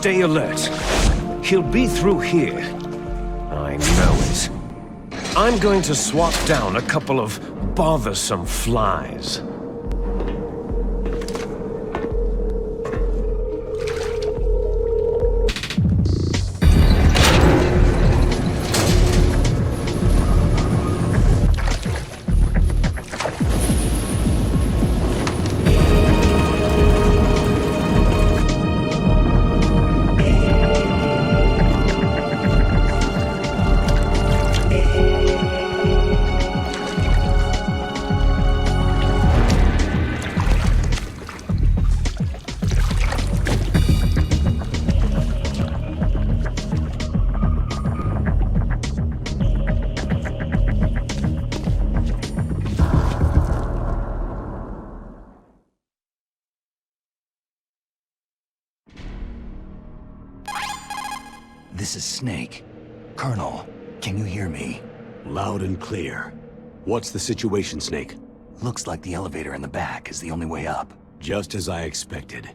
Stay alert. He'll be through here. I know it. I'm going to swat down a couple of bothersome flies. This is Snake. Colonel, can you hear me? Loud and clear. What's the situation, Snake? Looks like the elevator in the back is the only way up. Just as I expected.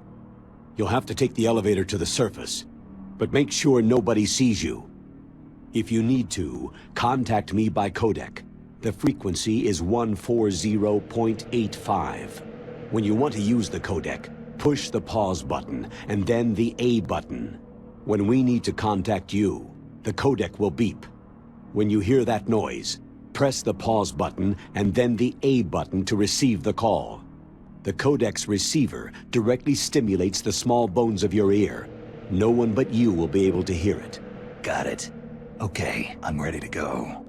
You'll have to take the elevator to the surface, but make sure nobody sees you. If you need to, contact me by codec. The frequency is 140.85. When you want to use the codec, push the pause button and then the A button. When we need to contact you, the codec will beep. When you hear that noise, press the pause button and then the A button to receive the call. The codec's receiver directly stimulates the small bones of your ear. No one but you will be able to hear it. Got it. Okay, I'm ready to go.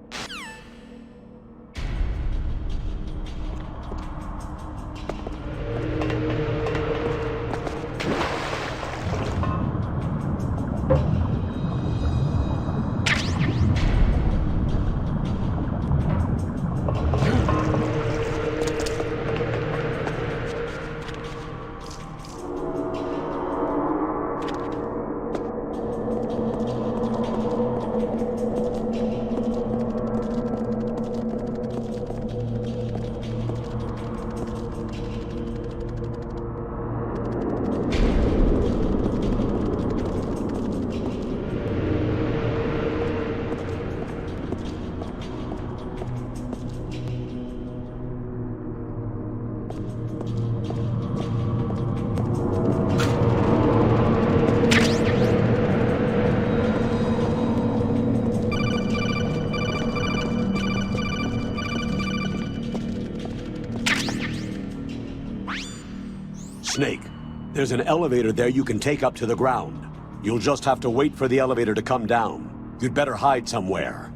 Snake, there's an elevator there you can take up to the ground. You'll just have to wait for the elevator to come down. You'd better hide somewhere.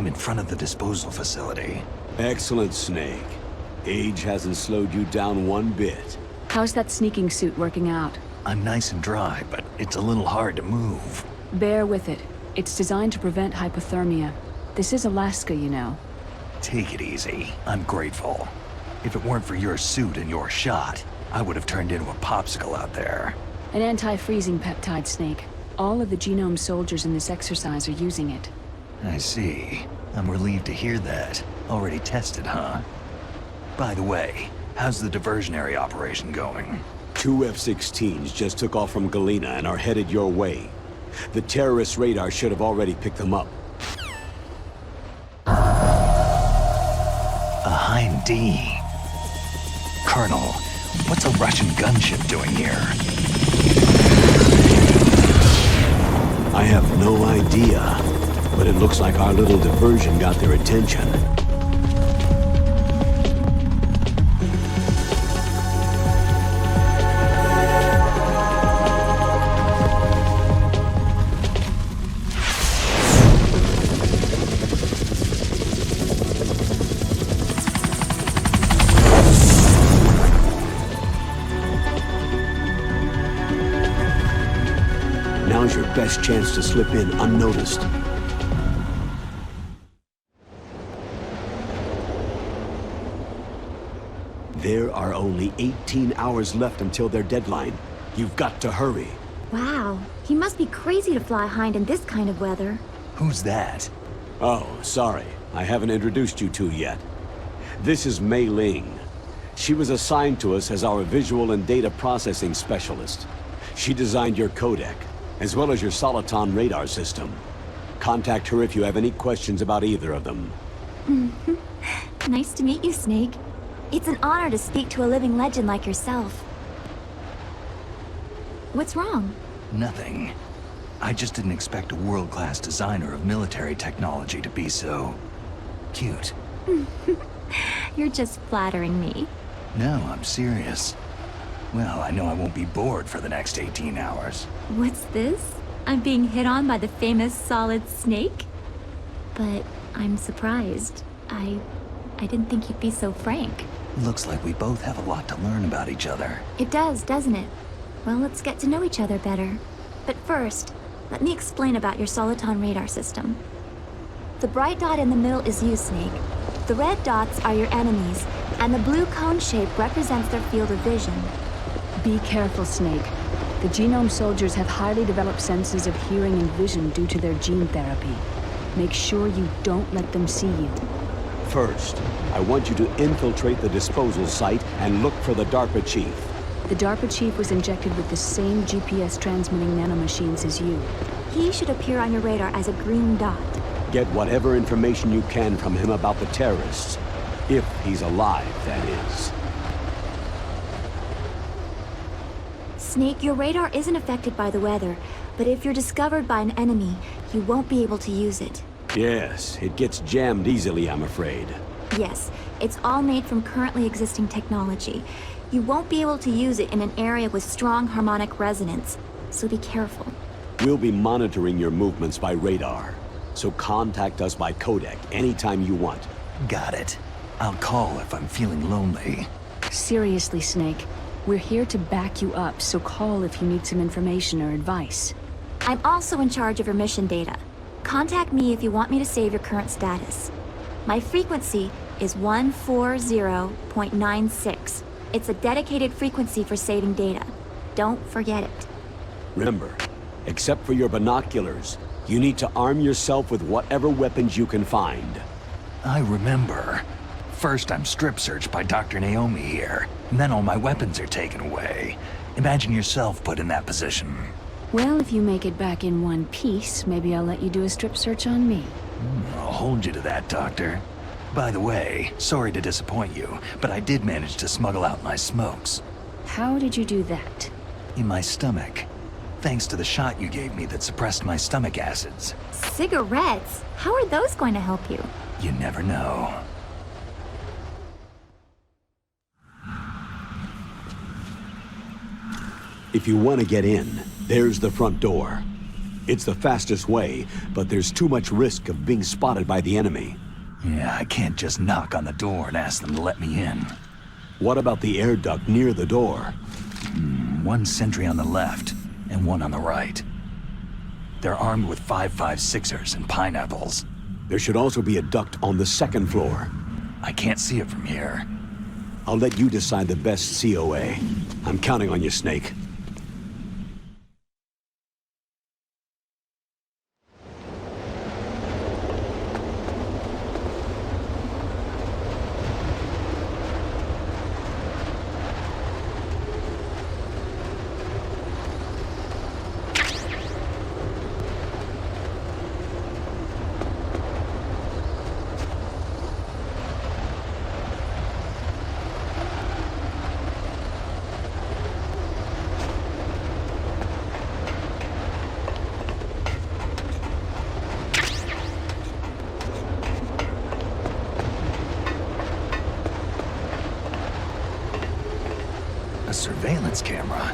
I'm in front of the disposal facility. Excellent, Snake. Age hasn't slowed you down one bit. How's that sneaking suit working out? I'm nice and dry, but it's a little hard to move. Bear with it. It's designed to prevent hypothermia. This is Alaska, you know. Take it easy. I'm grateful. If it weren't for your suit and your shot, I would have turned into a popsicle out there. An anti-freezing peptide, Snake. All of the genome soldiers in this exercise are using it. I see. I'm relieved to hear that. Already tested, huh? By the way, how's the diversionary operation going? 2 F-16s just took off from Galena and are headed your way. The terrorist radar should have already picked them up. A Hind D. Colonel, what's a Russian gunship doing here? I have no idea, but it looks like our little diversion got their attention. Now's your best chance to slip in unnoticed. There are only 18 hours left until their deadline. You've got to hurry. Wow, he must be crazy to fly Hind in this kind of weather. Who's that? Oh, sorry. I haven't introduced you two yet. This is Mei Ling. She was assigned to us as our visual and data processing specialist. She designed your codec, as well as your Soliton radar system. Contact her if you have any questions about either of them. Nice to meet you, Snake. It's an honor to speak to a living legend like yourself. What's wrong? Nothing. I just didn't expect a world-class designer of military technology to be so... cute. You're just flattering me. No, I'm serious. Well, I know I won't be bored for the next 18 hours. What's this? I'm being hit on by the famous Solid Snake? But I'm surprised. I didn't think you'd be so frank. Looks like we both have a lot to learn about each other. It does, doesn't it? Well, let's get to know each other better. But first, let me explain about your Soliton radar system. The bright dot in the middle is you, Snake. The red dots are your enemies, and the blue cone shape represents their field of vision. Be careful, Snake. The genome soldiers have highly developed senses of hearing and vision due to their gene therapy. Make sure you don't let them see you. First, I want you to infiltrate the disposal site and look for the DARPA chief. The DARPA chief was injected with the same GPS transmitting nanomachines as you. He should appear on your radar as a green dot. Get whatever information you can from him about the terrorists. If he's alive, that is. Snake, your radar isn't affected by the weather, but if you're discovered by an enemy, you won't be able to use it. Yes, it gets jammed easily, I'm afraid. Yes, it's all made from currently existing technology. You won't be able to use it in an area with strong harmonic resonance, so be careful. We'll be monitoring your movements by radar, so contact us by codec anytime you want. Got it. I'll call if I'm feeling lonely. Seriously, Snake. We're here to back you up, so call if you need some information or advice. I'm also in charge of your mission data. Contact me if you want me to save your current status. My frequency is 140.96. It's a dedicated frequency for saving data. Don't forget it. Remember, except for your binoculars, you need to arm yourself with whatever weapons you can find. I remember. First I'm strip searched by Dr. Naomi here, and then all my weapons are taken away. Imagine yourself put in that position. Well, if you make it back in one piece, maybe I'll let you do a strip search on me. I'll hold you to that, Doctor. By the way, sorry to disappoint you, but I did manage to smuggle out my smokes. How did you do that? In my stomach. Thanks to the shot you gave me that suppressed my stomach acids. Cigarettes? How are those going to help you? You never know. If you want to get in, there's the front door. It's the fastest way, but there's too much risk of being spotted by the enemy. Yeah, I can't just knock on the door and ask them to let me in. What about the air duct near the door? One sentry on the left, and one on the right. They're armed with 5.56ers and pineapples. There should also be a duct on the second floor. I can't see it from here. I'll let you decide the best COA. I'm counting on you, Snake. A surveillance camera.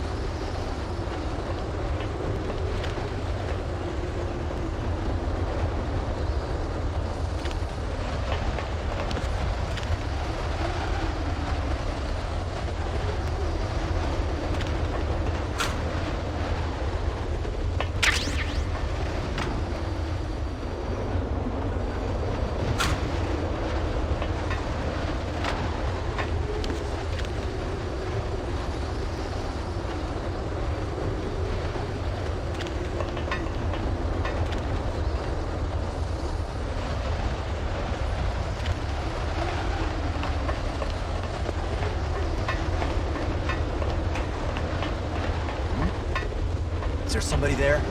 Is there somebody there?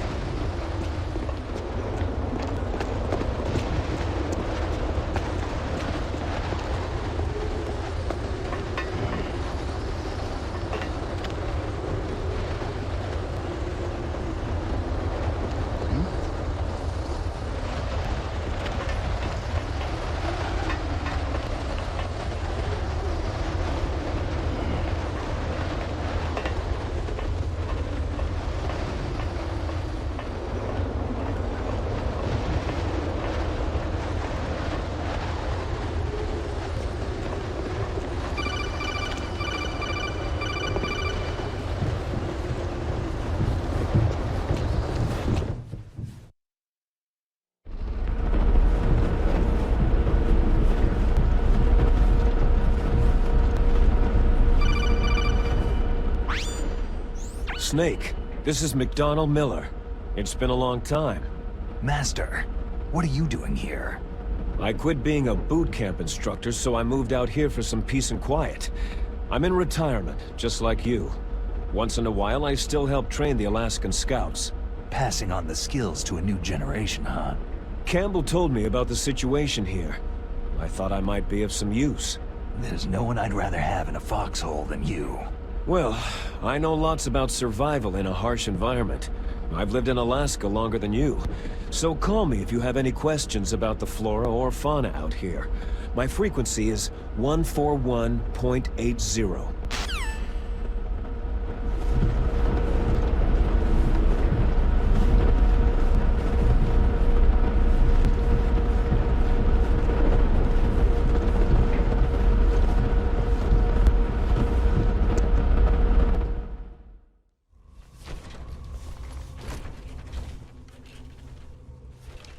Snake, this is McDonald Miller. It's been a long time. Master, what are you doing here? I quit being a boot camp instructor, so I moved out here for some peace and quiet. I'm in retirement, just like you. Once in a while, I still help train the Alaskan Scouts. Passing on the skills to a new generation, huh? Campbell told me about the situation here. I thought I might be of some use. There's no one I'd rather have in a foxhole than you. Well, I know lots about survival in a harsh environment. I've lived in Alaska longer than you. So call me if you have any questions about the flora or fauna out here. My frequency is 141.80.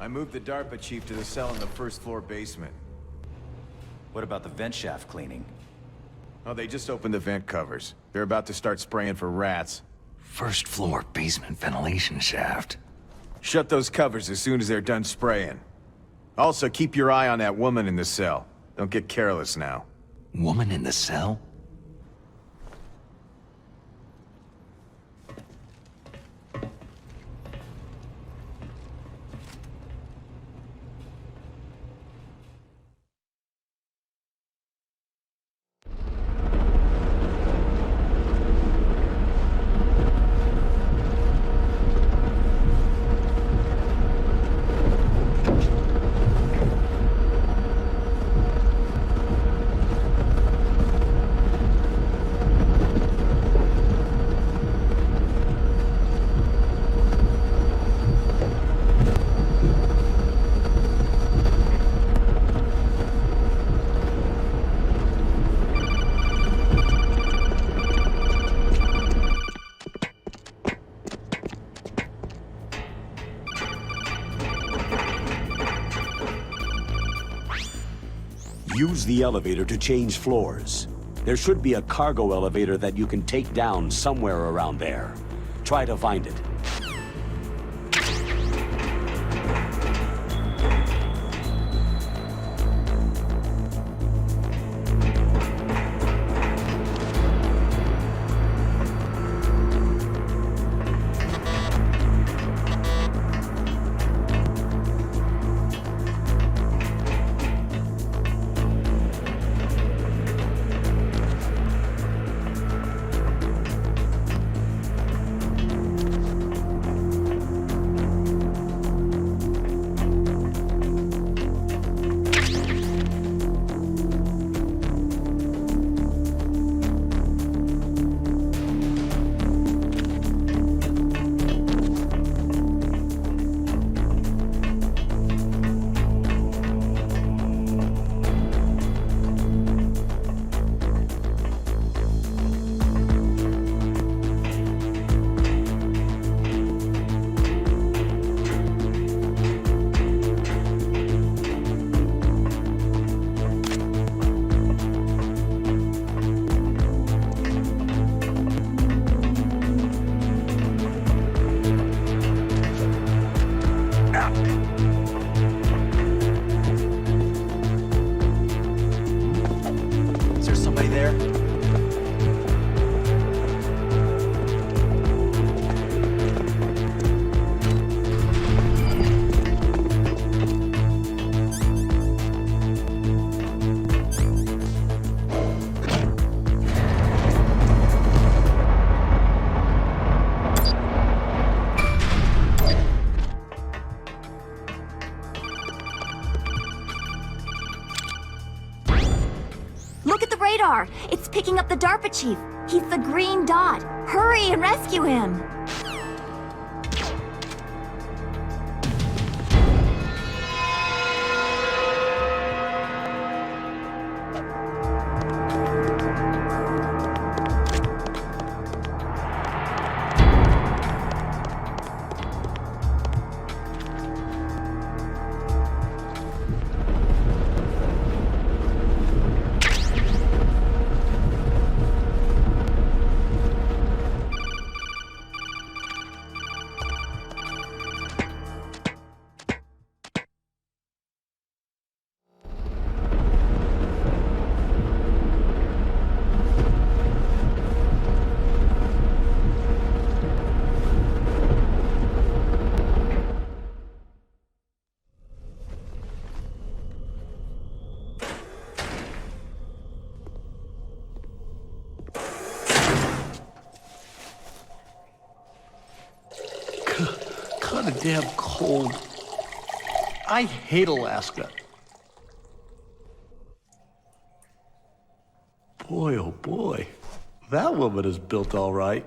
I moved the DARPA chief to the cell in the first floor basement. What about the vent shaft cleaning? Oh, they just opened the vent covers. They're about to start spraying for rats. First floor basement ventilation shaft. Shut those covers as soon as they're done spraying. Also, keep your eye on that woman in the cell. Don't get careless now. Woman in the cell? Use the elevator to change floors. There should be a cargo elevator that you can take down somewhere around there. Try to find it. Is there somebody there? Look at the radar! It's picking up the DARPA chief. He's the green dot. Hurry and rescue him! Kinda damn cold. I hate Alaska. Boy, oh boy. That woman is built all right.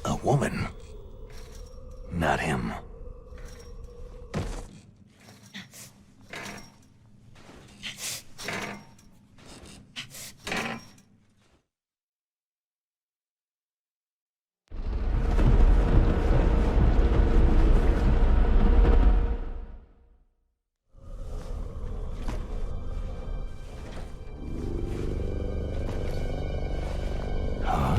A woman. Not him. Huh?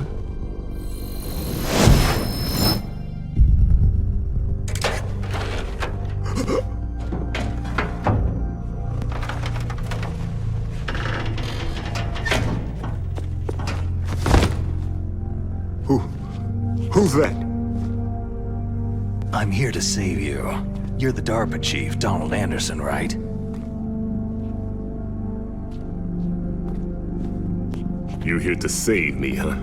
Who's that? I'm here to save you. You're the DARPA chief, Donald Anderson, right? You're here to save me, huh?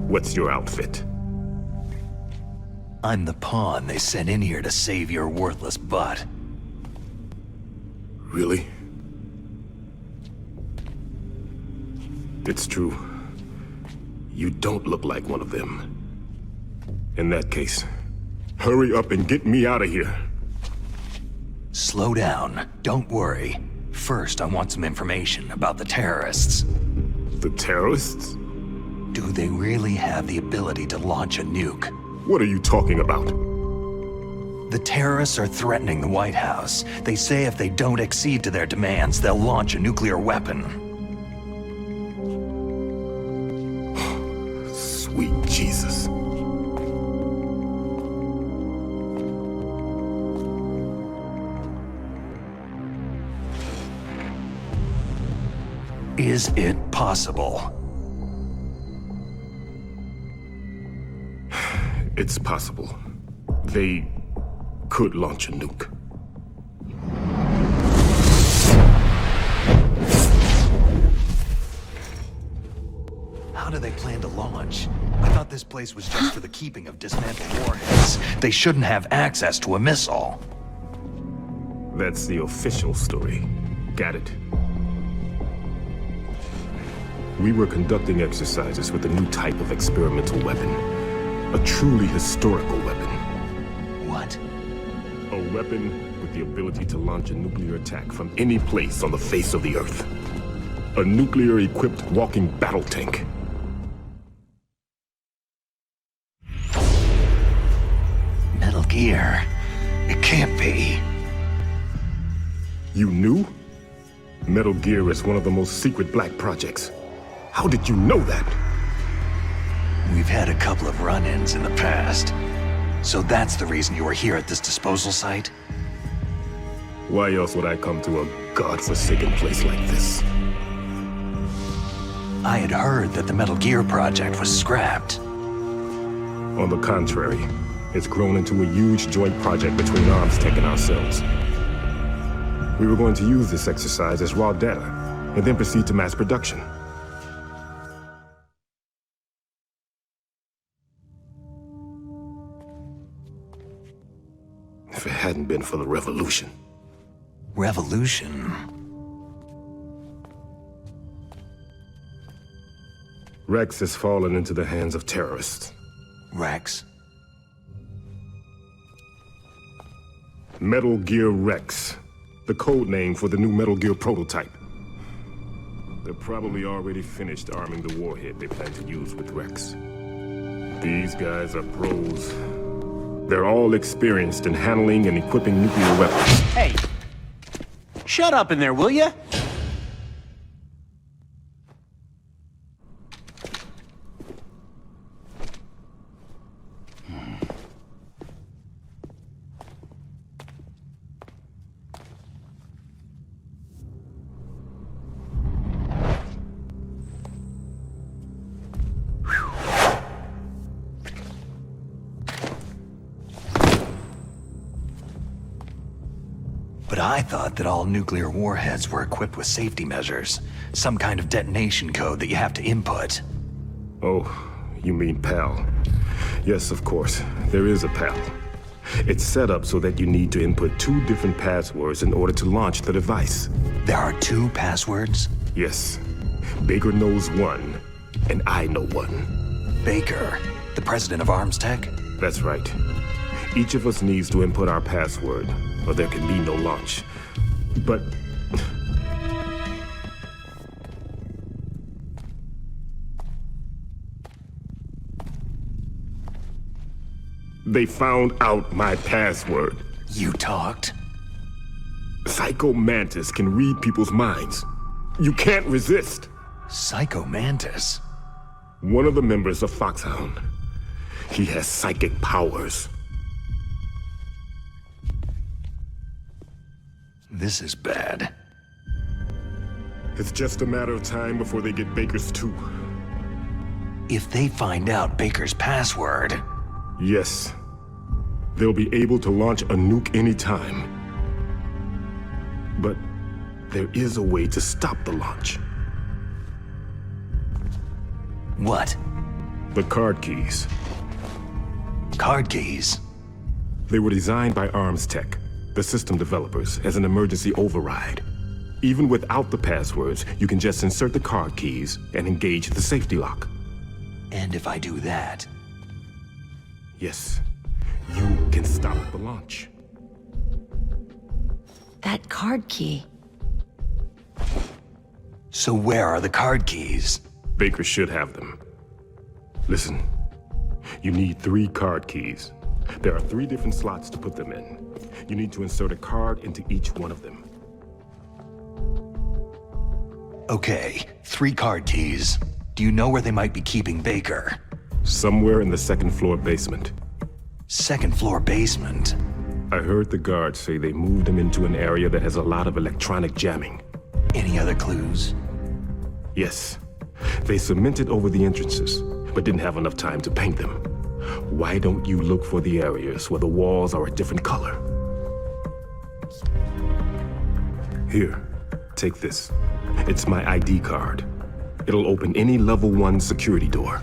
What's your outfit? I'm the pawn they sent in here to save your worthless butt. Really? It's true. You don't look like one of them. In that case, hurry up and get me out of here. Slow down. Don't worry. First, I want some information about the terrorists. The terrorists? Do they really have the ability to launch a nuke? What are you talking about? The terrorists are threatening the White House. They say if they don't accede to their demands, they'll launch a nuclear weapon. Sweet Jesus. Is it possible? It's possible. They could launch a nuke. How do they plan to launch? I thought this place was just for the keeping of dismantled warheads. They shouldn't have access to a missile. That's the official story. Got it. We were conducting exercises with a new type of experimental weapon. A truly historical weapon. What? A weapon with the ability to launch a nuclear attack from any place on the face of the Earth. A nuclear-equipped walking battle tank. Metal Gear. It can't be. You knew? Metal Gear is one of the most secret black projects. How did you know that? We've had a couple of run-ins in the past. So that's the reason you were here at this disposal site? Why else would I come to a godforsaken place like this? I had heard that the Metal Gear project was scrapped. On the contrary, it's grown into a huge joint project between ArmsTech and ourselves. We were going to use this exercise as raw data, and then proceed to mass production. If it hadn't been for the revolution. Revolution? Rex has fallen into the hands of terrorists. Rex? Metal Gear Rex. The code name for the new Metal Gear prototype. They're probably already finished arming the warhead they plan to use with Rex. These guys are pros. They're all experienced in handling and equipping nuclear weapons. Hey! Shut up in there, will ya? But I thought that all nuclear warheads were equipped with safety measures. Some kind of detonation code that you have to input. Oh, you mean PAL. Yes, of course. There is a PAL. It's set up so that you need to input 2 different passwords in order to launch the device. There are 2 passwords? Yes. Baker knows one, and I know one. Baker, the president of ArmsTech? That's right. Each of us needs to input our password, or there can be no launch. But... they found out my password. You talked? Psycho Mantis can read people's minds. You can't resist. Psycho Mantis? One of the members of Foxhound. He has psychic powers. This is bad. It's just a matter of time before they get Baker's too. If they find out Baker's password... Yes. They'll be able to launch a nuke anytime. But there is a way to stop the launch. What? The card keys. Card keys? They were designed by Arms Tech, the system developers, as an emergency override. Even without the passwords, you can just insert the card keys and engage the safety lock. And if I do that... Yes, you can stop the launch. That card key. So where are the card keys? Baker should have them. Listen, you need 3 card keys. There are 3 different slots to put them in. You need to insert a card into each one of them. Okay, 3 card keys. Do you know where they might be keeping Baker? Somewhere in the 2nd floor basement. 2nd floor basement? I heard the guards say they moved him into an area that has a lot of electronic jamming. Any other clues? Yes. They cemented over the entrances, but didn't have enough time to paint them. Why don't you look for the areas where the walls are a different color? Here, take this. It's my ID card. It'll open any level 1 security door.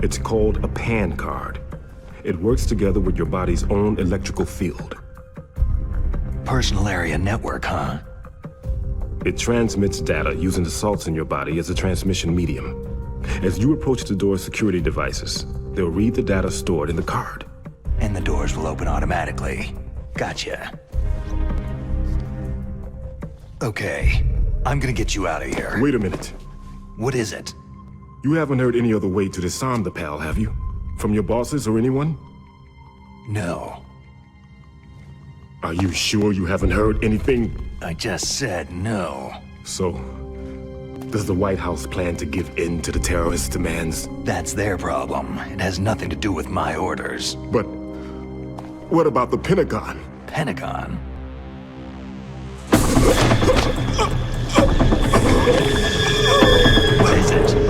It's called a PAN card. It works together with your body's own electrical field. Personal area network, huh? It transmits data using the salts in your body as a transmission medium. As you approach the door's security devices, they'll read the data stored in the card. And the doors will open automatically. Gotcha. Okay, I'm gonna get you out of here. Wait a minute. What is it? You haven't heard any other way to disarm the PAL, have you? From your bosses or anyone? No. Are you sure you haven't heard anything? I just said no. So, does the White House plan to give in to the terrorists' demands? That's their problem. It has nothing to do with my orders. But what about the Pentagon? Pentagon? What is it?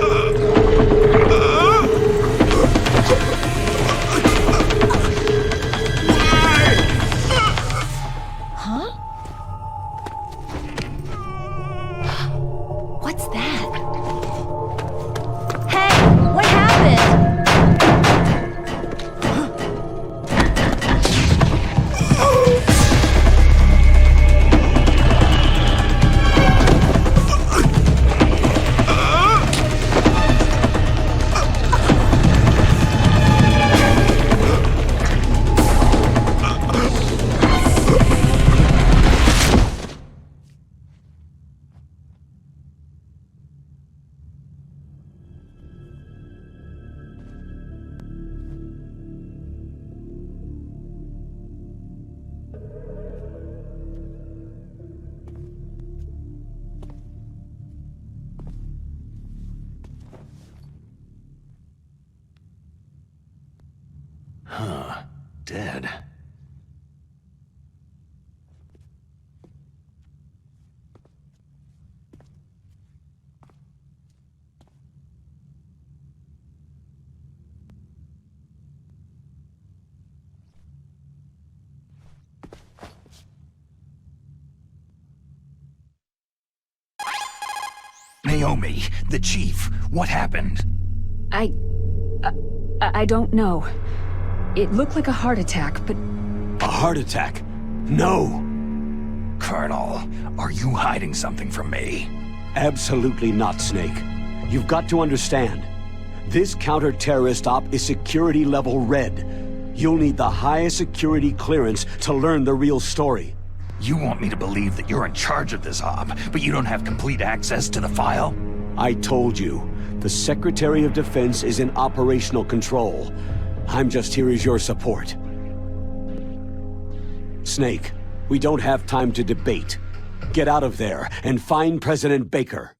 What's that? Hey, what happened? Dead. Naomi, the chief, what happened? I don't know. It looked like a heart attack, but... A heart attack? No! Colonel, are you hiding something from me? Absolutely not, Snake. You've got to understand. This counter-terrorist op is security level red. You'll need the highest security clearance to learn the real story. You want me to believe that you're in charge of this op, but you don't have complete access to the file? I told you. The Secretary of Defense is in operational control. I'm just here as your support. Snake, we don't have time to debate. Get out of there and find President Baker.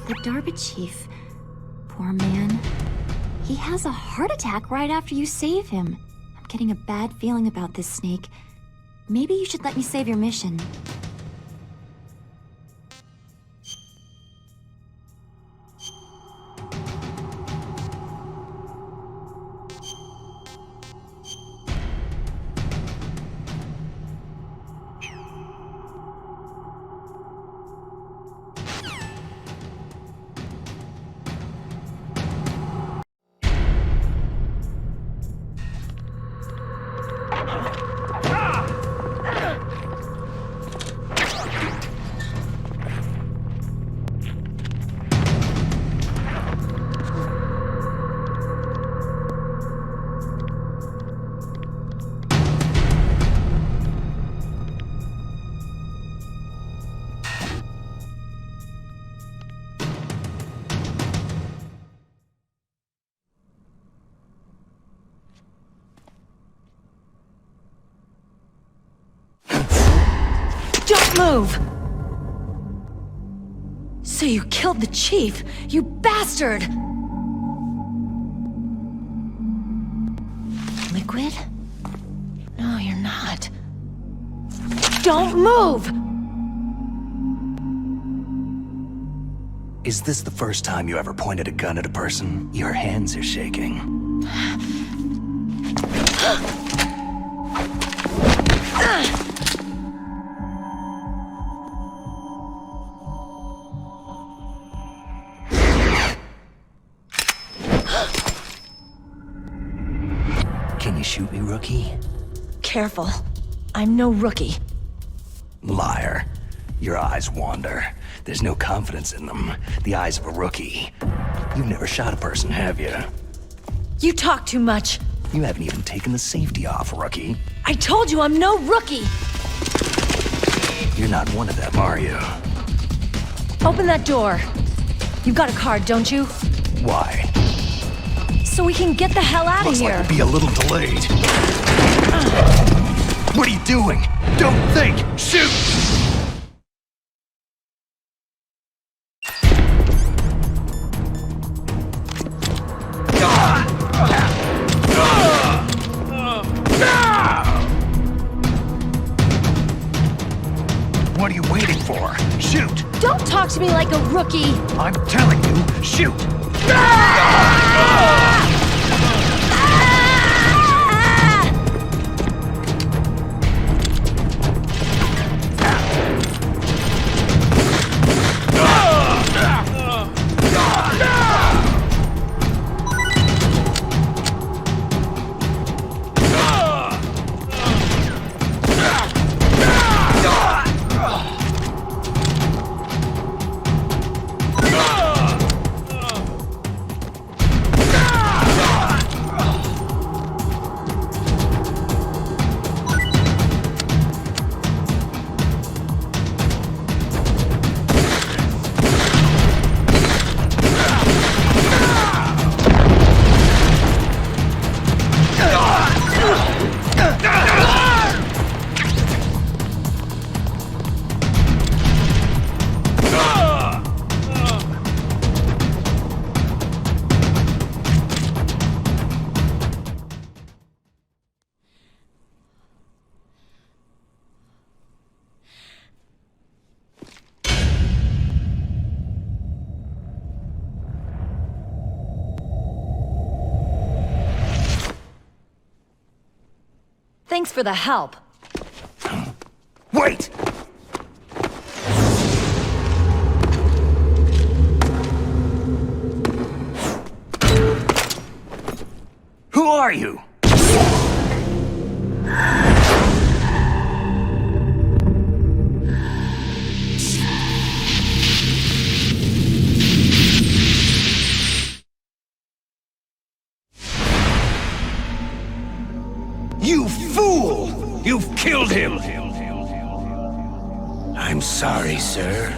The Darba Chief. Poor man. He has a heart attack right after you save him. I'm getting a bad feeling about this, Snake. Maybe you should let me save your mission. Don't move! So you killed the chief, you bastard! Liquid? No, you're not. Don't move! Is this the first time you ever pointed a gun at a person? Your hands are shaking. Can you shoot me, rookie? Careful. I'm no rookie. Liar. Your eyes wander. There's no confidence in them. The eyes of a rookie. You've never shot a person, have you? You talk too much. You haven't even taken the safety off, rookie. I told you I'm no rookie! You're not one of them, are you? Open that door. You got a card, don't you? Why? So we can get the hell out of Looks here. like we'll be a little delayed. What are you doing? Don't think! Shoot! What are you waiting for? Shoot! Don't talk to me like a rookie! I'm telling you, shoot! Thanks for the help. Wait! Who are you? You fool! You've killed him! I'm sorry, sir.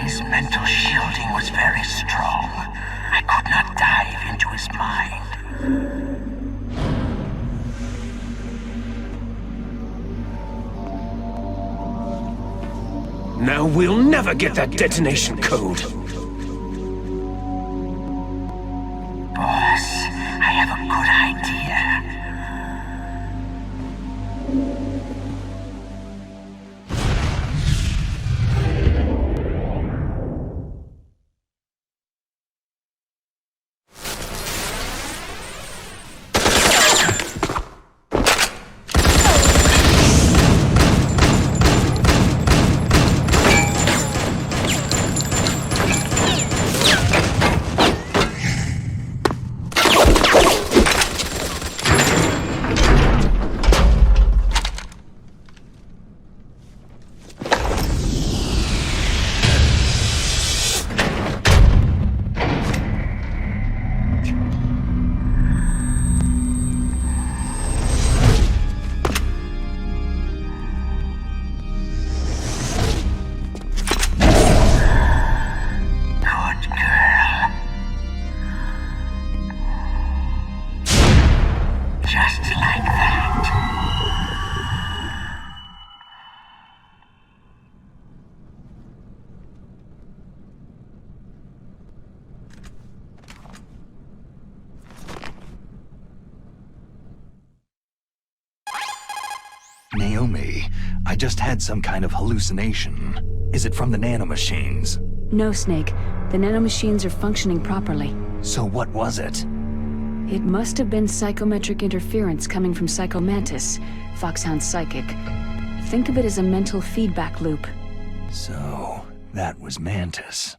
His mental shielding was very strong. I could not dive into his mind. Now we'll never get that detonation code. Boss, I have a good idea. Naomi, I just had some kind of hallucination. Is it from the nanomachines? No, Snake. The nanomachines are functioning properly. So what was it? It must have been psychometric interference coming from Psychomantis, Foxhound's psychic. Think of it as a mental feedback loop. So, that was Mantis.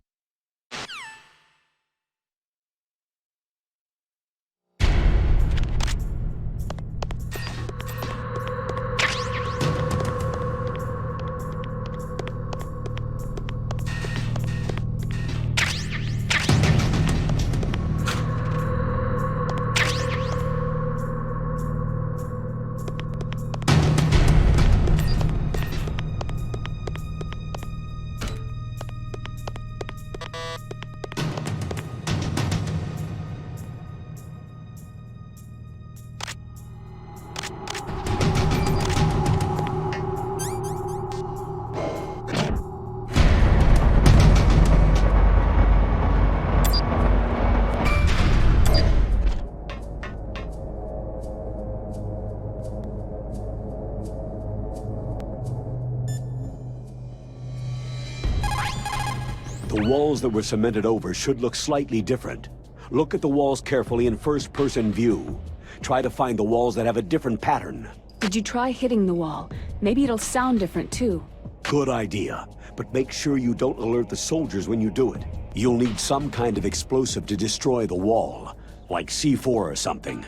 The walls that were cemented over should look slightly different. Look at the walls carefully in first-person view. Try to find the walls that have a different pattern. Did you try hitting the wall? Maybe it'll sound different too. Good idea, but make sure you don't alert the soldiers when you do it. You'll need some kind of explosive to destroy the wall, like C4 or something.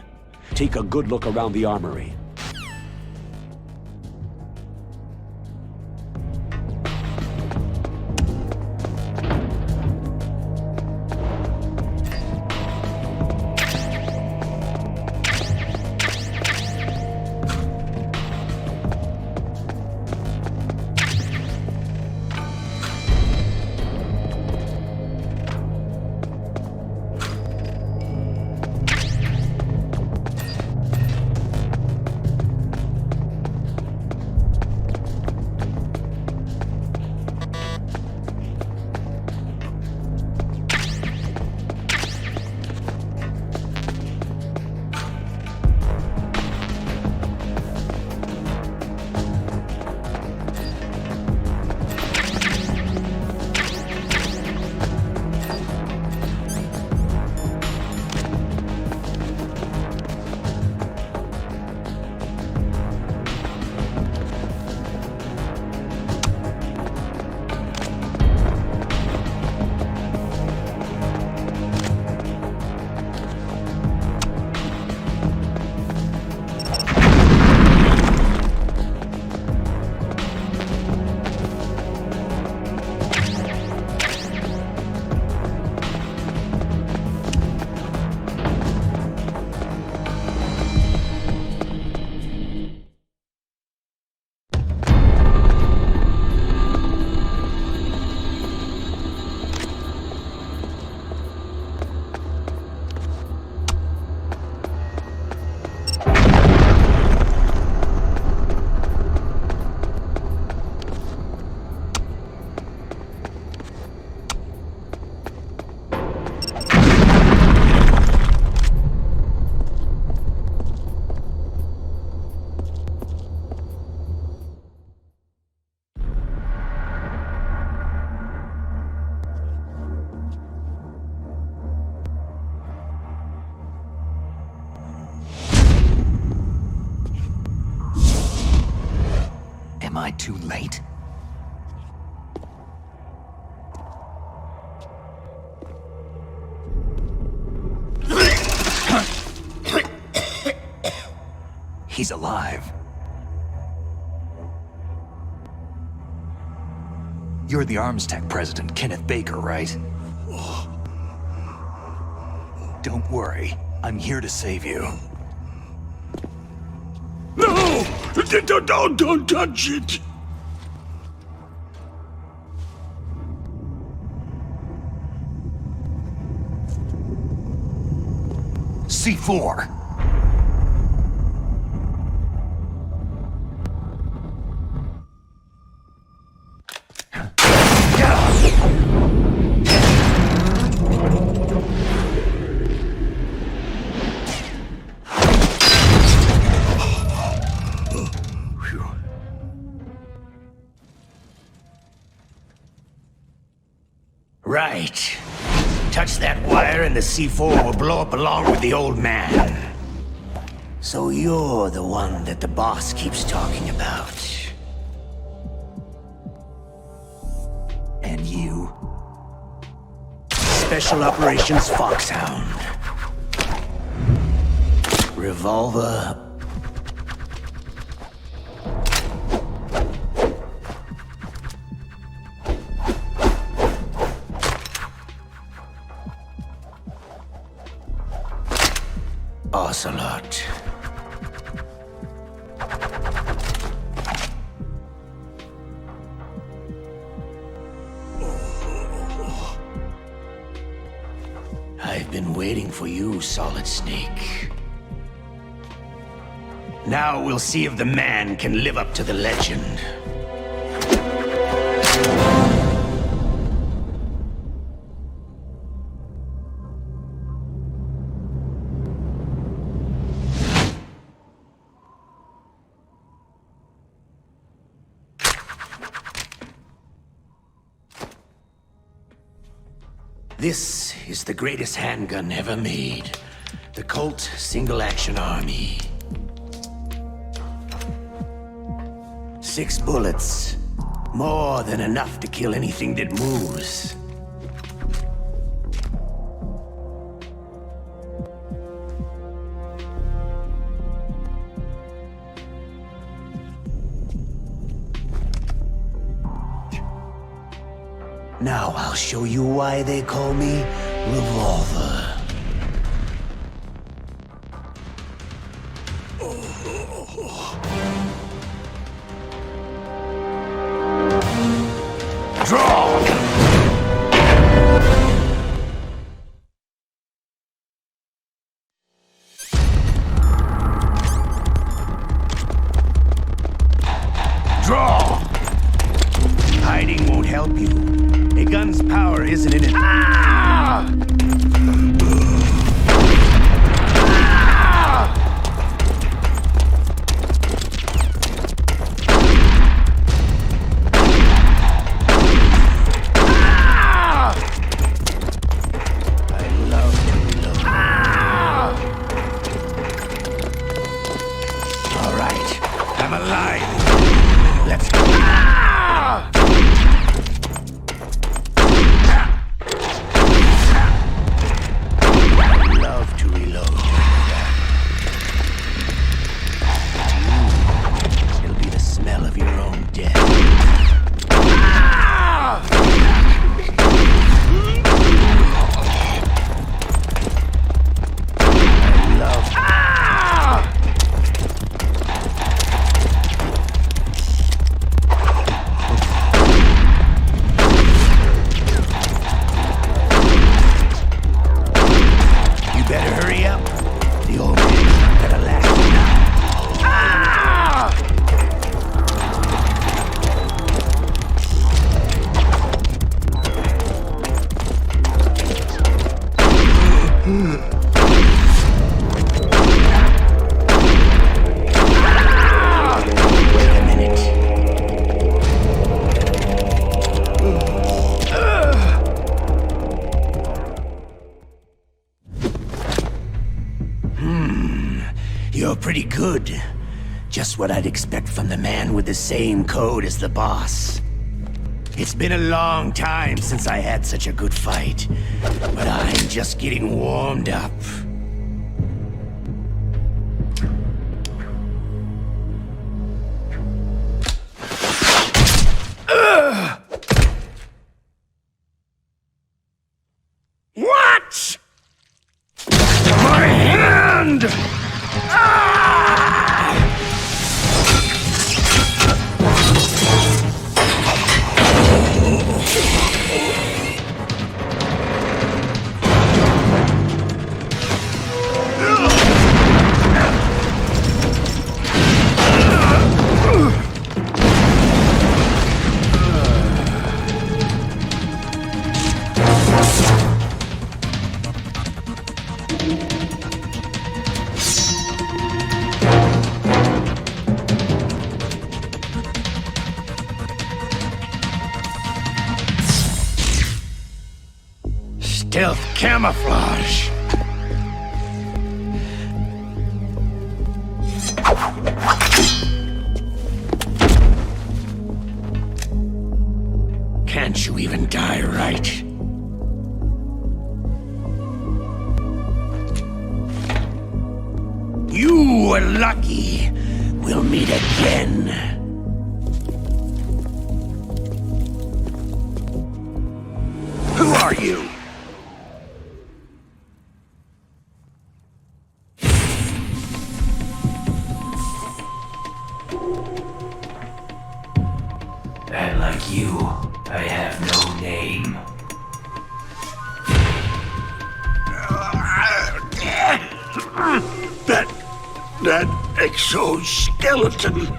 Take a good look around the armory. too late? He's alive. You're the Arms Tech president, Kenneth Baker, right? Don't worry. I'm here to save you. No! Don't touch it! C4. Right. Touch that wire and the C4 will blow up along with the old man. So you're the one that the boss keeps talking about. And you? Special Operations Foxhound. Revolver. Ocelot. I've been waiting for you, Solid Snake. Now we'll see if the man can live up to the legend. This is the greatest handgun ever made. The Colt Single Action Army. 6 bullets. More than enough to kill anything that moves. Now I'll show you why they call me Revolver. Draw! Draw! Hiding won't help you. A gun's power isn't in it. Ah! Ah! Ah! I love to reload. Ah! All right, I'm alive. Let's go. Ah! You're pretty good. Just what I'd expect from the man with the same code as the boss. It's been a long time since I had such a good fight, but I'm just getting warmed up. What? My hand! Stealth camouflage. Can't you even die right? You were lucky. We'll meet again. Who are you? And like you, I have no name. That exoskeleton.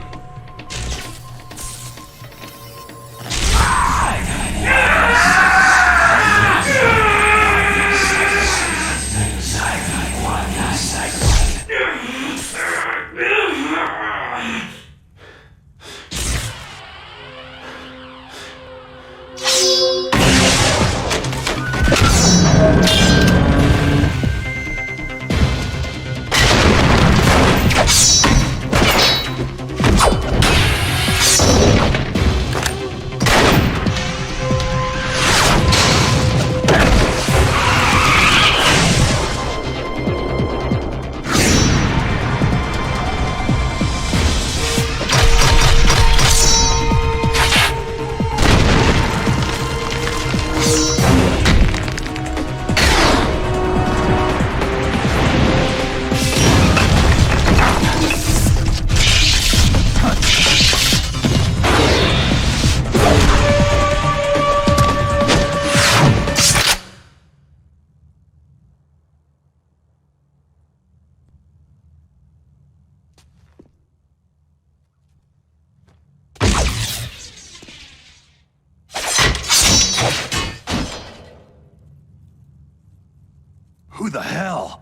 Who the hell?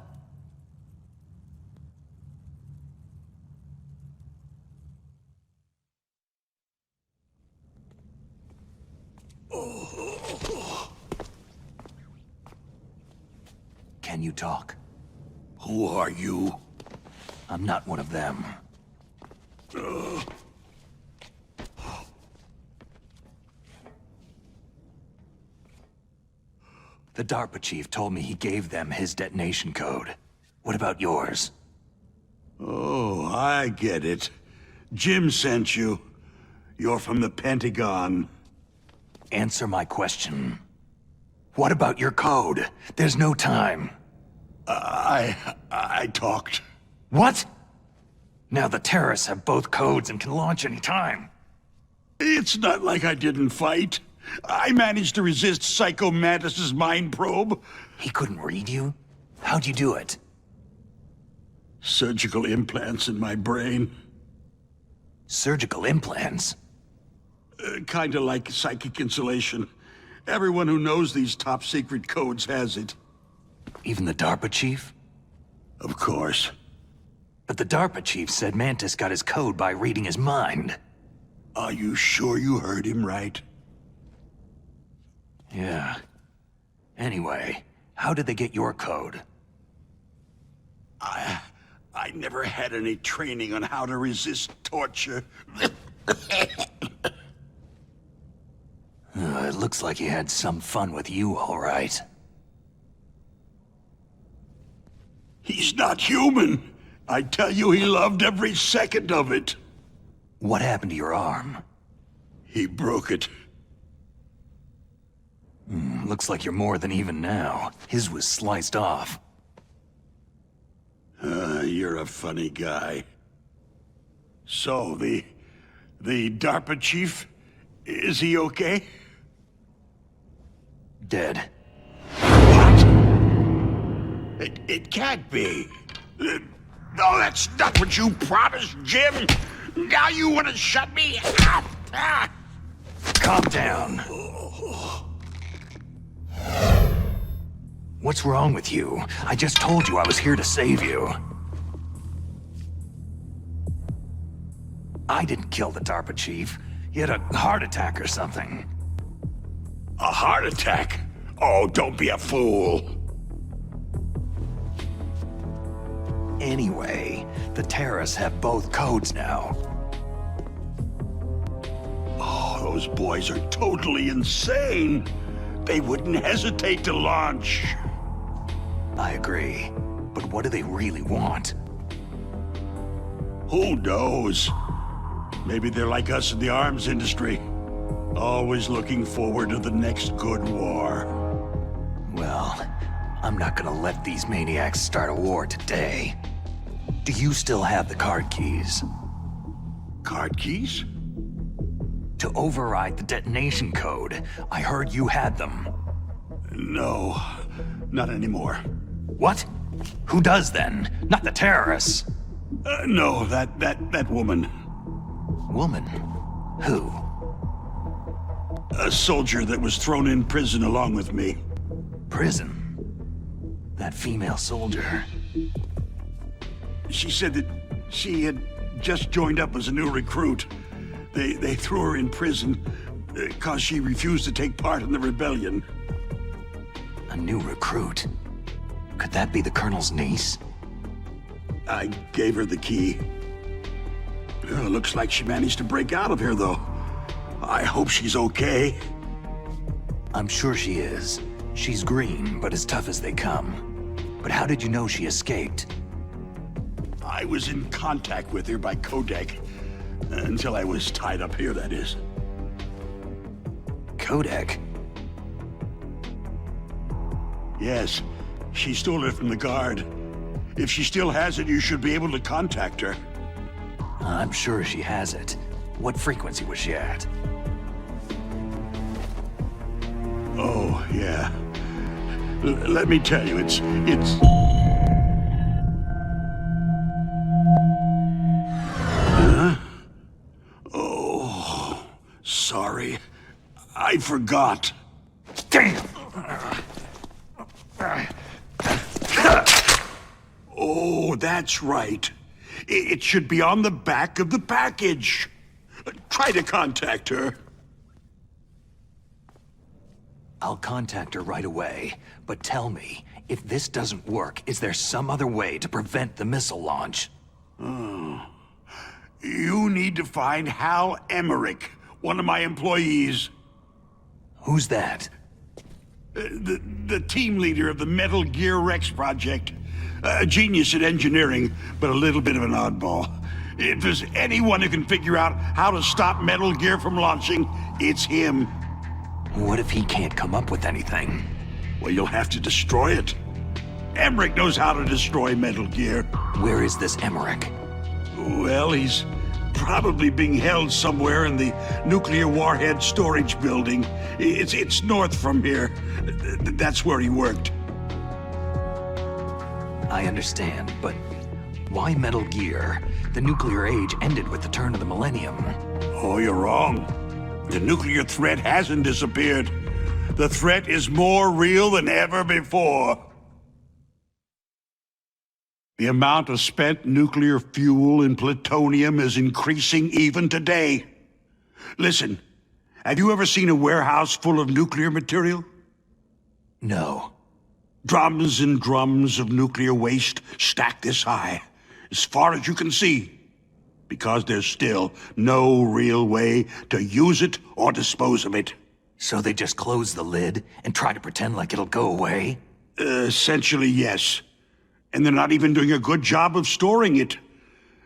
Can you talk? Who are you? I'm not one of them. The DARPA chief told me he gave them his detonation code. What about yours? Oh, I get it. Jim sent you. You're from the Pentagon. Answer my question. What about your code? There's no time. I talked. What? Now the terrorists have both codes and can launch any time. It's not like I didn't fight. I managed to resist Psycho Mantis's mind probe. He couldn't read you? How'd you do it? Surgical implants in my brain. Surgical implants? Kinda like psychic insulation. Everyone who knows these top-secret codes has it. Even the DARPA chief? Of course. But the DARPA chief said Mantis got his code by reading his mind. Are you sure you heard him right? Yeah. Anyway, how did they get your code? I never had any training on how to resist torture. It looks like he had some fun with you, all right. He's not human. I tell you, he loved every second of it. What happened to your arm? He broke it. Looks like you're more than even now. His was sliced off. You're a funny guy. So, the DARPA chief, is he okay? Dead. What? It can't be. No, that's not what you promised, Jim. Now you want to shut me up? Calm down. What's wrong with you? I just told you I was here to save you. I didn't kill the DARPA chief. He had a heart attack or something. A heart attack? Oh, don't be a fool. Anyway, the terrorists have both codes now. Oh, those boys are totally insane. They wouldn't hesitate to launch. I agree. But what do they really want? Who knows? Maybe they're like us in the arms industry. Always looking forward to the next good war. Well, I'm not gonna let these maniacs start a war today. Do you still have the card keys? Card keys? To override the detonation code. I heard you had them. No, not anymore. What? Who does then? Not the terrorists. No, that woman. Woman? Who? A soldier that was thrown in prison along with me. Prison? That female soldier. She said that she had just joined up as a new recruit. They threw her in prison because she refused to take part in the rebellion. A new recruit? Could that be the Colonel's niece? I gave her the key. Looks like she managed to break out of here, though. I hope she's okay. I'm sure she is. She's green, but as tough as they come. But how did you know she escaped? I was in contact with her by codec. Until I was tied up here, that is. Codec? Yes. She stole it from the guard. If she still has it, you should be able to contact her. I'm sure she has it. What frequency was she at? Oh, yeah. Let me tell you, it's... Huh? Oh, sorry. I forgot. Damn! Oh, that's right. It should be on the back of the package. Try to contact her. I'll contact her right away, but tell me, if this doesn't work, is there some other way to prevent the missile launch? Oh. You need to find Hal Emmerich, one of my employees. Who's that? The team leader of the Metal Gear Rex project. A genius at engineering, but a little bit of an oddball. If there's anyone who can figure out how to stop Metal Gear from launching, it's him. What if he can't come up with anything? Well, you'll have to destroy it. Emmerich knows how to destroy Metal Gear. Where is this Emmerich? Well, he's probably being held somewhere in the nuclear warhead storage building. It's north from here. That's where he worked. I understand, but why Metal Gear? The nuclear age ended with the turn of the millennium. Oh, you're wrong. The nuclear threat hasn't disappeared. The threat is more real than ever before. The amount of spent nuclear fuel and plutonium is increasing even today. Listen, have you ever seen a warehouse full of nuclear material? No. Drums and drums of nuclear waste stacked this high. as far as you can see, because there's still no real way to use it or dispose of it. So they just close the lid and try to pretend like it'll go away? Essentially, yes. And they're not even doing a good job of storing it.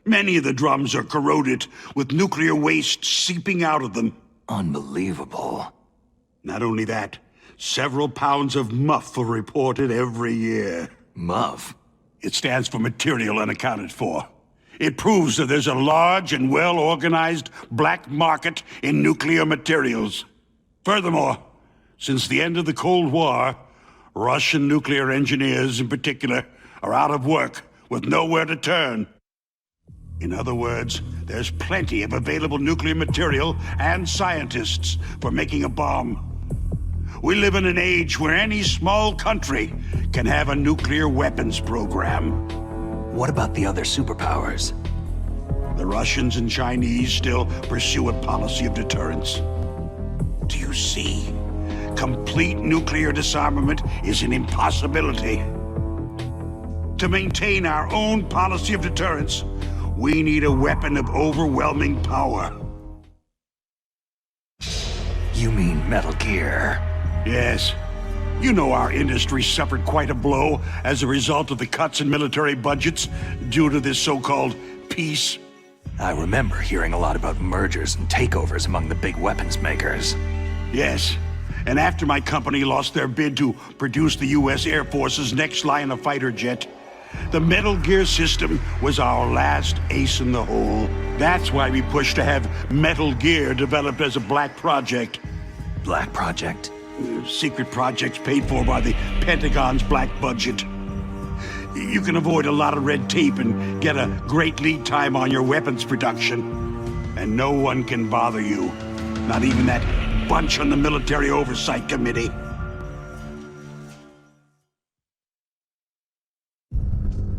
Many of the drums are corroded, with nuclear waste seeping out of them. Unbelievable. Not only that, several pounds of MUF are reported every year. MUF? It stands for Material Unaccounted For. It proves that there's a large and well-organized black market in nuclear materials. Furthermore, since the end of the Cold War, Russian nuclear engineers in particular are out of work with nowhere to turn. In other words, there's plenty of available nuclear material and scientists for making a bomb. We live in an age where any small country can have a nuclear weapons program. What about the other superpowers? The Russians and Chinese still pursue a policy of deterrence. Do you see? Complete nuclear disarmament is an impossibility. To maintain our own policy of deterrence, we need a weapon of overwhelming power. You mean Metal Gear? Yes. You know our industry suffered quite a blow as a result of the cuts in military budgets due to this so-called peace. I remember hearing a lot about mergers and takeovers among the big weapons makers. Yes. And after my company lost their bid to produce the U.S. Air Force's next line of fighter jet, the Metal Gear system was our last ace in the hole. That's why we pushed to have Metal Gear developed as a black project. Black project? Secret projects paid for by the Pentagon's black budget. You can avoid a lot of red tape and get a great lead time on your weapons production. And no one can bother you. Not even that bunch on the Military Oversight Committee.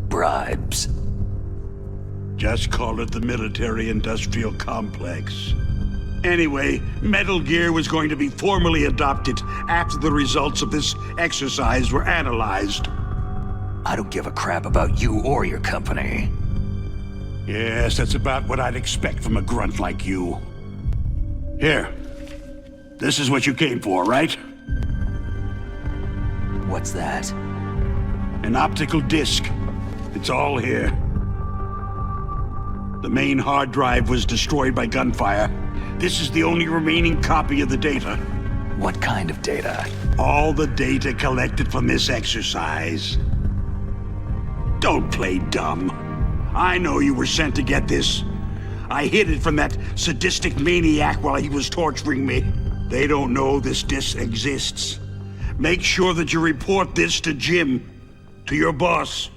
Bribes. Just call it the military-industrial complex. Anyway, Metal Gear was going to be formally adopted after the results of this exercise were analyzed. I don't give a crap about you or your company. Yes, that's about what I'd expect from a grunt like you. Here. This is what you came for, right? What's that? An optical disc. It's all here. The main hard drive was destroyed by gunfire. This is the only remaining copy of the data. What kind of data? All the data collected from this exercise. Don't play dumb. I know you were sent to get this. I hid it from that sadistic maniac while he was torturing me. They don't know this disc exists. Make sure that you report this to Jim, to your boss.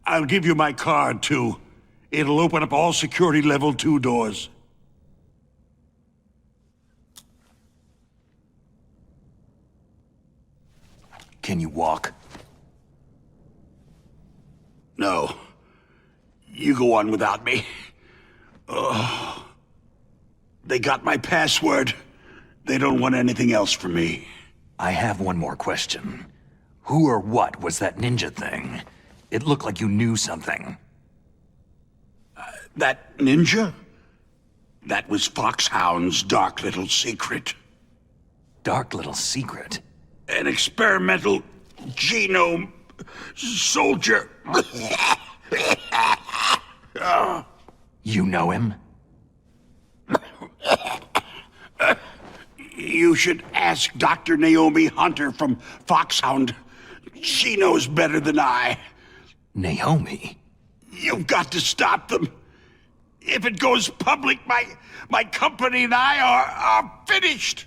I'll give you my card, too. It'll open up all security level 2 doors. Can you walk? No. You go on without me. Oh. They got my password. They don't want anything else from me. I have one more question. Who or what was that ninja thing? It looked like you knew something. That ninja? That was Foxhound's dark little secret. Dark little secret? An experimental genome soldier. You know him? You should ask Dr. Naomi Hunter from Foxhound. She knows better than I. Naomi? You've got to stop them. If it goes public, my company and I are finished.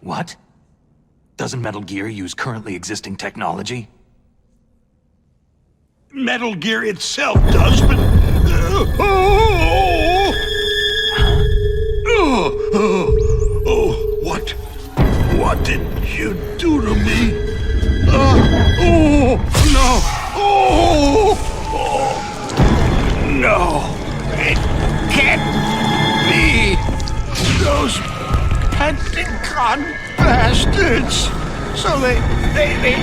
What? Doesn't Metal Gear use currently existing technology? Metal Gear itself does, but... What did you do to me? No! No! It can't be! Those Pentagon bastards! So they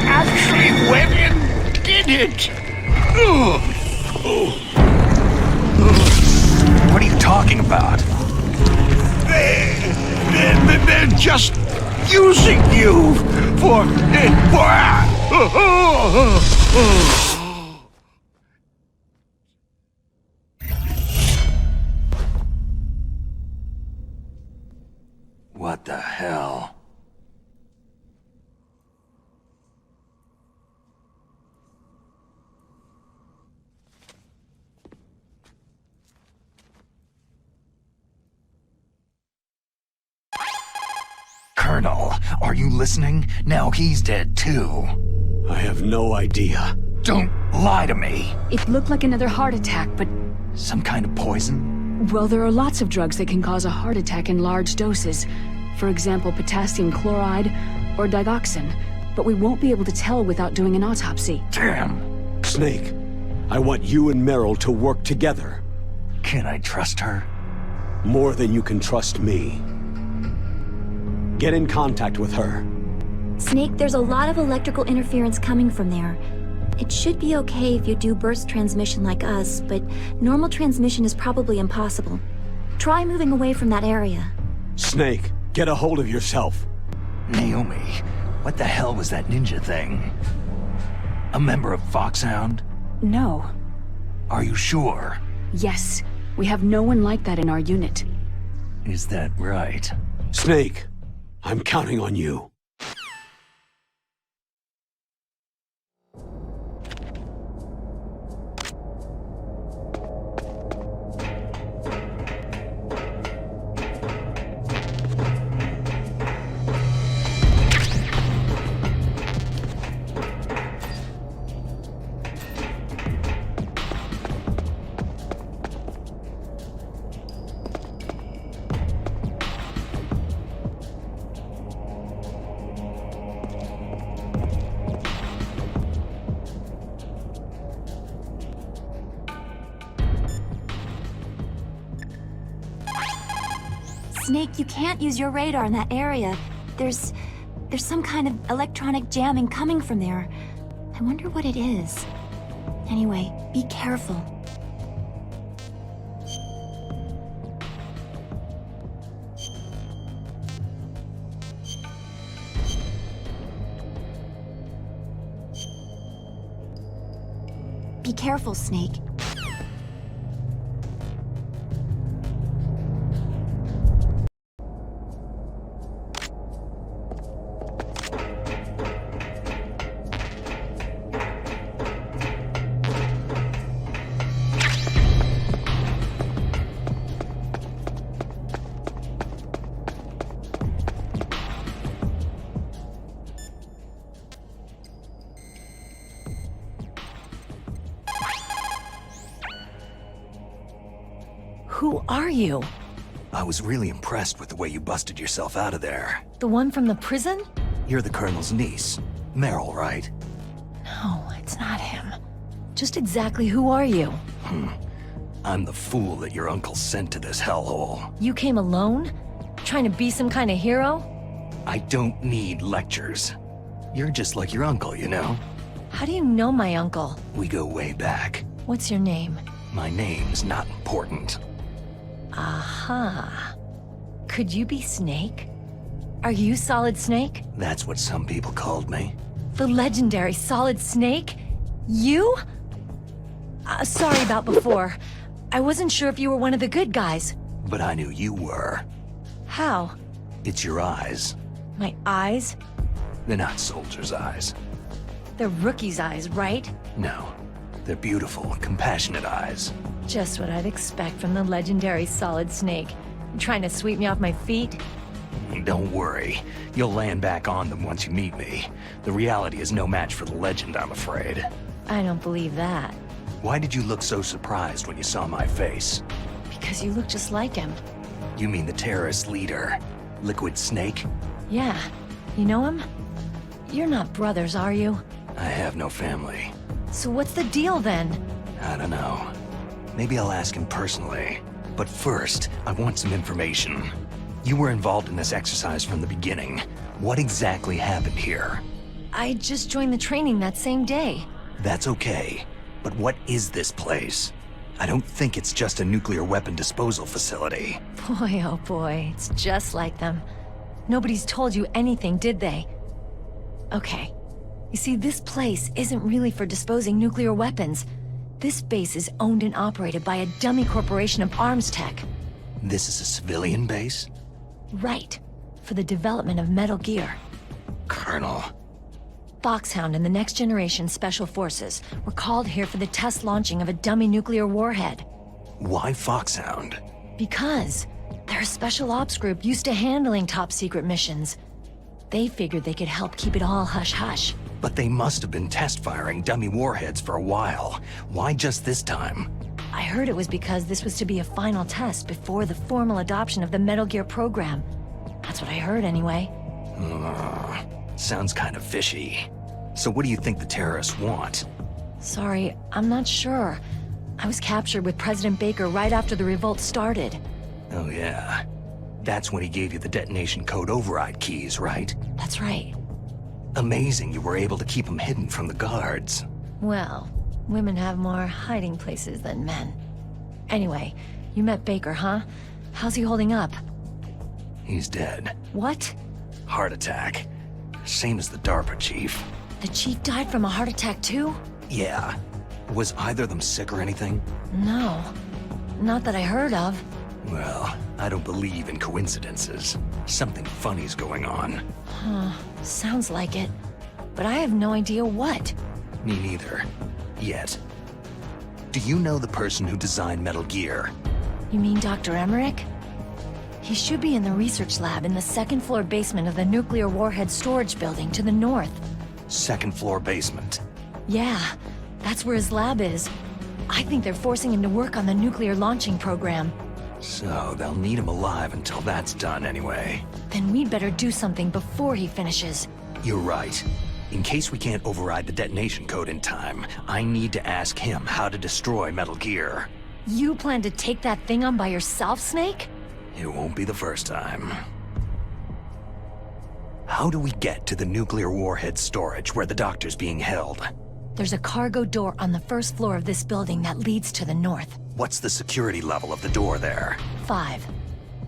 actually went and did it! What are you talking about? They're just using you for... What the hell? Colonel, are you listening? Now he's dead too. I have no idea. Don't lie to me. It looked like another heart attack, but... Some kind of poison? Well, there are lots of drugs that can cause a heart attack in large doses. For example, potassium chloride or digoxin. But we won't be able to tell without doing an autopsy. Damn. Snake, I want you and Meryl to work together. Can I trust her? More than you can trust me. Get in contact with her. Snake, there's a lot of electrical interference coming from there. It should be okay if you do burst transmission like us, but normal transmission is probably impossible. Try moving away from that area. Snake, get a hold of yourself. Naomi, what the hell was that ninja thing? A member of Foxhound? No. Are you sure? Yes. We have no one like that in our unit. Is that right? Snake, I'm counting on you. Snake, you can't use your radar in that area. There's some kind of electronic jamming coming from there. I wonder what it is. Anyway, be careful. Be careful, Snake. Who are you? I was really impressed with the way you busted yourself out of there. The one from the prison? You're the Colonel's niece. Meryl, right? No, it's not him. Just exactly who are you? I'm the fool that your uncle sent to this hellhole. You came alone? Trying to be some kind of hero? I don't need lectures. You're just like your uncle, you know? How do you know my uncle? We go way back. What's your name? My name's not important. Aha. Could you be Snake? Are you Solid Snake? That's what some people called me. The legendary Solid Snake? You? Sorry about before. I wasn't sure if you were one of the good guys. But I knew you were. How? It's your eyes. My eyes? They're not soldiers' eyes. They're rookie's eyes, right? No. They're beautiful, compassionate eyes. Just what I'd expect from the legendary Solid Snake. You trying to sweep me off my feet? Don't worry. You'll land back on them once you meet me. The reality is no match for the legend, I'm afraid. I don't believe that. Why did you look so surprised when you saw my face? Because you look just like him. You mean the terrorist leader, Liquid Snake? Yeah. You know him? You're not brothers, are you? I have no family. So what's the deal then? I don't know. Maybe I'll ask him personally. But first, I want some information. You were involved in this exercise from the beginning. What exactly happened here? I just joined the training that same day. That's okay. But what is this place? I don't think it's just a nuclear weapon disposal facility. Boy, oh boy, it's just like them. Nobody's told you anything, did they? Okay. You see, this place isn't really for disposing nuclear weapons. This base is owned and operated by a dummy corporation of arms tech. This is a civilian base? Right. For the development of Metal Gear. Colonel. Foxhound and the Next Generation Special Forces were called here for the test launching of a dummy nuclear warhead. Why Foxhound? Because they're a special ops group used to handling top-secret missions. They figured they could help keep it all hush-hush. But they must have been test-firing dummy warheads for a while. Why just this time? I heard it was because this was to be a final test before the formal adoption of the Metal Gear program. That's what I heard anyway. Sounds kind of fishy. So what do you think the terrorists want? Sorry, I'm not sure. I was captured with President Baker right after the revolt started. Oh yeah. That's when he gave you the detonation code override keys, right? That's right. Amazing you were able to keep them hidden from the guards. Well, women have more hiding places than men. Anyway, you met Baker, huh? How's he holding up? He's dead. What? Heart attack. Same as the DARPA chief. The chief died from a heart attack too? Yeah. Was either of them sick or anything? No. Not that I heard of. Well, I don't believe in coincidences. Something funny's going on. Huh. Sounds like it. But I have no idea what. Me neither. Yet. Do you know the person who designed Metal Gear? You mean Dr. Emmerich? He should be in the research lab in the second-floor basement of the nuclear warhead storage building to the north. Second floor basement. Yeah, that's where his lab is. I think they're forcing him to work on the nuclear launching program. So they'll need him alive until that's done anyway. Then we'd better do something before he finishes. You're right. In case we can't override the detonation code in time, I need to ask him how to destroy Metal Gear. You plan to take that thing on by yourself, Snake? It won't be the first time. How do we get to the nuclear warhead storage where the doctor's being held? There's a cargo door on the first floor of this building that leads to the north. What's the security level of the door there? 5.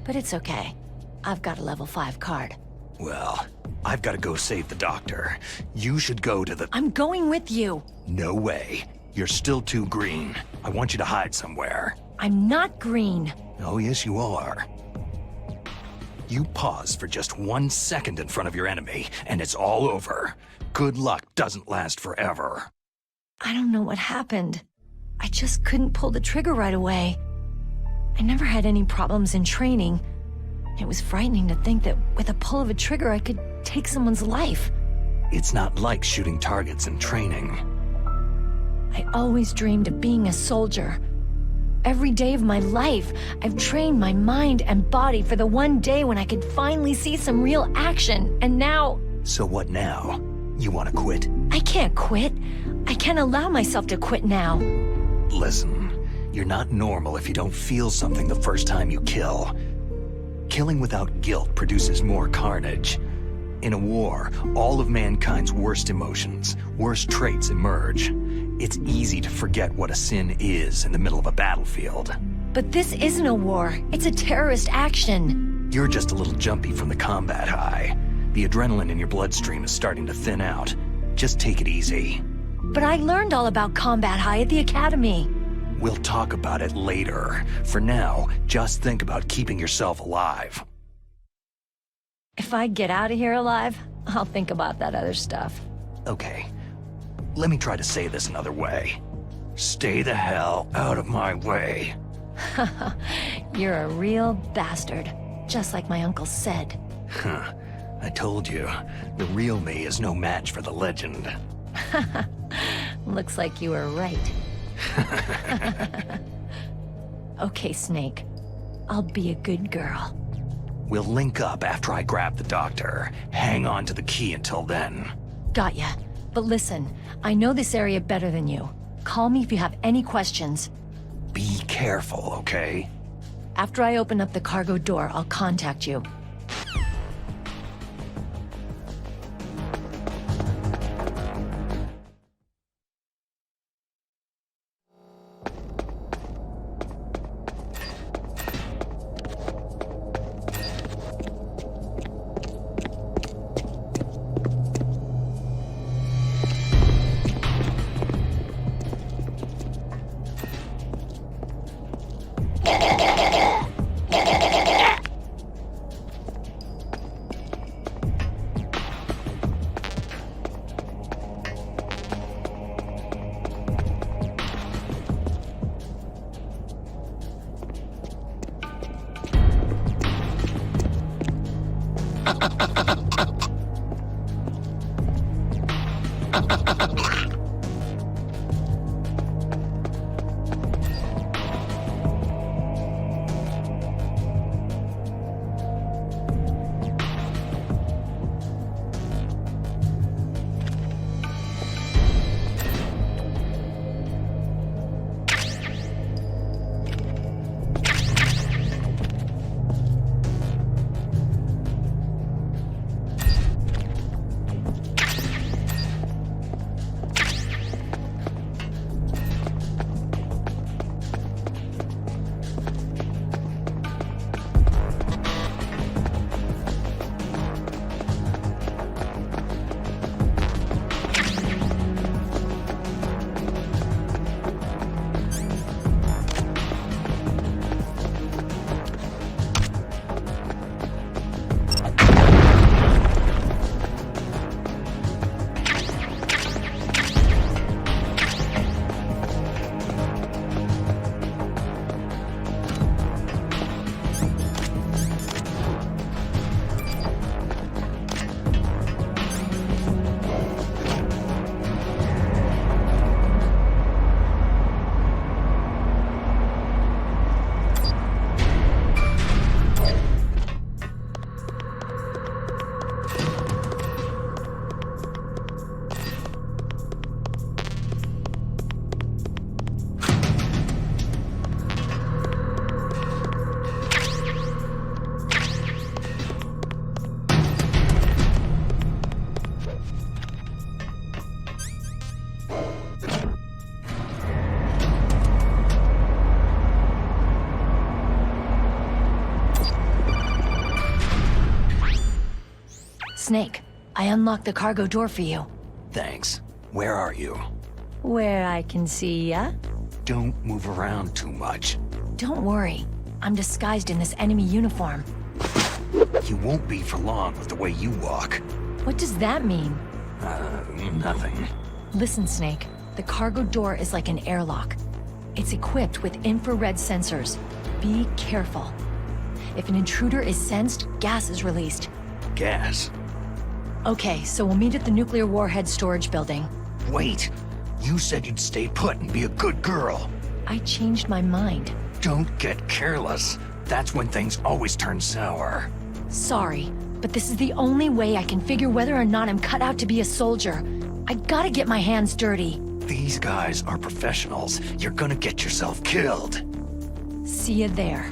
But it's okay. I've got a level 5 card. Well, I've got to go save the doctor. You should go to the... I'm going with you! No way. You're still too green. I want you to hide somewhere. I'm not green. Oh, yes, you are. You pause for just 1 second in front of your enemy, and it's all over. Good luck doesn't last forever. I don't know what happened. I just couldn't pull the trigger right away. I never had any problems in training. It was frightening to think that with a pull of a trigger I could take someone's life. It's not like shooting targets in training. I always dreamed of being a soldier. Every day of my life, I've trained my mind and body for the one day when I could finally see some real action, and now... So what now? You want to quit? I can't quit. I can't allow myself to quit now. Listen, you're not normal if you don't feel something the first time you kill. Killing without guilt produces more carnage. In a war, all of mankind's worst emotions, worst traits emerge. It's easy to forget what a sin is in the middle of a battlefield. But this isn't a war. It's a terrorist action. You're just a little jumpy from the combat high. The adrenaline in your bloodstream is starting to thin out. Just take it easy. But I learned all about combat high at the academy. We'll talk about it later. For now, just think about keeping yourself alive. If I get out of here alive, I'll think about that other stuff. Okay. Let me try to say this another way. Stay the hell out of my way. You're a real bastard. Just like my uncle said. Huh. I told you, the real me is no match for the legend. Looks like you were right. Okay, Snake. I'll be a good girl. We'll link up after I grab the doctor. Hang on to the key until then. Got ya. But listen, I know this area better than you. Call me if you have any questions. Be careful, okay? After I open up the cargo door, I'll contact you. Snake, I unlocked the cargo door for you. Thanks. Where are you? Where I can see ya? Don't move around too much. Don't worry. I'm disguised in this enemy uniform. You won't be for long with the way you walk. What does that mean? Nothing. Listen, Snake. The cargo door is like an airlock. It's equipped with infrared sensors. Be careful. If an intruder is sensed, gas is released. Gas? Okay, so we'll meet at the nuclear warhead storage building. Wait! You said you'd stay put and be a good girl. I changed my mind. Don't get careless. That's when things always turn sour. Sorry, but this is the only way I can figure whether or not I'm cut out to be a soldier. I gotta get my hands dirty. These guys are professionals. You're gonna get yourself killed. See you there.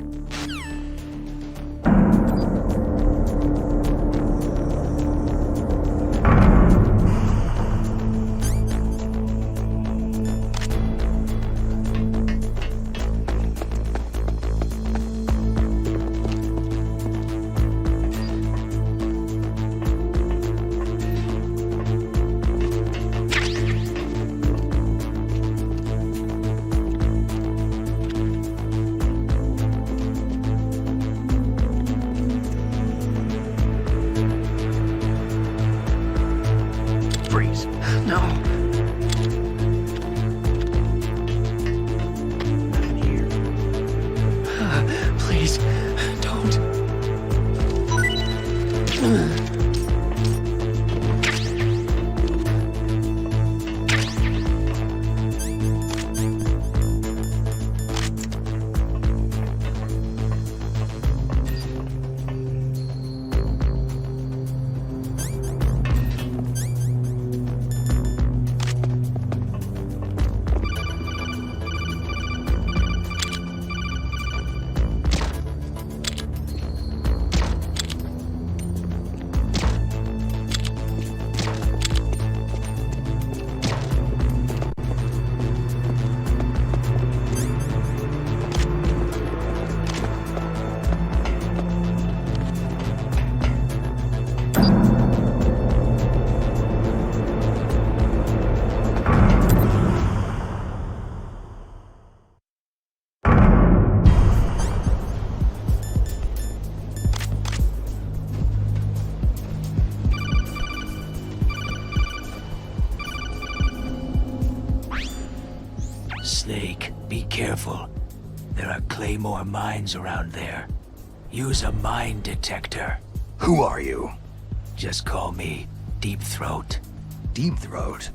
Freeze. No. Not in here. Please, don't. Snake, be careful. There are Claymore mines around there. Use a mine detector. Who are you? Just call me Deep Throat. Deep Throat?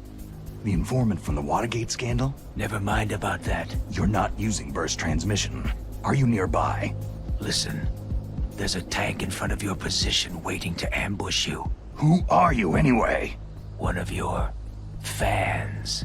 The informant from the Watergate scandal? Never mind about that. You're not using burst transmission. Are you nearby? Listen, there's a tank in front of your position waiting to ambush you. Who are you anyway? One of your fans.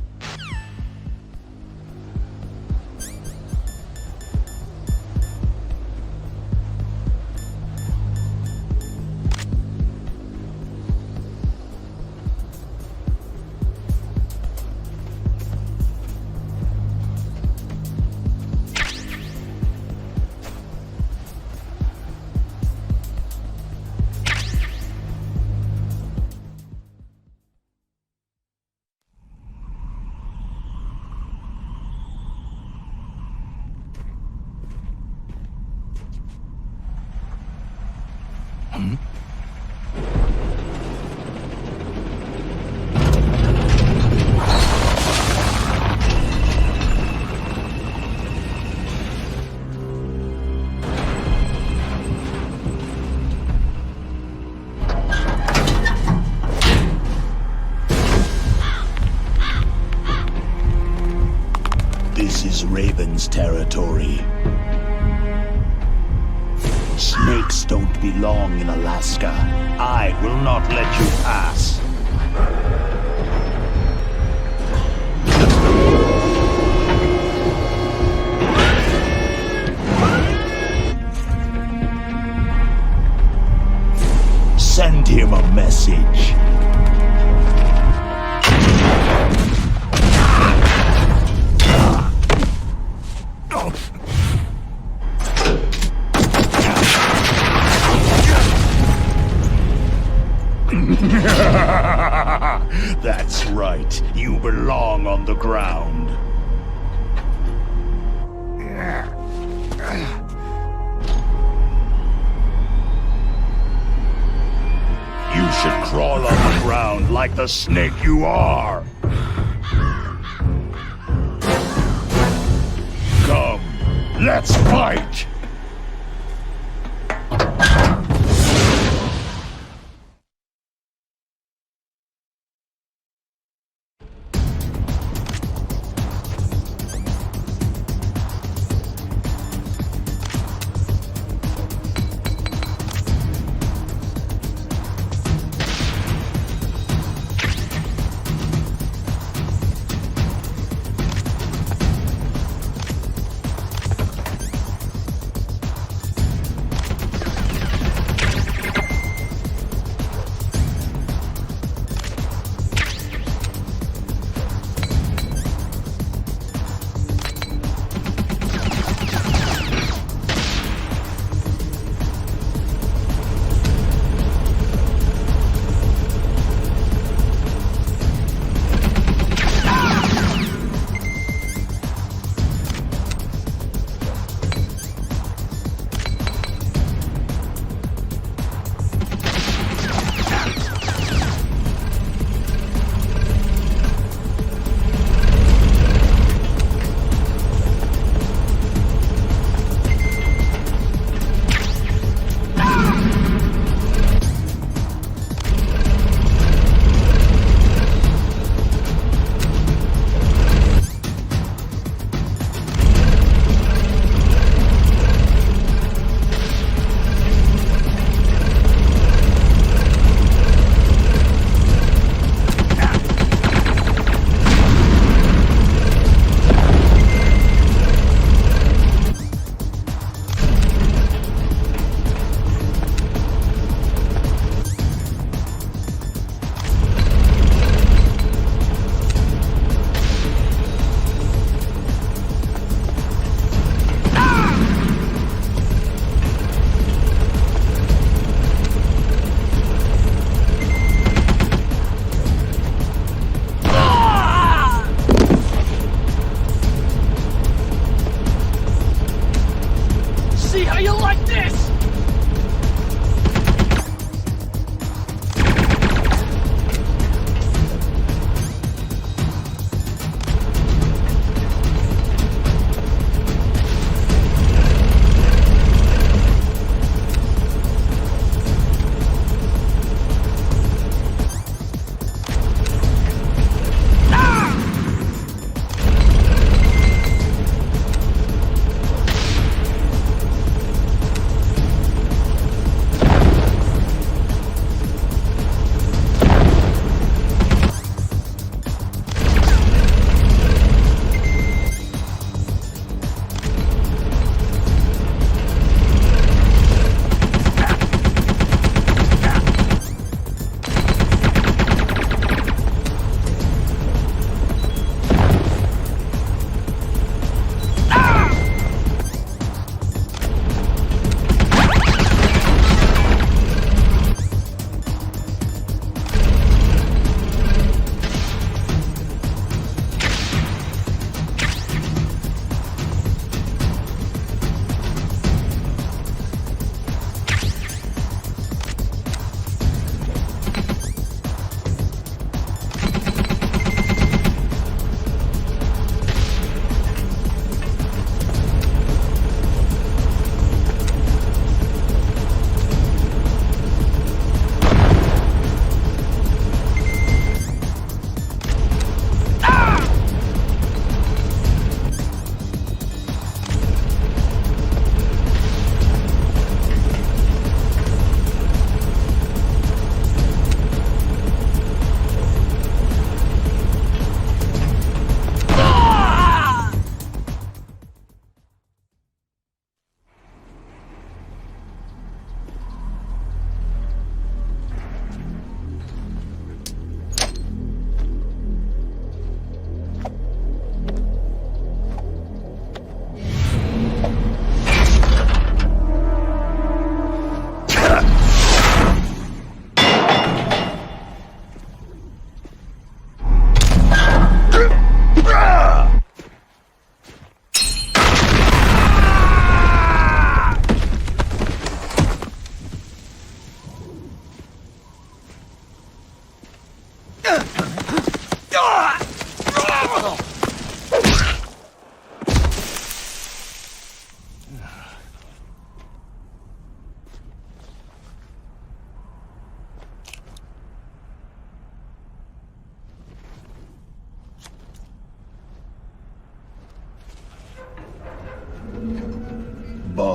This is Raven's territory. Snakes don't belong in Alaska. I will not let you pass. Send him a message. That's right. You belong on the ground. You should crawl on the ground like the snake you are. Come, let's fight!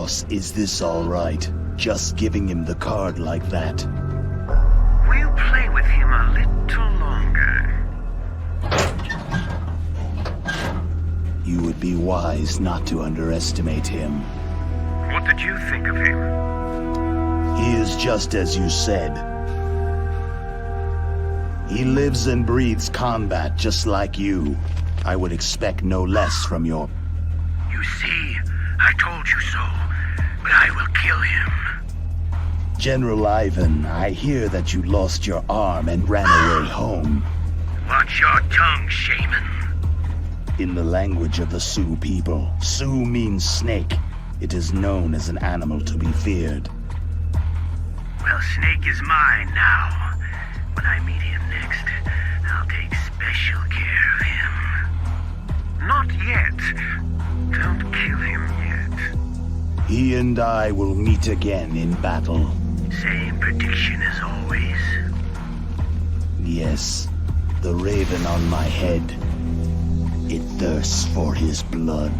Boss, is this all right? Just giving him the card like that? We'll play with him a little longer. You would be wise not to underestimate him. What did you think of him? He is just as you said. He lives and breathes combat just like you. I would expect no less from your... You see, I told you so, but I will kill him. General Ivan, I hear that you lost your arm and ran away home. Watch your tongue, shaman. In the language of the Sioux people, Sioux means snake. It is known as an animal to be feared. Well, Snake is mine now. When I meet him next, I'll take special care of him. Not yet. Don't kill him yet. He and I will meet again in battle. Same prediction as always. Yes, the raven on my head. It thirsts for his blood.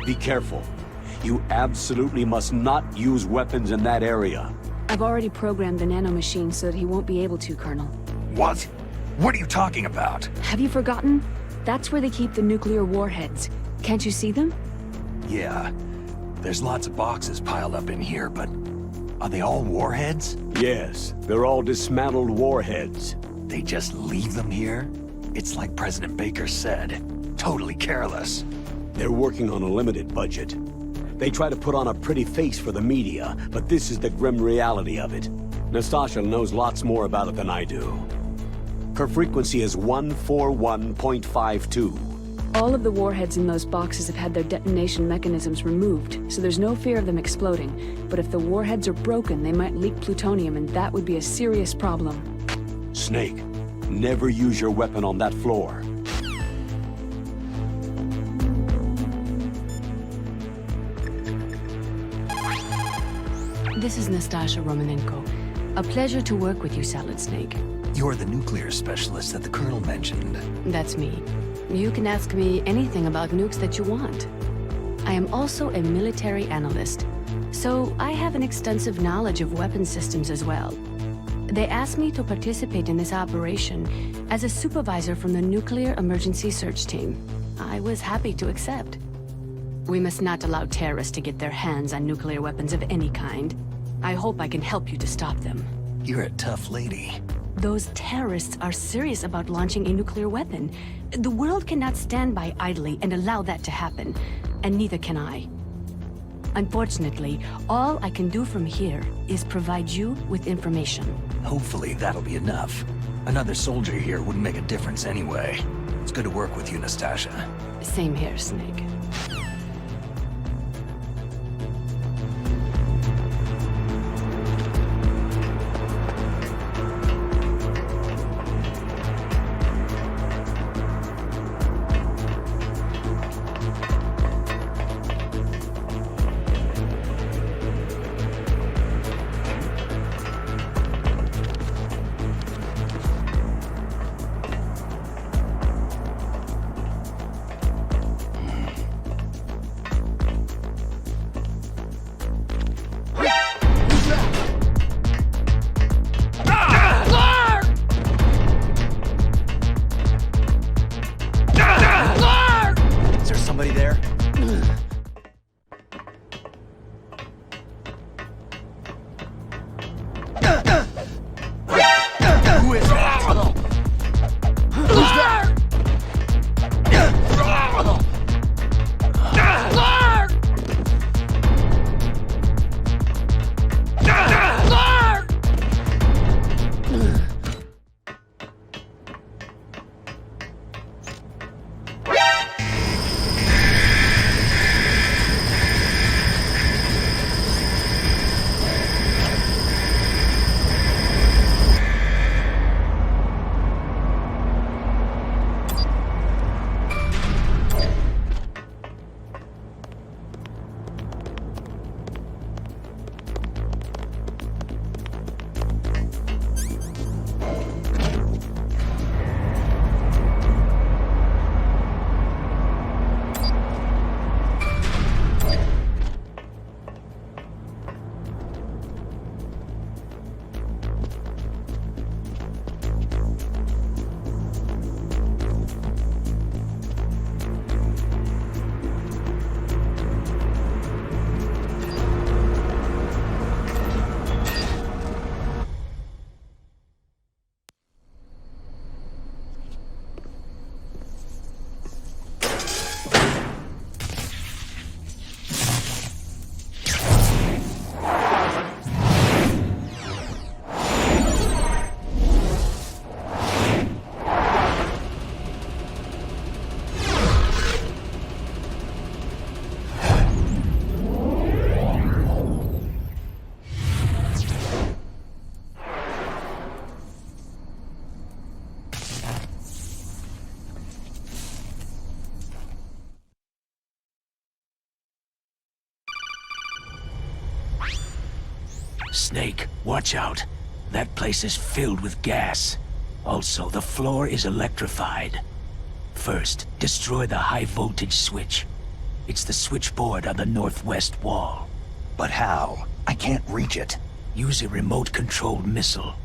Be careful. You absolutely must not use weapons in that area. I've already programmed the nanomachine so that he won't be able to, Colonel. What? What are you talking about? Have you forgotten? That's where they keep the nuclear warheads. Can't you see them? Yeah. There's lots of boxes piled up in here, but... are they all warheads? Yes, they're all dismantled warheads. They just leave them here? It's like President Baker said. Totally careless. They're working on a limited budget. They try to put on a pretty face for the media, but this is the grim reality of it. Nastasha knows lots more about it than I do. Her frequency is 141.52. All of the warheads in those boxes have had their detonation mechanisms removed, so there's no fear of them exploding. But if the warheads are broken, they might leak plutonium, and that would be a serious problem. Snake, never use your weapon on that floor. This is Nastasha Romanenko. A pleasure to work with you, Salad Snake. You're the nuclear specialist that the Colonel mentioned. That's me. You can ask me anything about nukes that you want. I am also a military analyst, so I have an extensive knowledge of weapon systems as well. They asked me to participate in this operation as a supervisor from the Nuclear Emergency Search Team. I was happy to accept. We must not allow terrorists to get their hands on nuclear weapons of any kind. I hope I can help you to stop them. You're a tough lady. Those terrorists are serious about launching a nuclear weapon. The world cannot stand by idly and allow that to happen, and neither can I. Unfortunately, all I can do from here is provide you with information. Hopefully that'll be enough. Another soldier here wouldn't make a difference anyway. It's good to work with you, Nastasha. Same here, Snake. Snake, watch out. That place is filled with gas. Also, the floor is electrified. First, destroy the high-voltage switch. It's the switchboard on the northwest wall. But how? I can't reach it. Use a remote-controlled missile.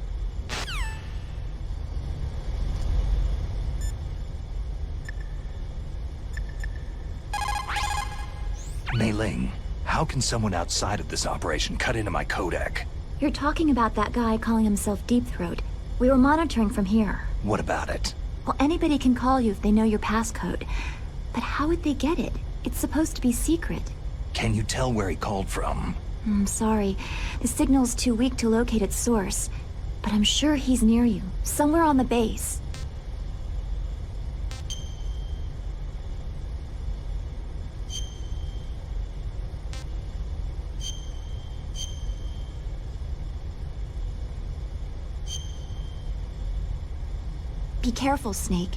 Mei Ling, how can someone outside of this operation cut into my codec? You're talking about that guy calling himself Deep Throat. We were monitoring from here. What about it? Well, anybody can call you if they know your passcode. But how would they get it? It's supposed to be secret. Can you tell where he called from? I'm sorry. The signal's too weak to locate its source. But I'm sure he's near you, somewhere on the base. Be careful, Snake.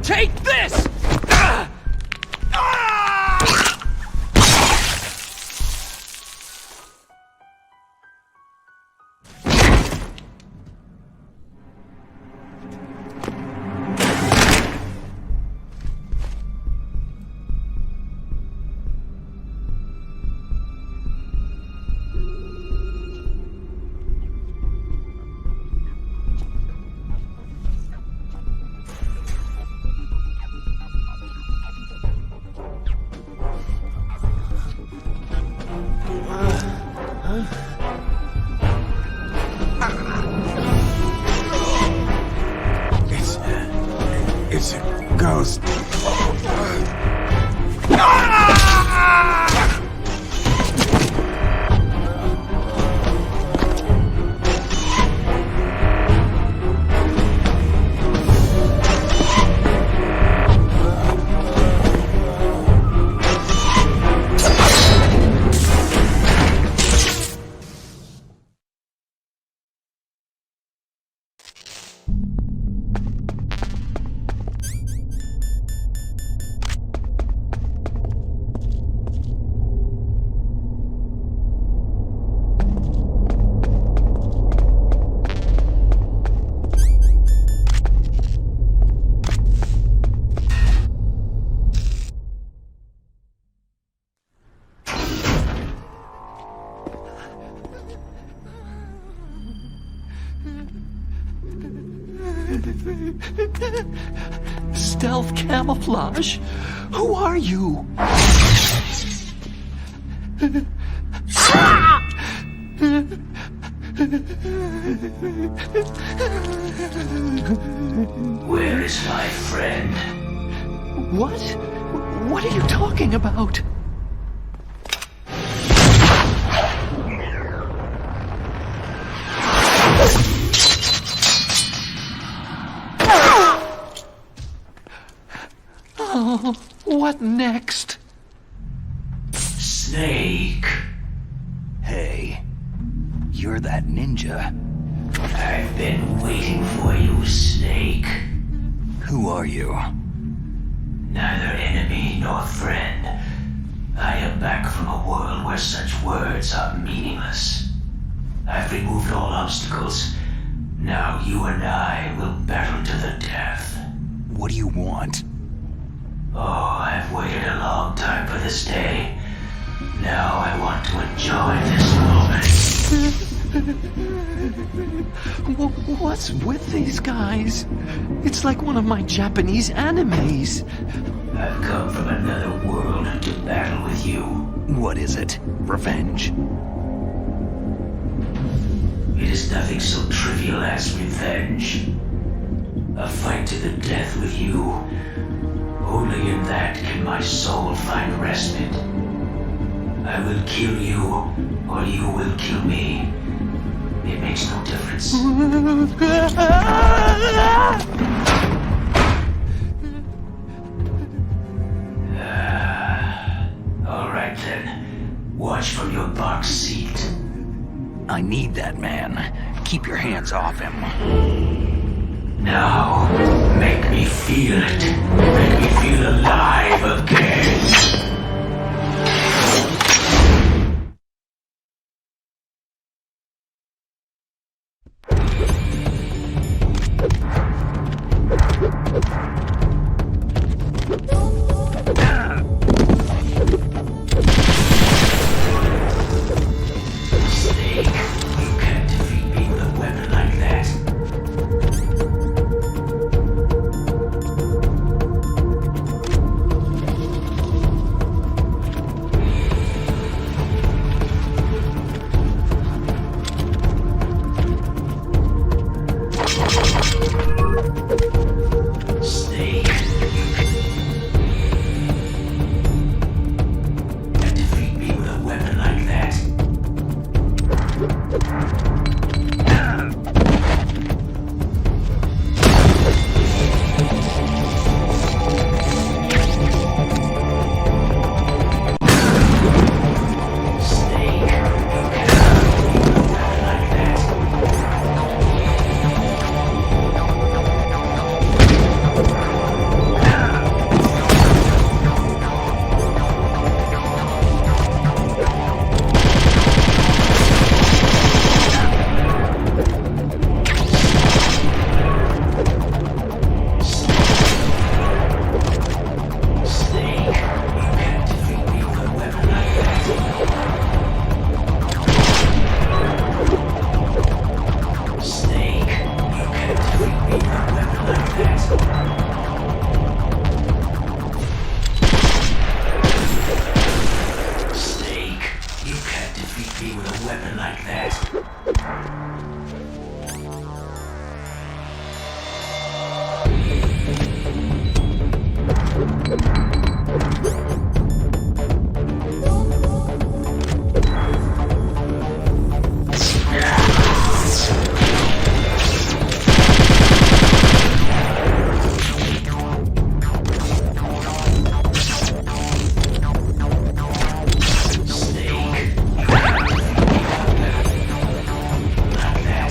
Take this! It's a ghost. Stealth camouflage? Who are you? Where is my friend? What? What are you talking about? Oh, what next? Snake. Hey, you're that ninja. I've been waiting for you, Snake. Who are you? Neither enemy nor friend. I am back from a world where such words are meaningless. I've removed all obstacles. Now you and I will battle to the death. What do you want? Oh, I've waited a long time for this day. Now I want to enjoy this moment. What's with these guys? It's like one of my Japanese animes. I've come from another world to battle with you. What is it? Revenge? It is nothing so trivial as revenge. A fight to the death with you. Only in that can my soul find respite. I will kill you, or you will kill me. It makes no difference. All right then. Watch from your box seat. I need that man. Keep your hands off him. Now, make me feel it. Make me feel alive again. Snake, you can't defeat me with a weapon like that. Snake, you can't defeat me with a weapon like that. Snake, you can't defeat me with a weapon like that.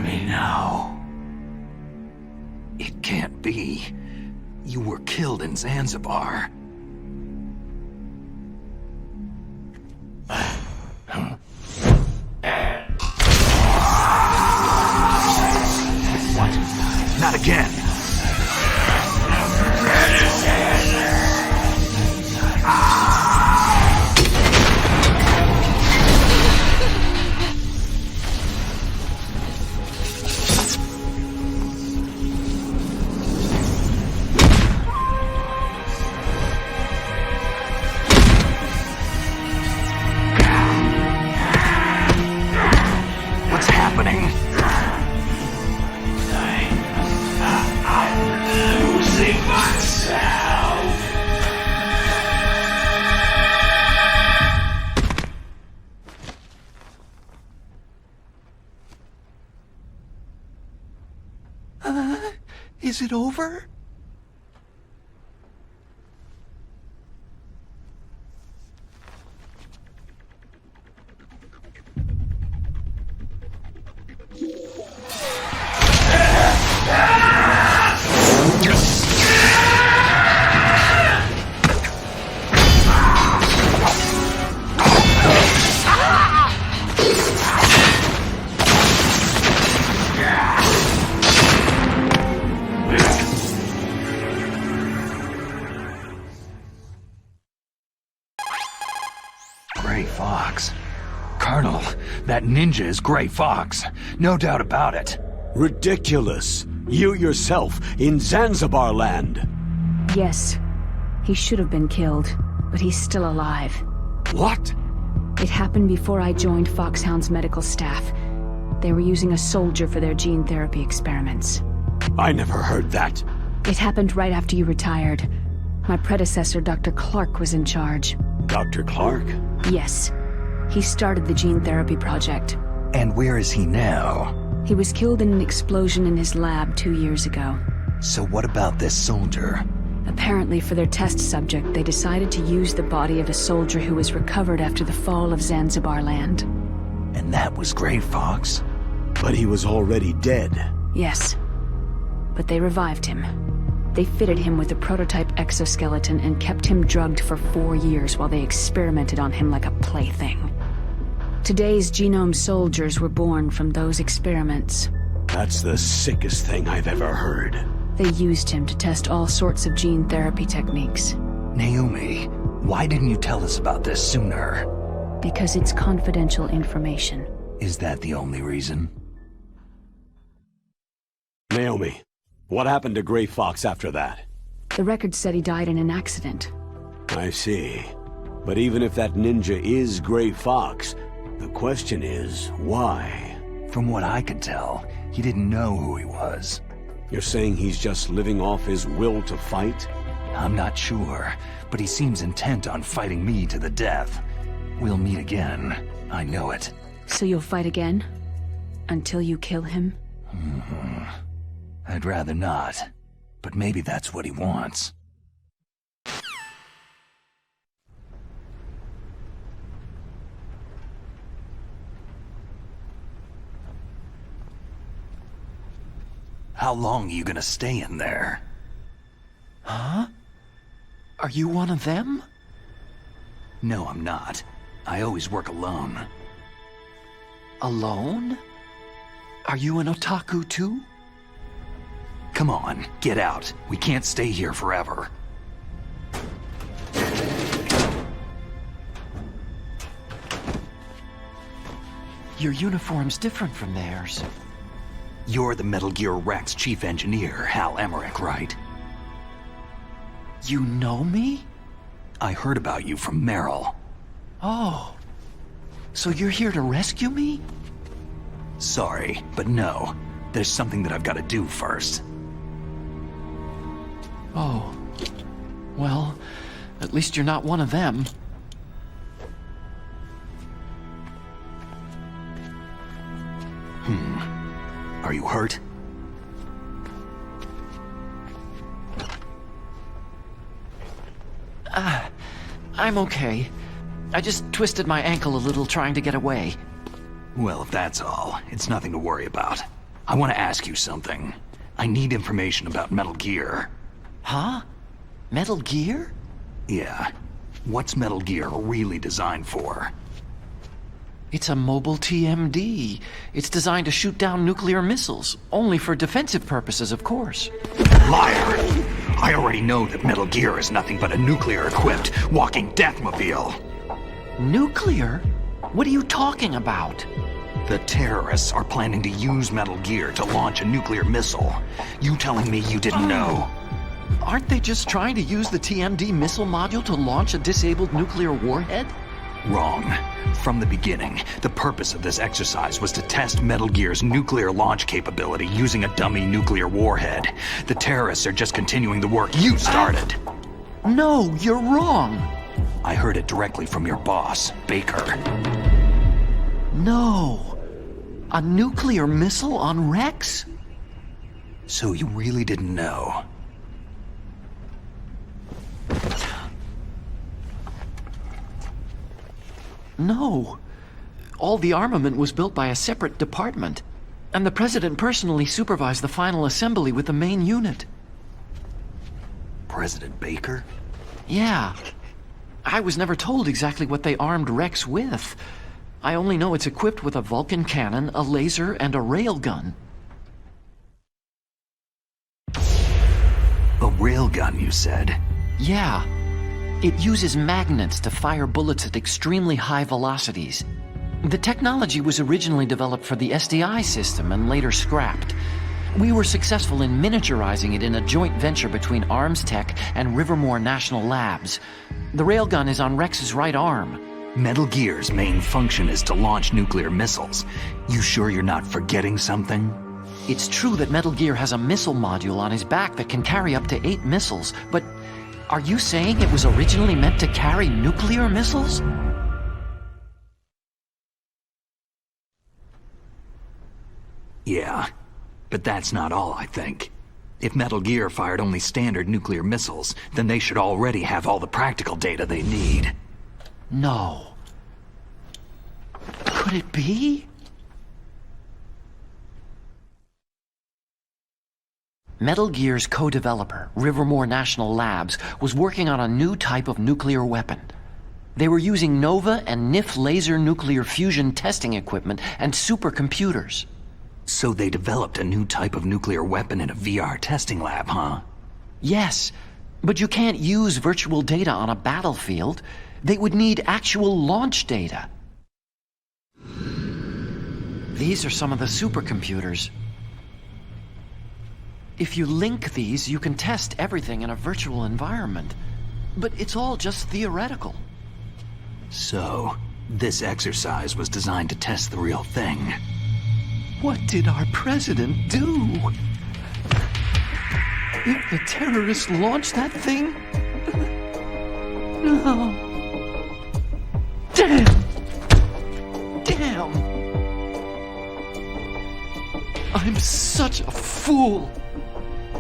me now. It can't be. You were killed in Zanzibar. What? Not again! What's happening? I'm losing myself. Is it over? Gray Fox. Colonel, that ninja is Gray Fox. No doubt about it. Ridiculous. You yourself in Zanzibar land. Yes. He should have been killed, but he's still alive. What? It happened before I joined Foxhound's medical staff. They were using a soldier for their gene therapy experiments. I never heard that. It happened right after you retired. My predecessor, Dr. Clark, was in charge. Dr. Clark? Yes. He started the gene therapy project. And where is he now? He was killed in an explosion in his lab 2 years ago. So what about this soldier? Apparently, for their test subject, they decided to use the body of a soldier who was recovered after the fall of Zanzibar land. And that was Gray Fox? But he was already dead. Yes. But they revived him. They fitted him with a prototype exoskeleton and kept him drugged for 4 years while they experimented on him like a plaything. Today's genome soldiers were born from those experiments. That's the sickest thing I've ever heard. They used him to test all sorts of gene therapy techniques. Naomi, why didn't you tell us about this sooner? Because it's confidential information. Is that the only reason? Naomi, what happened to Gray Fox after that? The record said he died in an accident. I see. But even if that ninja is Gray Fox, the question is, why? From what I could tell, he didn't know who he was. You're saying he's just living off his will to fight? I'm not sure, but he seems intent on fighting me to the death. We'll meet again. I know it. So you'll fight again? Until you kill him? I'd rather not, but maybe that's what he wants. How long are you gonna stay in there? Huh? Are you one of them? No, I'm not. I always work alone. Alone? Are you an otaku too? Come on, get out. We can't stay here forever. Your uniform's different from theirs. You're the Metal Gear Rex chief engineer, Hal Emmerich, right? You know me? I heard about you from Meryl. Oh. So you're here to rescue me? Sorry, but no. There's something that I've got to do first. Oh. Well, at least you're not one of them. Are you hurt? I'm okay. I just twisted my ankle a little trying to get away. Well, if that's all, it's nothing to worry about. I want to ask you something. I need information about Metal Gear. Huh? Metal Gear? Yeah. What's Metal Gear really designed for? It's a mobile TMD. It's designed to shoot down nuclear missiles. Only for defensive purposes, of course. Liar! I already know that Metal Gear is nothing but a nuclear-equipped walking deathmobile. Nuclear? What are you talking about? The terrorists are planning to use Metal Gear to launch a nuclear missile. You telling me you didn't know? Aren't they just trying to use the TMD missile module to launch a disabled nuclear warhead? Wrong. From the beginning, the purpose of this exercise was to test Metal Gear's nuclear launch capability using a dummy nuclear warhead. The terrorists are just continuing the work you started. No, you're wrong. I heard it directly from your boss, Baker. No. A nuclear missile on Rex? So you really didn't know? No. All the armament was built by a separate department, and the President personally supervised the final assembly with the main unit. President Baker? Yeah. I was never told exactly what they armed Rex with. I only know it's equipped with a Vulcan cannon, a laser, and a railgun. A railgun, you said? Yeah. It uses magnets to fire bullets at extremely high velocities. The technology was originally developed for the SDI system and later scrapped. We were successful in miniaturizing it in a joint venture between Arms Tech and Rivermore National Labs. The railgun is on Rex's right arm. Metal Gear's main function is to launch nuclear missiles. You sure you're not forgetting something? It's true that Metal Gear has a missile module on his back that can carry up to 8 missiles, but are you saying it was originally meant to carry nuclear missiles? Yeah, but that's not all, I think. If Metal Gear fired only standard nuclear missiles, then they should already have all the practical data they need. No. Could it be? Metal Gear's co-developer, Rivermore National Labs, was working on a new type of nuclear weapon. They were using NOVA and NIF laser nuclear fusion testing equipment and supercomputers. So they developed a new type of nuclear weapon in a VR testing lab, huh? Yes, but you can't use virtual data on a battlefield. They would need actual launch data. These are some of the supercomputers. If you link these, you can test everything in a virtual environment. But it's all just theoretical. So, this exercise was designed to test the real thing. What did our president do? If the terrorists launched that thing? No. Damn! Damn! I'm such a fool!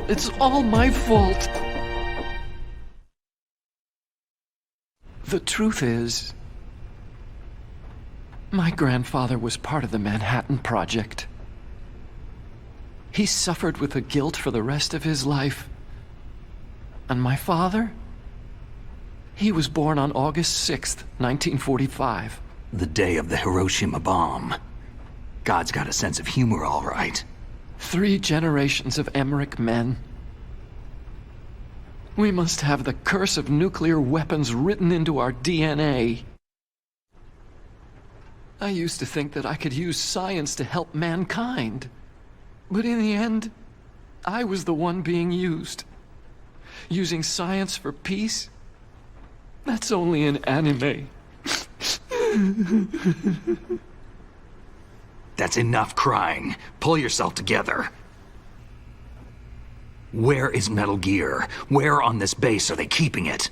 It's all my fault! The truth is, my grandfather was part of the Manhattan Project. He suffered with the guilt for the rest of his life. And my father? He was born on August 6th, 1945. The day of the Hiroshima bomb. God's got a sense of humor, all right. 3 generations of Emmerich men. We must have the curse of nuclear weapons written into our DNA. I used to think that I could use science to help mankind. But in the end, I was the one being used. Using science for peace? That's only in anime. That's enough crying. Pull yourself together. Where is Metal Gear? Where on this base are they keeping it?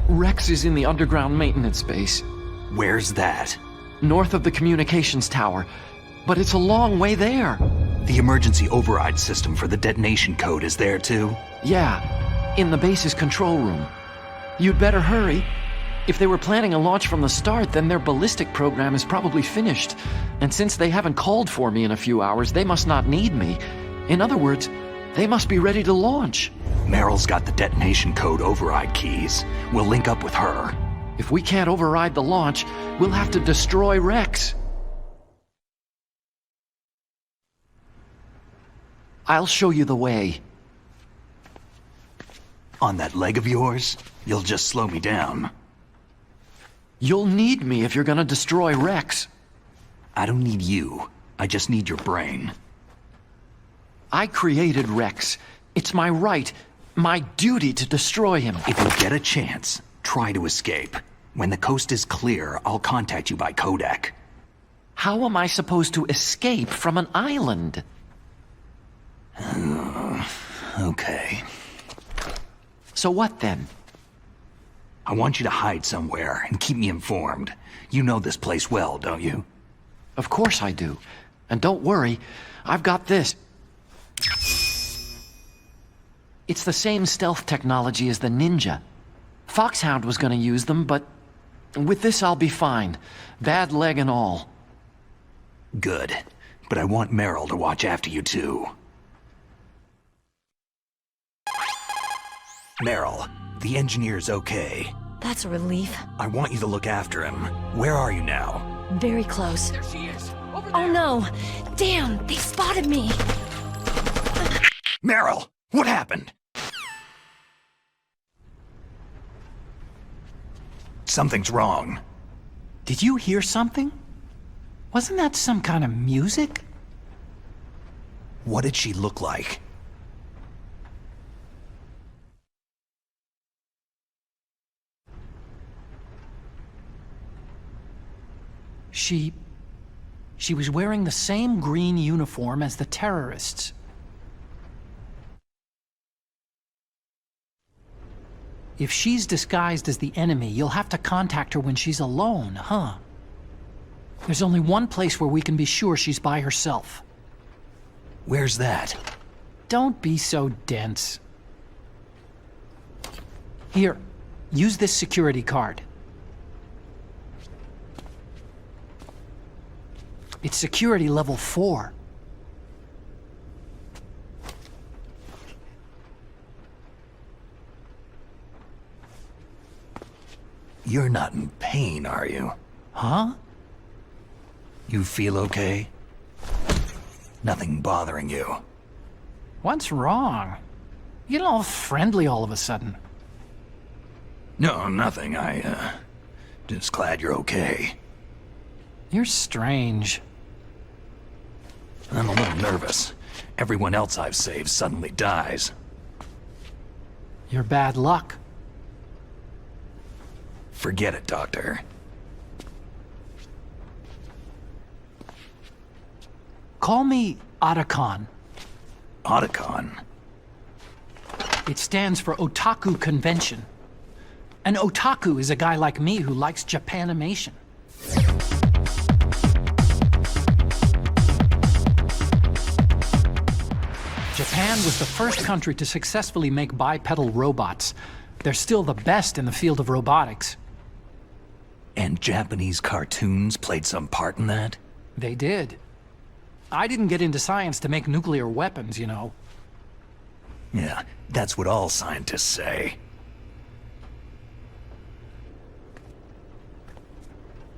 Rex is in the underground maintenance base. Where's that? North of the communications tower. But it's a long way there. The emergency override system for the detonation code is there too? Yeah, in the base's control room. You'd better hurry. If they were planning a launch from the start, then their ballistic program is probably finished. And since they haven't called for me in a few hours, they must not need me. In other words, they must be ready to launch. Meryl's got the detonation code override keys. We'll link up with her. If we can't override the launch, we'll have to destroy Rex. I'll show you the way. On that leg of yours, you'll just slow me down. You'll need me if you're gonna destroy Rex. I don't need you. I just need your brain. I created Rex. It's my right, my duty to destroy him. If you get a chance, try to escape. When the coast is clear, I'll contact you by codec. How am I supposed to escape from an island? Okay. So what then? I want you to hide somewhere and keep me informed. You know this place well, don't you? Of course I do. And don't worry, I've got this. It's the same stealth technology as the Ninja. Foxhound was gonna use them, but with this I'll be fine. Bad leg and all. Good. But I want Meryl to watch after you too. Meryl, the engineer's okay. That's a relief. I want you to look after him. Where are you now? Very close. There she is. Over there. Oh no! Damn, they spotted me! Meryl, what happened? Something's wrong. Did you hear something? Wasn't that some kind of music? What did she look like? She was wearing the same green uniform as the terrorists. If she's disguised as the enemy, you'll have to contact her when she's alone, huh? There's only one place where we can be sure she's by herself. Where's that? Don't be so dense. Here, use this security card. It's security level 4. You're not in pain, are you? Huh? You feel okay? Nothing bothering you? What's wrong? You get all friendly all of a sudden. No, nothing. Just glad you're okay. You're strange. I'm a little nervous. Everyone else I've saved suddenly dies. You're bad luck. Forget it, Doctor. Call me Otacon. Otacon? It stands for Otaku Convention. An otaku is a guy like me who likes Japanimation. Japan was the first country to successfully make bipedal robots. They're still the best in the field of robotics. And Japanese cartoons played some part in that? They did. I didn't get into science to make nuclear weapons, you know. Yeah, that's what all scientists say.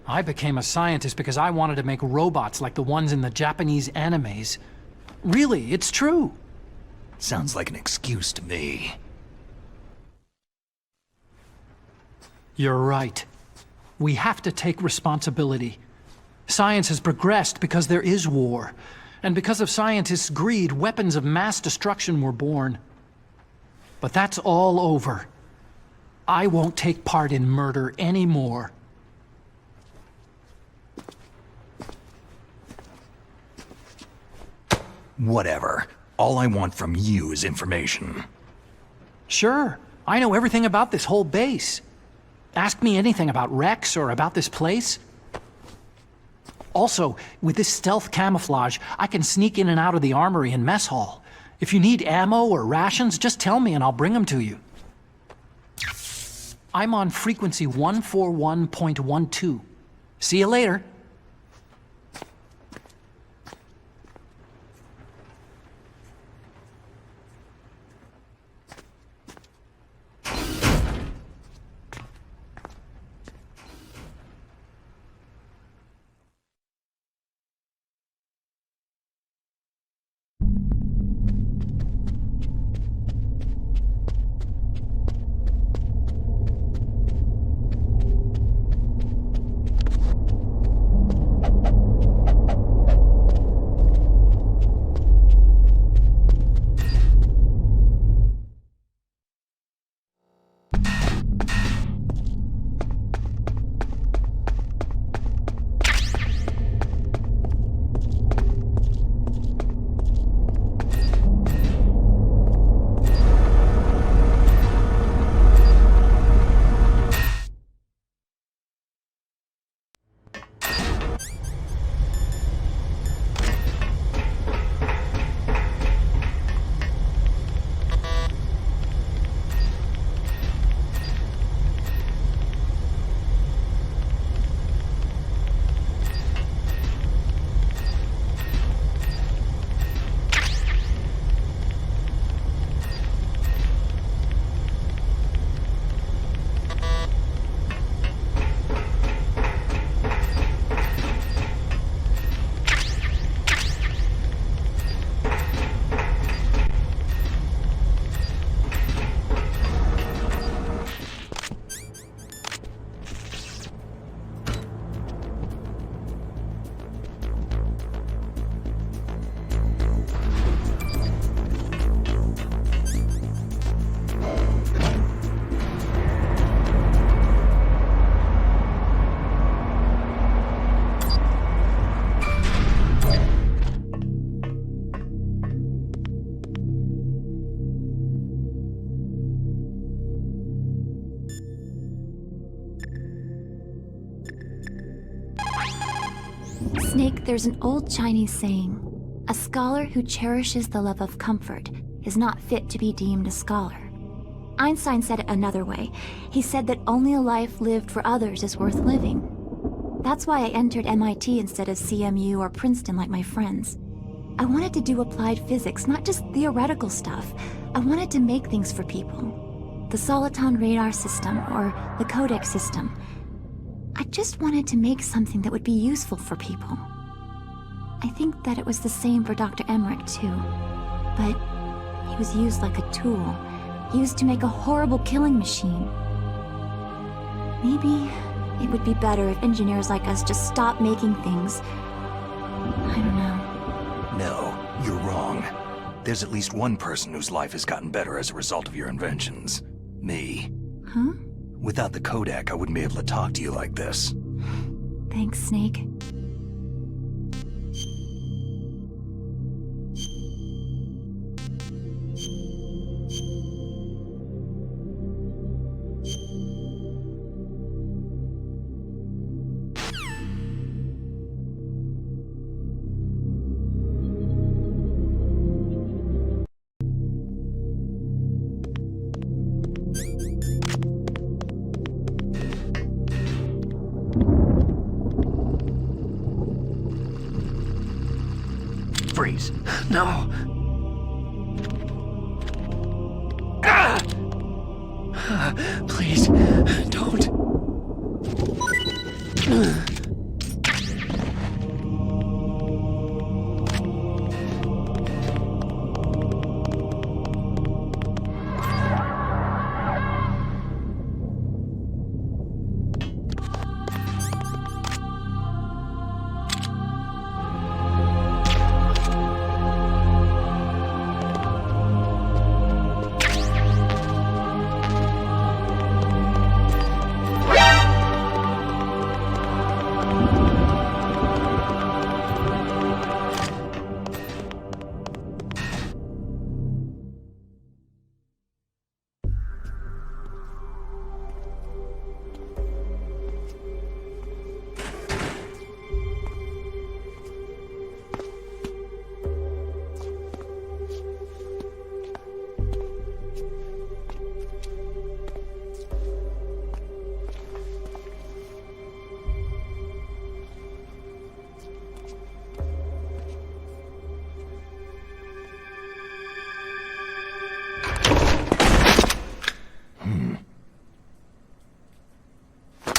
I became a scientist because I wanted to make robots like the ones in the Japanese animes. Really, it's true. Sounds like an excuse to me. You're right. We have to take responsibility. Science has progressed because there is war. And because of scientists' greed, weapons of mass destruction were born. But that's all over. I won't take part in murder anymore. Whatever. All I want from you is information. Sure. I know everything about this whole base. Ask me anything about Rex or about this place. Also, with this stealth camouflage, I can sneak in and out of the armory and mess hall. If you need ammo or rations, just tell me and I'll bring them to you. I'm on frequency 141.12. See you later. Snake, there's an old Chinese saying, a scholar who cherishes the love of comfort is not fit to be deemed a scholar. Einstein said it another way. He said that only a life lived for others is worth living. That's why I entered MIT instead of CMU or Princeton like my friends. I wanted to do applied physics, not just theoretical stuff. I wanted to make things for people. The Soliton radar system, or the codec system. I just wanted to make something that would be useful for people. I think that it was the same for Dr. Emmerich, too. But he was used like a tool, used to make a horrible killing machine. Maybe it would be better if engineers like us just stopped making things. I don't know. No, you're wrong. There's at least one person whose life has gotten better as a result of your inventions. Me. Huh? Without the codec, I wouldn't be able to talk to you like this. Thanks, Snake. Freeze. No. Ah! Please, don't.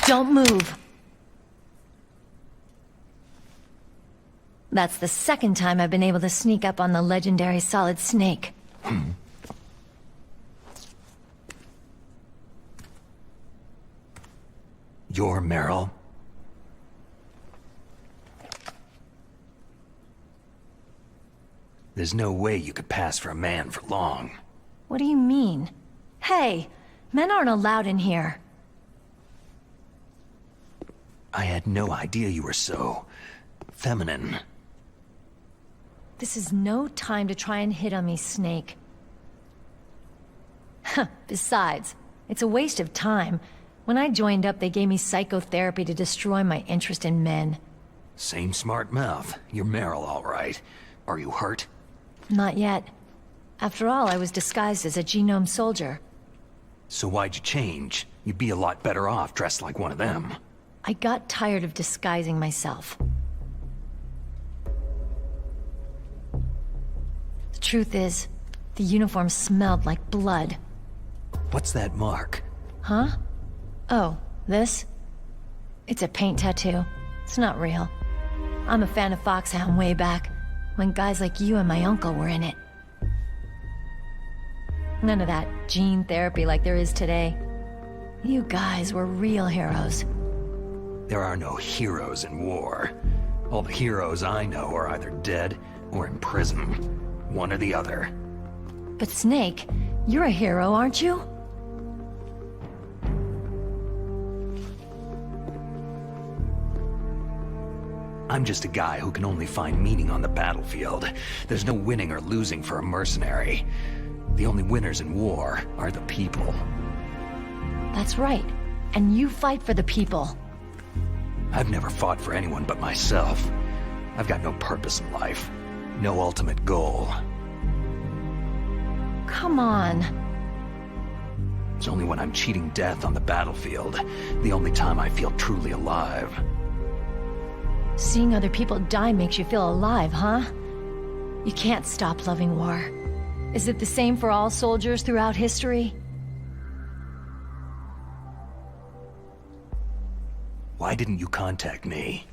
Don't move. That's the second time I've been able to sneak up on the legendary Solid Snake. You're Meryl? There's no way you could pass for a man for long. What do you mean? Hey, men aren't allowed in here. I had no idea you were so... feminine. This is no time to try and hit on me, Snake. Besides, it's a waste of time. When I joined up, they gave me psychotherapy to destroy my interest in men. Same smart mouth. You're Meryl, all right. Are you hurt? Not yet. After all, I was disguised as a genome soldier. So why'd you change? You'd be a lot better off dressed like one of them. I got tired of disguising myself. The truth is, the uniform smelled like blood. What's that mark? Huh? Oh, this? It's a paint tattoo. It's not real. I'm a fan of Foxhound way back, when guys like you and my uncle were in it. None of that gene therapy like there is today. You guys were real heroes. There are no heroes in war. All the heroes I know are either dead or in prison. One or the other. But Snake, you're a hero, aren't you? I'm just a guy who can only find meaning on the battlefield. There's no winning or losing for a mercenary. The only winners in war are the people. That's right. And you fight for the people. I've never fought for anyone but myself. I've got no purpose in life. No ultimate goal. Come on. It's only when I'm cheating death on the battlefield, the only time I feel truly alive. Seeing other people die makes you feel alive, huh? You can't stop loving war. Is it the same for all soldiers throughout history? Why didn't you contact me?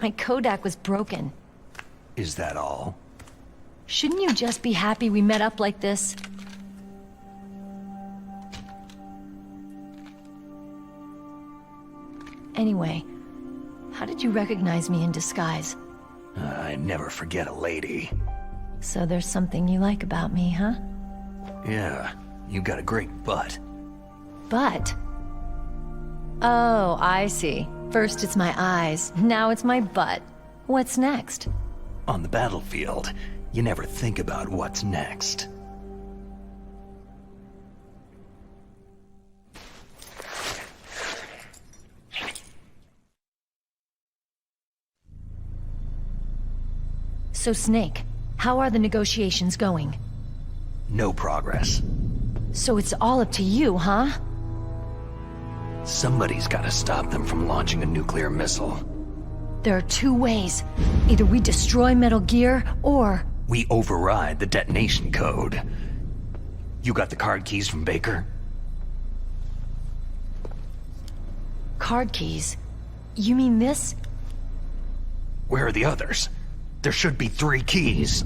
My Kodak was broken. Is that all? Shouldn't you just be happy we met up like this? Anyway, how did you recognize me in disguise? I never forget a lady. So there's something you like about me, huh? Yeah, you got a great butt. Butt? Oh, I see. First it's my eyes, now it's my butt. What's next? On the battlefield, you never think about what's next. So Snake, how are the negotiations going? No progress. So it's all up to you, huh? Somebody's gotta stop them from launching a nuclear missile. There are two ways. Either we destroy Metal Gear, or... we override the detonation code. You got the card keys from Baker? Card keys? You mean this? Where are the others? There should be 3 keys.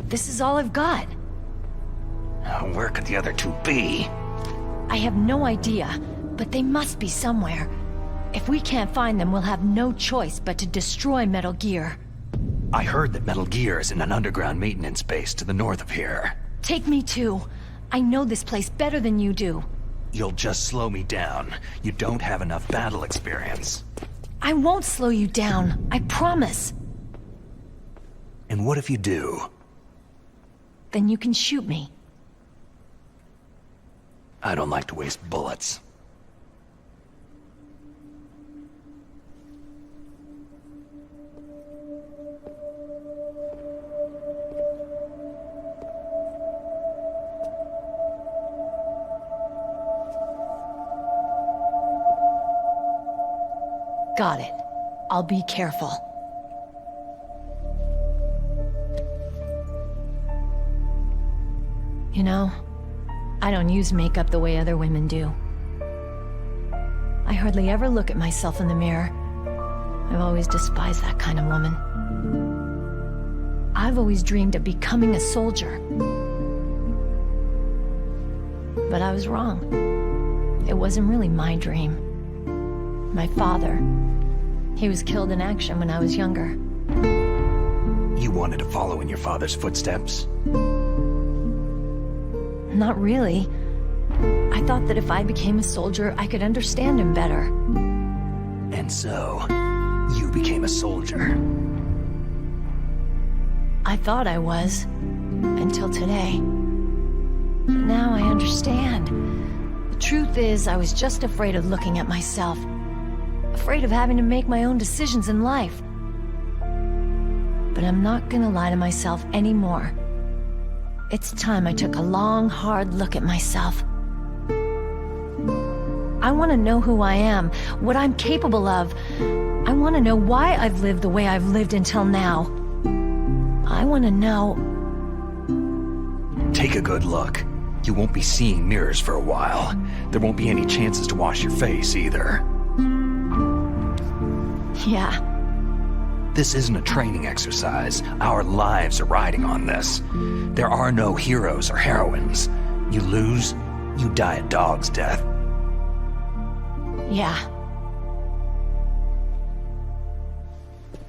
This is all I've got. Where could the other 2 be? I have no idea, but they must be somewhere. If we can't find them, we'll have no choice but to destroy Metal Gear. I heard that Metal Gear is in an underground maintenance base to the north of here. Take me too. I know this place better than you do. You'll just slow me down. You don't have enough battle experience. I won't slow you down, I promise. And what if you do? Then you can shoot me. I don't like to waste bullets. Got it. I'll be careful. You know, I don't use makeup the way other women do. I hardly ever look at myself in the mirror. I've always despised that kind of woman. I've always dreamed of becoming a soldier. But I was wrong. It wasn't really my dream. My father, he was killed in action when I was younger. You wanted to follow in your father's footsteps? Not really. I thought that if I became a soldier, I could understand him better. And so, you became a soldier. I thought I was, until today. But now I understand. The truth is, I was just afraid of looking at myself. Afraid of having to make my own decisions in life. But I'm not gonna lie to myself anymore. It's time I took a long, hard look at myself. I want to know who I am, what I'm capable of. I want to know why I've lived the way I've lived until now. I want to know... Take a good look. You won't be seeing mirrors for a while. There won't be any chances to wash your face, either. Yeah. This isn't a training exercise. Our lives are riding on this. There are no heroes or heroines. You lose, you die a dog's death. Yeah.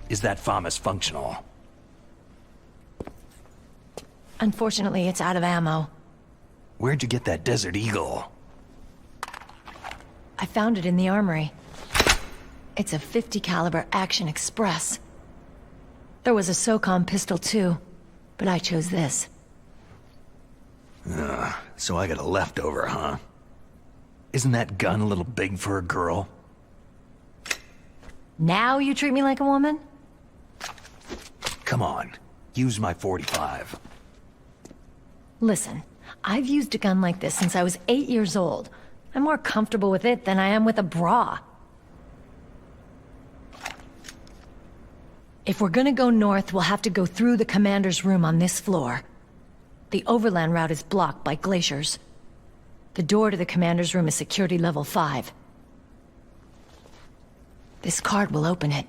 Is that FAMAS functional? Unfortunately, it's out of ammo. Where'd you get that Desert Eagle? I found it in the armory. It's a .50 caliber Action Express. There was a SOCOM pistol too, but I chose this. So I got a leftover, huh? Isn't that gun a little big for a girl? Now you treat me like a woman? Come on, use my .45. Listen, I've used a gun like this since I was 8 years old. I'm more comfortable with it than I am with a bra. If we're gonna go north, we'll have to go through the commander's room on this floor. The overland route is blocked by glaciers. The door to the commander's room is security level 5. This card will open it.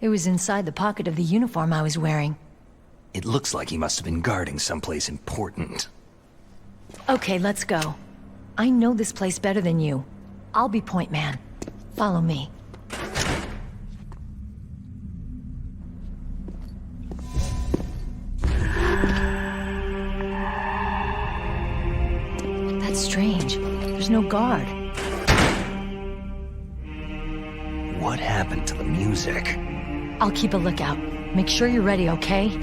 It was inside the pocket of the uniform I was wearing. It looks like he must have been guarding someplace important. Okay, let's go. I know this place better than you. I'll be point man. Follow me. That's strange. There's no guard. What happened to the music? I'll keep a lookout. Make sure you're ready, okay?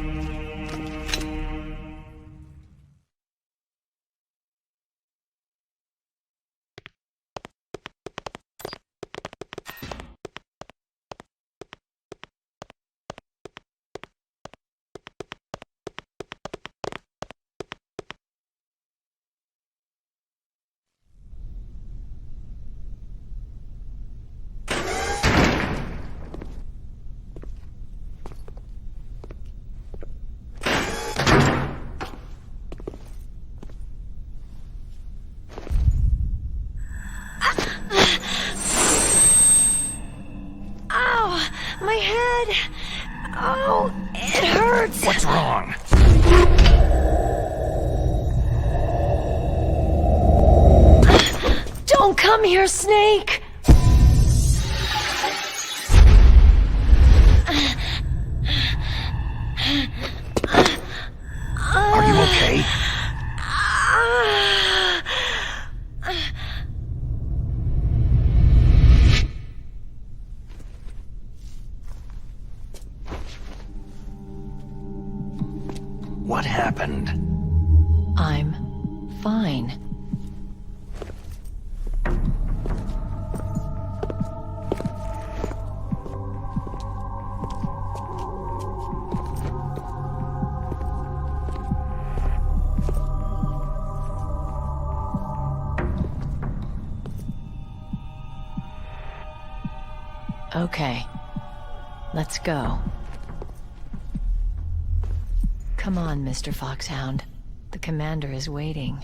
My head! Oh, it hurts! What's wrong? Don't come here, Snake! Are you okay? What happened? I'm fine. Okay, let's go. Come on, Mr. Foxhound. The commander is waiting.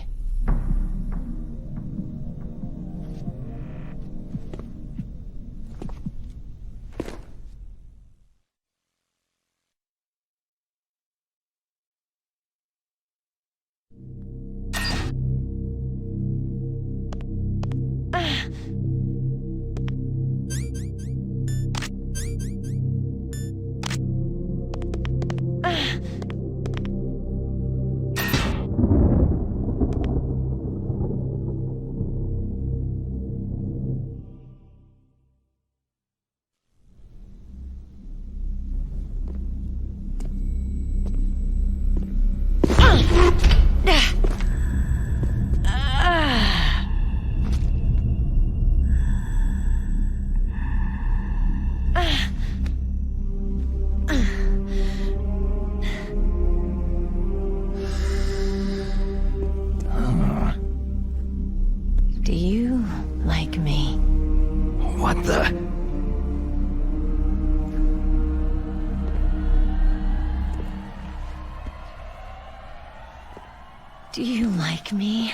Do you like me?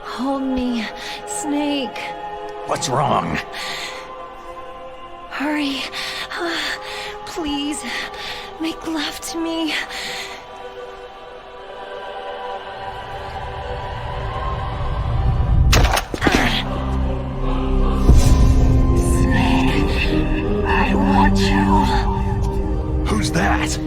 Hold me, Snake. What's wrong? Hurry. Please, make love to me. Snake, I want you. Who's that?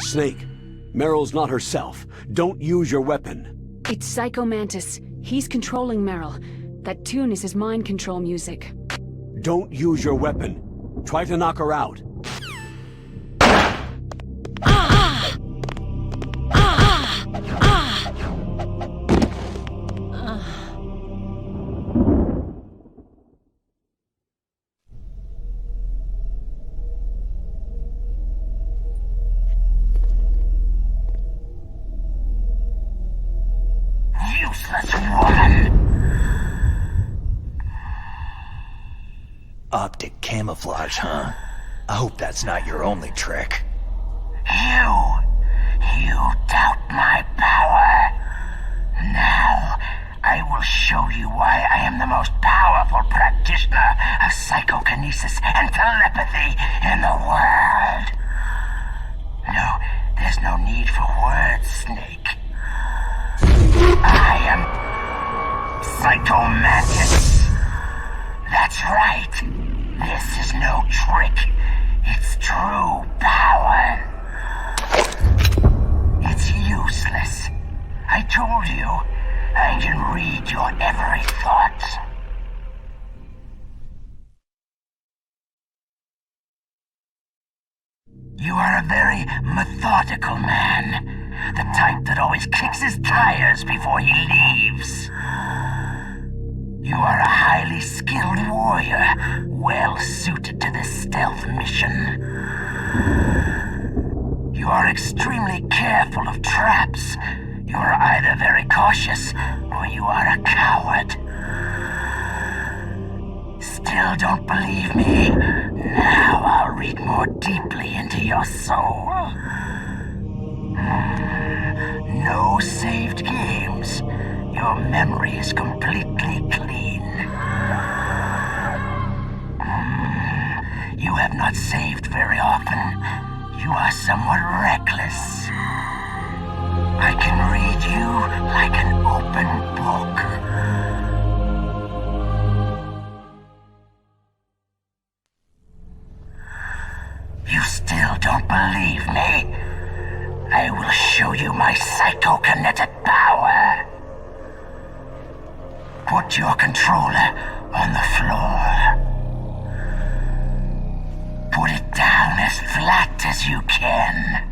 Snake, Meryl's not herself. Don't use your weapon. It's Psycho Mantis. He's controlling Meryl. That tune is his mind control music. Don't use your weapon. Try to knock her out. Useless woman! Optic camouflage, huh? I hope that's not your only trick. You doubt my power. Now, I will show you why I am the most powerful practitioner of psychokinesis and telepathy in the world. No, there's no need for words, Snake. I am Psycho Mantis. That's right. This is no trick. It's true power. It's useless. I told you, I can read your every thought. You are a very methodical man. The type that always kicks his tires before he leaves. You are a highly skilled warrior, well suited to this stealth mission. You are extremely careful of traps. You are either very cautious, or you are a coward. Still don't believe me? Now I'll read more deeply into your soul. No saved games. Your memory is completely clean. You have not saved very often. You are somewhat reckless. I can read you like an open book. You still don't believe me? I will show you my psychokinetic power. Put your controller on the floor. Put it down as flat as you can.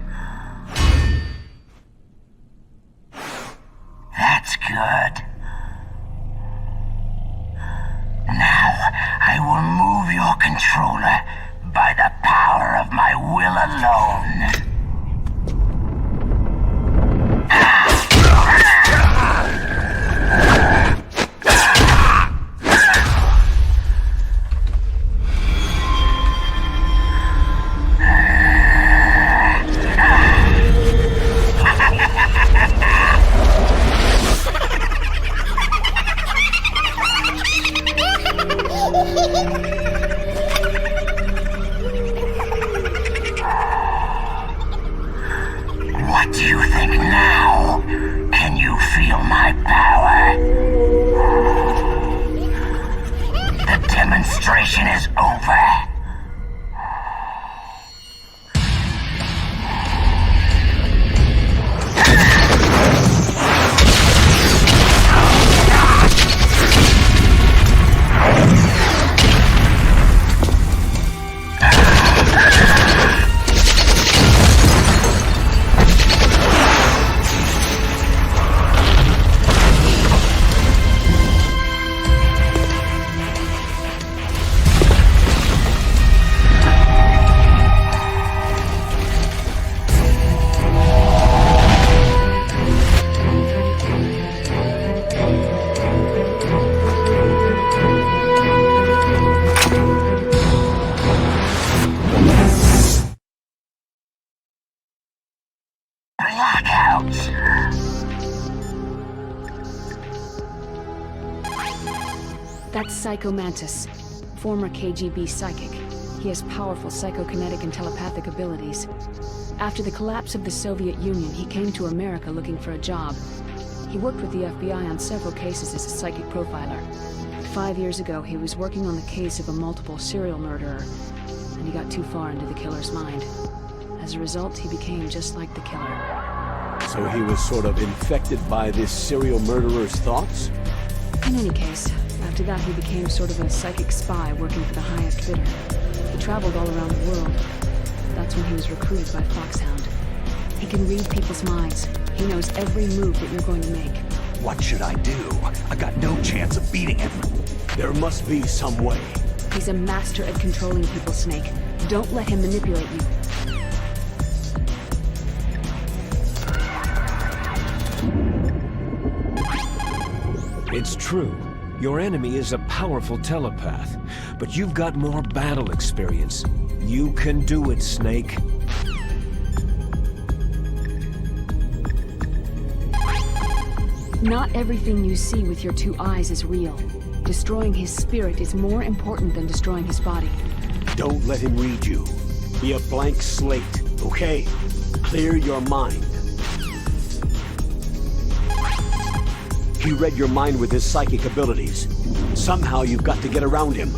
That's good. Now, I will move your controller by the power of my will alone. That's Psycho Mantis, former KGB psychic. He has powerful psychokinetic and telepathic abilities. After the collapse of the Soviet Union, he came to America looking for a job. He worked with the FBI on several cases as a psychic profiler. 5 years ago, he was working on the case of a multiple serial murderer, and he got too far into the killer's mind. As a result, he became just like the killer. So he was sort of infected by this serial murderer's thoughts? In any case, after that he became sort of a psychic spy working for the highest bidder. He traveled all around the world. That's when he was recruited by Foxhound. He can read people's minds. He knows every move that you're going to make. What should I do? I got no chance of beating him. There must be some way. He's a master at controlling people, Snake. Don't let him manipulate you. It's true. Your enemy is a powerful telepath, but you've got more battle experience. You can do it, Snake. Not everything you see with your 2 eyes is real. Destroying his spirit is more important than destroying his body. Don't let him read you. Be a blank slate, okay? Clear your mind. He read your mind with his psychic abilities. Somehow you've got to get around him.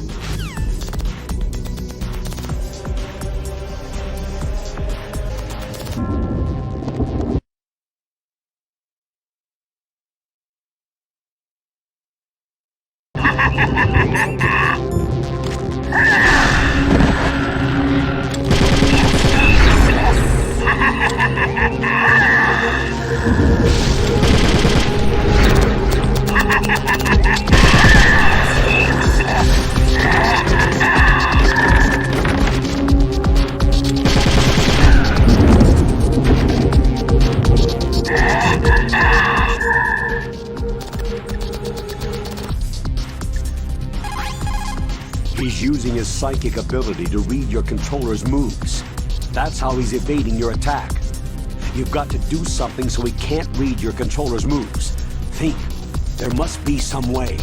He's using his psychic ability to read your controller's moves. That's how he's evading your attack. You've got to do something so he can't read your controller's moves. Think. There must be some way.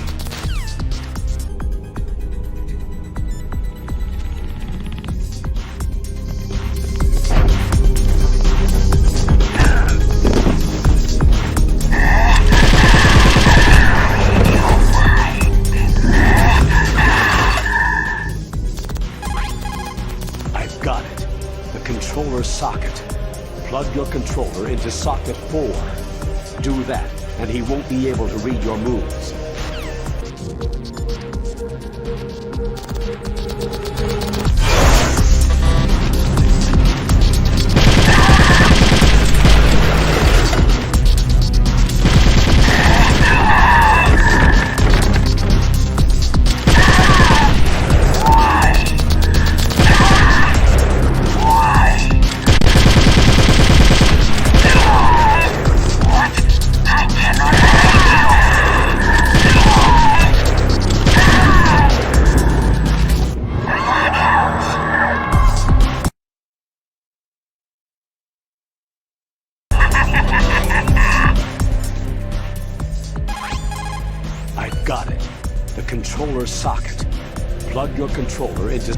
Socket. Plug your controller into socket 4. Do that, and he won't be able to read your moves. Got it. The controller socket. Plug your controller into...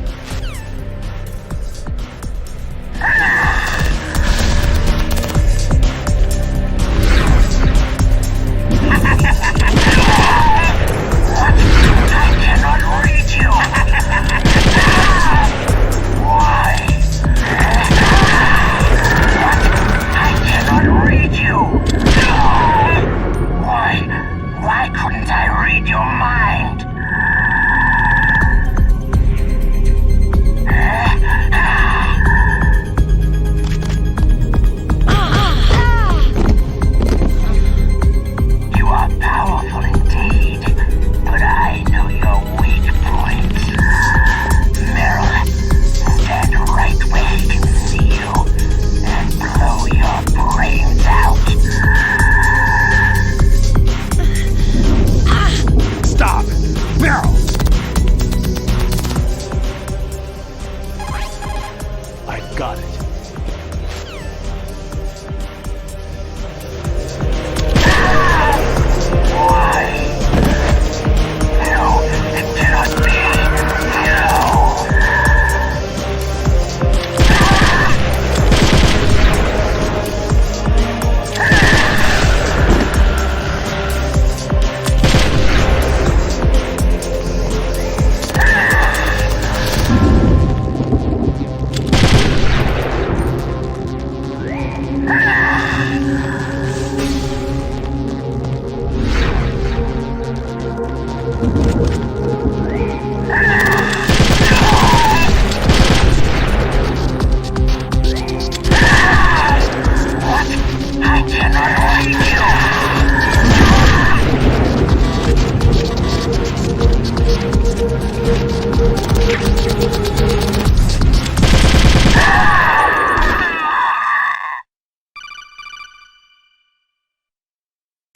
Stop!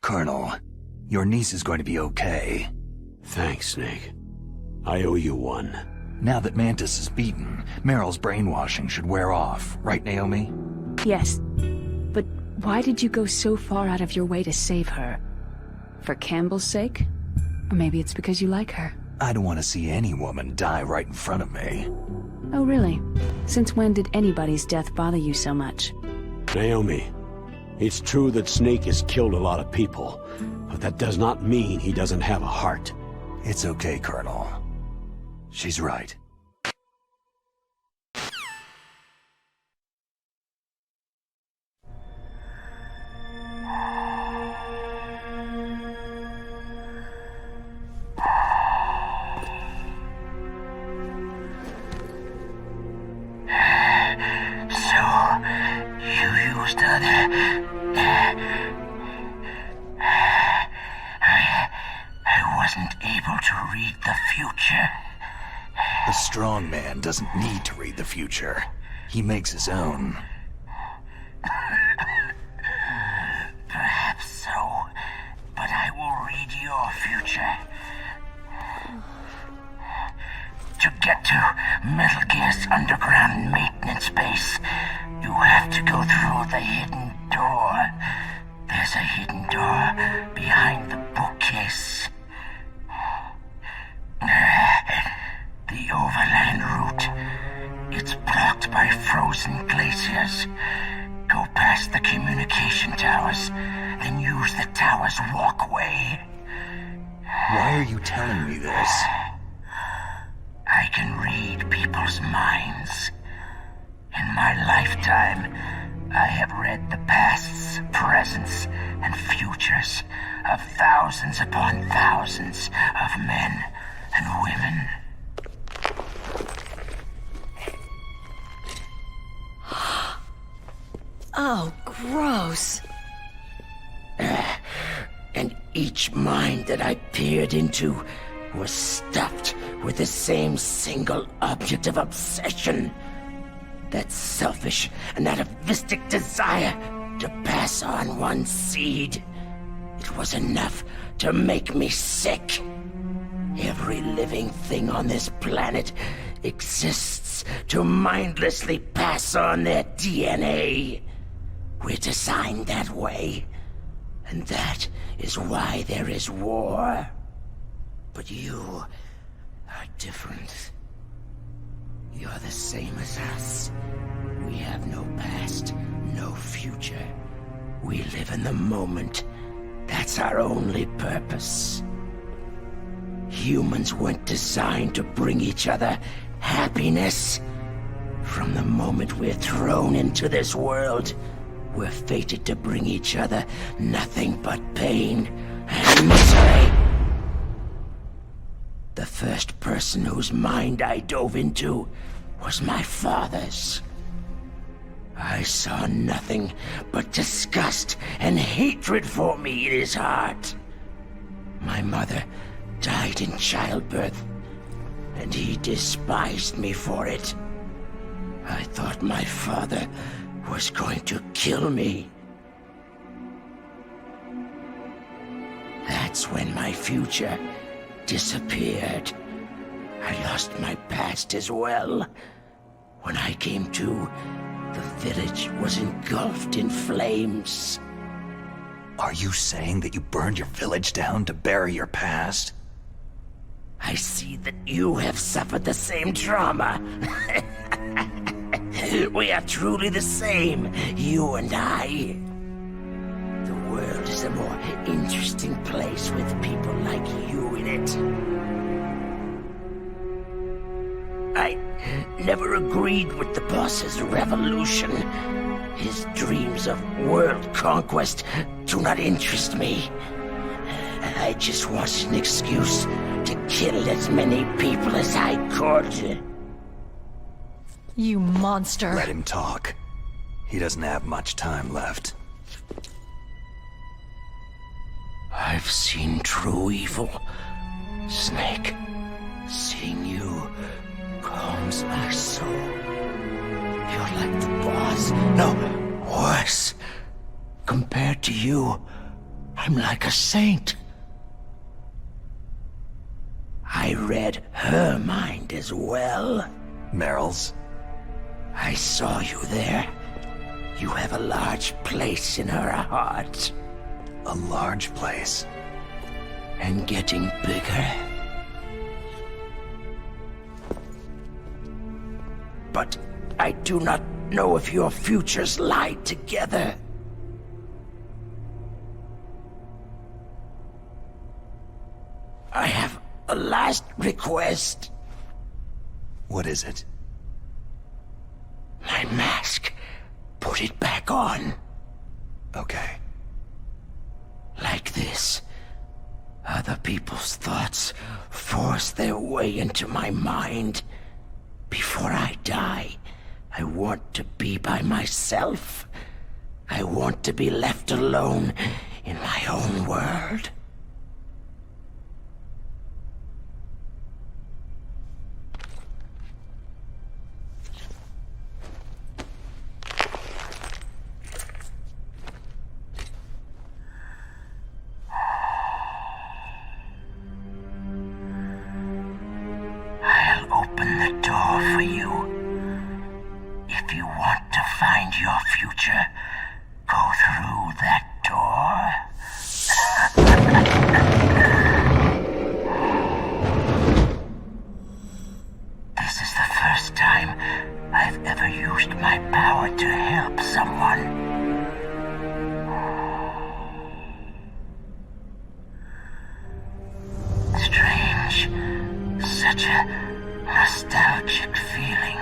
Colonel, your niece is going to be okay. Thanks, Snake. I owe you one. Now that Mantis is beaten, Meryl's brainwashing should wear off, right, Naomi? Yes. But why did you go so far out of your way to save her? For Campbell's sake? Or maybe it's because you like her. I don't want to see any woman die right in front of me. Oh, really? Since when did anybody's death bother you so much? Naomi, it's true that Snake has killed a lot of people, but that does not mean he doesn't have a heart. It's okay, Colonel. She's right. I wasn't able to read the future. A strong man doesn't need to read the future. He makes his own. Perhaps so, but I will read your future. To get to Metal Gear's underground maintenance base, you have to go through the hidden door. There's a hidden door behind the bookcase. The overland route. It's blocked by frozen glaciers. Go past the communication towers, then use the tower's walkway. Why are you telling me this? I can read people's minds. In my lifetime, I have read the pasts, presents, and futures of thousands upon thousands of men and women. Oh, gross. And each mind that I peered into was stuffed with the same single object of obsession. That selfish and atavistic desire to pass on one's seed. It was enough to make me sick. Every living thing on this planet exists to mindlessly pass on their DNA. We're designed that way. And that is why there is war. But you are different. You're the same as us. We have no past, no future. We live in the moment. That's our only purpose. Humans weren't designed to bring each other happiness. From the moment we're thrown into this world, we're fated to bring each other nothing but pain and misery. The first person whose mind I dove into was my father's. I saw nothing but disgust and hatred for me in his heart. My mother died in childbirth, and he despised me for it. I thought my father was going to kill me. That's when my future disappeared. I lost my past as well. When I came to, the village was engulfed in flames. Are you saying that you burned your village down to bury your past? I see that you have suffered the same trauma. We are truly the same, you and I. The world is a more interesting place with people like you in it. I never agreed with the boss's revolution. His dreams of world conquest do not interest me. I just wanted an excuse killed as many people as I could. You monster. Let him talk. He doesn't have much time left. I've seen true evil. Snake, seeing you calms my soul. You're like the boss. No, worse. Compared to you, I'm like a saint. I read her mind as well. Meryl's? I saw you there. You have a large place in her heart. A large place? And getting bigger. But I do not know if your futures lie together. I have a last request. What is it? My mask. Put it back on. Okay. Like this. Other people's thoughts force their way into my mind. Before I die, I want to be by myself. I want to be left alone in my own world. I'll open the door for you. If you want to find your future, go through that door. This is the first time I've ever used my power to help someone. Strange. Such a nostalgic feeling.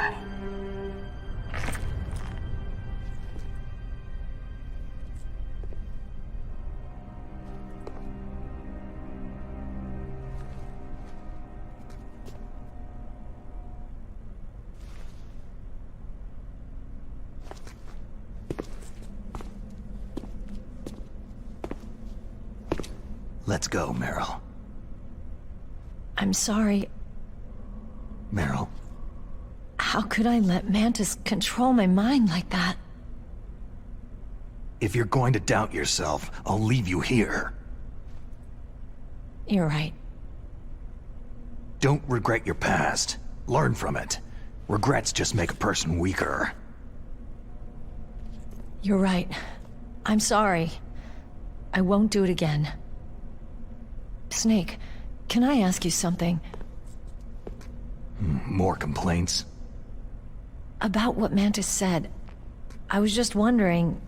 Let's go, Meryl. I'm sorry. Meryl. How could I let Mantis control my mind like that? If you're going to doubt yourself, I'll leave you here. You're right. Don't regret your past. Learn from it. Regrets just make a person weaker. You're right. I'm sorry. I won't do it again. Snake, can I ask you something? More complaints? About what Mantis said. I was just wondering...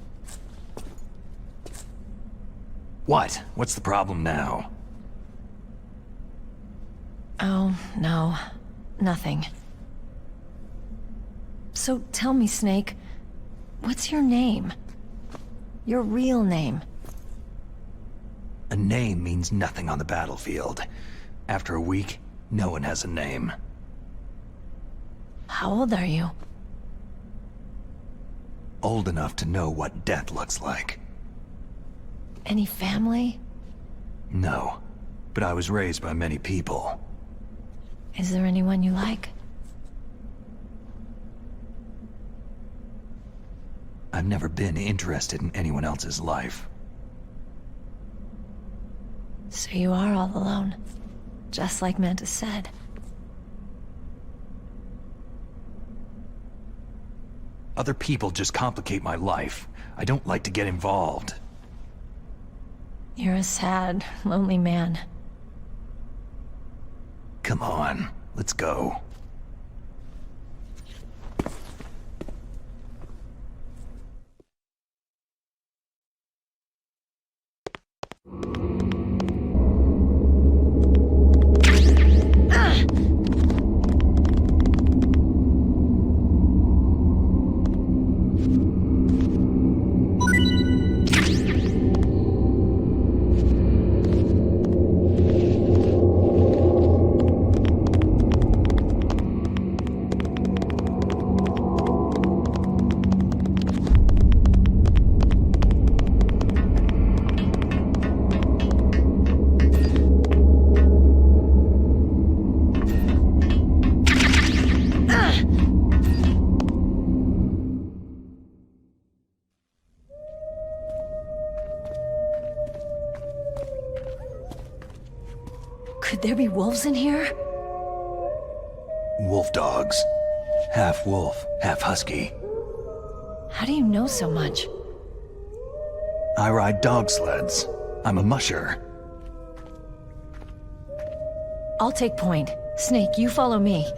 What? What's the problem now? Oh, no. Nothing. So tell me, Snake, what's your name? Your real name? A name means nothing on the battlefield. After a week, no one has a name. How old are you? Old enough to know what death looks like. Any family? No, but I was raised by many people. Is there anyone you like? I've never been interested in anyone else's life. So you are all alone, just like Mantis said. Other people just complicate my life. I don't like to get involved. You're a sad, lonely man. Come on, let's go. Could there be wolves in here? Wolf dogs. Half wolf, half husky. How do you know so much? I ride dog sleds. I'm a musher. I'll take point. Snake, you follow me.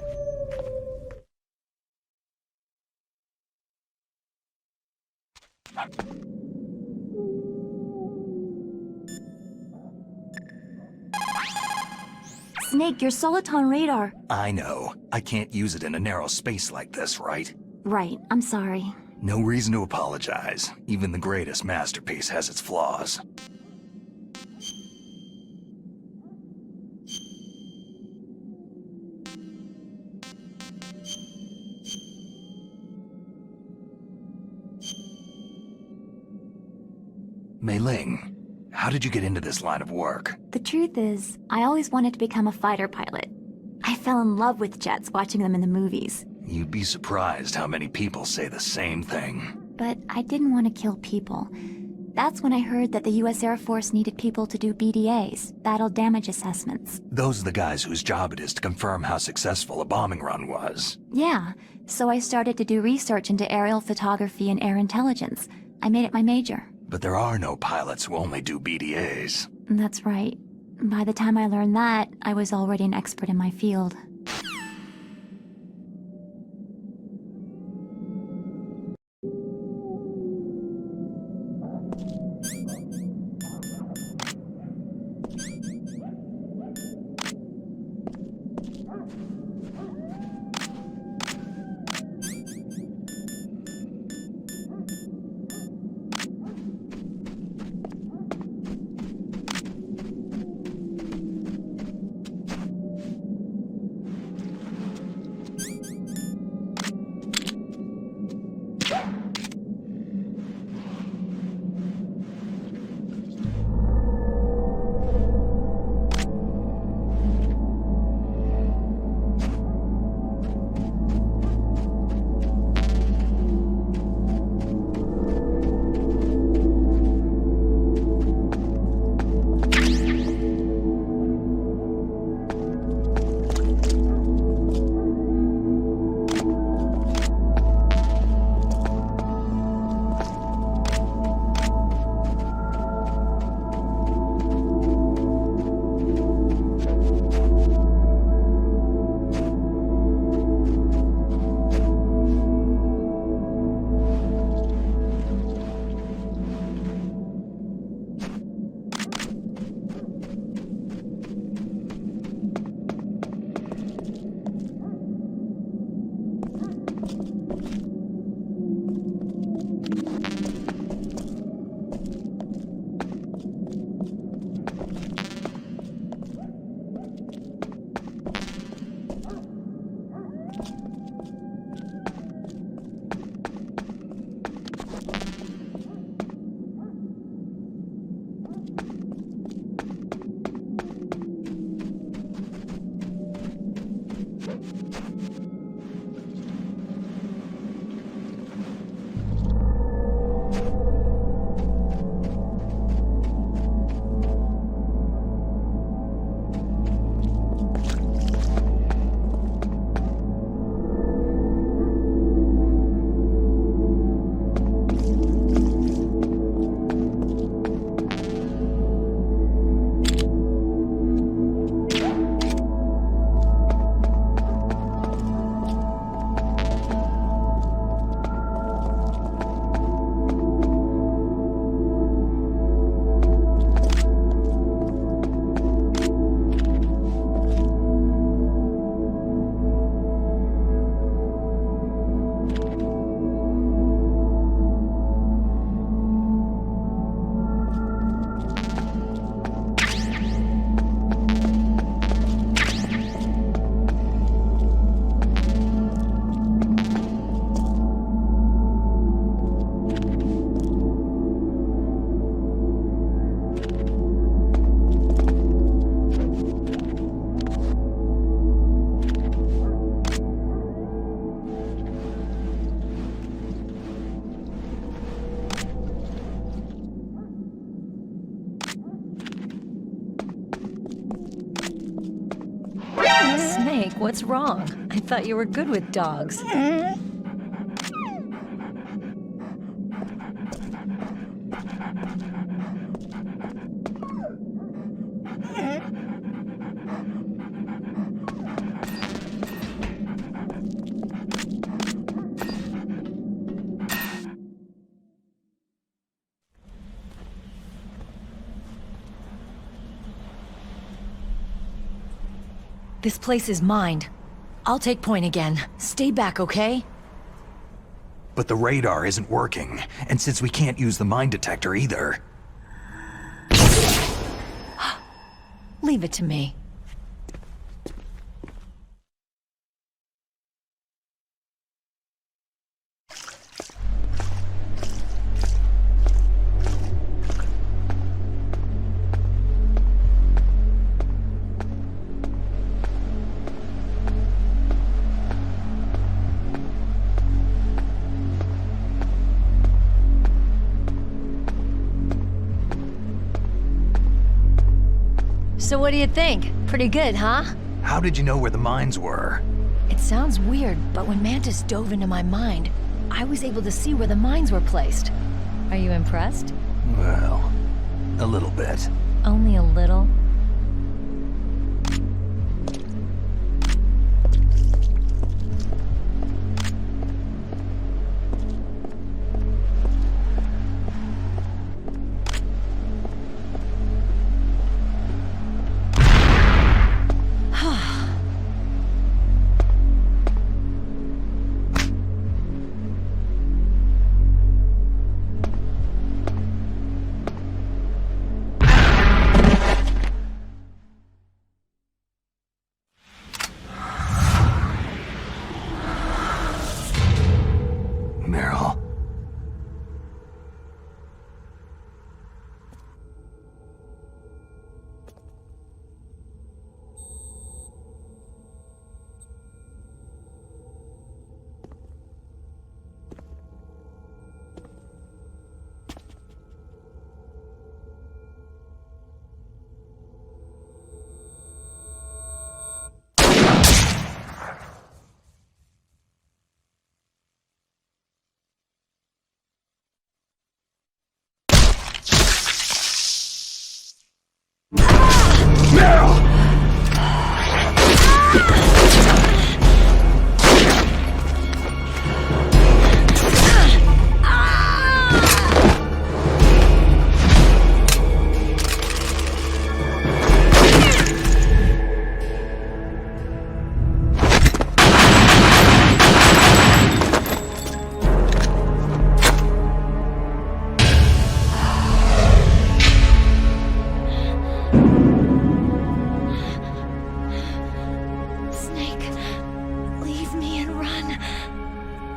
Snake, your Soliton radar. I know. I can't use it in a narrow space like this, right? Right, I'm sorry. No reason to apologize. Even the greatest masterpiece has its flaws. Mei Ling, how did you get into this line of work? The truth is, I always wanted to become a fighter pilot. I fell in love with jets watching them in the movies. You'd be surprised how many people say the same thing. But I didn't want to kill people. That's when I heard that the US Air Force needed people to do BDAs, battle damage assessments. Those are the guys whose job it is to confirm how successful a bombing run was. Yeah, so I started to do research into aerial photography and air intelligence. I made it my major. But there are no pilots who only do BDAs. That's right. By the time I learned that, I was already an expert in my field. Snake, what's wrong? I thought you were good with dogs. This place is mine. I'll take point again. Stay back, okay? But the radar isn't working, and since we can't use the mine detector either... Leave it to me. So what do you think? Pretty good, huh? How did you know where the mines were? It sounds weird, but when Mantis dove into my mind, I was able to see where the mines were placed. Are you impressed? Well, a little bit. Only a little? Meryl.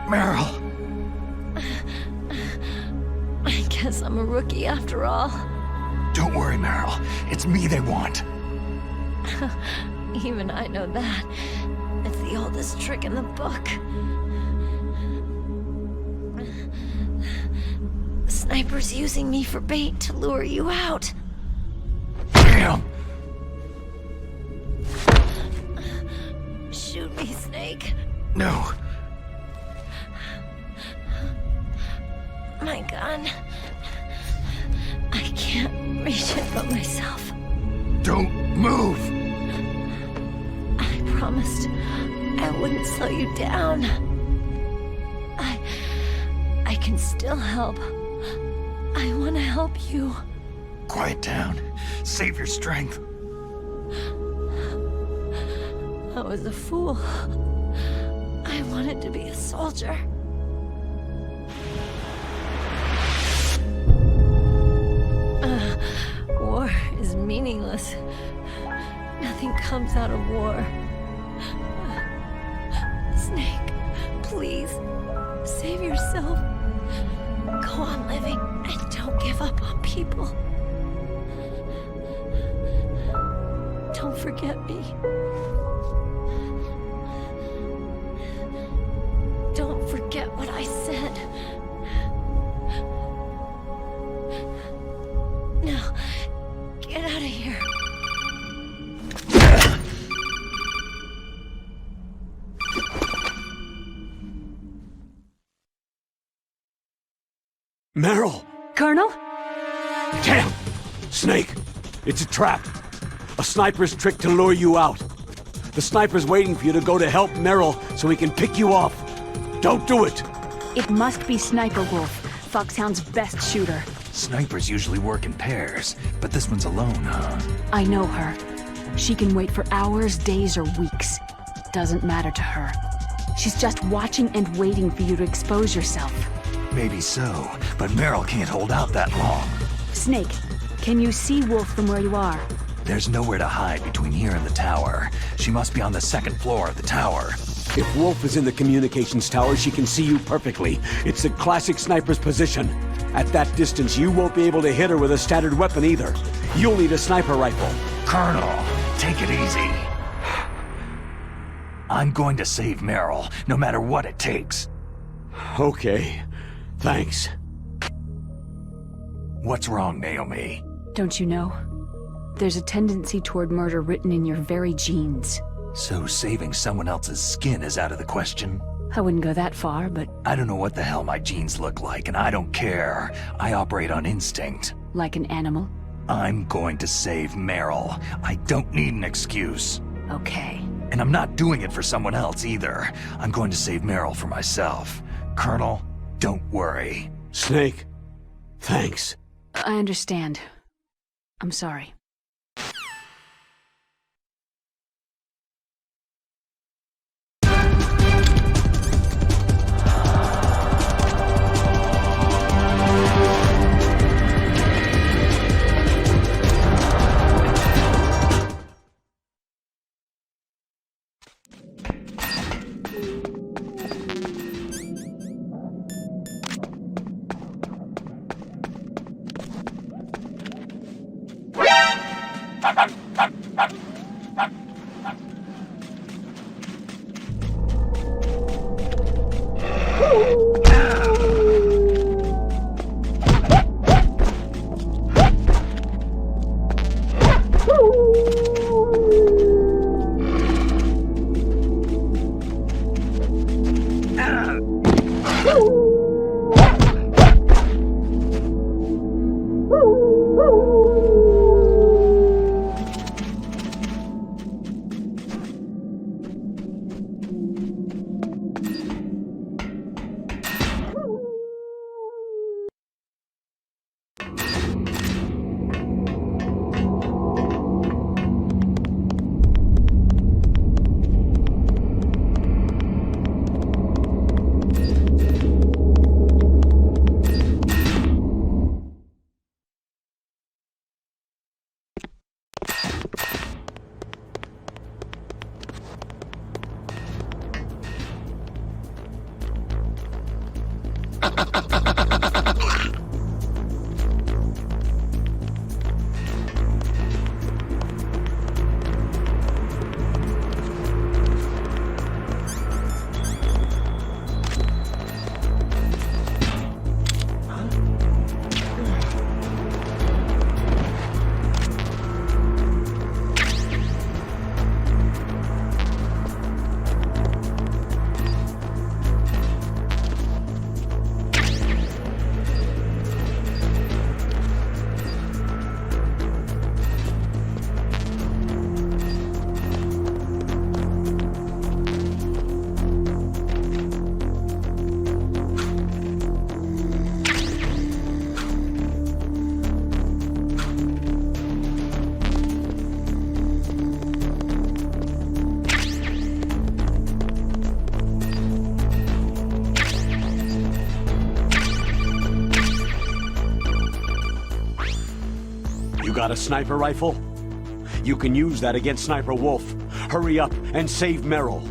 Meryl! I guess I'm a rookie after all. Don't worry, Meryl. It's me they want. Even I know that. It's the oldest trick in the book. The sniper's using me for bait to lure you out. Damn! Shoot me, Snake. No. My gun. I can't reach it but myself. Don't move! I promised I wouldn't slow you down. I can still help. I want to help you. Quiet down. Save your strength. I was a fool. I wanted to be a soldier. War is meaningless. Nothing comes out of war. Snake, please, save yourself. Go on living and don't give up on people. Don't forget me. Don't forget what I said. Now, get out of here. Meryl! Colonel? Damn! Snake! It's a trap. A sniper's trick to lure you out. The sniper's waiting for you to go to help Meryl so he can pick you off. Don't do it! It must be Sniper Wolf, Foxhound's best shooter. Snipers usually work in pairs, but this one's alone, huh? I know her. She can wait for hours, days, or weeks. Doesn't matter to her. She's just watching and waiting for you to expose yourself. Maybe so, but Meryl can't hold out that long. Snake, can you see Wolf from where you are? There's nowhere to hide between here and the tower. She must be on the second floor of the tower. If Wolf is in the communications tower, she can see you perfectly. It's a classic sniper's position. At that distance, you won't be able to hit her with a standard weapon either. You'll need a sniper rifle. Colonel, take it easy. I'm going to save Meryl, no matter what it takes. Okay. Thanks. What's wrong, Naomi? Don't you know? There's a tendency toward murder written in your very genes. So saving someone else's skin is out of the question? I wouldn't go that far, but... I don't know what the hell my genes look like, and I don't care. I operate on instinct. Like an animal? I'm going to save Meryl. I don't need an excuse. Okay. And I'm not doing it for someone else either. I'm going to save Meryl for myself. Colonel, don't worry. Snake, thanks. I understand. I'm sorry. Got a sniper rifle? You can use that against Sniper Wolf. Hurry up and save Meryl.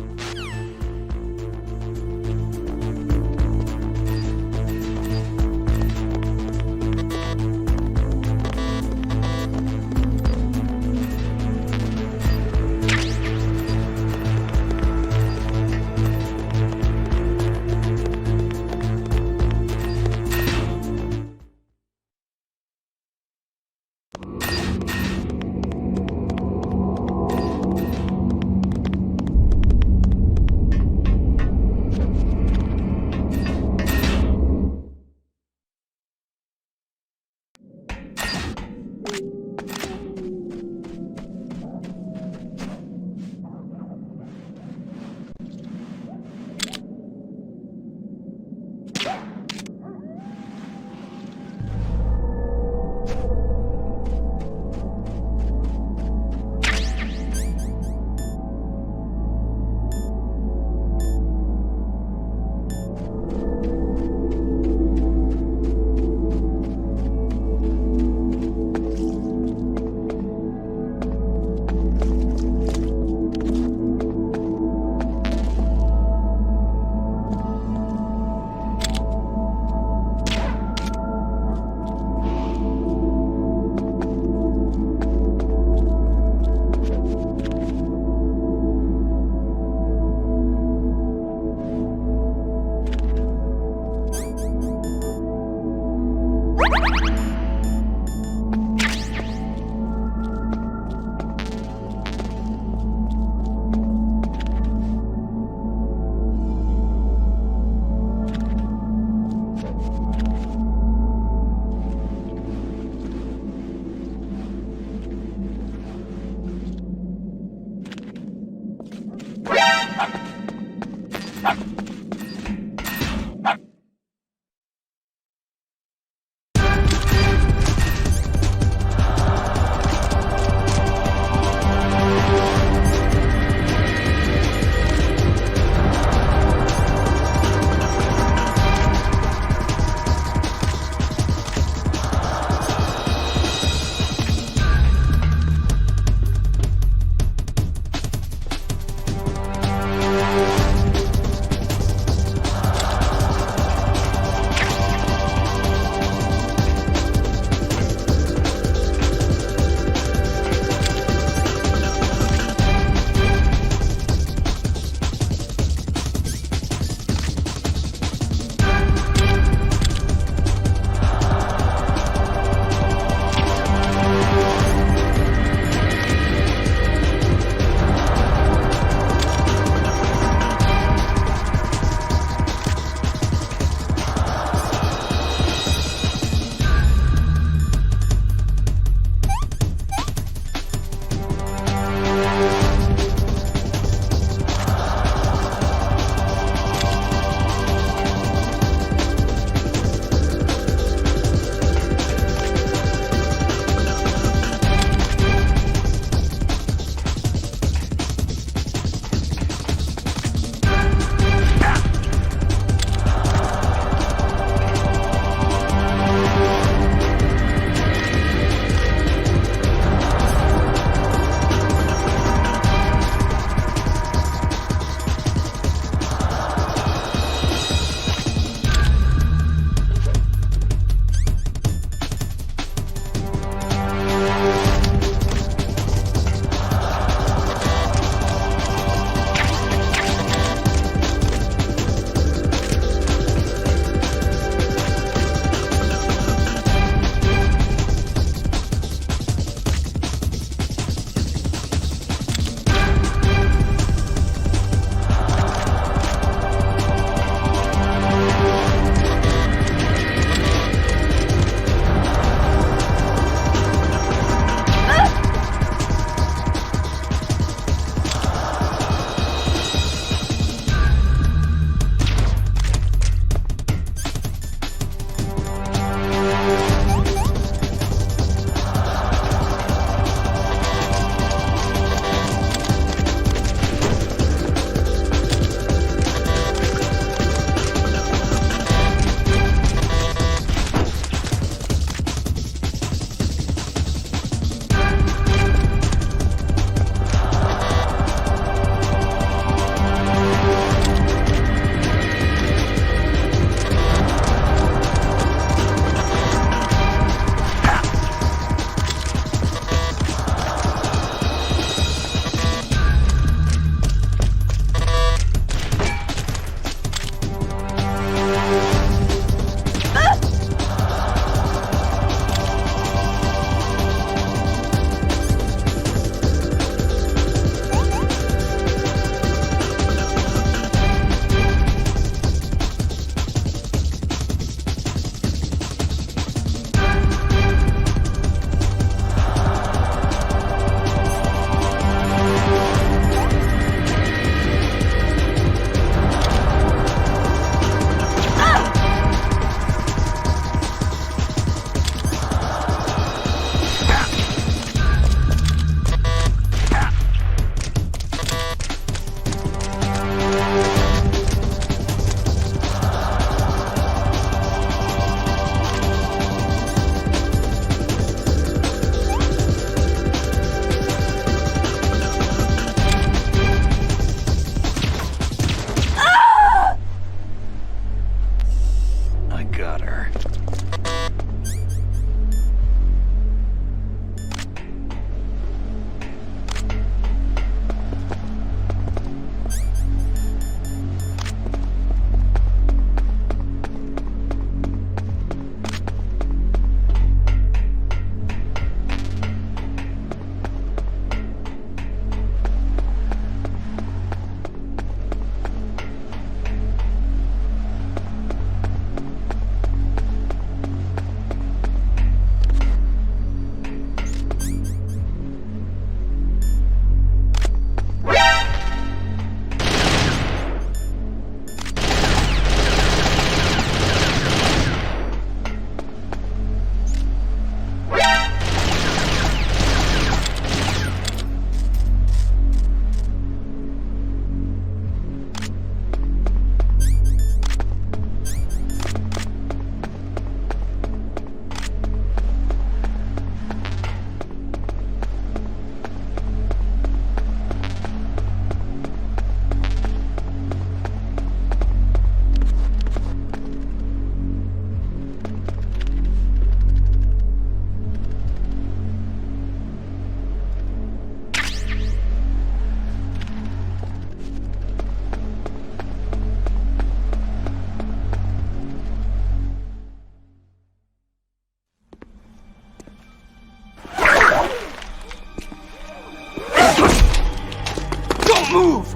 Move!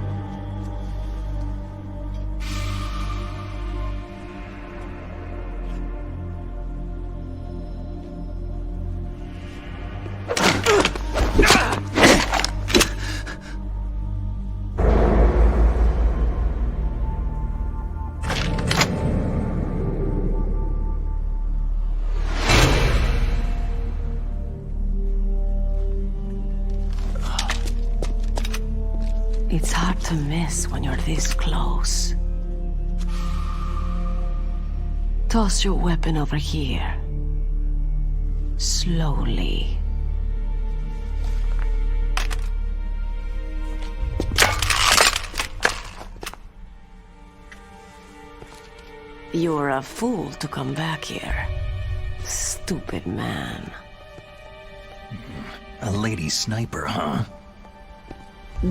It's hard to miss when you're this close. Toss your weapon over here. Slowly. You're a fool to come back here. Stupid man. A lady sniper, huh?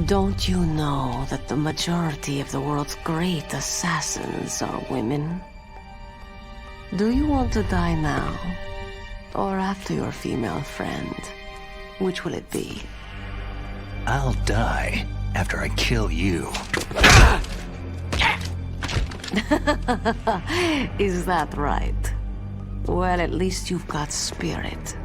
Don't you know that the majority of the world's great assassins are women? Do you want to die now? Or after your female friend? Which will it be? I'll die after I kill you. Is that right? Well, at least you've got spirit.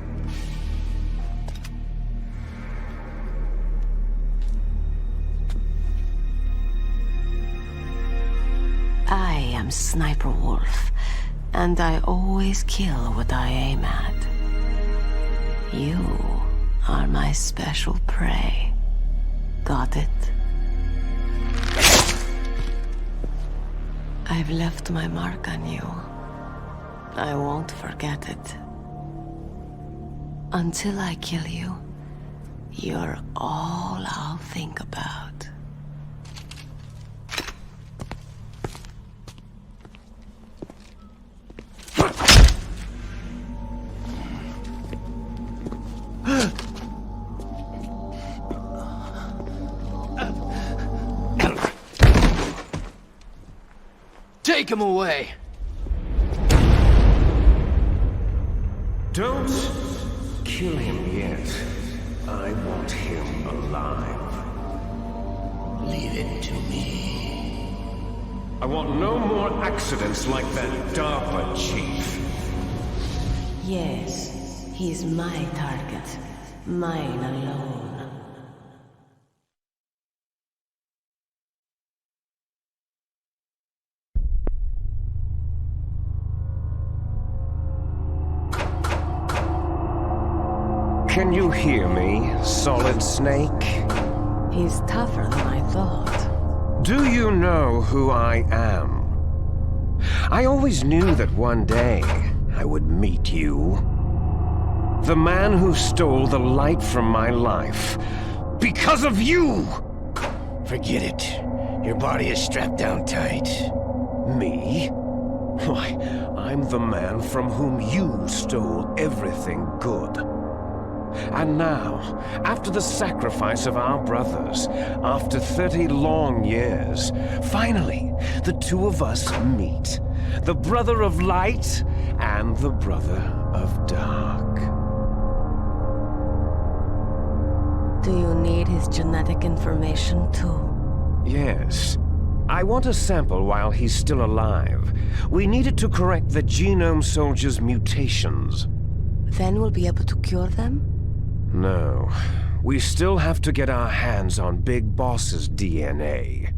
I am Sniper Wolf, and I always kill what I aim at. You are my special prey. Got it? I've left my mark on you. I won't forget it. Until I kill you, you're all I'll think about. Take him away! Don't kill him yet. I want him alive. Leave it to me. I want no more accidents like that DARPA chief. Yes, he's my target. Mine alone. Can you hear me, Solid Snake? He's tougher than I thought. Do you know who I am? I always knew that one day I would meet you. The man who stole the light from my life. Because of you! Forget it. Your body is strapped down tight. Me? Why, I'm the man from whom you stole everything good. And now, after the sacrifice of our brothers, after 30 long years, finally, the two of us meet. The brother of light and the brother of dark. Do you need his genetic information too? Yes. I want a sample while he's still alive. We need it to correct the Genome Soldier's mutations. Then we'll be able to cure them? No. We still have to get our hands on Big Boss's DNA.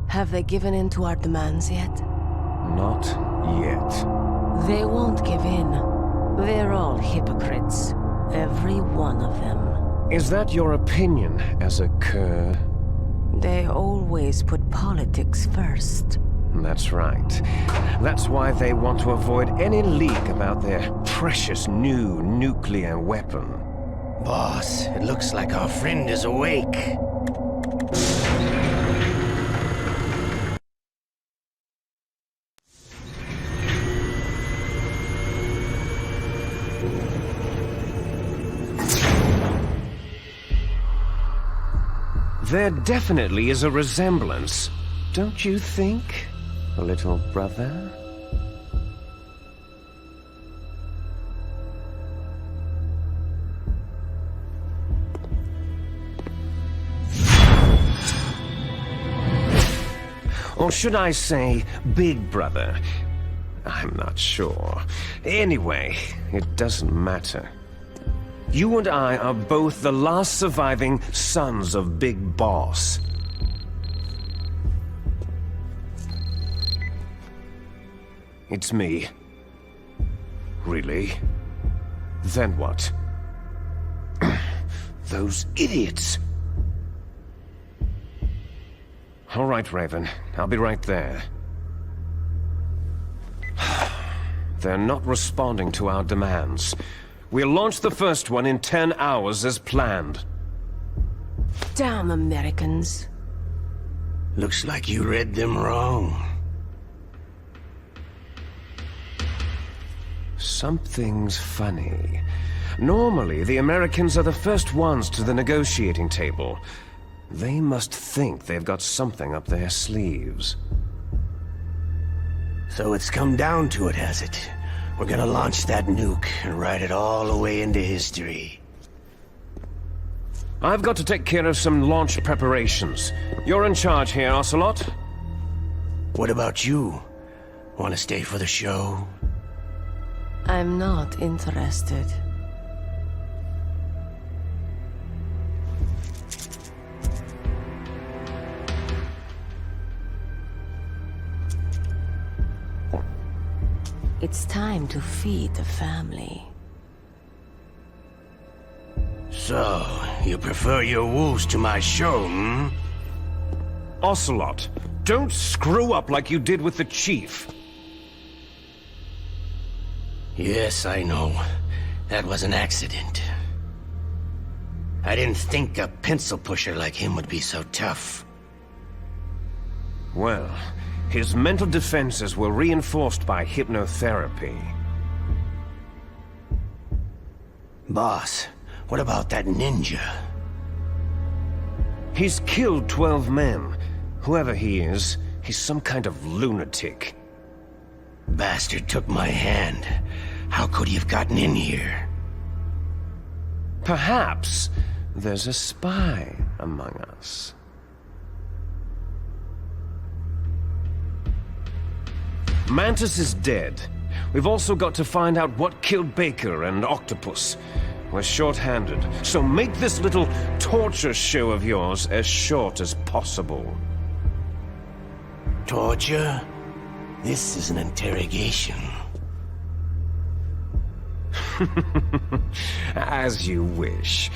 Have they given in to our demands yet? Not yet. They won't give in. They're all hypocrites. Every one of them. Is that your opinion as a cur? They always put politics first. That's right. That's why they want to avoid any leak about their precious new nuclear weapon. Boss, it looks like our friend is awake. There definitely is a resemblance, don't you think, little brother? Or should I say, Big Brother? I'm not sure. Anyway, it doesn't matter. You and I are both the last surviving sons of Big Boss. It's me. Really? Then what? Those idiots! All right, Raven. I'll be right there. They're not responding to our demands. We'll launch the first one in 10 hours as planned. Damn Americans. Looks like you read them wrong. Something's funny. Normally, the Americans are the first ones to the negotiating table. They must think they've got something up their sleeves. So it's come down to it, has it? We're gonna launch that nuke and write it all the way into history. I've got to take care of some launch preparations. You're in charge here, Ocelot. What about you? Want to stay for the show? I'm not interested. It's time to feed the family. So, you prefer your wolves to my show, hmm? Ocelot, don't screw up like you did with the Chief. Yes, I know. That was an accident. I didn't think a pencil pusher like him would be so tough. Well, his mental defenses were reinforced by hypnotherapy. Boss, what about that ninja? He's killed 12 men. Whoever he is, he's some kind of lunatic. Bastard took my hand. How could he have gotten in here? Perhaps there's a spy among us. Mantis is dead. We've also got to find out what killed Baker and Octopus. We're short-handed, so make this little torture show of yours as short as possible. Torture? This is an interrogation. As you wish.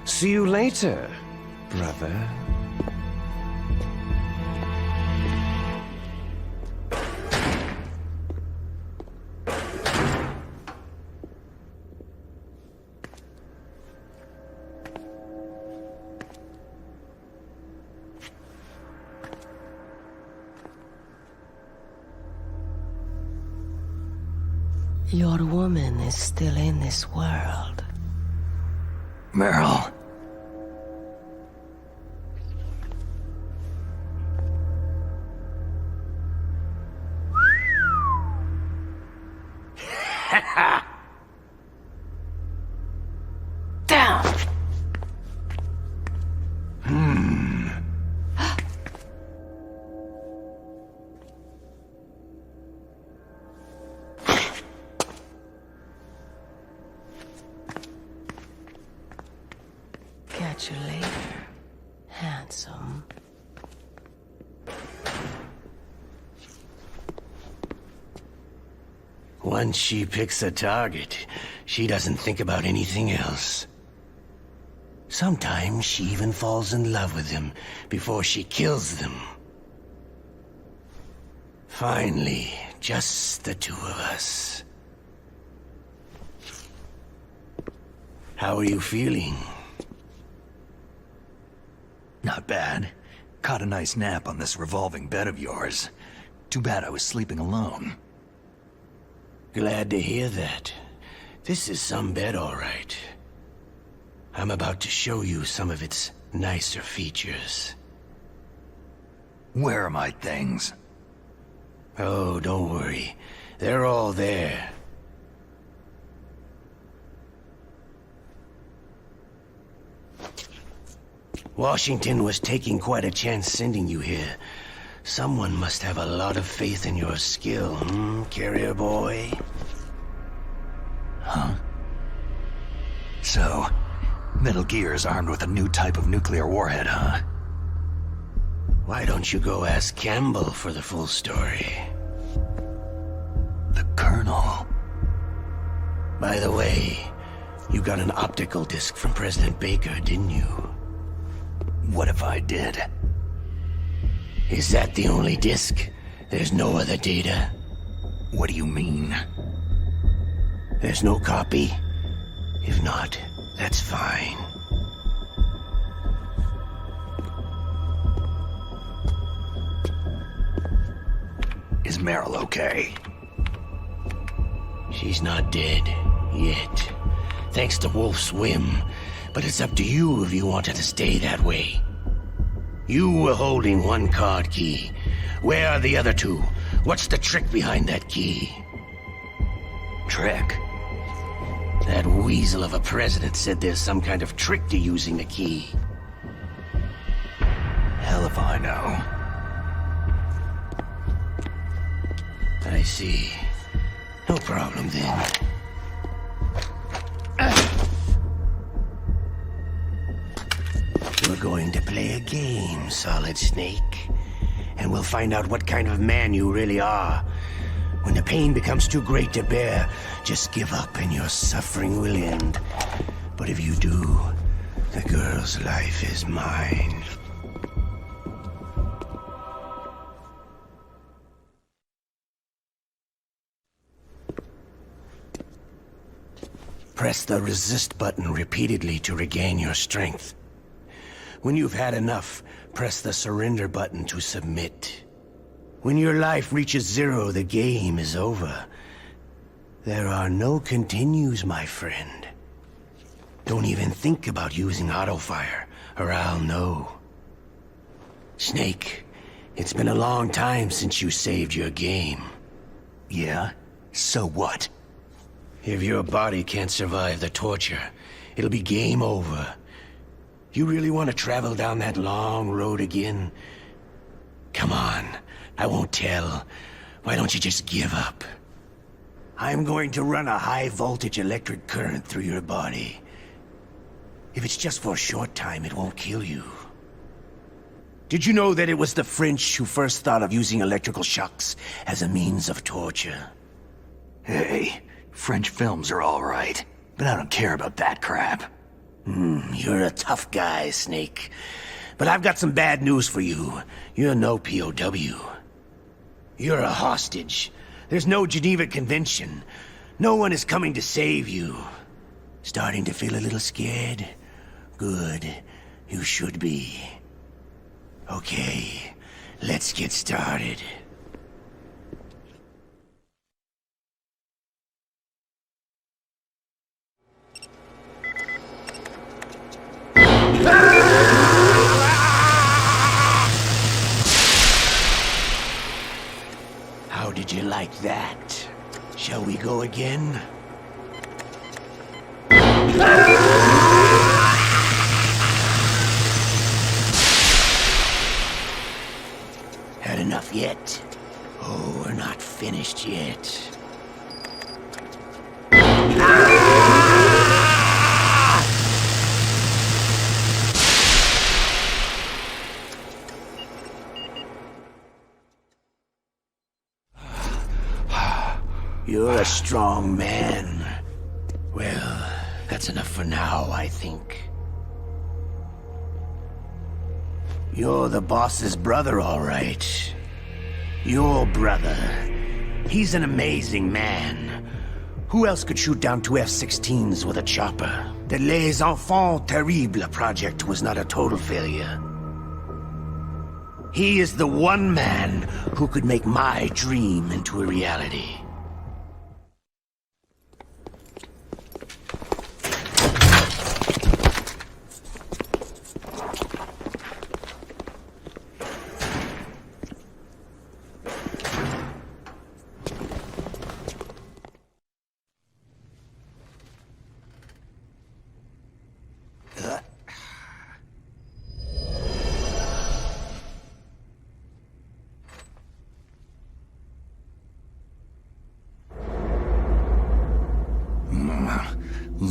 See you later, brother. Your woman is still in this world. Merle. Down! Catch you later, handsome. Once she picks a target, she doesn't think about anything else. Sometimes she even falls in love with them before she kills them. Finally, just the two of us. How are you feeling? Not bad. Caught a nice nap on this revolving bed of yours. Too bad I was sleeping alone. Glad to hear that. This is some bed, all right. I'm about to show you some of its nicer features. Where are my things? Oh, don't worry. They're all there. Washington was taking quite a chance sending you here, Someone must have a lot of faith in your skill, carrier boy? Huh? So, Metal Gear is armed with a new type of nuclear warhead, huh? Why don't you go ask Campbell for the full story? The Colonel? By the way, you got an optical disc from President Baker, didn't you? What if I did? Is that the only disc? There's no other data? What do you mean? There's no copy? If not, that's fine. Is Meryl okay? She's not dead, yet. Thanks to Wolf's whim. But it's up to you if you want her to stay that way. You were holding one card key. Where are the other two? What's the trick behind that key? Trick? That weasel of a president said there's some kind of trick to using the key. Hell if I know. I see. No problem then. We're going to play a game, Solid Snake. And we'll find out what kind of man you really are. When the pain becomes too great to bear, just give up and your suffering will end. But if you do, the girl's life is mine. Press the resist button repeatedly to regain your strength. When you've had enough, press the surrender button to submit. When your life reaches 0, the game is over. There are no continues, my friend. Don't even think about using auto-fire, or I'll know. Snake, it's been a long time since you saved your game. Yeah? So what? If your body can't survive the torture, it'll be game over. You really want to travel down that long road again? Come on, I won't tell. Why don't you just give up? I'm going to run a high-voltage electric current through your body. If it's just for a short time, it won't kill you. Did you know that it was the French who first thought of using electrical shocks as a means of torture? Hey, French films are all right, but I don't care about that crap. You're a tough guy, Snake. But I've got some bad news for you. You're no POW. You're a hostage. There's no Geneva Convention. No one is coming to save you. Starting to feel a little scared? Good. You should be. Okay, let's get started. How did you like that? Shall we go again? Had enough yet? Oh, we're not finished yet. You're a strong man. Well, that's enough for now, I think. You're the boss's brother, all right. Your brother. He's an amazing man. Who else could shoot down 2 F-16s with a chopper? The Les Enfants Terribles project was not a total failure. He is the one man who could make my dream into a reality.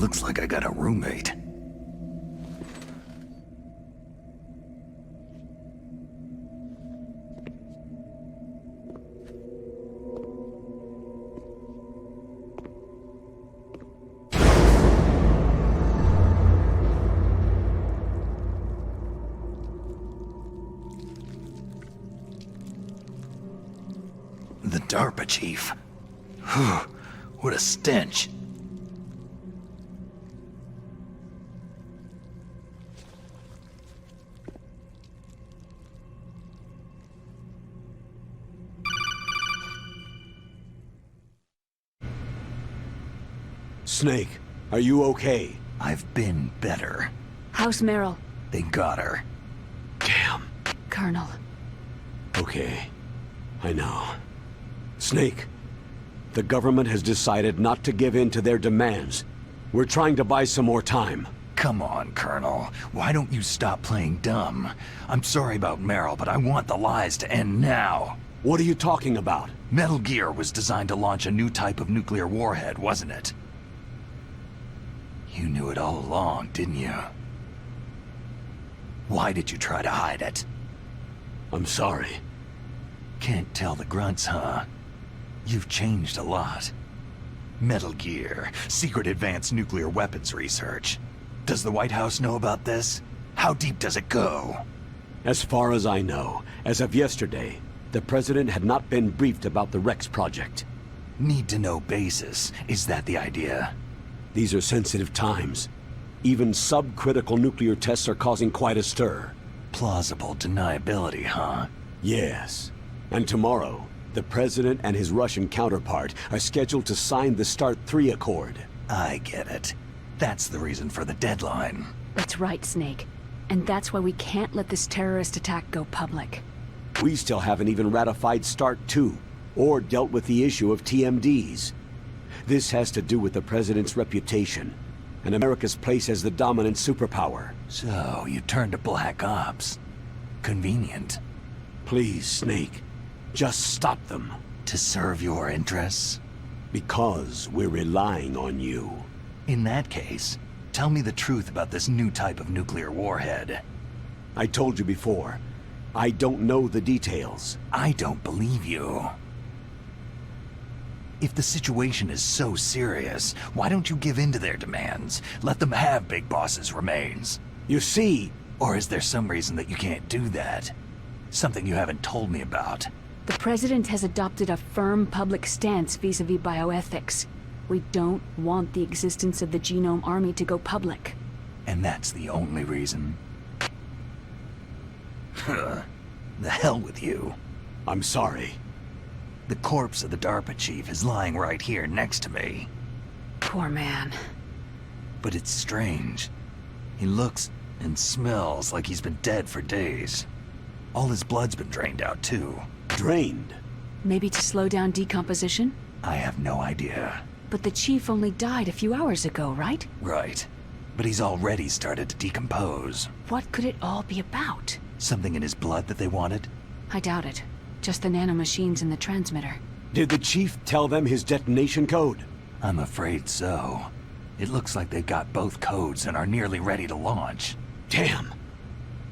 Looks like I got a roommate. The DARPA chief. Whew, what a stench. Snake, are you okay? I've been better. How's Meryl? They got her. Damn. Colonel. Okay. I know. Snake, the government has decided not to give in to their demands. We're trying to buy some more time. Come on, Colonel. Why don't you stop playing dumb? I'm sorry about Meryl, but I want the lies to end now. What are you talking about? Metal Gear was designed to launch a new type of nuclear warhead, wasn't it? You knew it all along, didn't you? Why did you try to hide it? I'm sorry. Can't tell the grunts, huh? You've changed a lot. Metal Gear, secret advanced nuclear weapons research. Does the White House know about this? How deep does it go? As far as I know, as of yesterday, the President had not been briefed about the Rex project. Need-to-know basis. Is that the idea? These are sensitive times. Even subcritical nuclear tests are causing quite a stir. Plausible deniability, huh? Yes. And tomorrow, the President and his Russian counterpart are scheduled to sign the START 3 Accord. I get it. That's the reason for the deadline. That's right, Snake. And that's why we can't let this terrorist attack go public. We still haven't even ratified START 2, or dealt with the issue of TMDs. This has to do with the President's reputation, and America's place as the dominant superpower. So, you turned to Black Ops. Convenient. Please, Snake. Just stop them. To serve your interests? Because we're relying on you. In that case, tell me the truth about this new type of nuclear warhead. I told you before, I don't know the details. I don't believe you. If the situation is so serious, why don't you give in to their demands? Let them have Big Boss's remains. You see... Or is there some reason that you can't do that? Something you haven't told me about. The President has adopted a firm public stance vis-à-vis bioethics. We don't want the existence of the Genome Army to go public. And that's the only reason? The hell with you. I'm sorry. The corpse of the DARPA chief is lying right here next to me. Poor man. But it's strange. He looks and smells like he's been dead for days. All his blood's been drained out, too. Drained? Maybe to slow down decomposition? I have no idea. But the chief only died a few hours ago, right? Right. But he's already started to decompose. What could it all be about? Something in his blood that they wanted? I doubt it. Just the nanomachines in the transmitter. Did the chief tell them his detonation code? I'm afraid so. It looks like they've got both codes and are nearly ready to launch. Damn!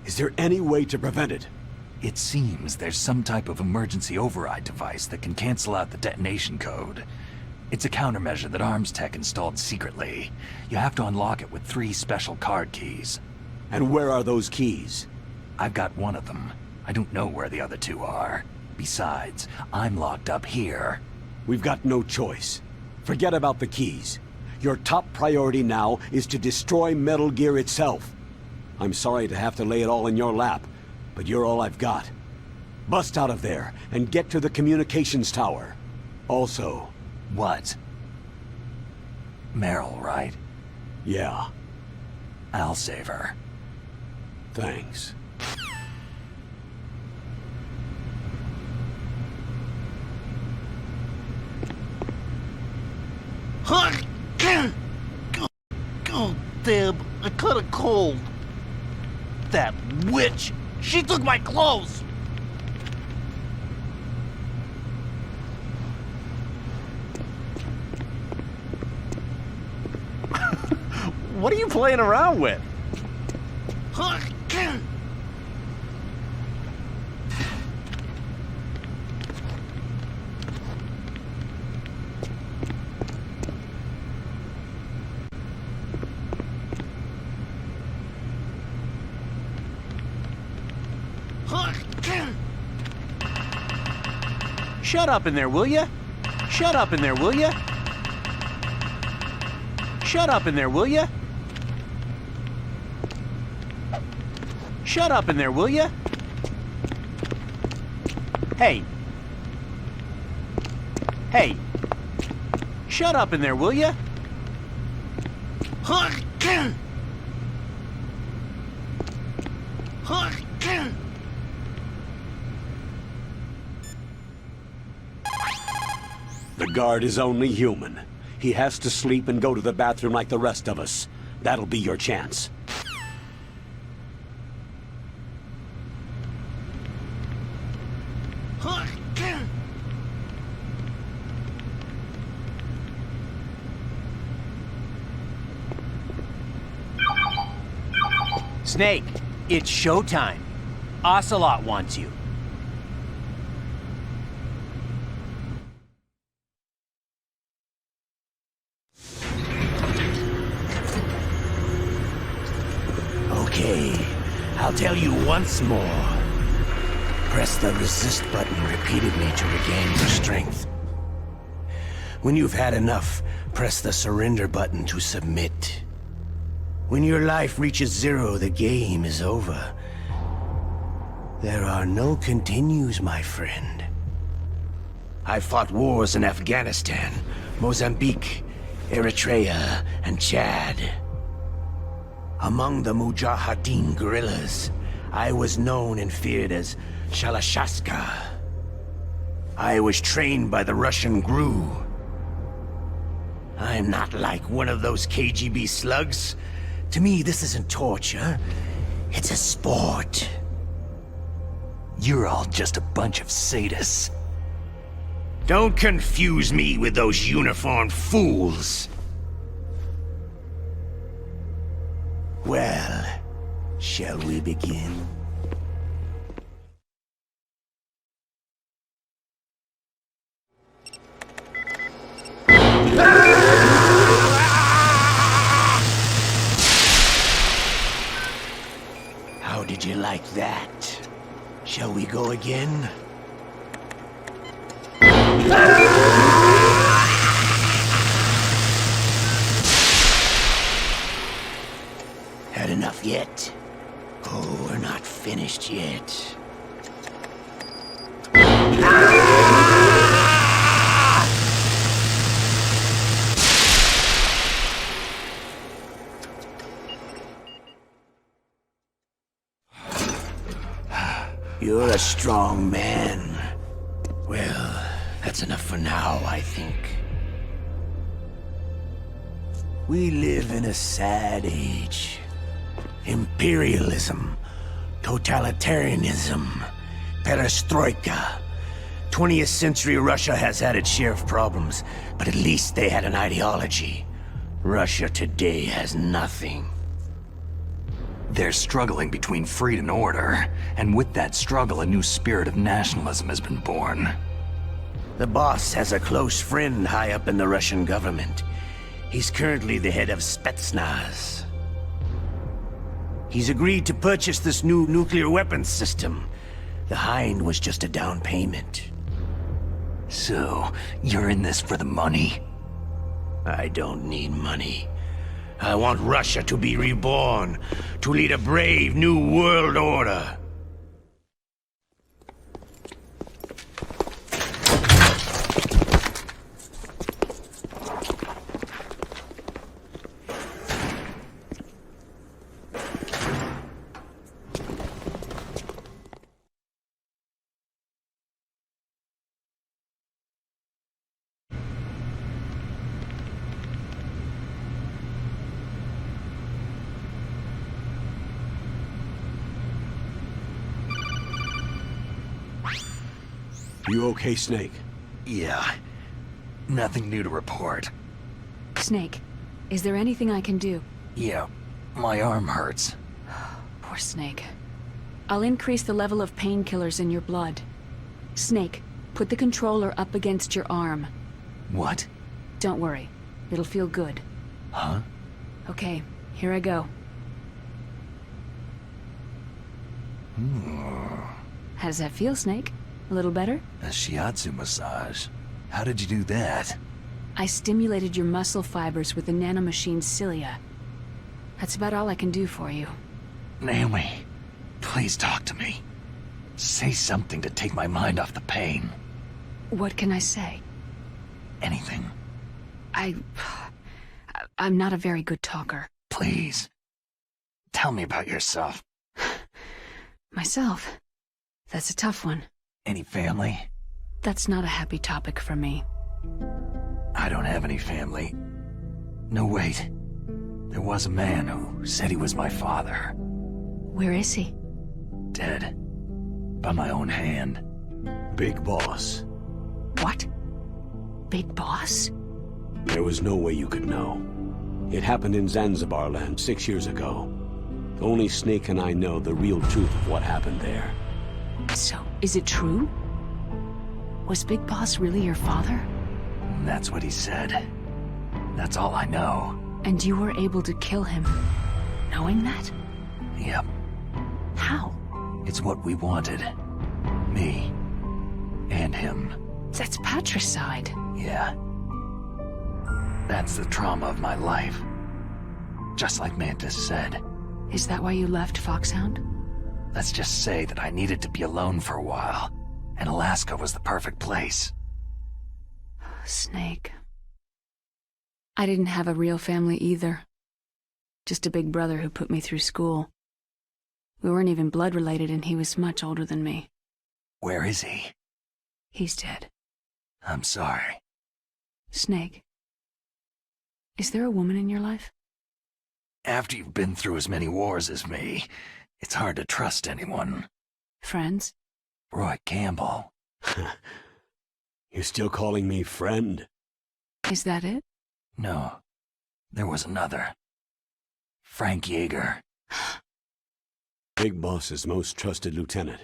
Is there any way to prevent it? It seems there's some type of emergency override device that can cancel out the detonation code. It's a countermeasure that Arms Tech installed secretly. You have to unlock it with 3 special card keys. And where are those keys? I've got one of them. I don't know where the other 2 are. Besides, I'm locked up here. We've got no choice. Forget about the keys. Your top priority now is to destroy Metal Gear itself. I'm sorry to have to lay it all in your lap, but you're all I've got. Bust out of there and get to the communications tower. Also... What? Meryl, right? Yeah. I'll save her. Thanks. God damn, I caught a cold. That witch! She took my clothes! What are you playing around with? Shut up in there, will ya? Shut up in there, will ya? Shut up in there, will ya? Shut up in there, will ya? Hey. Hey. Shut up in there, will ya? The guard is only human. He has to sleep and go to the bathroom like the rest of us. That'll be your chance. Snake, it's showtime. Ocelot wants you. Okay, I'll tell you once more. Press the resist button repeatedly to regain your strength. When you've had enough, press the surrender button to submit. When your life reaches 0, the game is over. There are no continues, my friend. I fought wars in Afghanistan, Mozambique, Eritrea, and Chad. Among the Mujahideen guerrillas, I was known and feared as Shalashaska. I was trained by the Russian GRU. I'm not like one of those KGB slugs. To me, this isn't torture. It's a sport. You're all just a bunch of sadists. Don't confuse me with those uniformed fools. Well, shall we begin? How did you like that? Shall we go again? Had enough yet? Oh, we're not finished yet. You're a strong man. Well, that's enough for now, I think. We live in a sad age. Imperialism, totalitarianism, perestroika. 20th century Russia has had its share of problems, but at least they had an ideology. Russia today has nothing. They're struggling between freedom and order, and with that struggle, a new spirit of nationalism has been born. The boss has a close friend high up in the Russian government. He's currently the head of Spetsnaz. He's agreed to purchase this new nuclear weapons system. The Hind was just a down payment. So, you're in this for the money? I don't need money. I want Russia to be reborn, to lead a brave new world order. You okay, Snake? Yeah. Nothing new to report. Snake, is there anything I can do? Yeah, my arm hurts. Poor Snake. I'll increase the level of painkillers in your blood. Snake, put the controller up against your arm. What? Don't worry. It'll feel good. Huh? Okay, here I go. How does that feel, Snake? A little better? A shiatsu massage. How did you do that? I stimulated your muscle fibers with the nanomachine's cilia. That's about all I can do for you. Naomi, please talk to me. Say something to take my mind off the pain. What can I say? Anything. I'm not a very good talker. Please. Tell me about yourself. Myself? That's a tough one. Any family? That's not a happy topic for me. I don't have any family. No, wait. There was a man who said he was my father. Where is he? Dead. By my own hand. Big Boss. What? Big Boss? There was no way you could know. It happened in Zanzibar land 6 years ago. Only Snake and I know the real truth of what happened there. So, is it true? Was Big Boss really your father? That's what he said. That's all I know. And you were able to kill him, knowing that? Yep. How? It's what we wanted. Me. And him. That's patricide. Yeah. That's the trauma of my life. Just like Mantis said. Is that why you left Foxhound? Let's just say that I needed to be alone for a while, and Alaska was the perfect place. Snake. I didn't have a real family either. Just a big brother who put me through school. We weren't even blood related, and he was much older than me. Where is he? He's dead. I'm sorry. Snake. Is there a woman in your life? After you've been through as many wars as me, it's hard to trust anyone. Friends? Roy Campbell. You're still calling me friend? Is that it? No. There was another. Frank Yeager. Big Boss's most trusted lieutenant,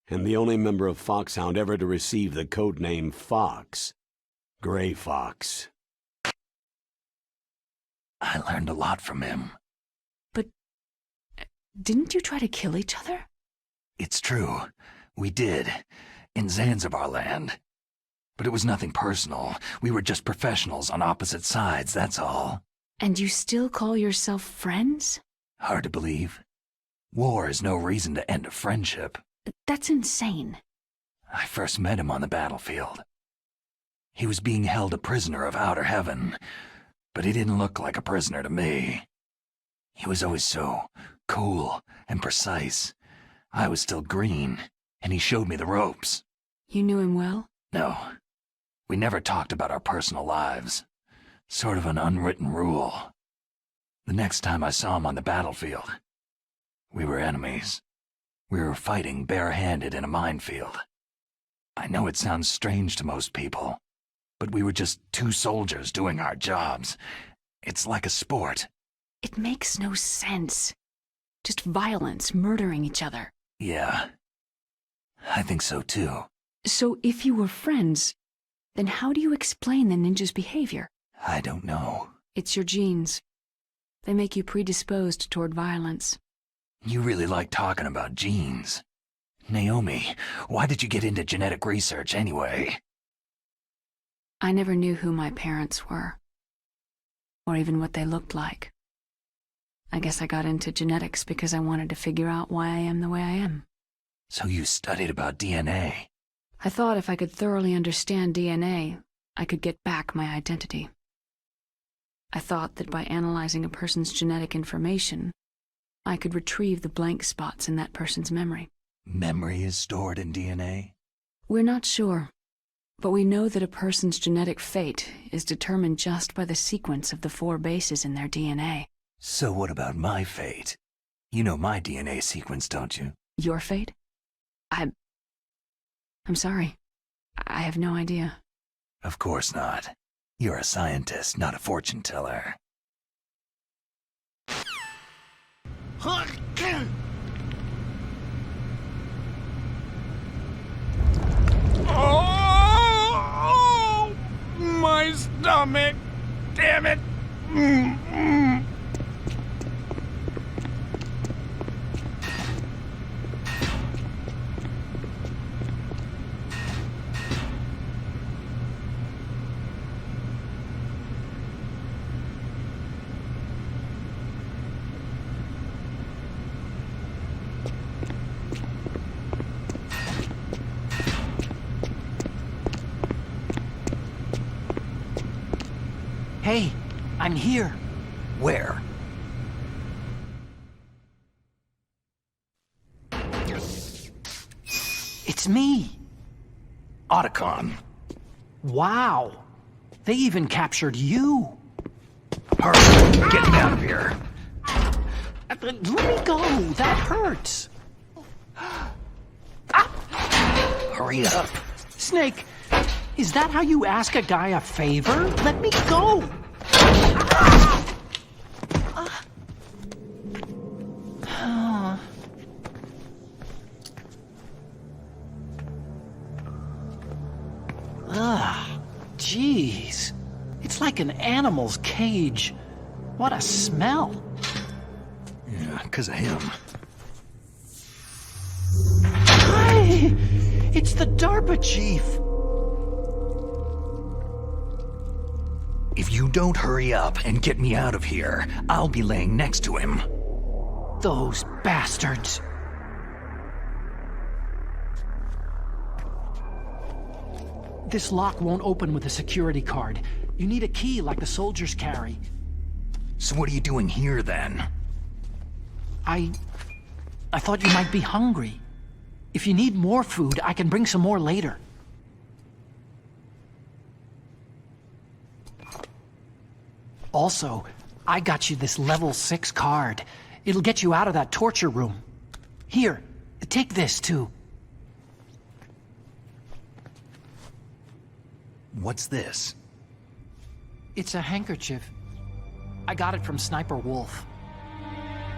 and the only member of Foxhound ever to receive the code name Fox. Gray Fox. I learned a lot from him. But didn't you try to kill each other? It's true. We did. In Zanzibar land. But it was nothing personal. We were just professionals on opposite sides, that's all. And you still call yourself friends? Hard to believe. War is no reason to end a friendship. That's insane. I first met him on the battlefield. He was being held a prisoner of outer heaven, but he didn't look like a prisoner to me. He was always so cool and precise. I was still green, and he showed me the ropes. You knew him well? No. We never talked about our personal lives. Sort of an unwritten rule. The next time I saw him on the battlefield, we were enemies. We were fighting bare-handed in a minefield. I know it sounds strange to most people, but we were just two soldiers doing our jobs. It's like a sport. It makes no sense. Just violence, murdering each other. Yeah. I think so too. So if you were friends, then how do you explain the ninja's behavior? I don't know. It's your genes. They make you predisposed toward violence. You really like talking about genes. Naomi, why did you get into genetic research anyway? I never knew who my parents were, or even what they looked like. I guess I got into genetics because I wanted to figure out why I am the way I am. So you studied about DNA? I thought if I could thoroughly understand DNA, I could get back my identity. I thought that by analyzing a person's genetic information, I could retrieve the blank spots in that person's memory. Memory is stored in DNA? We're not sure, but we know that a person's genetic fate is determined just by the sequence of the 4 bases in their DNA. So what about my fate? You know my DNA sequence, don't you? Your fate? I'm sorry. I have no idea. Of course not. You're a scientist, not a fortune teller. Oh, my stomach! Damn it! Hey, I'm here. Where? It's me. Otacon. Wow. They even captured you. Hurry, get me out of here. Let me go. That hurts. Hurry up. Snake, is that how you ask a guy a favor? Let me go. Jeez. It's like an animal's cage. What a smell. Yeah, 'cause of him. Hi! It's the DARPA chief. If you don't hurry up and get me out of here, I'll be laying next to him. Those bastards. This lock won't open with a security card. You need a key like the soldiers carry. So what are you doing here, then? I thought you might be hungry. If you need more food, I can bring some more later. Also, I got you this level 6 card. It'll get you out of that torture room. Here, take this too. What's this? It's a handkerchief. I got it from Sniper Wolf.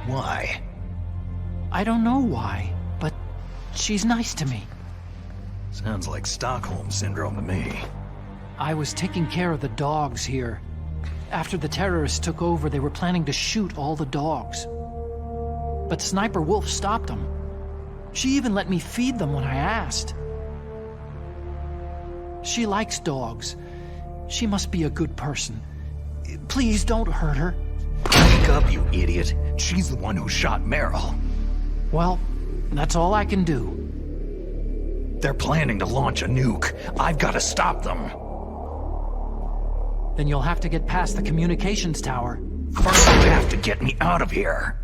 Why? I don't know why, but she's nice to me. Sounds like Stockholm Syndrome to me. I was taking care of the dogs here. After the terrorists took over, they were planning to shoot all the dogs. But Sniper Wolf stopped them. She even let me feed them when I asked. She likes dogs. She must be a good person. Please don't hurt her. Wake up, you idiot. She's the one who shot Meryl. Well, that's all I can do. They're planning to launch a nuke. I've got to stop them. Then you'll have to get past the communications tower. First, you have to get me out of here.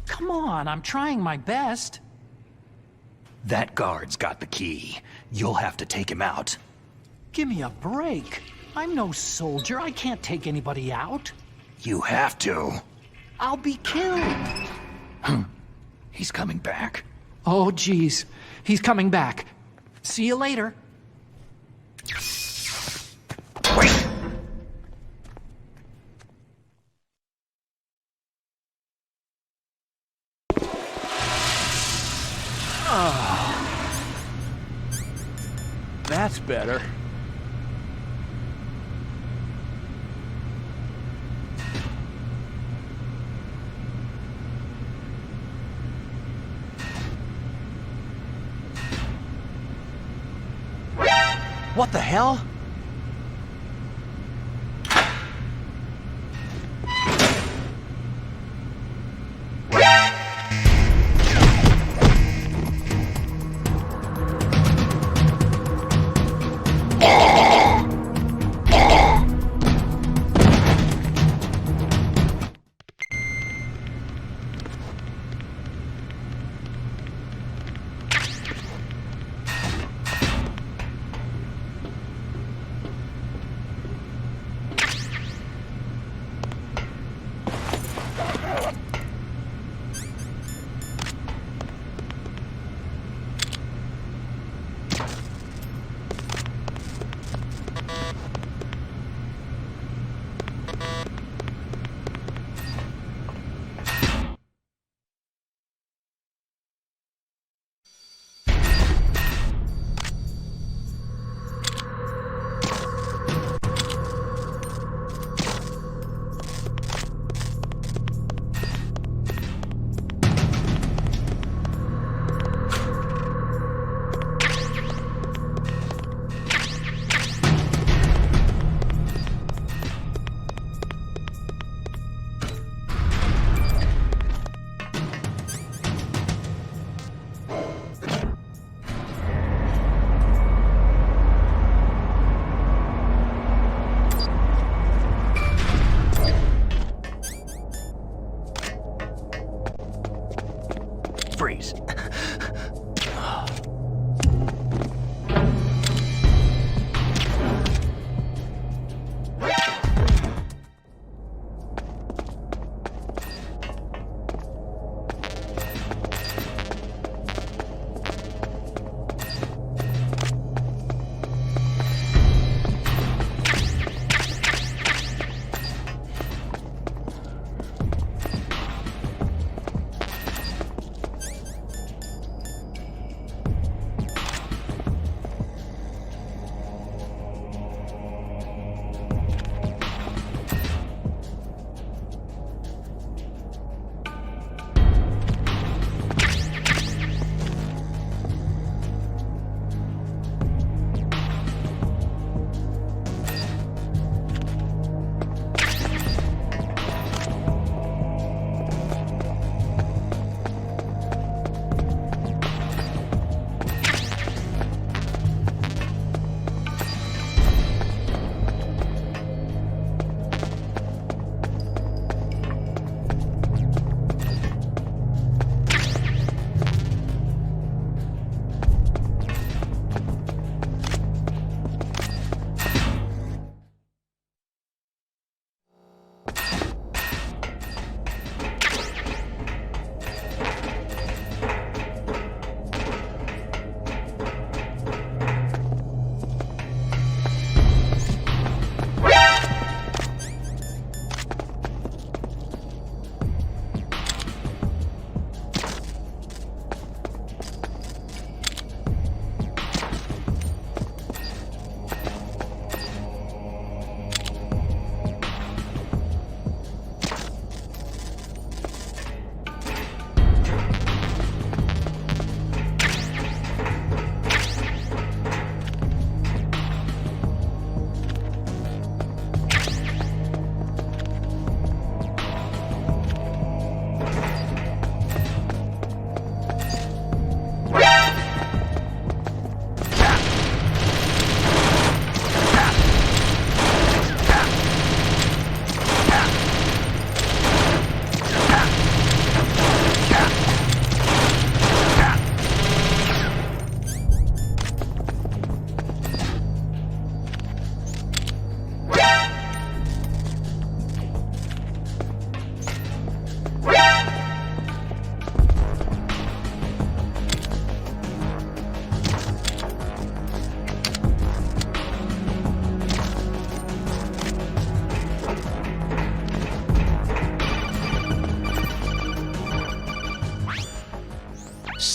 Come on, I'm trying my best. That guard's got the key. You'll have to take him out. Give me a break. I'm no soldier. I can't take anybody out. You have to. I'll be killed. He's coming back. Oh, geez. He's coming back. See you later. Wait! That's better. What the hell?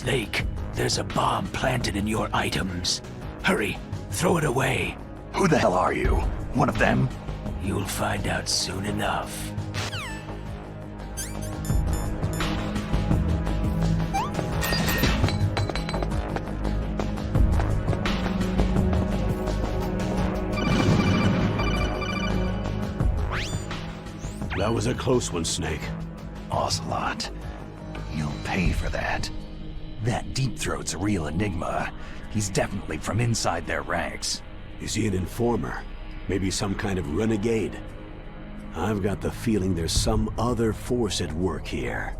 Snake, there's a bomb planted in your items. Hurry, throw it away. Who the hell are you? One of them? You'll find out soon enough. That was a close one, Snake. Ocelot, you'll pay for that. That Deep Throat's a real enigma. He's definitely from inside their ranks. Is he an informer? Maybe some kind of renegade? I've got the feeling there's some other force at work here.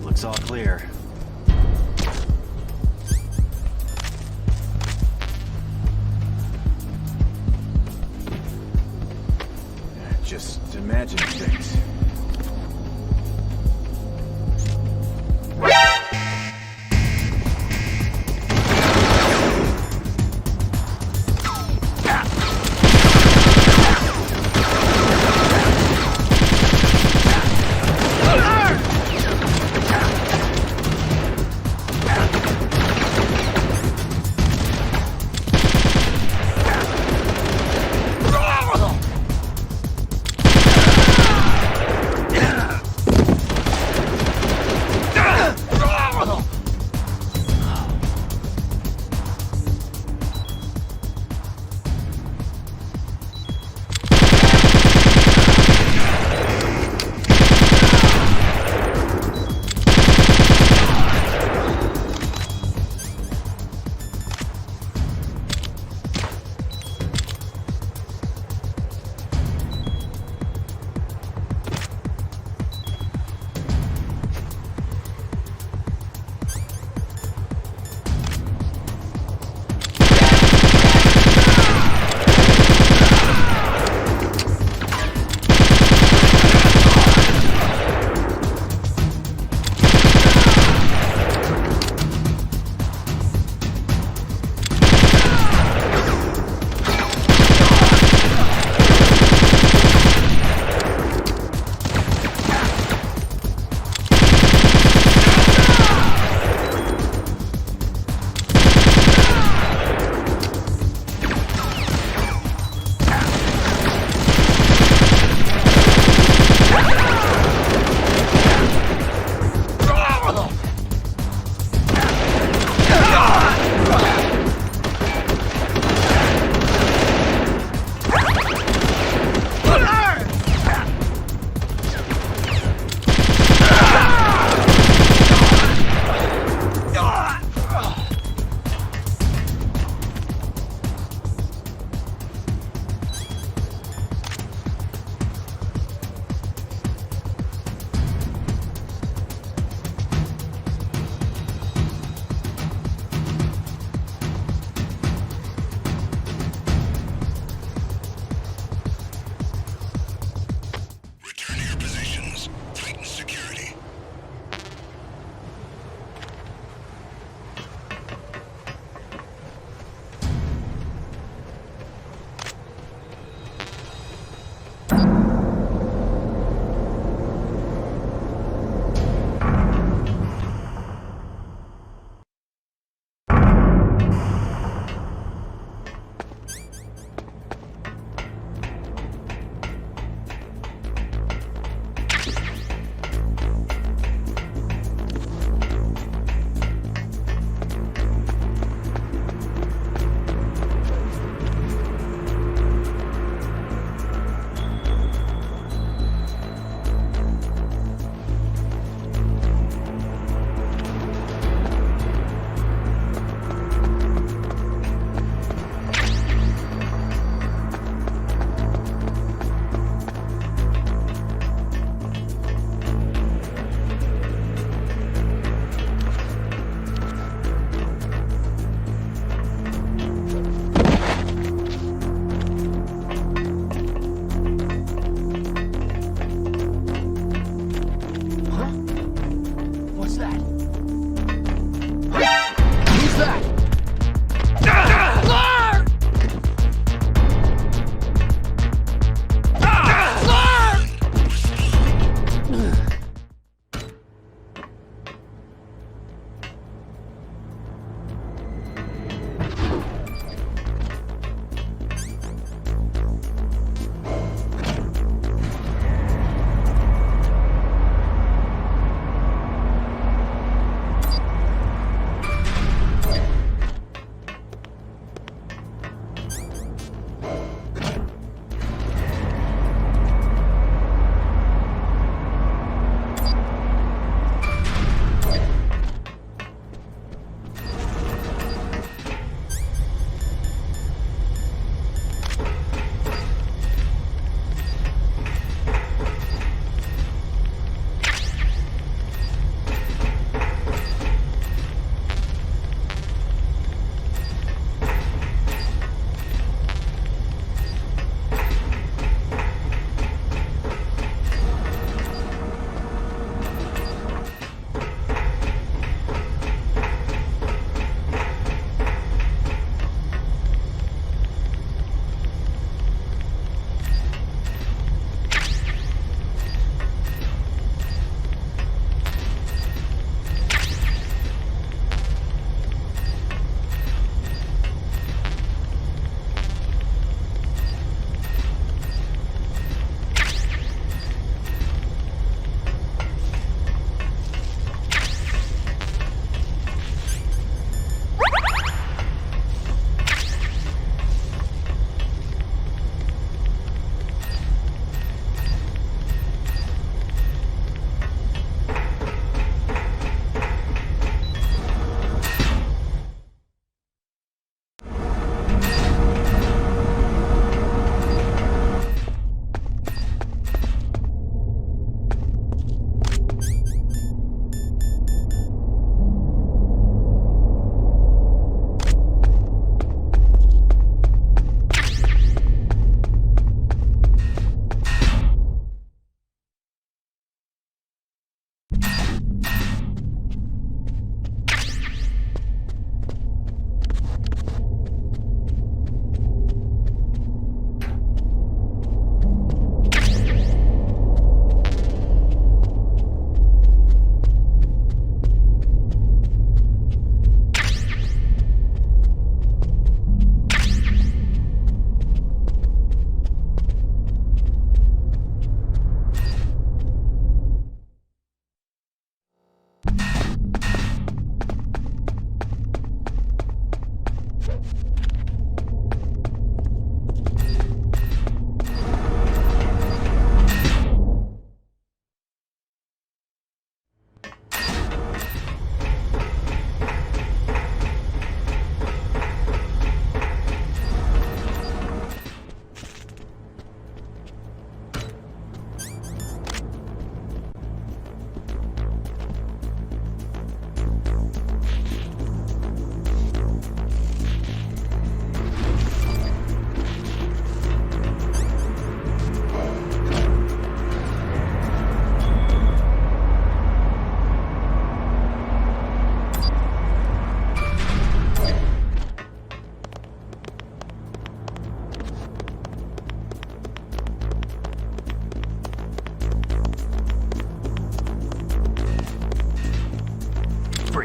Looks all clear. Just imagine things.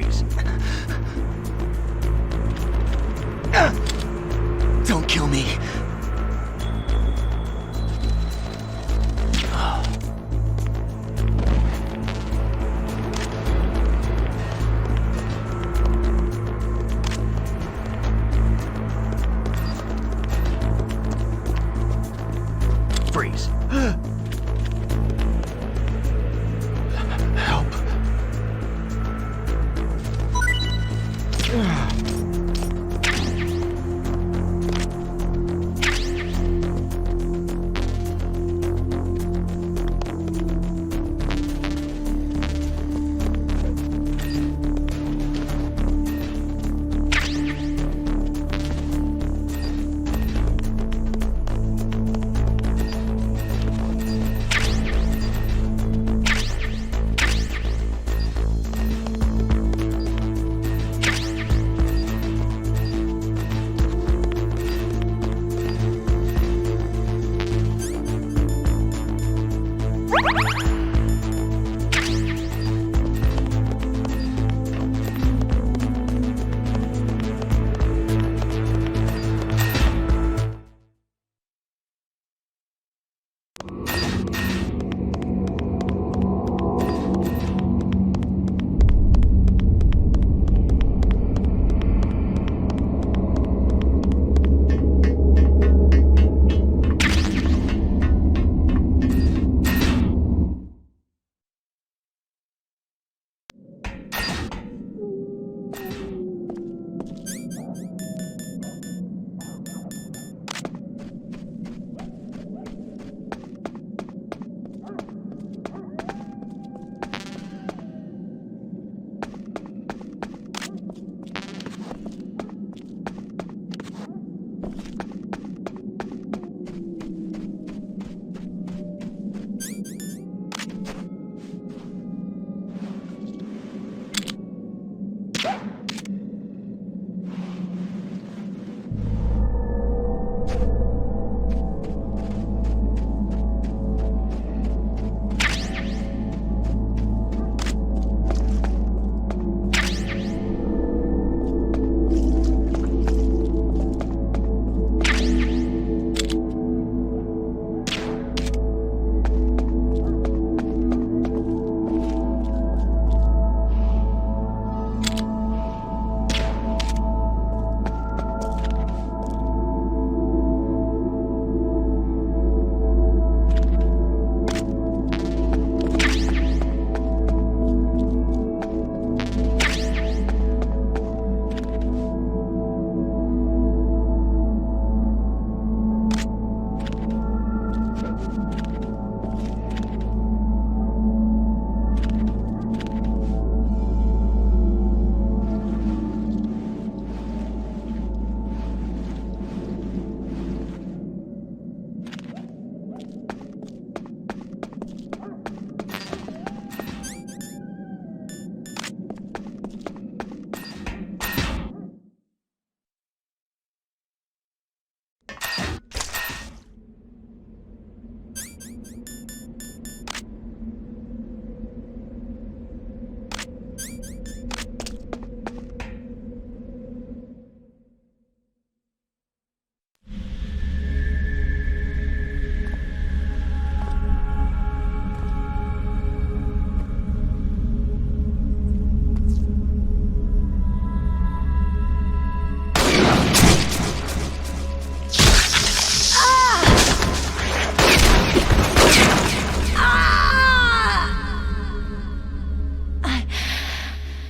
Freeze. Don't kill me. Freeze. Help.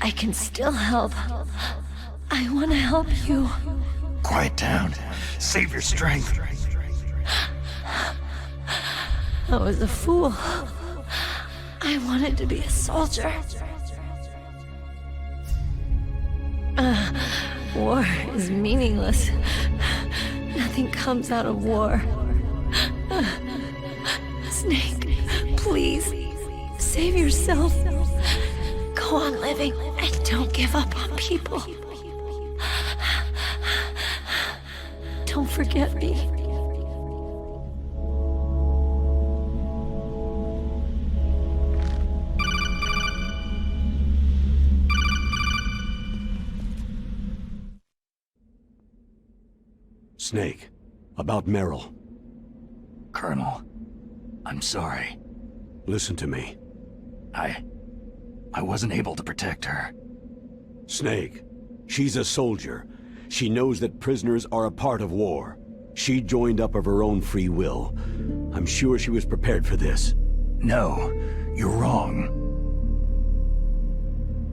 I can still help. I want to help you. Quiet down. Save your strength. I was a fool. I wanted to be a soldier. War is meaningless. Nothing comes out of war. Snake, please, save yourself. Go on living and don't give up on people. Don't forget me. Snake, about Meryl. Colonel, I'm sorry. Listen to me. I wasn't able to protect her. Snake, she's a soldier. She knows that prisoners are a part of war. She joined up of her own free will. I'm sure she was prepared for this. No, you're wrong.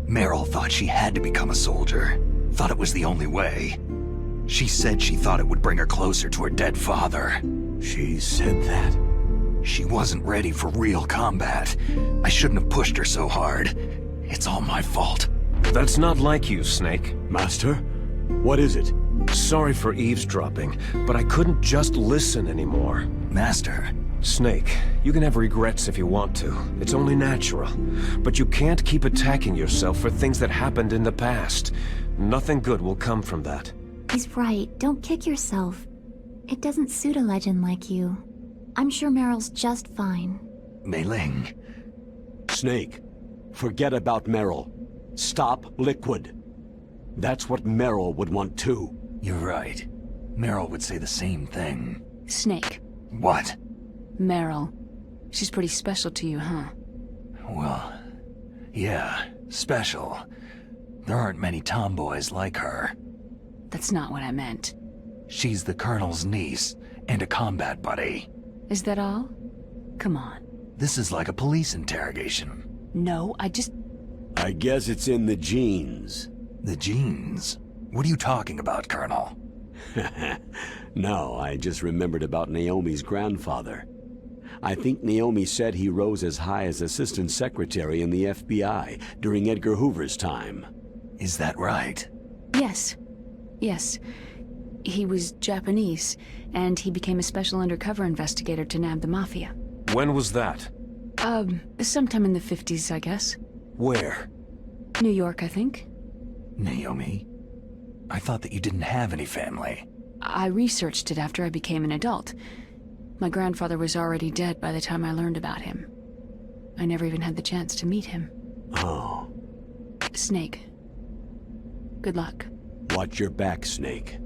Meryl thought she had to become a soldier. Thought it was the only way. She said she thought it would bring her closer to her dead father. She said that? She wasn't ready for real combat. I shouldn't have pushed her so hard. It's all my fault. That's not like you, Snake. Master? What is it? Sorry for eavesdropping, but I couldn't just listen anymore. Master. Snake, you can have regrets if you want to. It's only natural. But you can't keep attacking yourself for things that happened in the past. Nothing good will come from that. He's right. Don't kick yourself. It doesn't suit a legend like you. I'm sure Meryl's just fine. Mei Ling. Snake, forget about Meryl. Stop Liquid. That's what Meryl would want too. You're right. Meryl would say the same thing. Snake. What? Meryl. She's pretty special to you, huh? Well, yeah, special. There aren't many tomboys like her. That's not what I meant. She's the Colonel's niece, and a combat buddy. Is that all? Come on. This is like a police interrogation. No, I guess it's in the genes. The genes? What are you talking about, Colonel? No, I just remembered about Naomi's grandfather. I think Naomi said he rose as high as assistant secretary in the FBI during Edgar Hoover's time. Is that right? Yes. Yes. He was Japanese, and he became a special undercover investigator to nab the Mafia. When was that? Sometime in the 50s, I guess. Where? New York, I think. Naomi? I thought that you didn't have any family. I researched it after I became an adult. My grandfather was already dead by the time I learned about him. I never even had the chance to meet him. Oh. Snake. Good luck. Watch your back, Snake.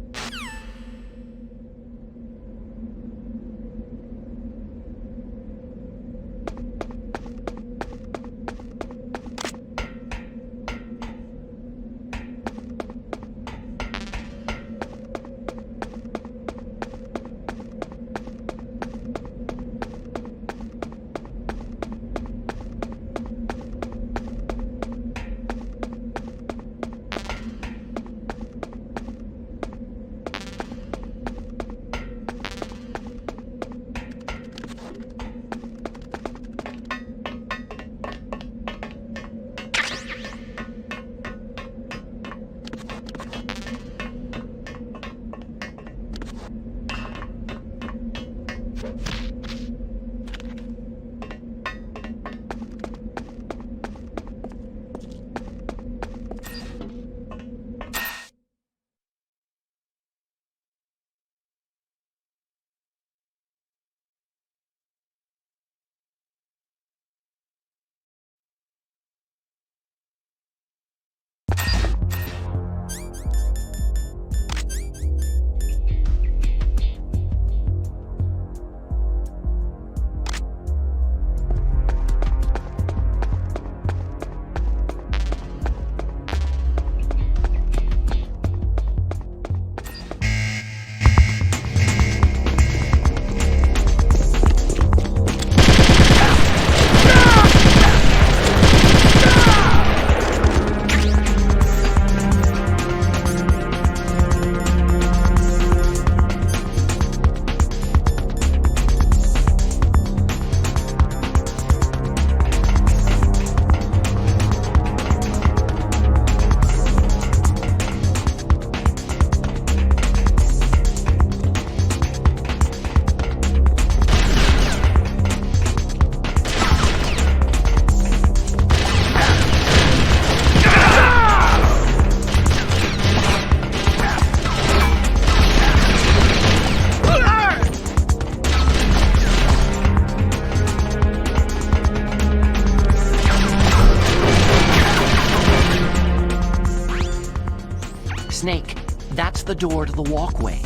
Snake, that's the door to the walkway.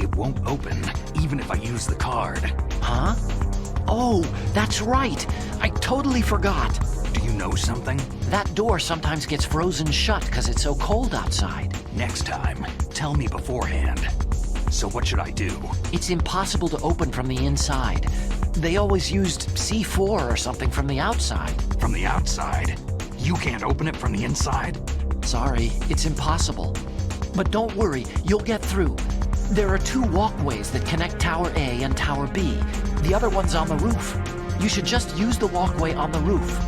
It won't open, even if I use the card. Huh? Oh, that's right. I totally forgot. Do you know something? That door sometimes gets frozen shut because it's so cold outside. Next time, tell me beforehand. So what should I do? It's impossible to open from the inside. They always used C4 or something from the outside. From the outside? You can't open it from the inside? Sorry, it's impossible. But don't worry, you'll get through. There are 2 walkways that connect Tower A and Tower B. The other one's on the roof. You should just use the walkway on the roof.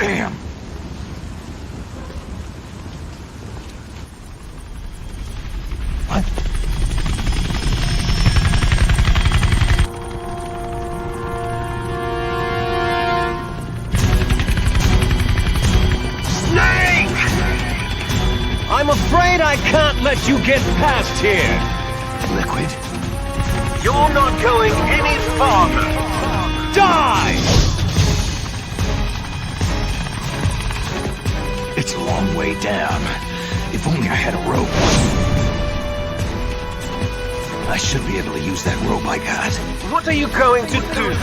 Damn! What? Snake! I'm afraid I can't let you get past here. Liquid? You're not going any farther. Die! It's a long way down. If only I had a rope. I should be able to use that rope I got. What are you going to do?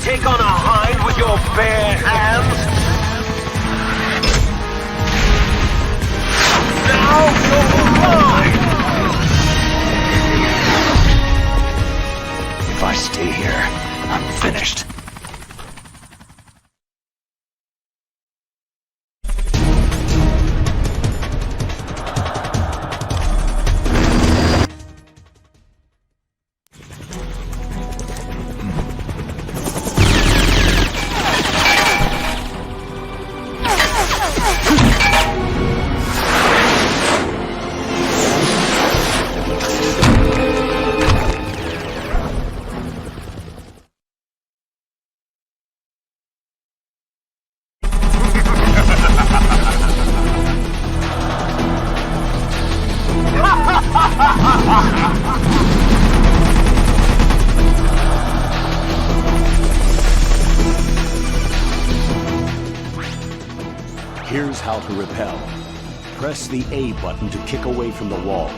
Take on a hind with your bare hands? Now you're mine! If I stay here, I'm finished. Here's how to repel. Press the A button to kick away from the wall.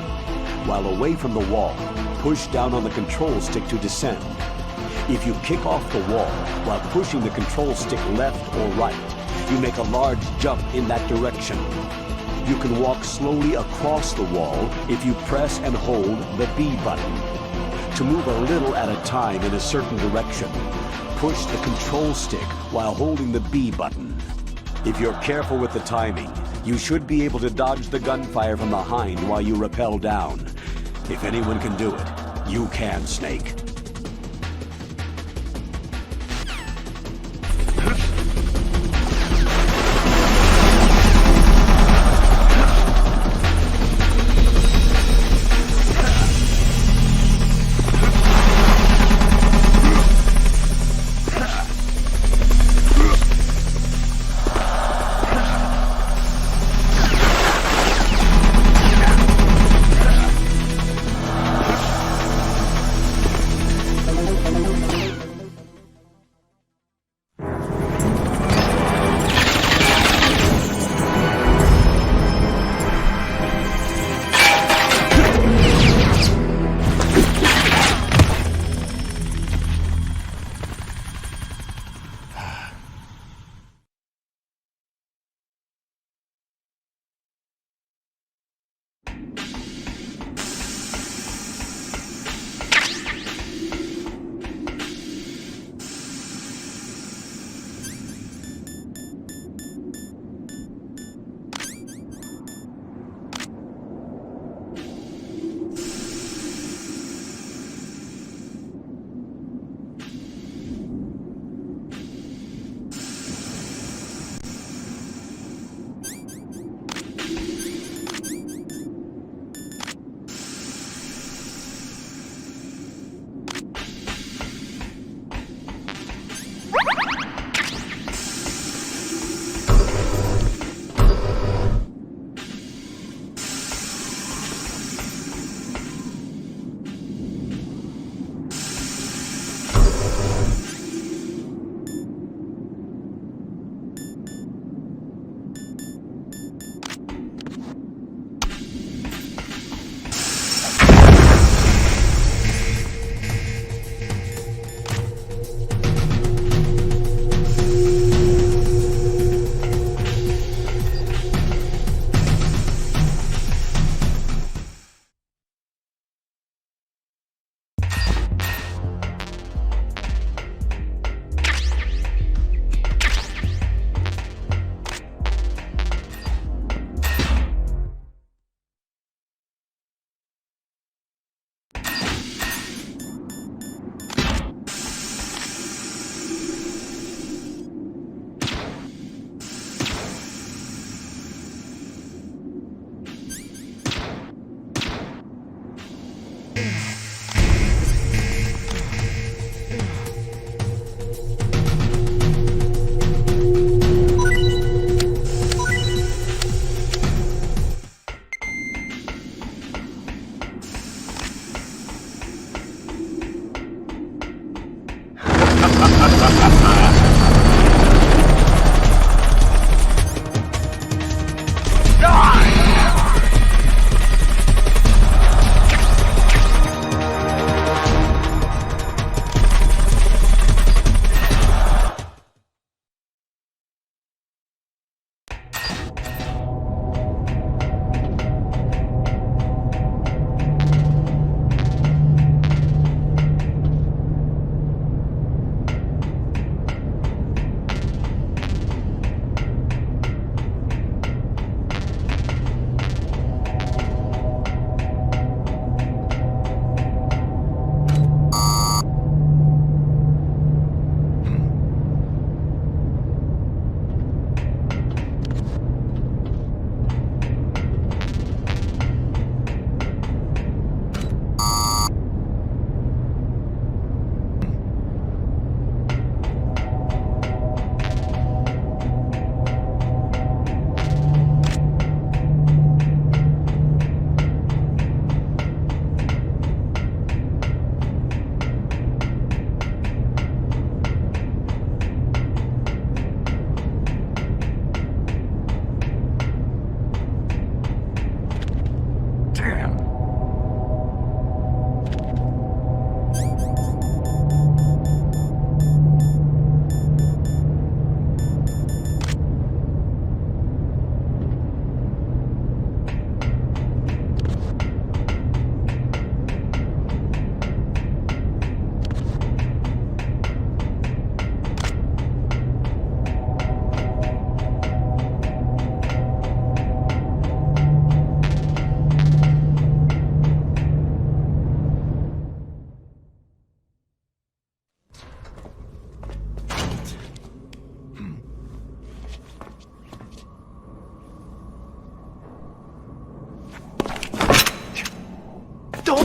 While away from the wall, push down on the control stick to descend. If you kick off the wall while pushing the control stick left or right, you make a large jump in that direction. You can walk slowly across the wall if you press and hold the B button. To move a little at a time in a certain direction, push the control stick while holding the B button. If you're careful with the timing, you should be able to dodge the gunfire from behind while you rappel down. If anyone can do it, you can, Snake.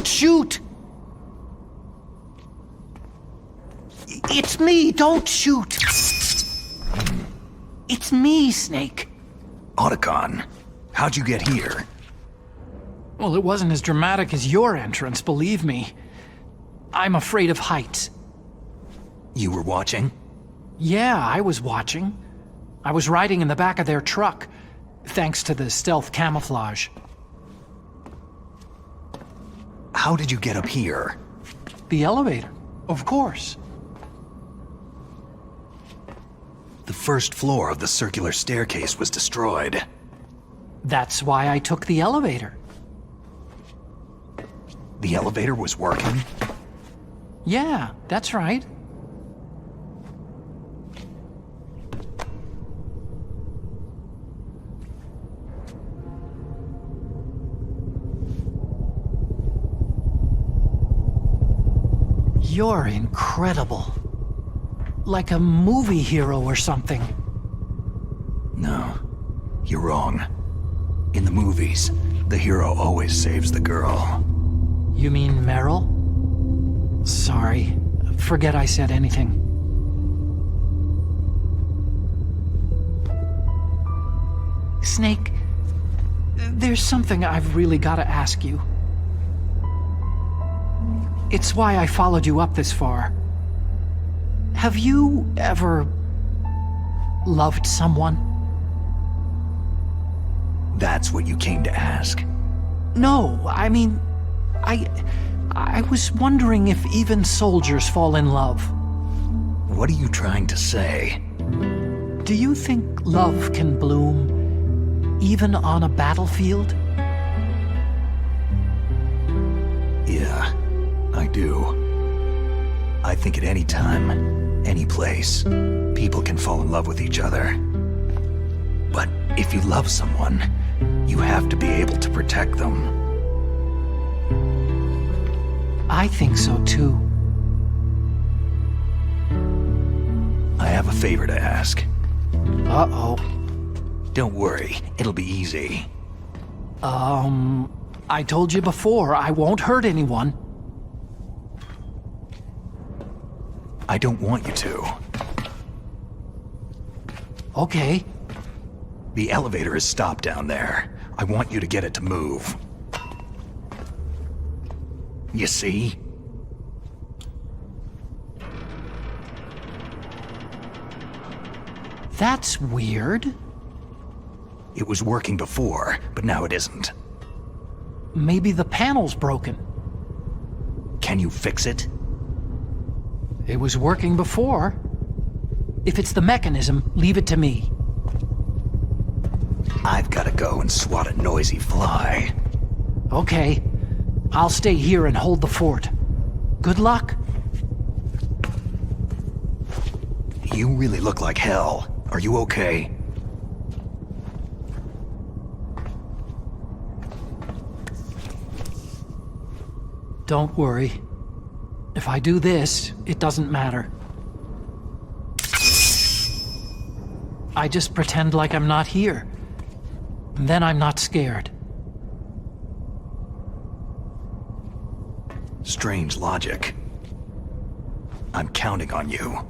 shoot! It's me, don't shoot! It's me, Snake. Otacon, how'd you get here? Well, it wasn't as dramatic as your entrance, believe me. I'm afraid of heights. You were watching? Yeah, I was watching. I was riding in the back of their truck, thanks to the stealth camouflage. How did you get up here? The elevator, of course. The first floor of the circular staircase was destroyed. That's why I took the elevator. The elevator was working? Yeah, that's right. You're incredible. Like a movie hero or something. No, you're wrong. In the movies, the hero always saves the girl. You mean Meryl? Sorry. Forget I said anything. Snake, there's something I've really got to ask you. It's why I followed you up this far. Have you ever loved someone? That's what you came to ask? No, I mean, I was wondering if even soldiers fall in love. What are you trying to say? Do you think love can bloom even on a battlefield? Yeah, I do. I think at any time, any place, people can fall in love with each other. But if you love someone, you have to be able to protect them. I think so too. I have a favor to ask. Uh-oh. Don't worry, it'll be easy. I told you before, I won't hurt anyone. I don't want you to. Okay. The elevator is stopped down there. I want you to get it to move. You see? That's weird. It was working before, but now it isn't. Maybe the panel's broken. Can you fix it? It was working before. If it's the mechanism, leave it to me. I've got to go and swat a noisy fly. Okay. I'll stay here and hold the fort. Good luck. You really look like hell. Are you okay? Don't worry. If I do this, it doesn't matter. I just pretend like I'm not here. And then I'm not scared. Strange logic. I'm counting on you.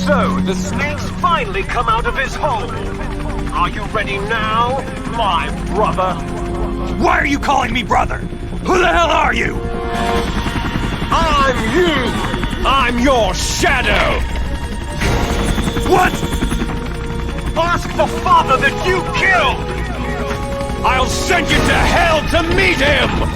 So, the snake's finally come out of his hole. Are you ready now, my brother? Why are you calling me brother? Who the hell are you? I'm you! I'm your shadow! What? Ask the father that you killed! I'll send you to hell to meet him!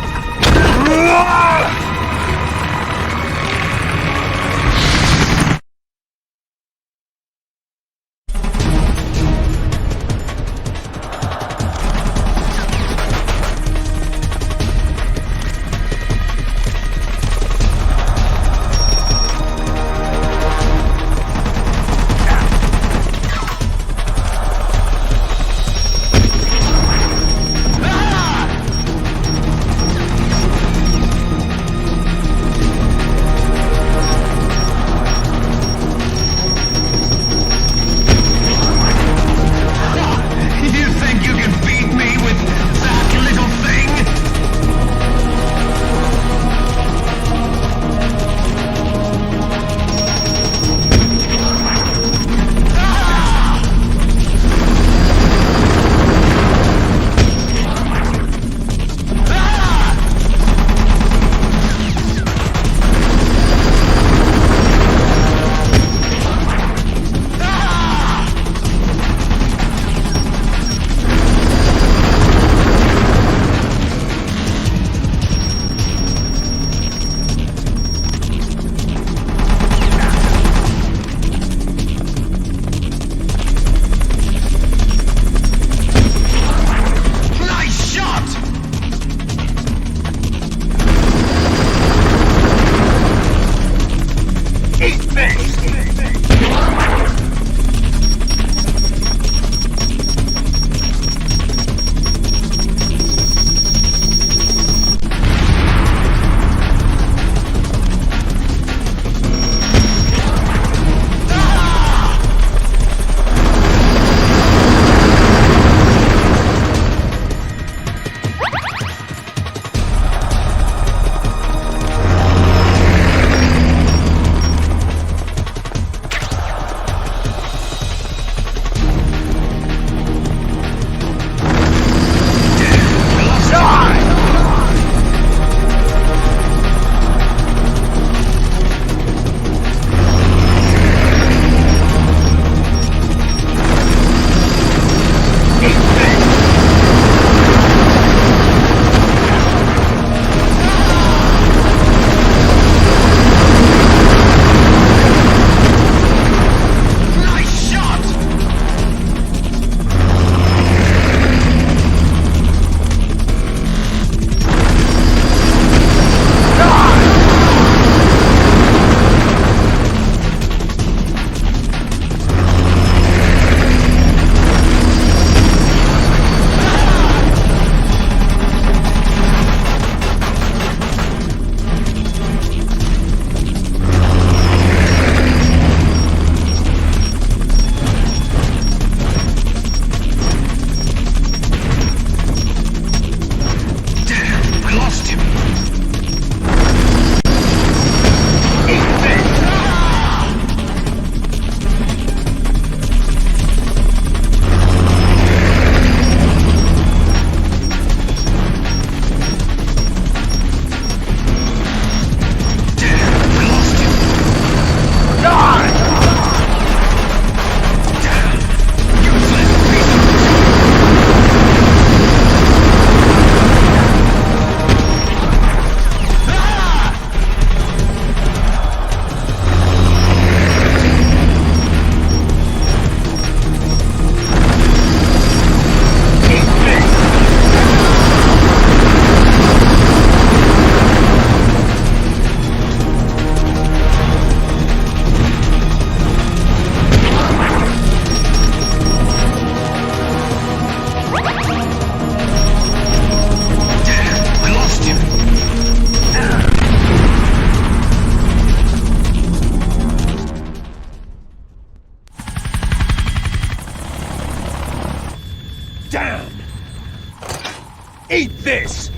Eat this!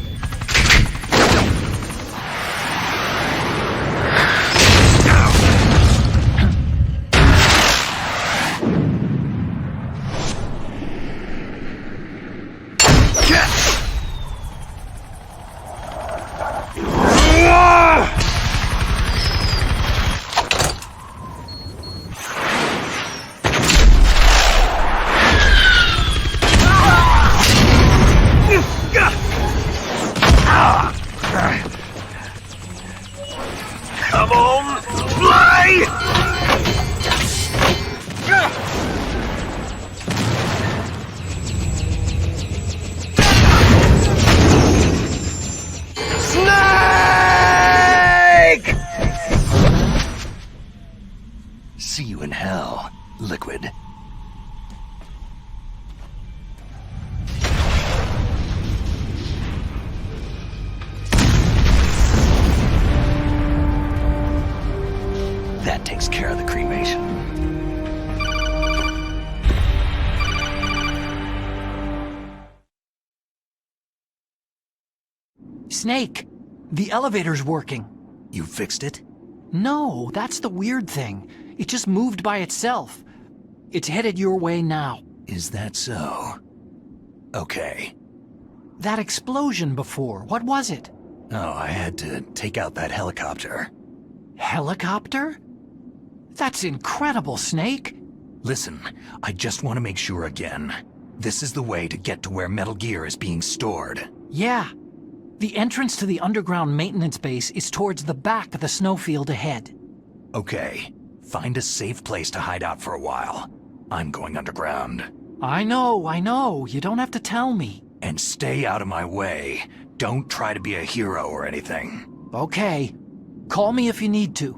Snake! See you in hell, Liquid. That takes care of the cremation. Snake, the elevator's working. You fixed it? No, that's the weird thing. It just moved by itself. It's headed your way now. Is that so? Okay. That explosion before, what was it? Oh, I had to take out that helicopter. Helicopter? That's incredible, Snake. Listen, I just want to make sure again. This is the way to get to where Metal Gear is being stored. Yeah. The entrance to the underground maintenance base is towards the back of the snowfield ahead. Okay. Find a safe place to hide out for a while. I'm going underground. I know. You don't have to tell me. And stay out of my way. Don't try to be a hero or anything. Okay. Call me if you need to.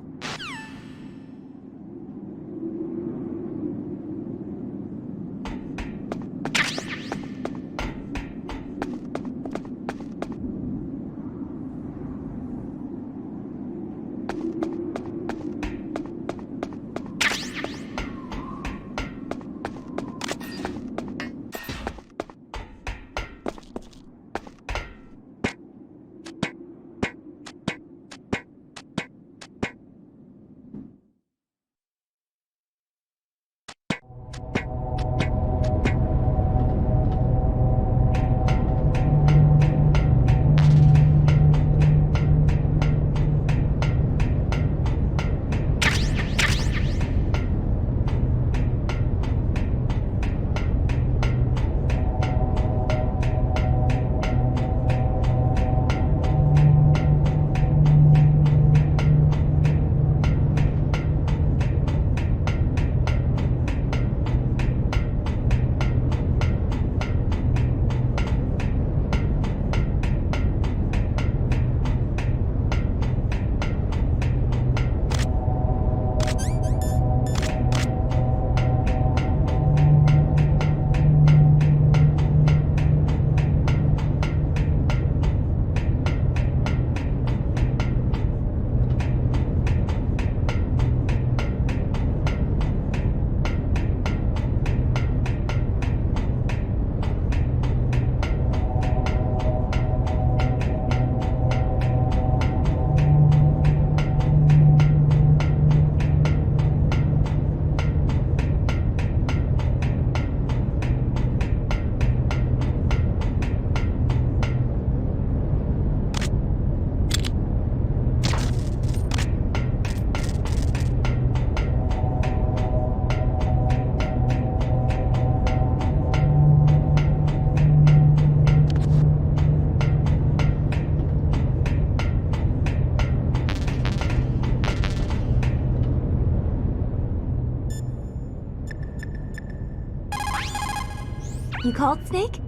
You called, Snake?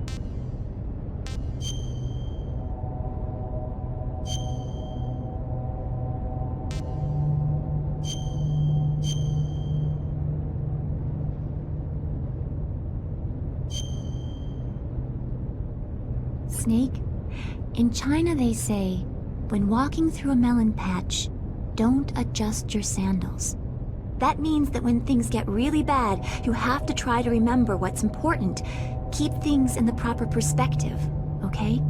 Snake, in China they say, when walking through a melon patch, don't adjust your sandals. That means that when things get really bad, you have to try to remember what's important. Keep things in the proper perspective, okay?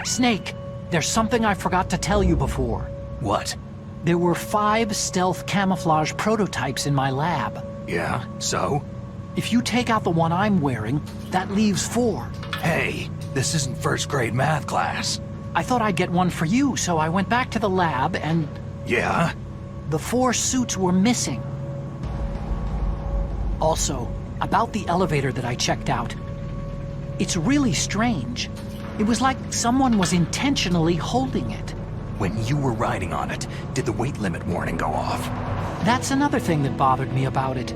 Snake, there's something I forgot to tell you before. What? There were 5 stealth camouflage prototypes in my lab. Yeah, so? If you take out the one I'm wearing, that leaves 4. Hey, this isn't first grade math class. I thought I'd get one for you, so I went back to the lab and... Yeah? The 4 suits were missing. Also, about the elevator that I checked out. It's really strange. It was like someone was intentionally holding it. When you were riding on it, did the weight limit warning go off? That's another thing that bothered me about it.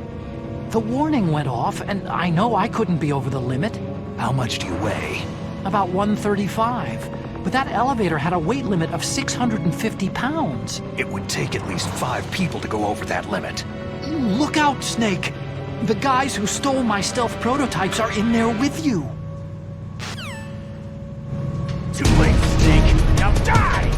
The warning went off, and I know I couldn't be over the limit. How much do you weigh? About 135. But that elevator had a weight limit of 650 pounds. It would take at least 5 people to go over that limit. Look out, Snake! The guys who stole my stealth prototypes are in there with you. Too late, Snake! Now die!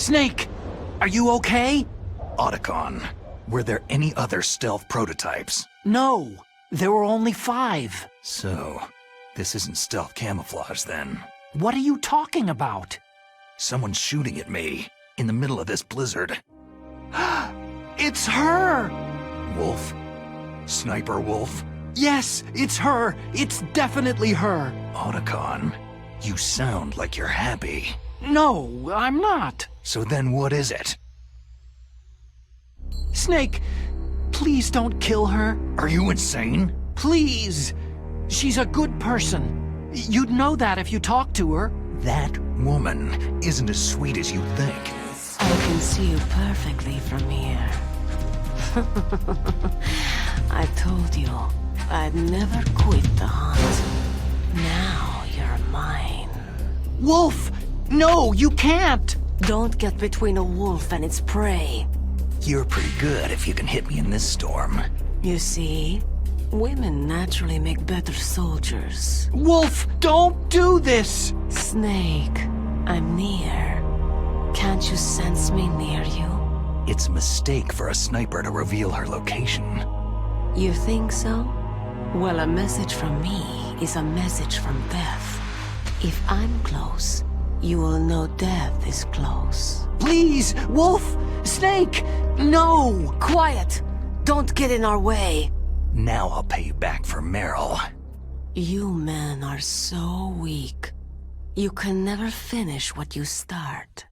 Snake! Are you okay? Otacon, were there any other stealth prototypes? No. There were only 5. So, this isn't stealth camouflage then. What are you talking about? Someone's shooting at me, in the middle of this blizzard. It's her! Wolf? Sniper Wolf? Yes, it's her! It's definitely her! Otacon, you sound like you're happy. No, I'm not. So then what is it? Snake, please don't kill her. Are you insane? Please! She's a good person. You'd know that if you talked to her. That woman isn't as sweet as you think. I can see you perfectly from here. I told you I'd never quit the hunt. Now you're mine. Wolf! No, you can't! Don't get between a wolf and its prey. You're pretty good if you can hit me in this storm. You see, women naturally make better soldiers. Wolf, don't do this! Snake, I'm near. Can't you sense me near you? It's a mistake for a sniper to reveal her location. You think so? Well, a message from me is a message from death. If I'm close, you will know death is close. Please, Wolf! Snake! No! Quiet! Don't get in our way! Now I'll pay you back for Meryl. You men are so weak. You can never finish what you start.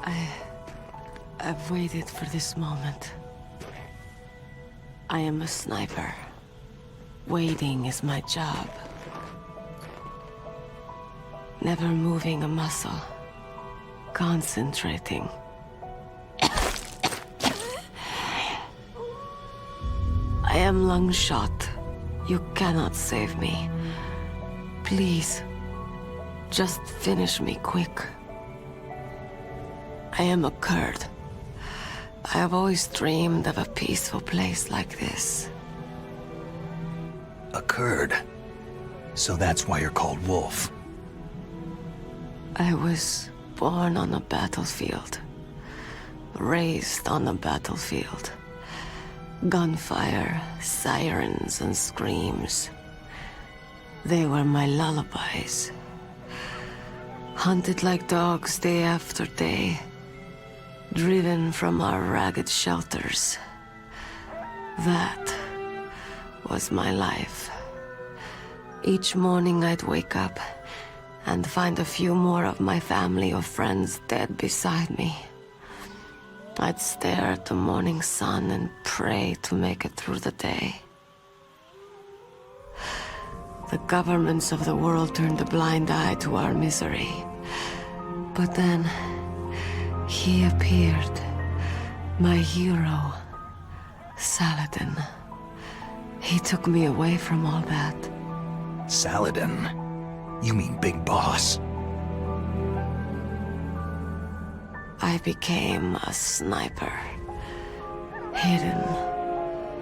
I've waited for this moment. I am a sniper. Waiting is my job. Never moving a muscle. Concentrating. I am long shot. You cannot save me. Please, just finish me quick. I am a Kurd. I have always dreamed of a peaceful place like this. A Kurd? So that's why you're called Wolf. I was born on a battlefield. Raised on a battlefield. Gunfire, sirens, and screams. They were my lullabies. Hunted like dogs day after day. Driven from our ragged shelters. That was my life. Each morning I'd wake up and find a few more of my family or friends dead beside me. I'd stare at the morning sun and pray to make it through the day. The governments of the world turned a blind eye to our misery. But then, he appeared. My hero, Saladin. He took me away from all that. Saladin? You mean Big Boss? I became a sniper. Hidden,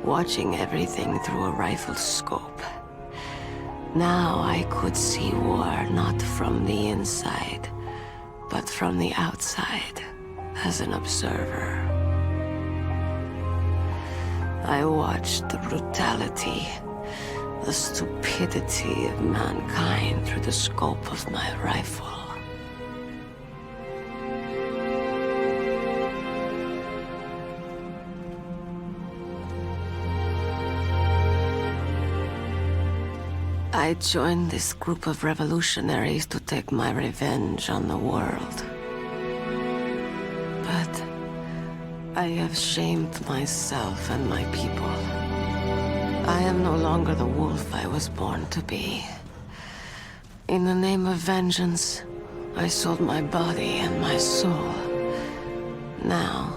watching everything through a rifle scope. Now I could see war not from the inside, but from the outside, as an observer. I watched the brutality, the stupidity of mankind through the scope of my rifle. I joined this group of revolutionaries to take my revenge on the world. But I have shamed myself and my people. I am no longer the wolf I was born to be. In the name of vengeance, I sold my body and my soul. Now,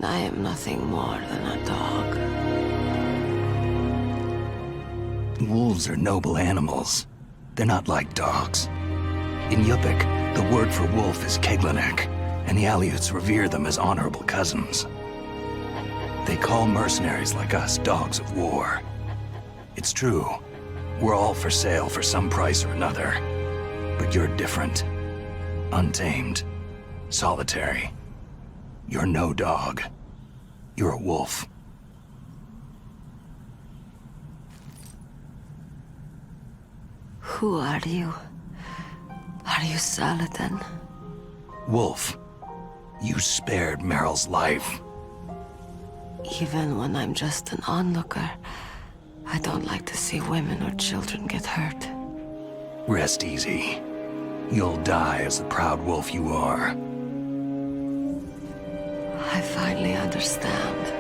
I am nothing more than a dog. Wolves are noble animals. They're not like dogs. In Yupik, the word for wolf is Keglanek, and the Aleuts revere them as honorable cousins. They call mercenaries like us dogs of war. It's true. We're all for sale for some price or another. But you're different. Untamed. Solitary. You're no dog. You're a wolf. Who are you? Are you Saladin? Wolf. You spared Meryl's life. Even when I'm just an onlooker, I don't like to see women or children get hurt. Rest easy. You'll die as the proud wolf you are. I finally understand.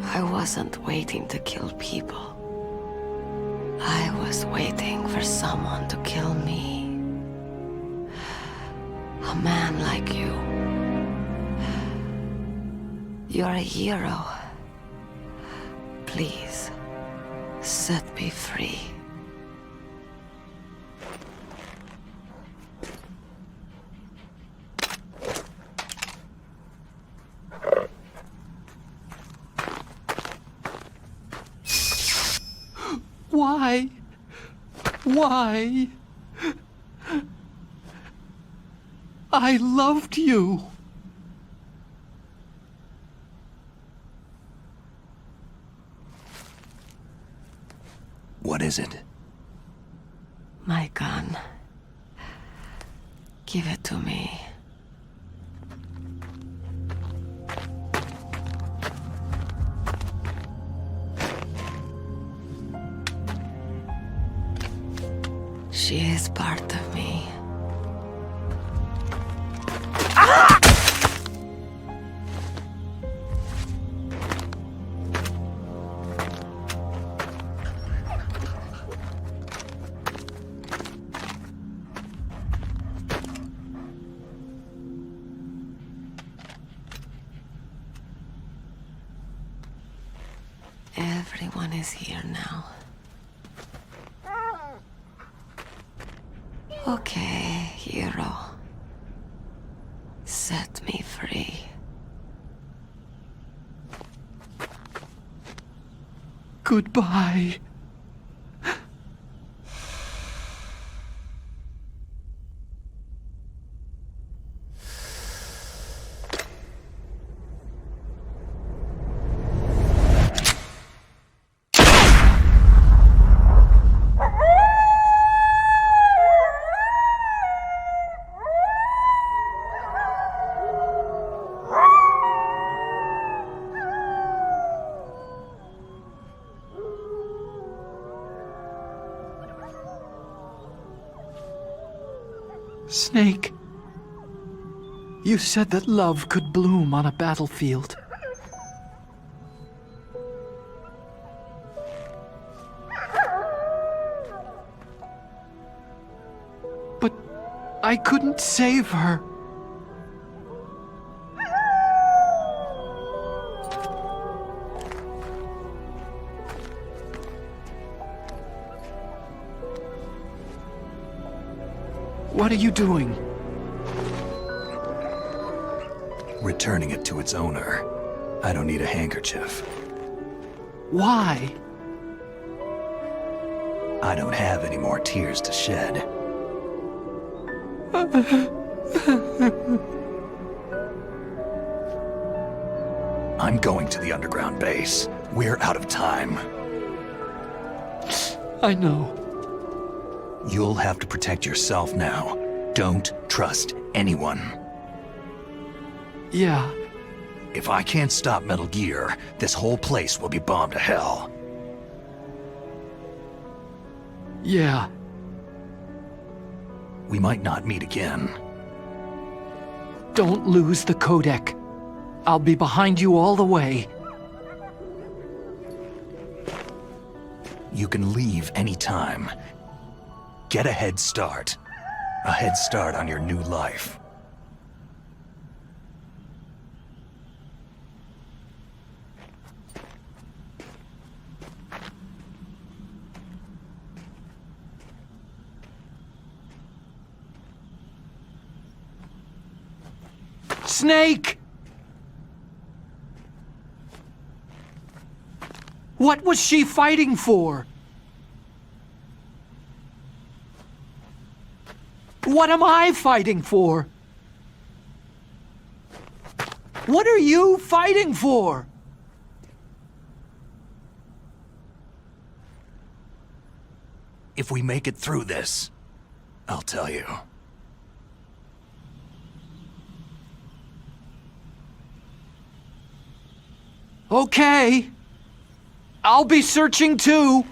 I wasn't waiting to kill people. I was waiting for someone to kill me. A man like you. You're a hero. Please, set me free. Why? Why? I loved you. What is it? My gun. Give it to me. She is part of me. Ah! Everyone is here now. Okay, hero. Set me free. Goodbye. Snake, you said that love could bloom on a battlefield. But I couldn't save her. What are you doing? Returning it to its owner. I don't need a handkerchief. Why? I don't have any more tears to shed. I'm going to the underground base. We're out of time. I know. You'll have to protect yourself now. Don't trust anyone. Yeah. If I can't stop Metal Gear, this whole place will be bombed to hell. Yeah. We might not meet again. Don't lose the codec. I'll be behind you all the way. You can leave anytime. Get a head start. A head start on your new life. Snake! What was she fighting for? What am I fighting for? What are you fighting for? If we make it through this, I'll tell you. Okay. I'll be searching too.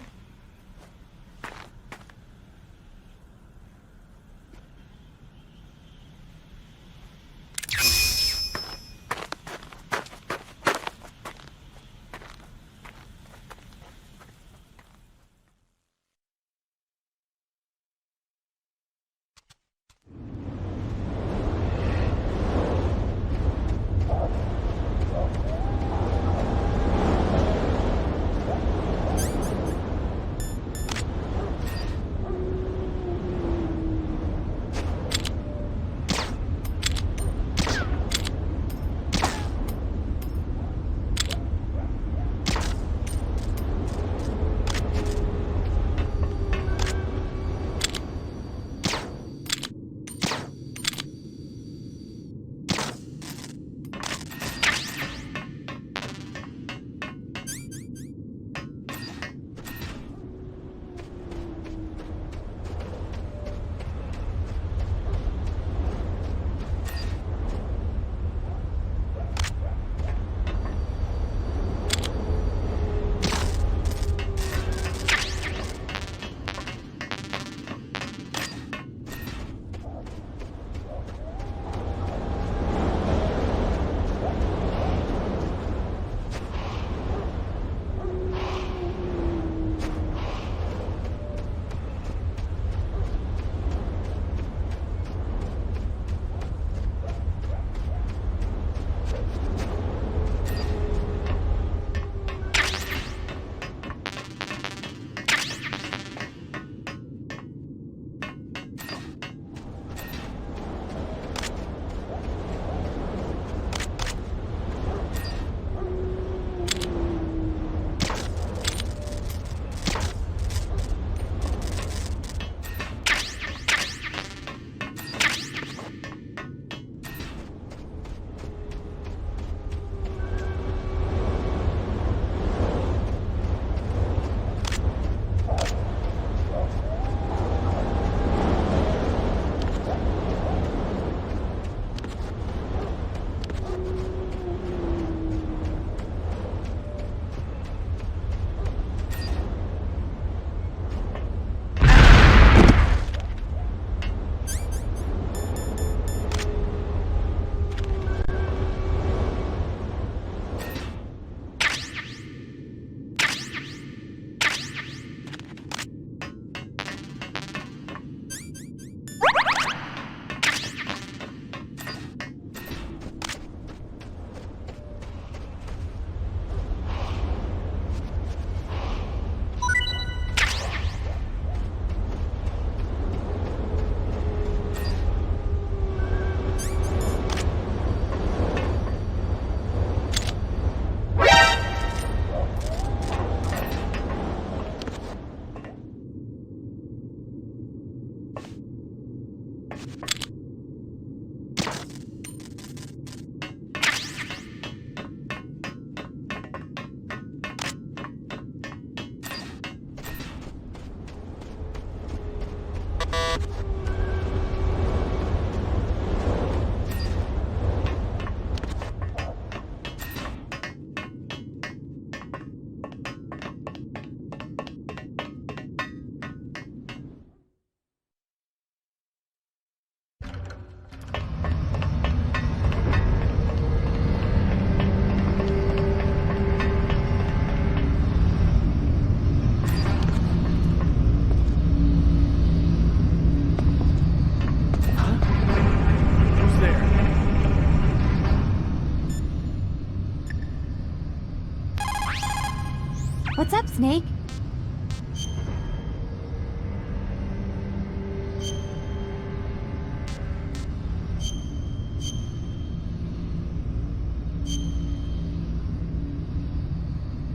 What's up, Snake?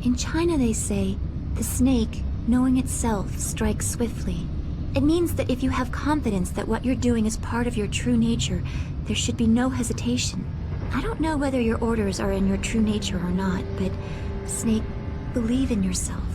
In China, they say, the snake, knowing itself, strikes swiftly. It means that if you have confidence that what you're doing is part of your true nature, there should be no hesitation. I don't know whether your orders are in your true nature or not, but, Snake, believe in yourself.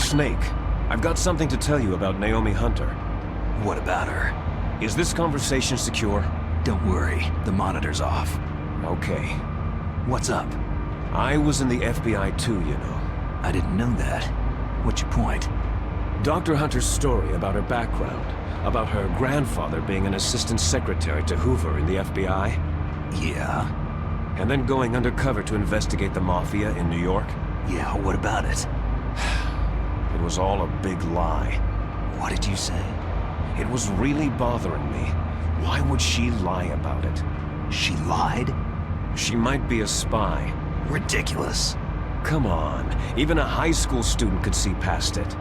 Snake, I've got something to tell you about Naomi Hunter. What about her? Is this conversation secure? Don't worry, the monitor's off. Okay. What's up? I was in the FBI too, you know. I didn't know that. What's your point? Dr. Hunter's story about her background, about her grandfather being an assistant secretary to Hoover in the FBI. Yeah? And then going undercover to investigate the Mafia in New York. Yeah, what about it? It was all a big lie. What did you say? It was really bothering me. Why would she lie about it? She lied? She might be a spy. Ridiculous. Come on, even a high school student could see past it.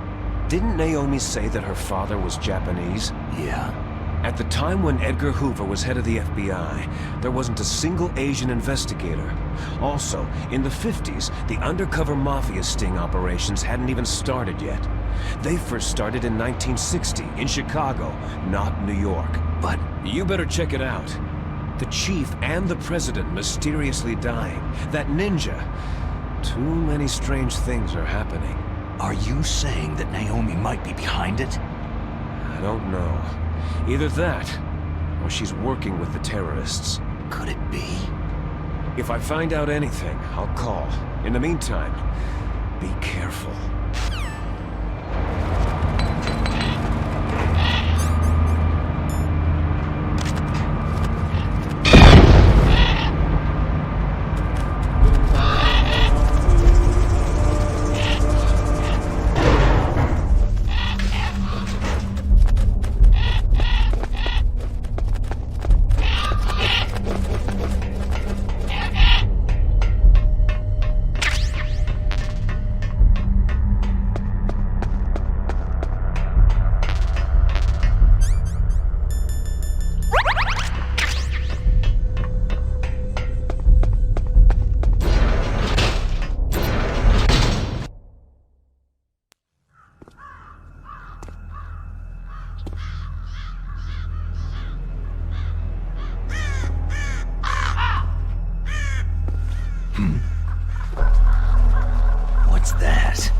Didn't Naomi say that her father was Japanese? Yeah. At the time when Edgar Hoover was head of the FBI, there wasn't a single Asian investigator. Also, in the 50s, the undercover Mafia sting operations hadn't even started yet. They first started in 1960, in Chicago, not New York. But you better check it out. The chief and the president mysteriously dying. That ninja. Too many strange things are happening. Are you saying that Naomi might be behind it? I don't know. Either that, or she's working with the terrorists. Could it be? If I find out anything, I'll call. In the meantime, be careful. What's that?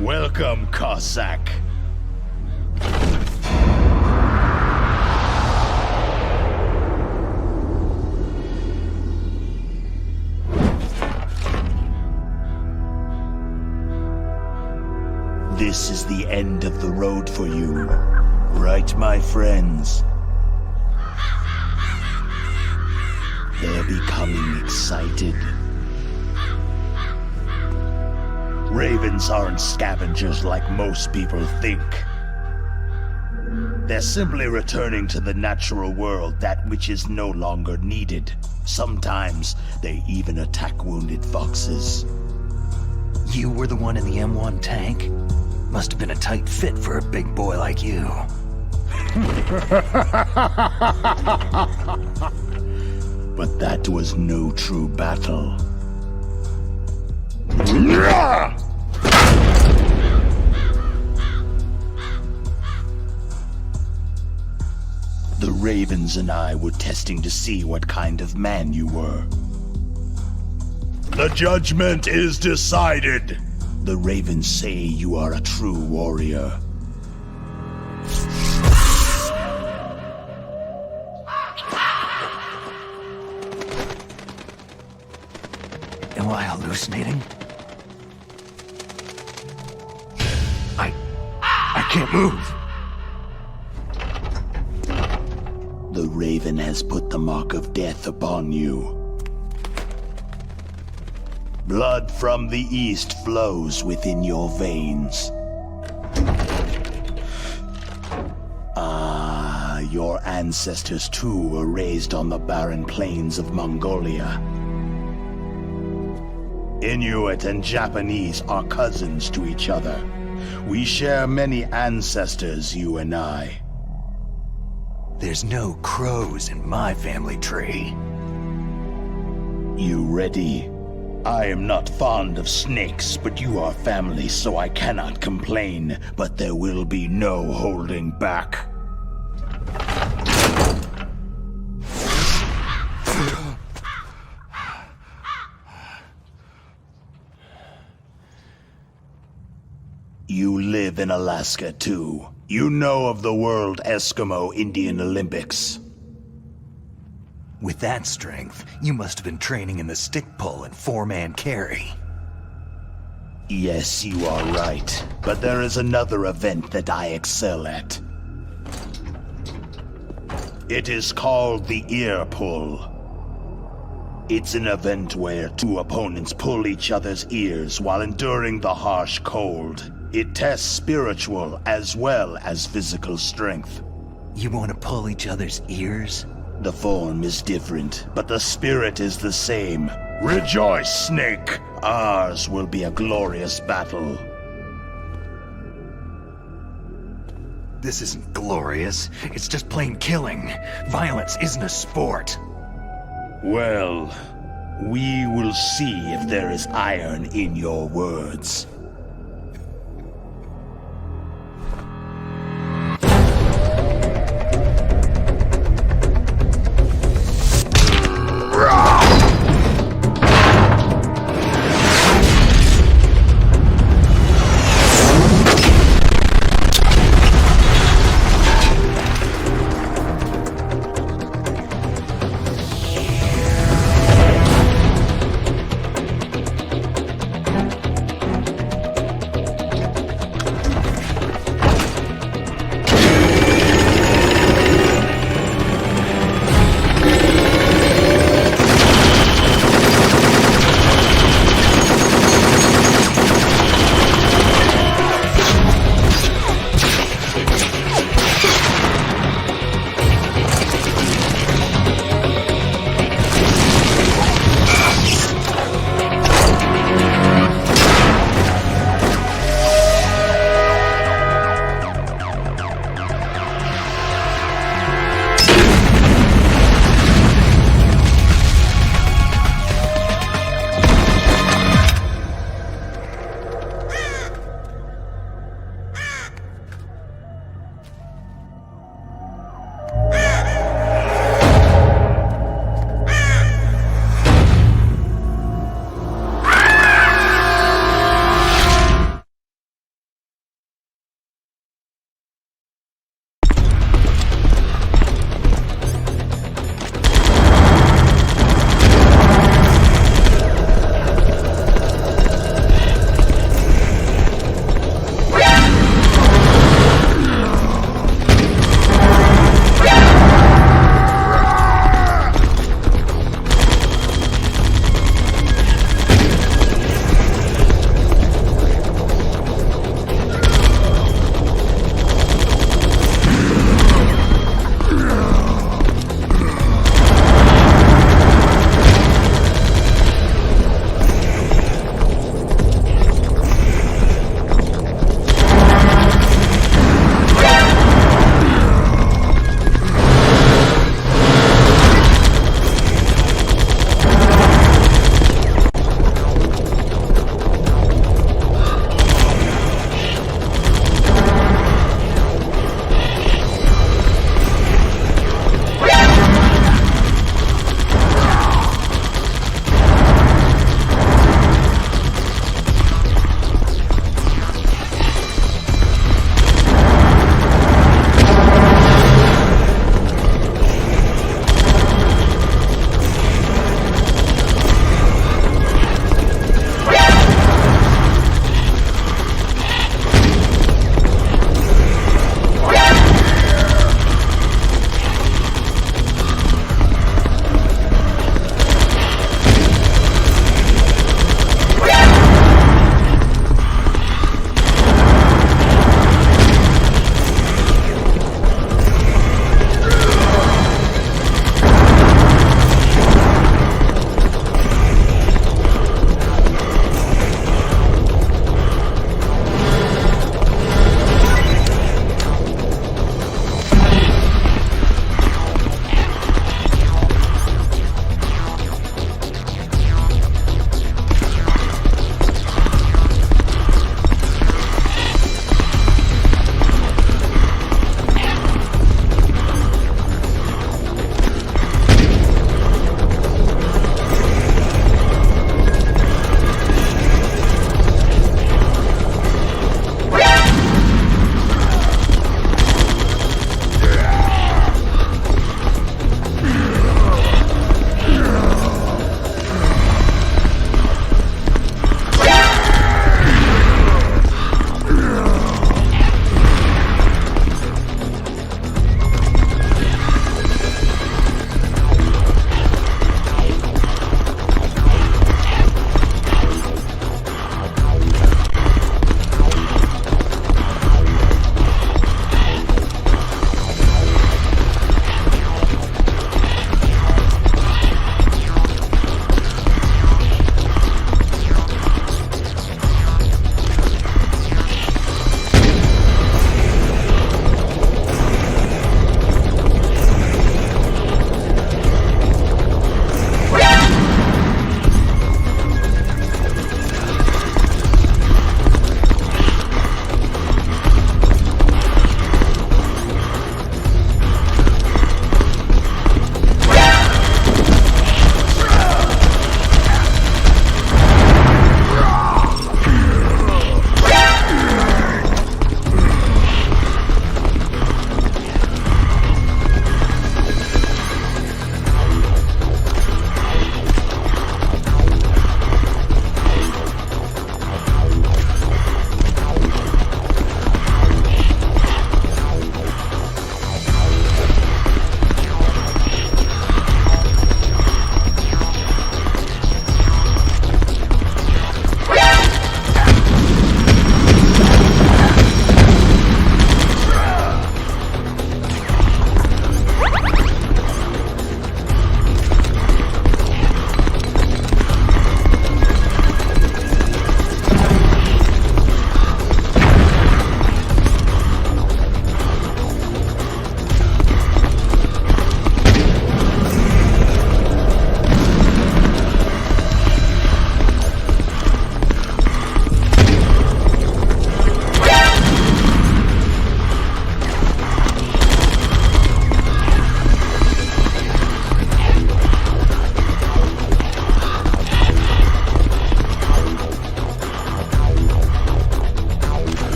Welcome, Cossack. This is the end of the road for you, right, my friends? They're becoming excited. Ravens aren't scavengers like most people think. They're simply returning to the natural world, that which is no longer needed. Sometimes they even attack wounded foxes. You were the one in the M1 tank? Must have been a tight fit for a big boy like you. But that was no true battle. The Ravens and I were testing to see what kind of man you were. The judgment is decided. The Ravens say you are a true warrior. Am I hallucinating? I can't move. The Raven has put the mark of death upon you. Blood from the east flows within your veins. Ah, your ancestors too were raised on the barren plains of Mongolia. Inuit and Japanese are cousins to each other. We share many ancestors, you and I. There's no crows in my family tree. You ready? I am not fond of snakes, but you are family, so I cannot complain. But there will be no holding back. You live in Alaska, too. You know of the World Eskimo Indian Olympics. With that strength, you must have been training in the stick pull and four-man carry. Yes, you are right. But there is another event that I excel at. It is called the ear pull. It's an event where two opponents pull each other's ears while enduring the harsh cold. It tests spiritual as well as physical strength. You want to pull each other's ears? The form is different, but the spirit is the same. Rejoice, Snake! Ours will be a glorious battle. This isn't glorious. It's just plain killing. Violence isn't a sport. Well, we will see if there is iron in your words.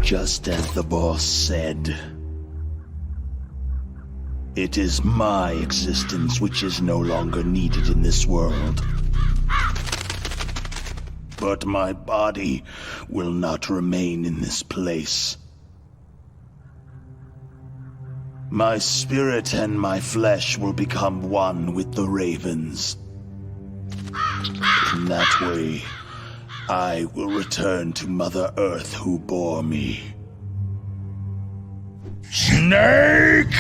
Just as the boss said. It is my existence which is no longer needed in this world. But my body will not remain in this place. My spirit and my flesh will become one with the ravens. In that way, I will return to Mother Earth who bore me. Snake!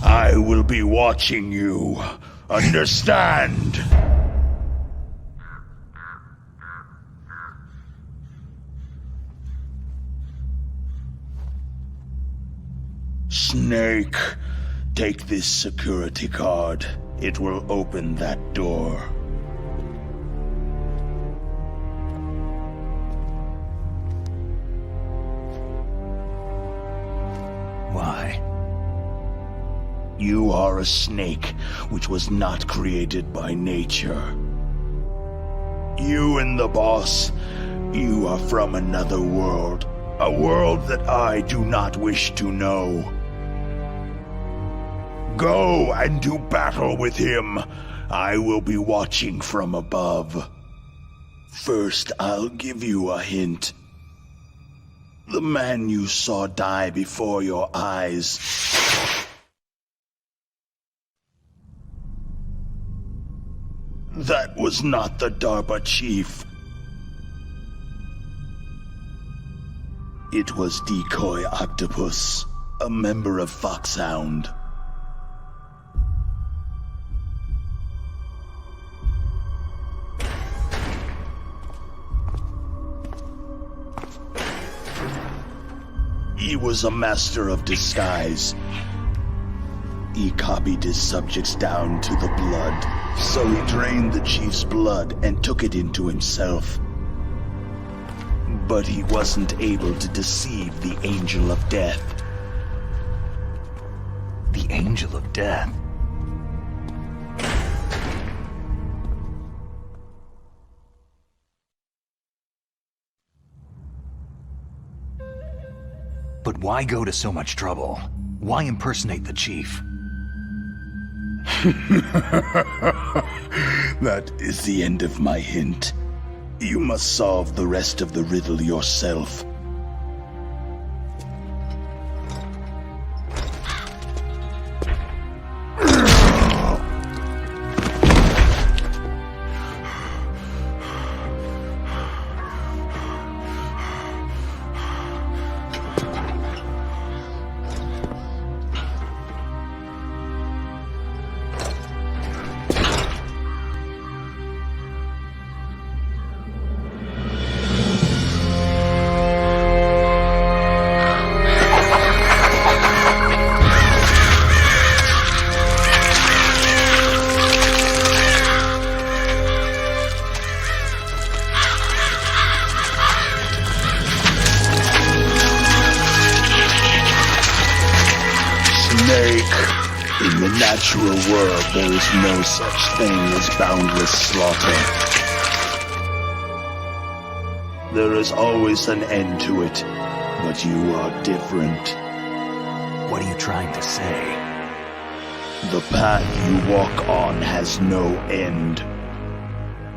I will be watching you. Understand? Snake, take this security card. It will open that door. Why? You are a snake which was not created by nature. You and the boss, you are from another world. A world that I do not wish to know. Go and do battle with him. I will be watching from above. First, I'll give you a hint. The man you saw die before your eyes. That was not the DARPA chief. It was Decoy Octopus, a member of Foxhound. He was a master of disguise. He copied his subjects down to the blood, so he drained the chief's blood and took it into himself. But he wasn't able to deceive the Angel of Death. The Angel of Death? But why go to so much trouble? Why impersonate the chief? That is the end of my hint. You must solve the rest of the riddle yourself. In the natural world, there is no such thing as boundless slaughter. There is always an end to it, but you are different. What are you trying to say? The path you walk on has no end.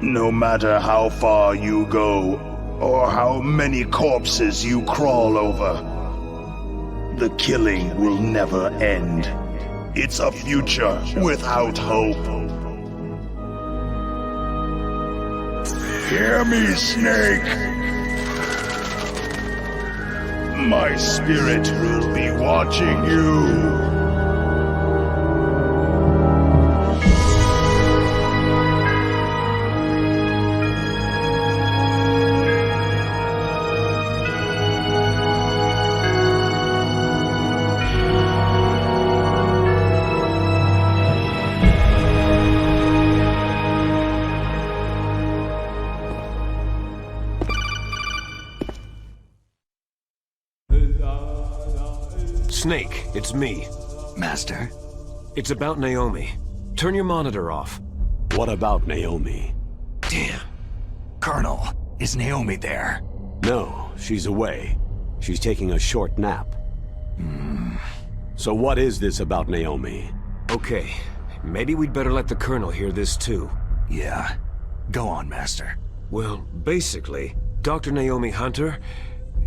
No matter how far you go, or how many corpses you crawl over, the killing will never end. It's a future without hope. Hear me, Snake! My spirit will be watching you. Snake, it's me. Master? It's about Naomi. Turn your monitor off. What about Naomi? Damn. Colonel, is Naomi there? No, she's away. She's taking a short nap. So what is this about Naomi? Okay, maybe we'd better let the Colonel hear this too. Yeah. Go on, Master. Well, basically, Dr. Naomi Hunter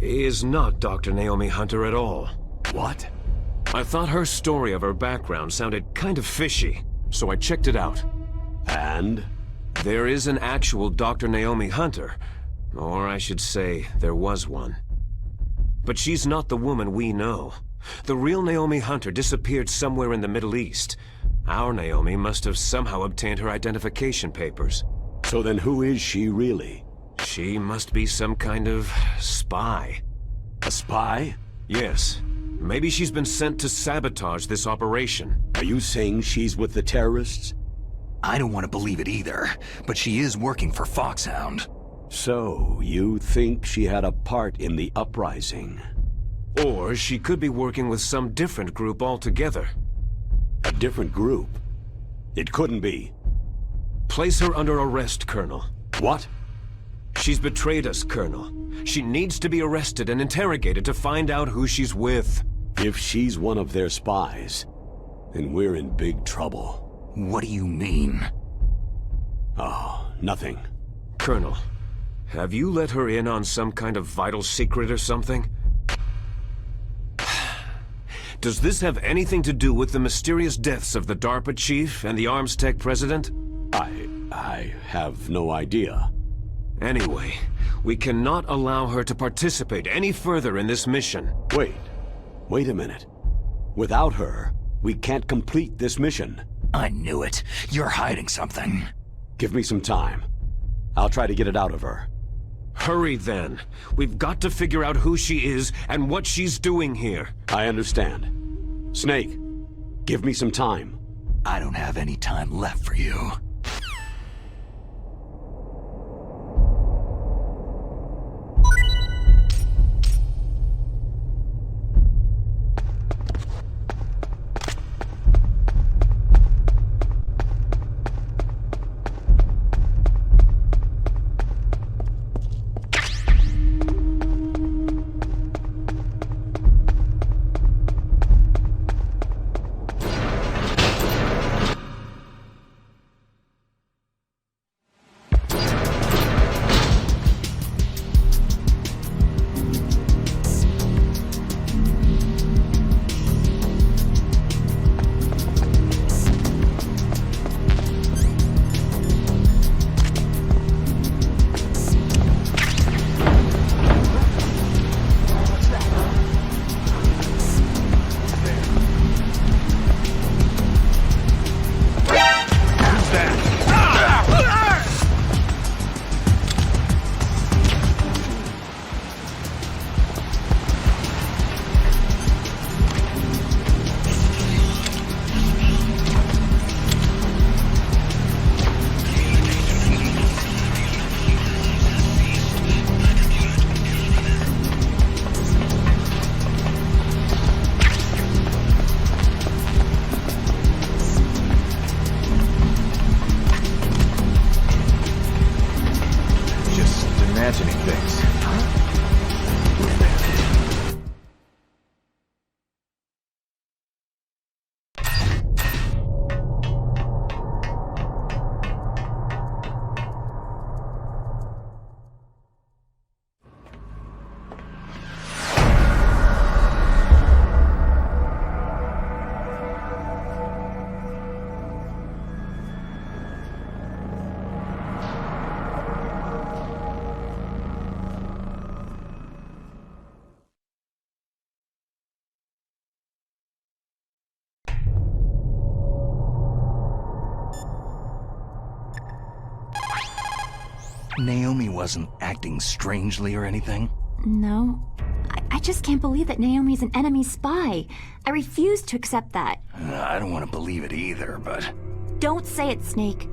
is not Dr. Naomi Hunter at all. What? I thought her story of her background sounded kind of fishy, so I checked it out. And? There is an actual Dr. Naomi Hunter, or I should say, there was one. But she's not the woman we know. The real Naomi Hunter disappeared somewhere in the Middle East. Our Naomi must have somehow obtained her identification papers. So then who is she really? She must be some kind of spy. A spy? Yes. Maybe she's been sent to sabotage this operation. Are you saying she's with the terrorists? I don't want to believe it either, but she is working for Foxhound. So, you think she had a part in the uprising? Or she could be working with some different group altogether. A different group? It couldn't be. Place her under arrest, Colonel. What? She's betrayed us, Colonel. She needs to be arrested and interrogated to find out who she's with. If she's one of their spies, then we're in big trouble. What do you mean? Oh, nothing. Colonel, have you let her in on some kind of vital secret or something? Does this have anything to do with the mysterious deaths of the DARPA chief and the ArmsTech president? I have no idea. Anyway, we cannot allow her to participate any further in this mission. Wait a minute. Without her, we can't complete this mission. I knew it. You're hiding something. Give me some time. I'll try to get it out of her. Hurry then. We've got to figure out who she is and what she's doing here. I understand. Snake, give me some time. I don't have any time left for you. Imagining things. Naomi wasn't acting strangely or anything? No. I just can't believe that Naomi's an enemy spy. I refuse to accept that. I don't want to believe it either, but... Don't say it, Snake.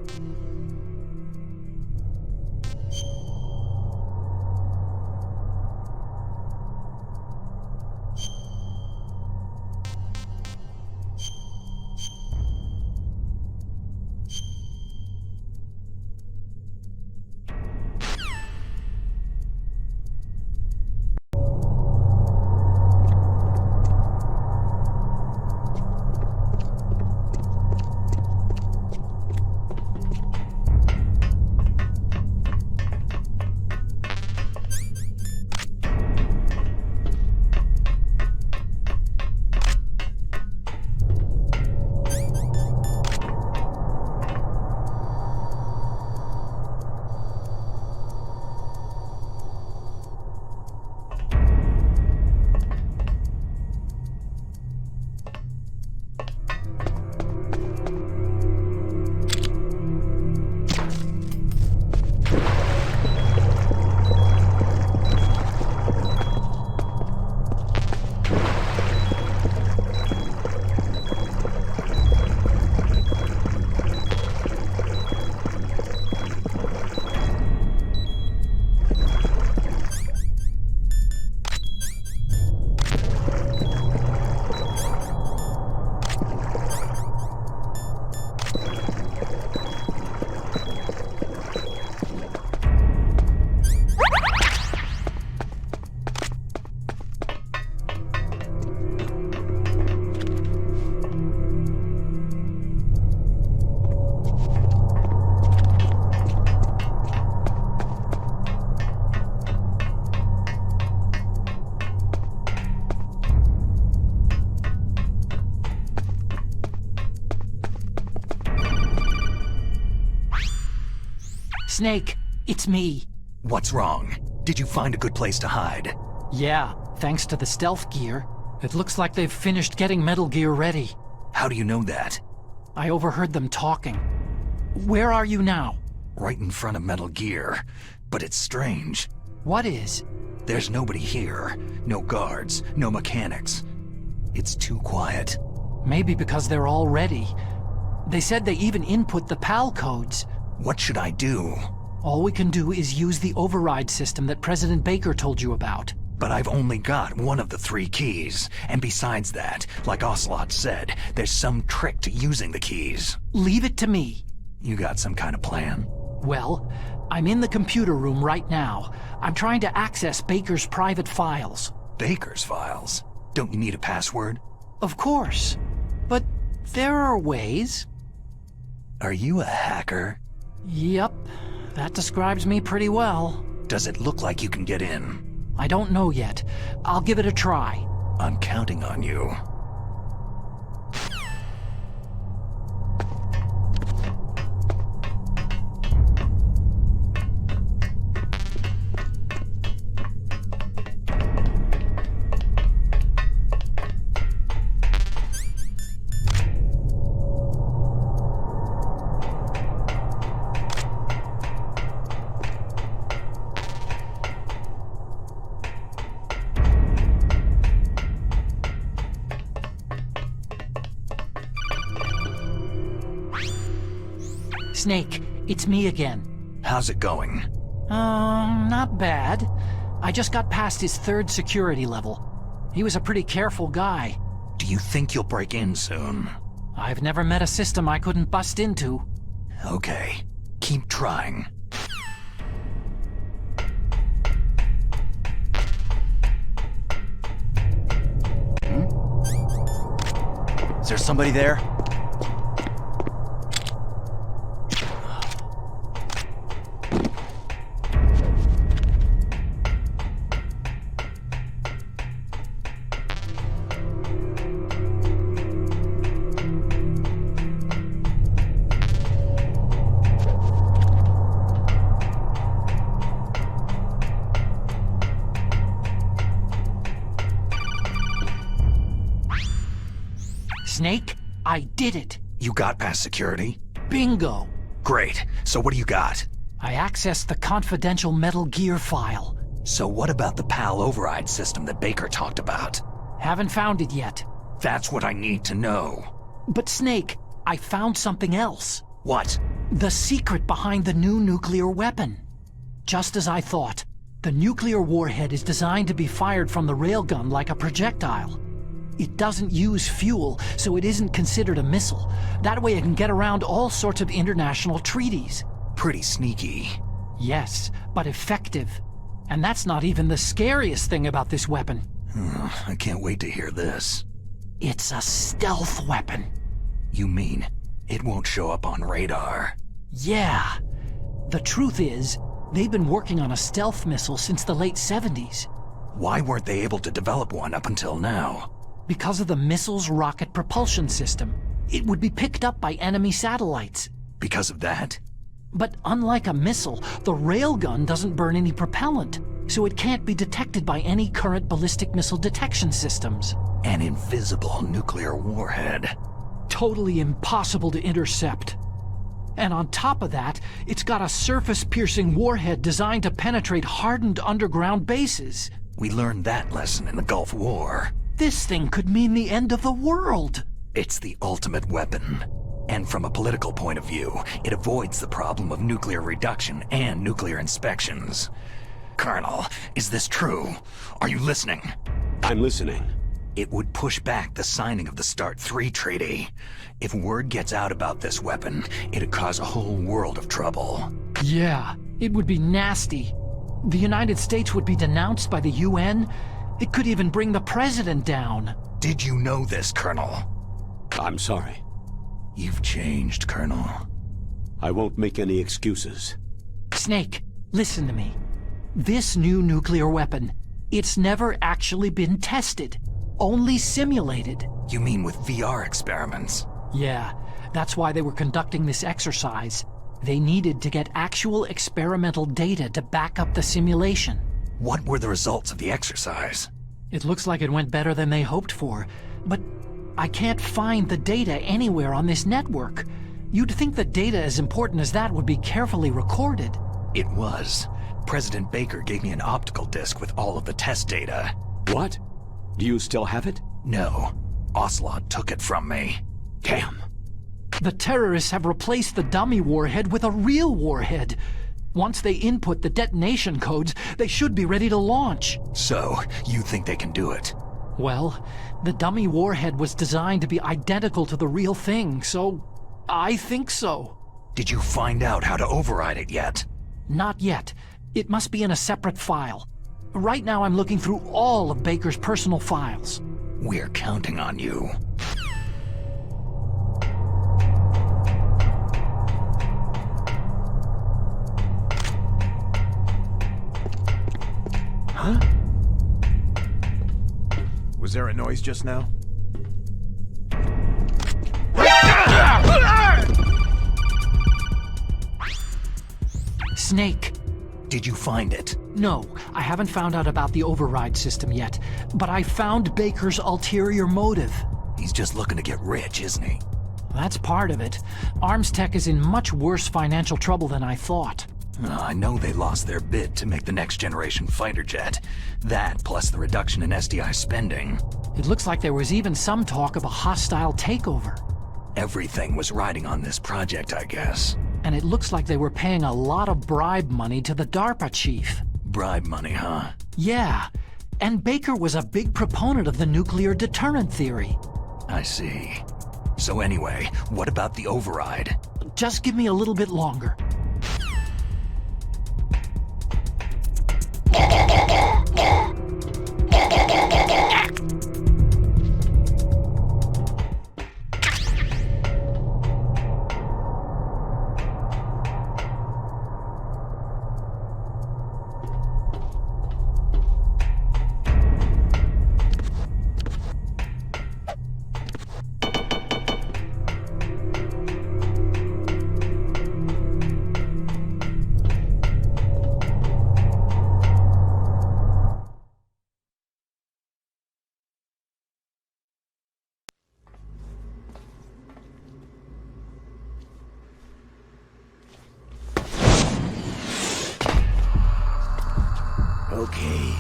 Snake, it's me. What's wrong? Did you find a good place to hide? Yeah, thanks to the stealth gear. It looks like they've finished getting Metal Gear ready. How do you know that? I overheard them talking. Where are you now? Right in front of Metal Gear. But it's strange. What is? There's nobody here. No guards, no mechanics. It's too quiet. Maybe because they're all ready. They said they even input the PAL codes. What should I do? All we can do is use the override system that President Baker told you about. But I've only got one of the 3 keys. And besides that, like Ocelot said, there's some trick to using the keys. Leave it to me. You got some kind of plan? Well, I'm in the computer room right now. I'm trying to access Baker's private files. Baker's files? Don't you need a password? Of course. But there are ways. Are you a hacker? Yep. That describes me pretty well. Does it look like you can get in? I don't know yet. I'll give it a try. I'm counting on you. Snake, it's me again. How's it going? Not bad. I just got past his 3rd security level. He was a pretty careful guy. Do you think you'll break in soon? I've never met a system I couldn't bust into. Okay. Keep trying. Is there somebody there? Snake, I did it. You got past security? Bingo. Great. So what do you got? I accessed the confidential Metal Gear file. So what about the PAL override system that Baker talked about? Haven't found it yet. That's what I need to know. But Snake, I found something else. What? The secret behind the new nuclear weapon. Just as I thought, the nuclear warhead is designed to be fired from the railgun like a projectile. It doesn't use fuel, so it isn't considered a missile. That way it can get around all sorts of international treaties. Pretty sneaky. Yes, but effective. And that's not even the scariest thing about this weapon. I can't wait to hear this. It's a stealth weapon. You mean it won't show up on radar? Yeah. The truth is, they've been working on a stealth missile since the late 70s. Why weren't they able to develop one up until now? Because of the missile's rocket propulsion system. It would be picked up by enemy satellites. Because of that? But unlike a missile, the railgun doesn't burn any propellant, so it can't be detected by any current ballistic missile detection systems. An invisible nuclear warhead. Totally impossible to intercept. And on top of that, it's got a surface-piercing warhead designed to penetrate hardened underground bases. We learned that lesson in the Gulf War. This thing could mean the end of the world. It's the ultimate weapon. And from a political point of view, it avoids the problem of nuclear reduction and nuclear inspections. Colonel, is this true? Are you listening? I'm listening. It would push back the signing of the START 3 treaty. If word gets out about this weapon, it'd cause a whole world of trouble. Yeah, it would be nasty. The United States would be denounced by the UN. It could even bring the president down. Did you know this, Colonel? I'm sorry. You've changed, Colonel. I won't make any excuses. Snake, listen to me. This new nuclear weapon, it's never actually been tested. Only simulated. You mean with VR experiments? Yeah, that's why they were conducting this exercise. They needed to get actual experimental data to back up the simulation. What were the results of the exercise? It looks like it went better than they hoped for, but I can't find the data anywhere on this network. You'd think the data as important as that would be carefully recorded. It was. President Baker gave me an optical disc with all of the test data. What? Do you still have it? No. Ocelot took it from me. Damn. The terrorists have replaced the dummy warhead with a real warhead. Once they input the detonation codes, they should be ready to launch. So, you think they can do it? Well, the dummy warhead was designed to be identical to the real thing, so I think so. Did you find out how to override it yet? Not yet. It must be in a separate file. Right now I'm looking through all of Baker's personal files. We're counting on you. Huh? Was there a noise just now? Snake. Did you find it? No, I haven't found out about the override system yet, but I found Baker's ulterior motive. He's just looking to get rich, isn't he? That's part of it. Arms Tech is in much worse financial trouble than I thought. I know they lost their bid to make the next generation fighter jet. That, plus the reduction in SDI spending. It looks like there was even some talk of a hostile takeover. Everything was riding on this project, I guess. And it looks like they were paying a lot of bribe money to the DARPA chief. Bribe money, huh? Yeah. And Baker was a big proponent of the nuclear deterrent theory. I see. So anyway, what about the override? Just give me a little bit longer. Okay,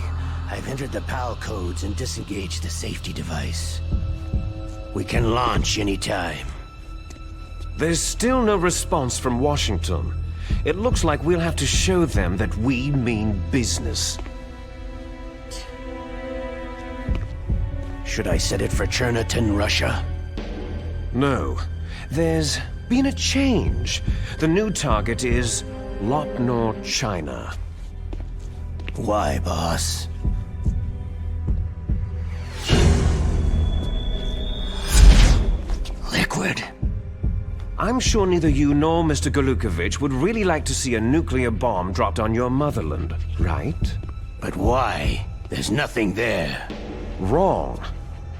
I've entered the PAL codes and disengaged the safety device. We can launch anytime. There's still no response from Washington. It looks like we'll have to show them that we mean business. Should I set it for Cherniton, Russia? No. There's been a change. The new target is Lopnor, China. Why, boss? Liquid. I'm sure neither you nor Mr. Golukovich would really like to see a nuclear bomb dropped on your motherland, right? But why? There's nothing there. Wrong.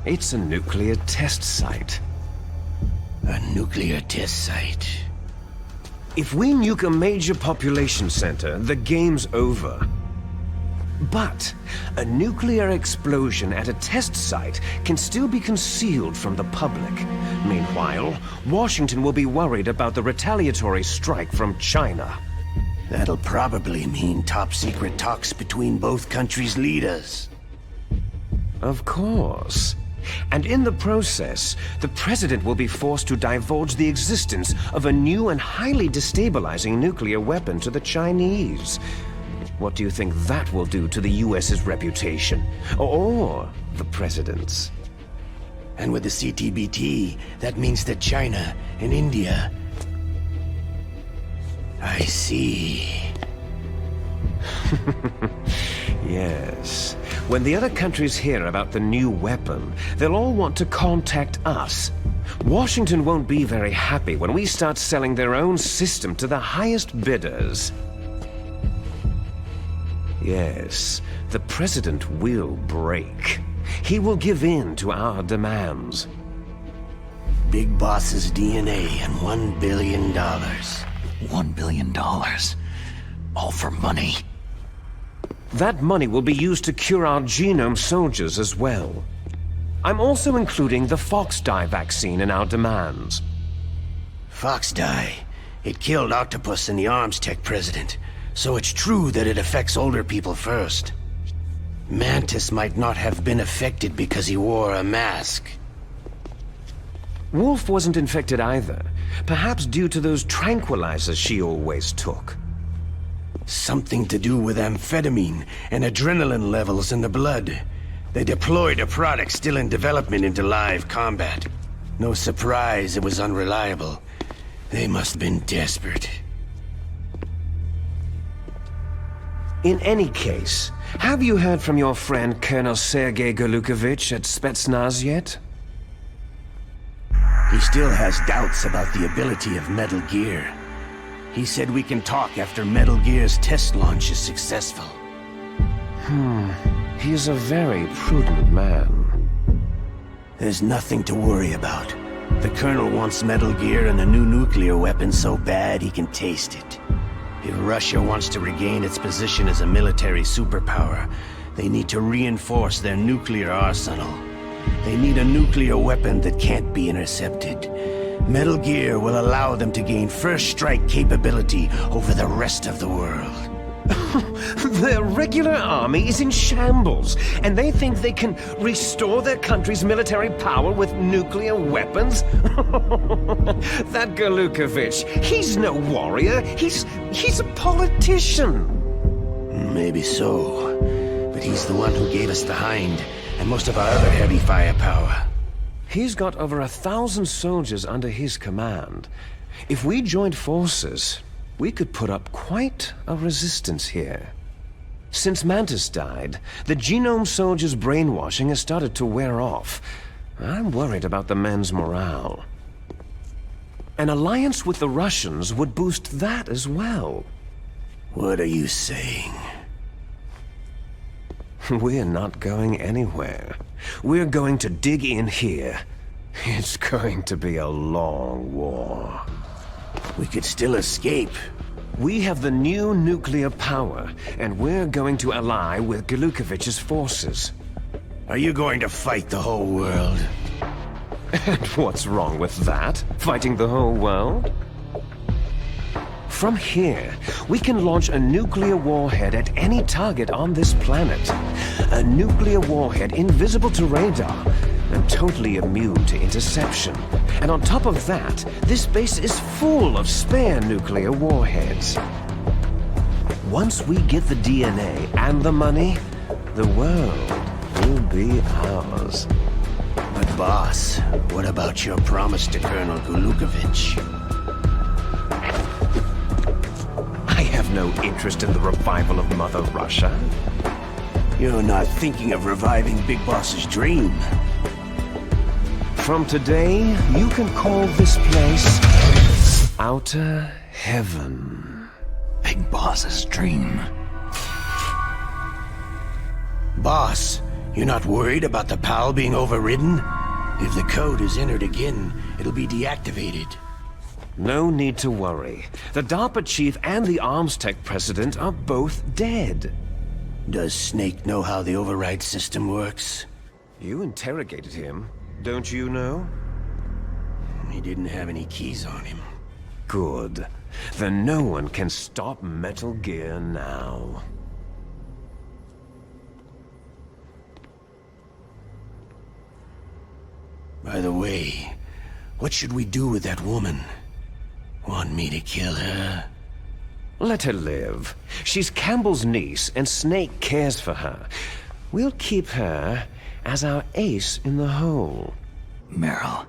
It's a nuclear test site. A nuclear test site? If we nuke a major population center, the game's over. But a nuclear explosion at a test site can still be concealed from the public. Meanwhile, Washington will be worried about the retaliatory strike from China. That'll probably mean top-secret talks between both countries' leaders. Of course. And in the process, the president will be forced to divulge the existence of a new and highly destabilizing nuclear weapon to the Chinese. What do you think that will do to the US's reputation? Or the president's? And with the CTBT, that means that China and India... I see. Yes. When the other countries hear about the new weapon, they'll all want to contact us. Washington won't be very happy when we start selling their own system to the highest bidders. Yes, the president will break. He will give in to our demands. Big Boss's DNA and $1 billion. $1 billion. All for money. That money will be used to cure our genome soldiers as well. I'm also including the Fox Dye vaccine in our demands. Fox Dye. It killed Octopus and the Arms Tech president, so it's true that it affects older people first. Mantis might not have been affected because he wore a mask. Wolf wasn't infected either, perhaps due to those tranquilizers she always took. Something to do with amphetamine and adrenaline levels in the blood. They deployed a product still in development into live combat. No surprise it was unreliable. They must have been desperate. In any case, have you heard from your friend Colonel Sergei Golukovich at Spetsnaz yet? He still has doubts about the ability of Metal Gear. He said we can talk after Metal Gear's test launch is successful. He is a very prudent man. There's nothing to worry about. The Colonel wants Metal Gear and a new nuclear weapon so bad he can taste it. If Russia wants to regain its position as a military superpower, they need to reinforce their nuclear arsenal. They need a nuclear weapon that can't be intercepted. Metal Gear will allow them to gain first strike capability over the rest of the world. Their regular army is in shambles, and they think they can restore their country's military power with nuclear weapons? That Golukovich, he's no warrior, he's a politician. Maybe so, but he's the one who gave us the Hind, and most of our other heavy firepower. He's got over 1,000 soldiers under his command. If we joined forces, we could put up quite a resistance here. Since Mantis died, the genome soldiers' brainwashing has started to wear off. I'm worried about the men's morale. An alliance with the Russians would boost that as well. What are you saying? We're not going anywhere. We're going to dig in here. It's going to be a long war. We could still escape. We have the new nuclear power, and we're going to ally with Golukovich's forces. Are you going to fight the whole world? And what's wrong with that? Fighting the whole world? From here, we can launch a nuclear warhead at any target on this planet. A nuclear warhead invisible to radar and totally immune to interception. And on top of that, this base is full of spare nuclear warheads. Once we get the DNA and the money, the world will be ours. But boss, what about your promise to Colonel Golukovich? I have no interest in the revival of Mother Russia. You're not thinking of reviving Big Boss's dream. From today, you can call this place Outer Heaven. Big Boss's dream. Boss, you're not worried about the PAL being overridden? If the code is entered again, it'll be deactivated. No need to worry. The DARPA chief and the Arms Tech president are both dead. Does Snake know how the override system works? You interrogated him, don't you know? He didn't have any keys on him. Good. Then no one can stop Metal Gear now. By the way, what should we do with that woman? Want me to kill her? Let her live. She's Campbell's niece, and Snake cares for her. We'll keep her as our ace in the hole. Meryl,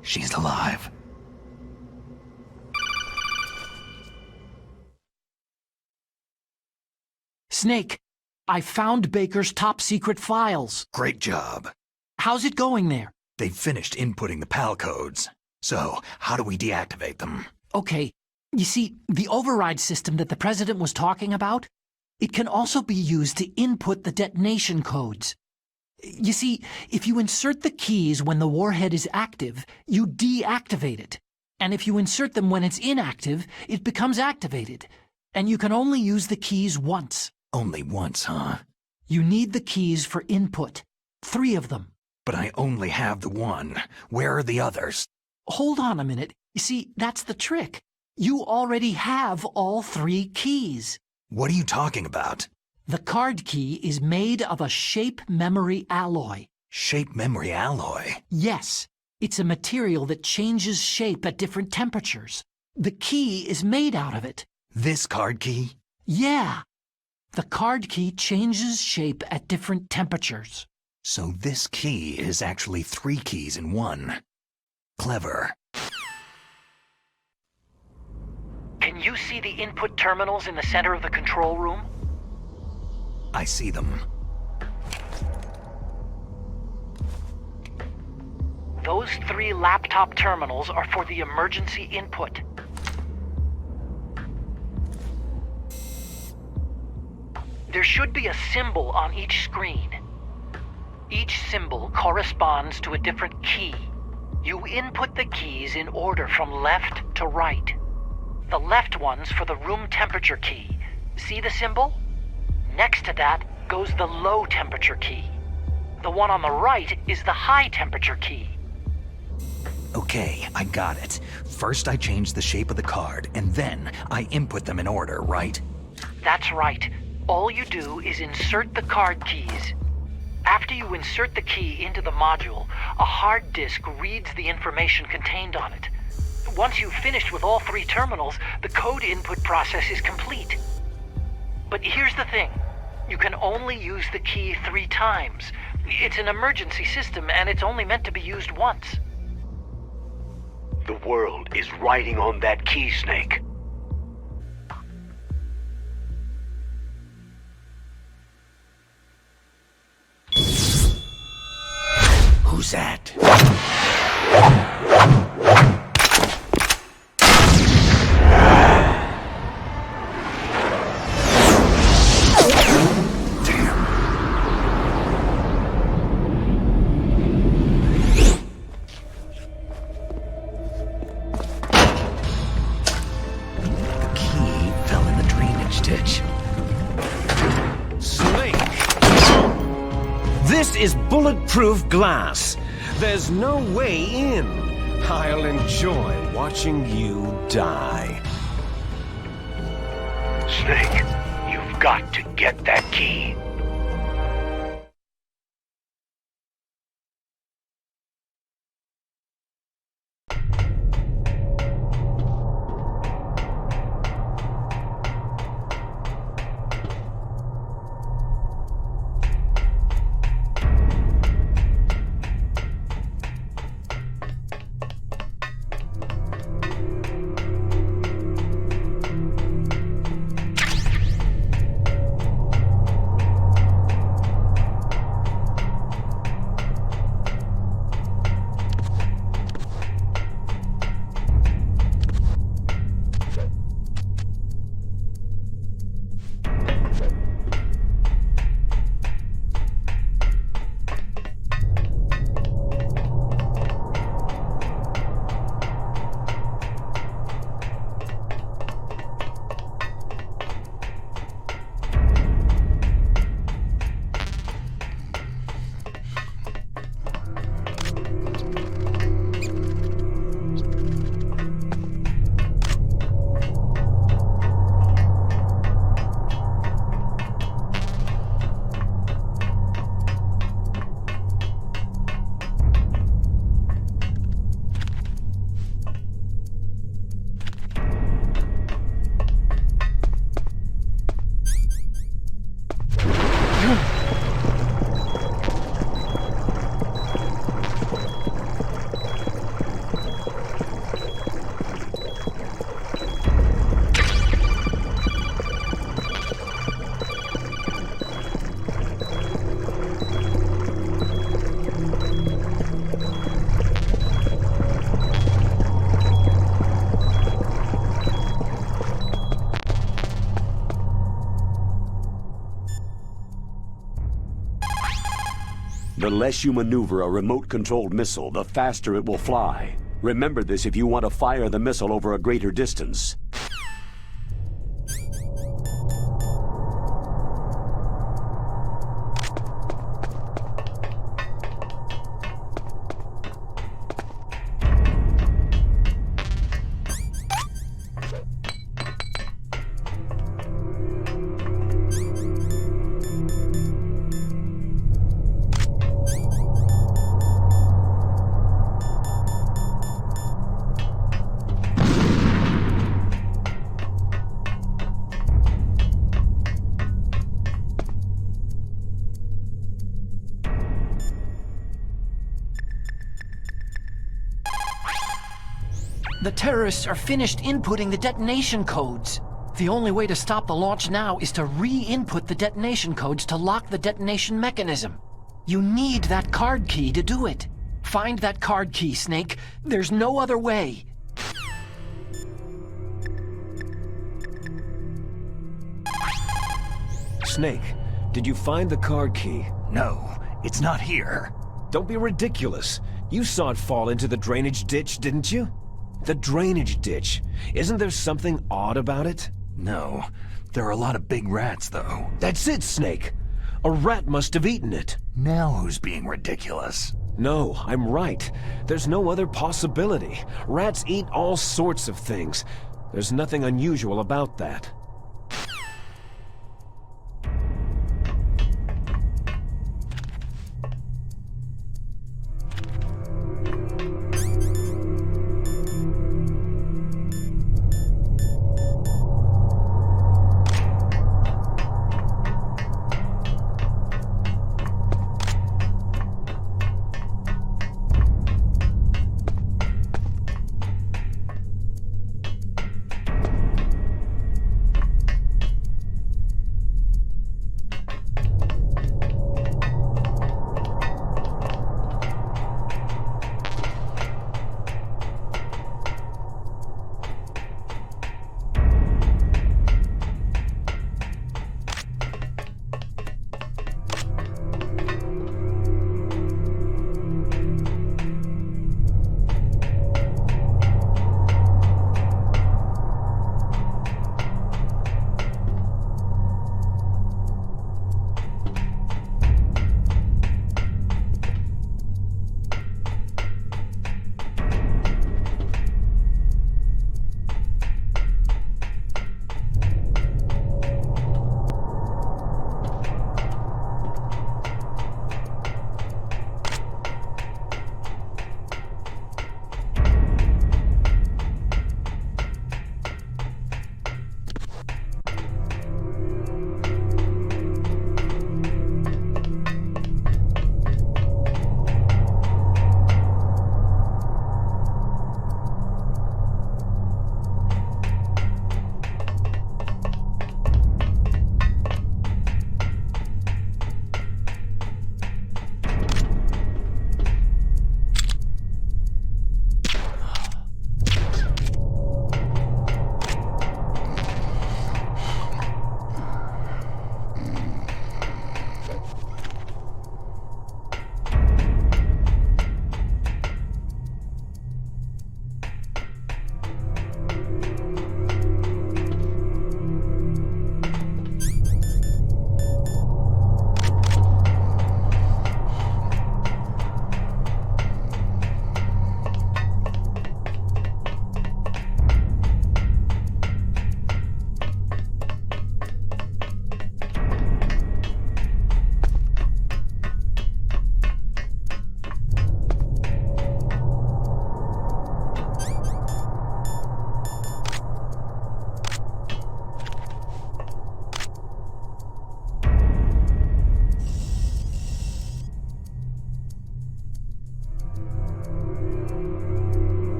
she's alive. Snake, I found Baker's top-secret files. Great job. How's it going there? They've finished inputting the PAL codes. So, how do we deactivate them? Okay, you see, the override system that the President was talking about, it can also be used to input the detonation codes. You see, if you insert the keys when the warhead is active, you deactivate it. And if you insert them when it's inactive, it becomes activated. And you can only use the keys once. Only once, huh? You need the keys for input. 3 of them. But I only have the one. Where are the others? Hold on a minute. You see, that's the trick. You already have all 3 keys. What are you talking about? The card key is made of a shape memory alloy. Shape memory alloy? Yes. It's a material that changes shape at different temperatures. The key is made out of it. This card key? Yeah. The card key changes shape at different temperatures. So this key is actually 3 keys in one. Clever. Can you see the input terminals in the center of the control room? I see them. Those 3 laptop terminals are for the emergency input. There should be a symbol on each screen. Each symbol corresponds to a different key. You input the keys in order from left to right. The left one's for the room temperature key. See the symbol? Next to that goes the low temperature key. The one on the right is the high temperature key. Okay, I got it. First I change the shape of the card, and then I input them in order, right? That's right. All you do is insert the card keys. After you insert the key into the module, a hard disk reads the information contained on it. Once you've finished with all 3 terminals, the code input process is complete. But here's the thing. You can only use the key 3 times. It's an emergency system, and it's only meant to be used once. The world is riding on that key, Snake. Who's that? This is bulletproof glass. There's no way in. I'll enjoy watching you die. Snake, you've got to get that key. The less you maneuver a remote-controlled missile, the faster it will fly. Remember this if you want to fire the missile over a greater distance. The terrorists are finished inputting the detonation codes. The only way to stop the launch now is to re-input the detonation codes to lock the detonation mechanism. You need that card key to do it. Find that card key, Snake. There's no other way. Snake, did you find the card key? No, it's not here. Don't be ridiculous. You saw it fall into the drainage ditch, didn't you? The drainage ditch. Isn't there something odd about it? No. There are a lot of big rats, though. That's it, Snake. A rat must have eaten it. Now who's being ridiculous? No, I'm right. There's no other possibility. Rats eat all sorts of things. There's nothing unusual about that.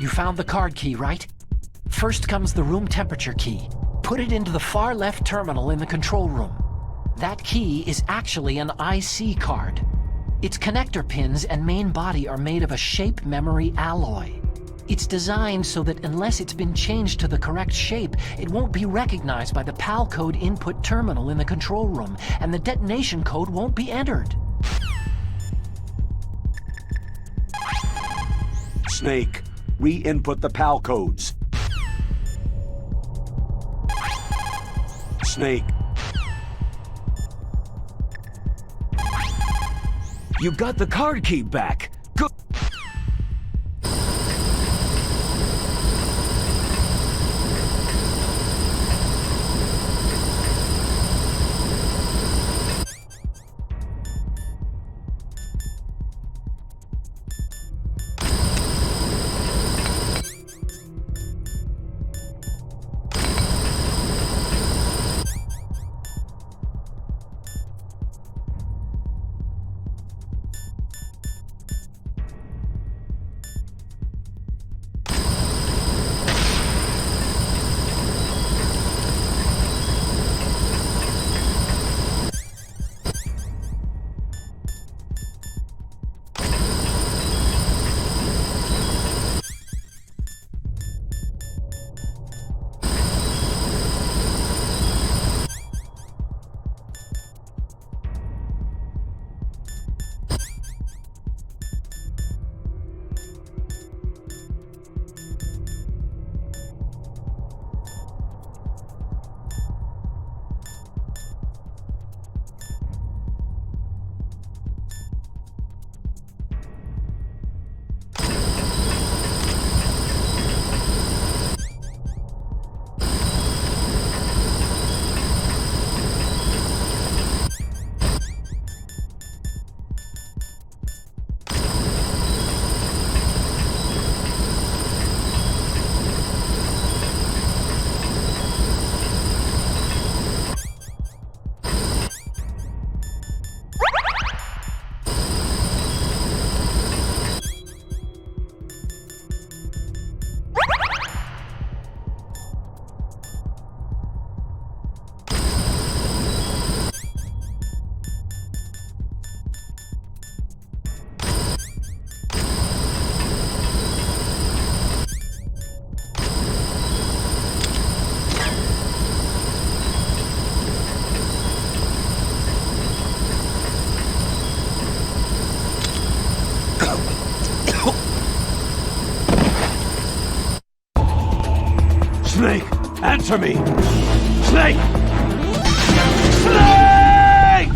You found the card key, right? First comes the room temperature key. Put it into the far left terminal in the control room. That key is actually an IC card. Its connector pins and main body are made of a shape memory alloy. It's designed so that unless it's been changed to the correct shape, it won't be recognized by the PAL code input terminal in the control room, and the detonation code won't be entered. Snake, re-input the PAL codes. Snake. You got the card key back. Good. Snake, answer me! Snake! Snake!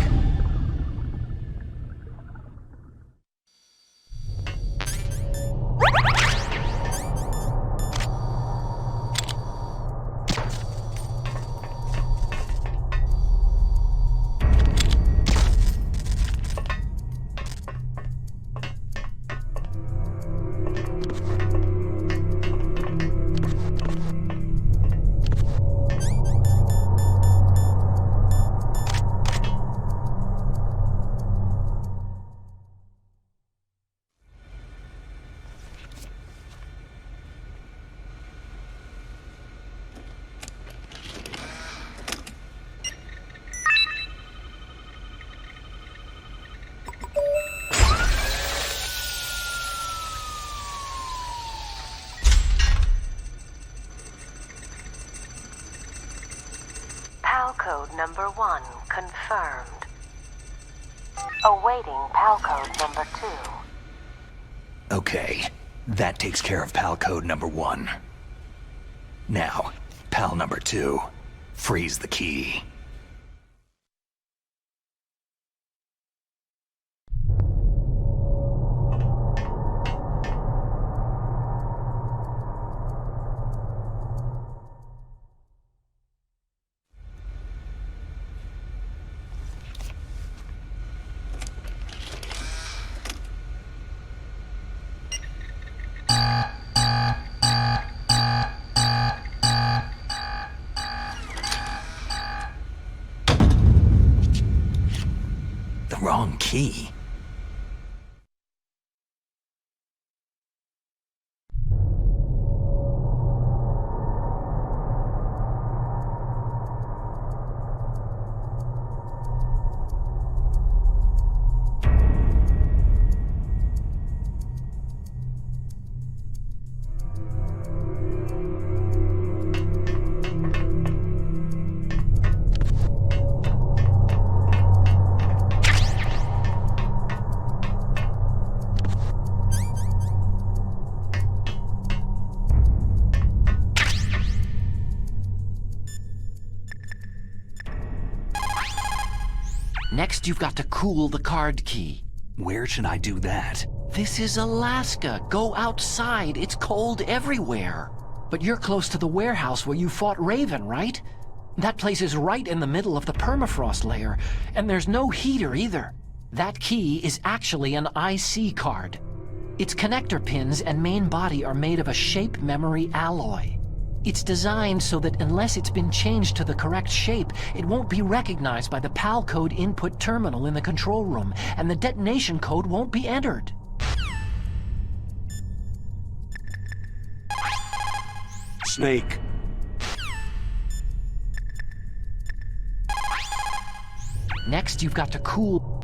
PAL code number 1 confirmed. Awaiting PAL code number 2. Okay, that takes care of PAL code number 1. Now, PAL number 2. Freeze the key. Wrong key. Next, you've got to cool the card key. Where should I do that? This is Alaska. Go outside. It's cold everywhere. But you're close to the warehouse where you fought Raven, right? That place is right in the middle of the permafrost layer, and there's no heater either. That key is actually an IC card. Its connector pins and main body are made of a shape memory alloy. It's designed so that unless it's been changed to the correct shape, it won't be recognized by the PAL code input terminal in the control room, and the detonation code won't be entered. Snake. Next, you've got to cool...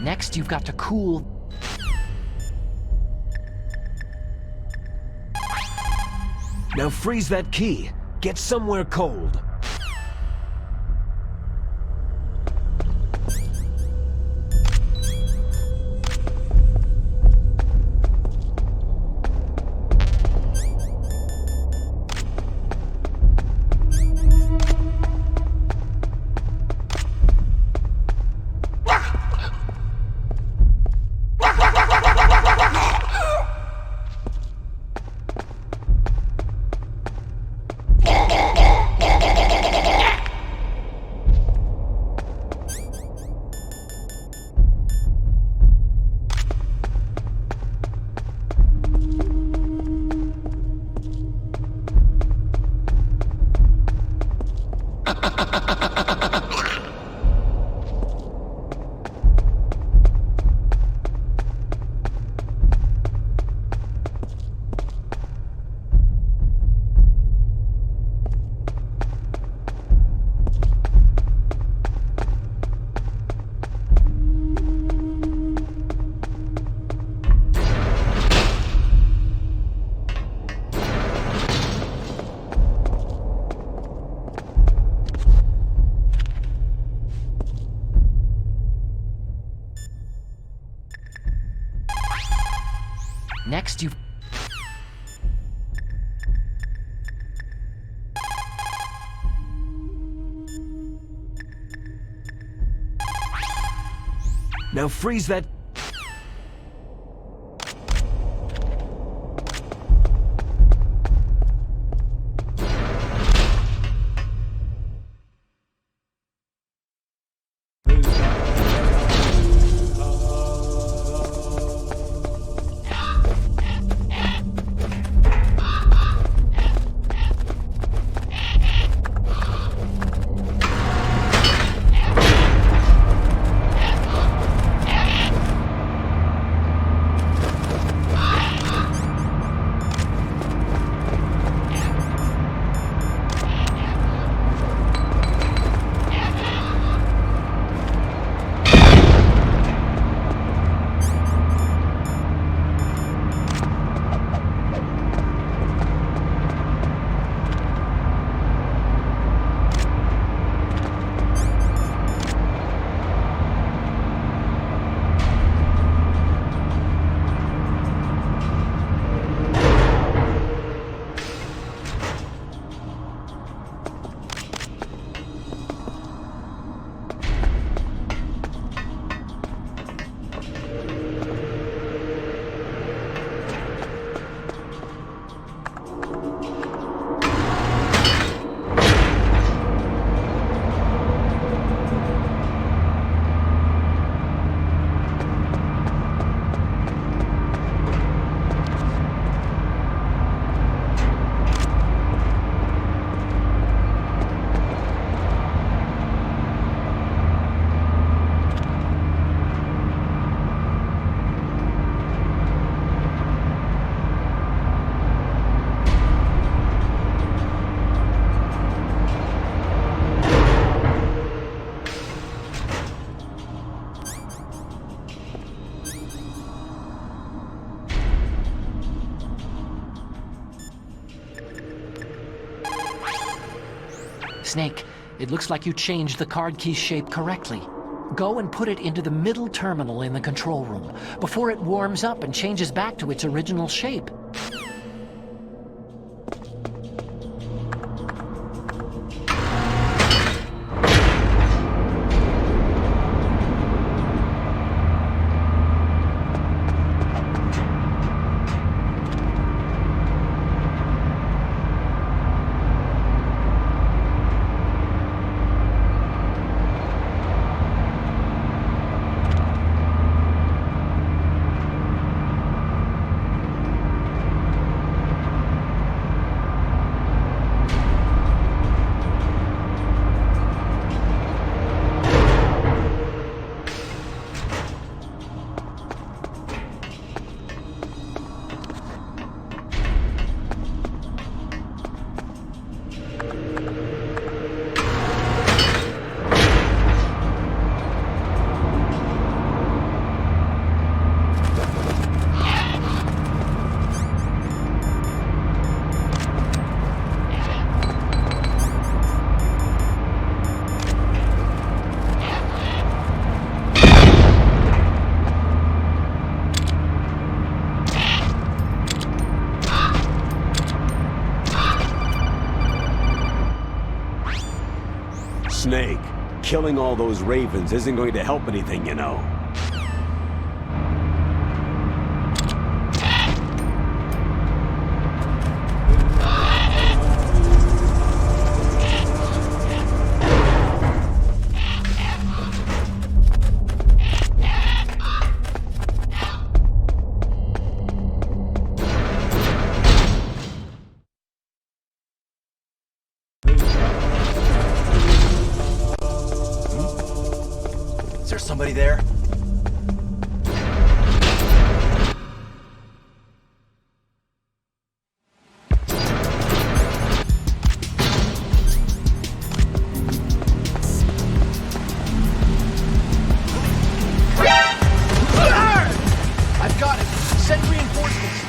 Next, you've got to cool... Now freeze that key. Get somewhere cold. next, you... Now freeze that... Snake, it looks like you changed the card key shape correctly. Go and put it into the middle terminal in the control room, before it warms up and changes back to its original shape. Snake, killing all those ravens isn't going to help anything, you know. Is there somebody there? I've got it! Send reinforcements!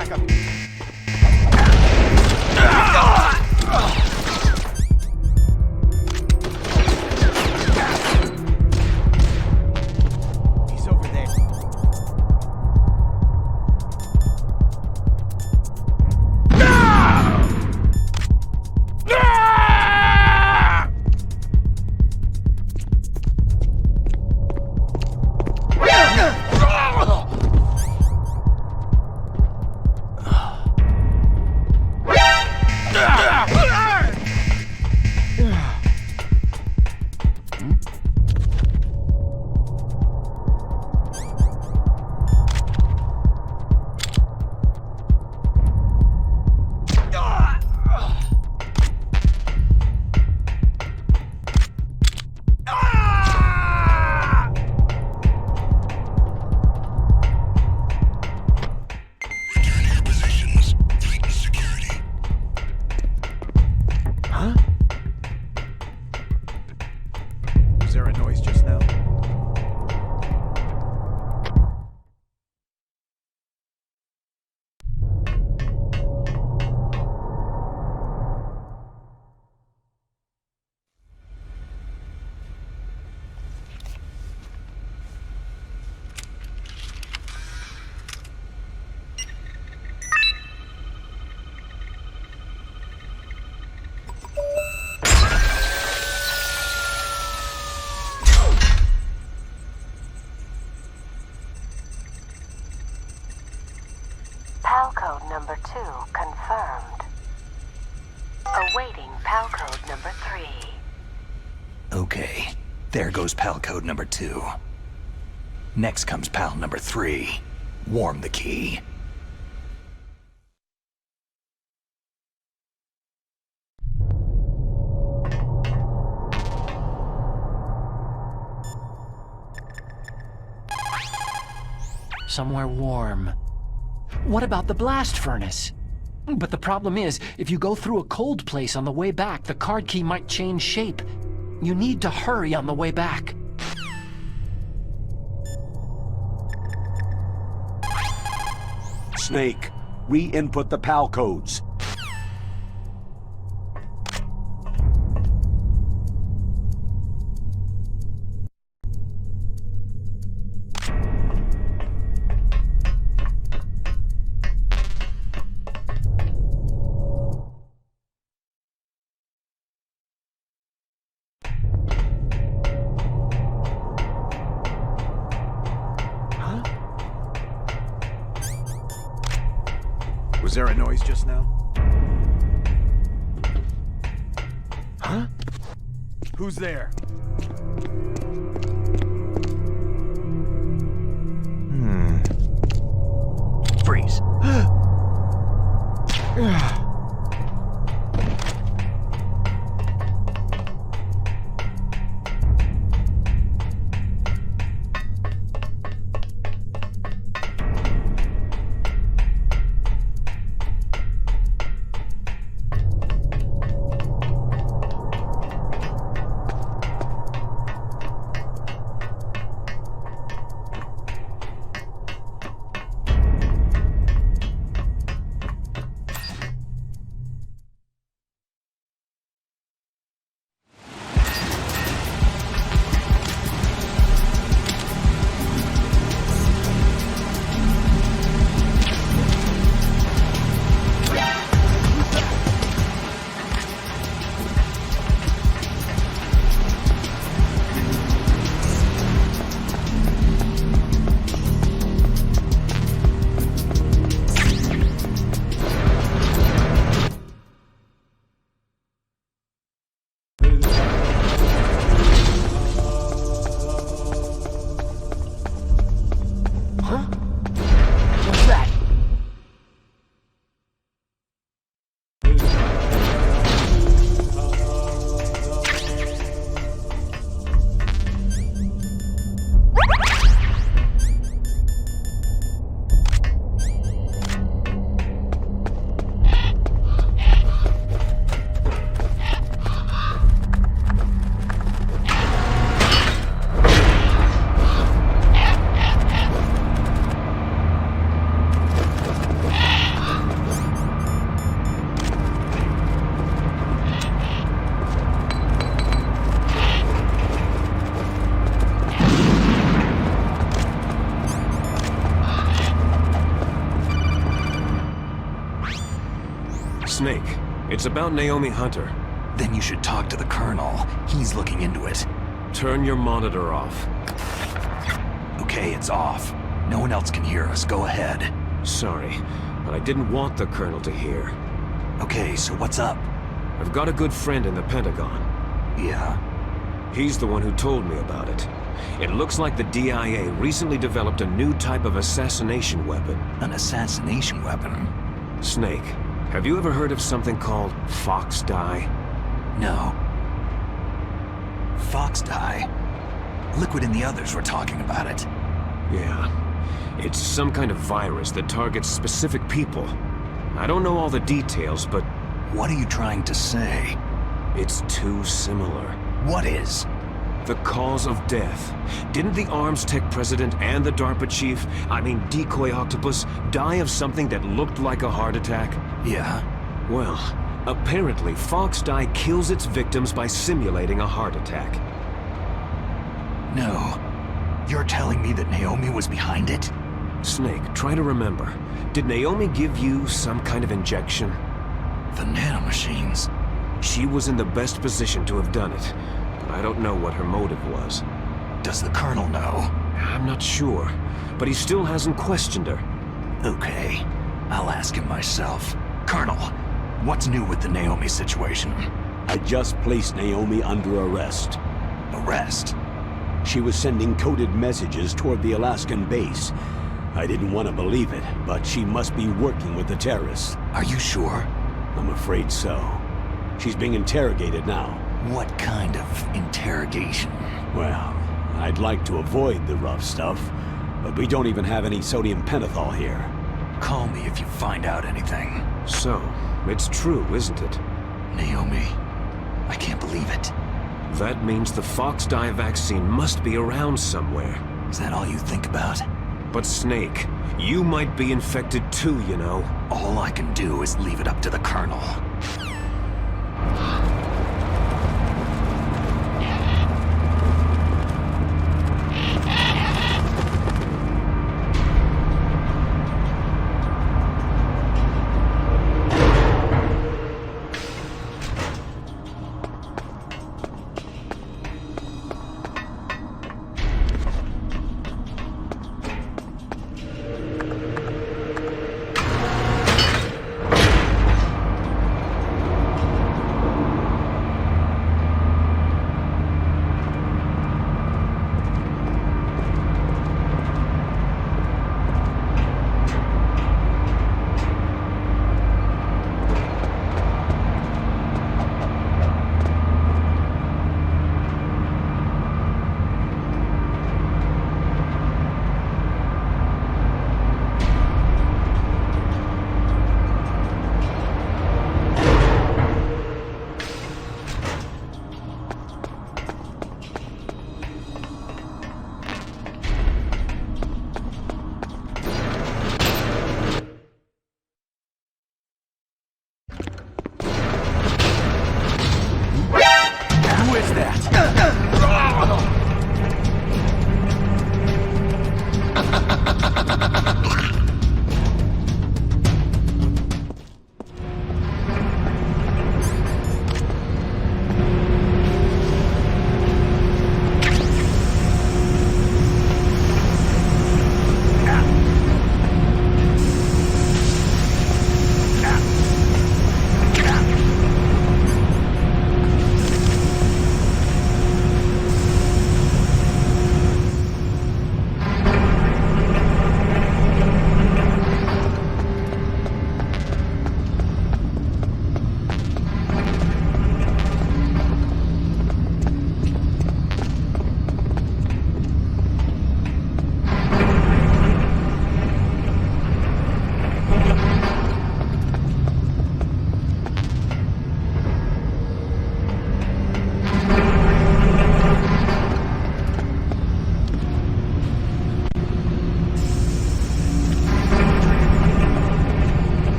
backup. He's over there. Was there a noise just now? PAL code number 2 confirmed. Awaiting PAL code number 3. Okay, there goes PAL code number 2. Next comes PAL number 3. Warm the key. Somewhere warm. What about the blast furnace? But the problem is, if you go through a cold place on the way back, the card key might change shape. You need to hurry on the way back. Snake, re-input the PAL codes. Was there a noise just now? Huh? Who's there? Freeze. Snake, it's about Naomi Hunter. Then you should talk to the Colonel. He's looking into it. Turn your monitor off. Okay, it's off. No one else can hear us. Go ahead. Sorry, but I didn't want the Colonel to hear. Okay, so what's up? I've got a good friend in the Pentagon. Yeah? He's the one who told me about it. It looks like the DIA recently developed a new type of assassination weapon. An assassination weapon? Snake, have you ever heard of something called Fox Dye? No. Fox Dye? Liquid and the others were talking about it. Yeah. It's some kind of virus that targets specific people. I don't know all the details, but... What are you trying to say? It's too similar. What is? The cause of death. Didn't the Arms Tech president and the DARPA chief, Decoy Octopus, die of something that looked like a heart attack? Yeah. Well, apparently Fox Dye kills its victims by simulating a heart attack. No. You're telling me that Naomi was behind it? Snake, try to remember. Did Naomi give you some kind of injection? The nanomachines. She was in the best position to have done it, but I don't know what her motive was. Does the Colonel know? I'm not sure, but he still hasn't questioned her. Okay, I'll ask him myself. Colonel, what's new with the Naomi situation? I just placed Naomi under arrest. Arrest? She was sending coded messages toward the Alaskan base. I didn't want to believe it, but she must be working with the terrorists. Are you sure? I'm afraid so. She's being interrogated now. What kind of interrogation? Well, I'd like to avoid the rough stuff, but we don't even have any sodium pentothal here. Call me if you find out anything. So, it's true, isn't it? Naomi, I can't believe it. That means the Fox Dye vaccine must be around somewhere. Is that all you think about? But Snake, you might be infected too, you know. All I can do is leave it up to the Colonel.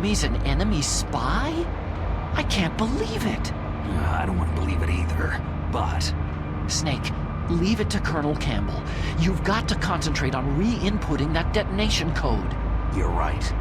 enemy's an enemy spy? I can't believe it. I don't want to believe it either, but... Snake, leave it to Colonel Campbell. You've got to concentrate on re-inputting that detonation code. You're right.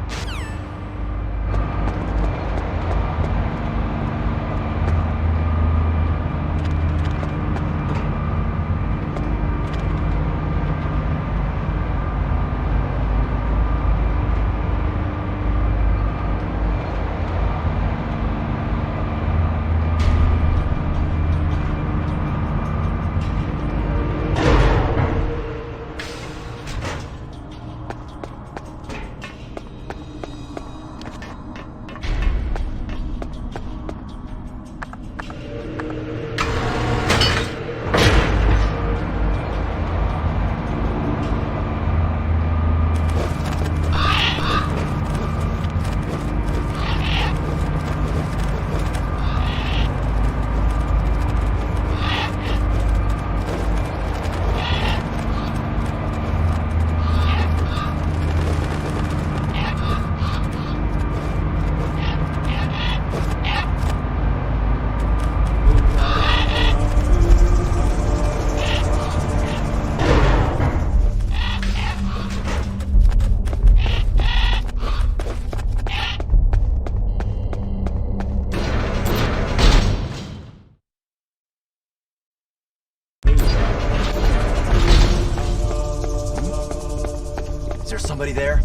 Is there somebody there?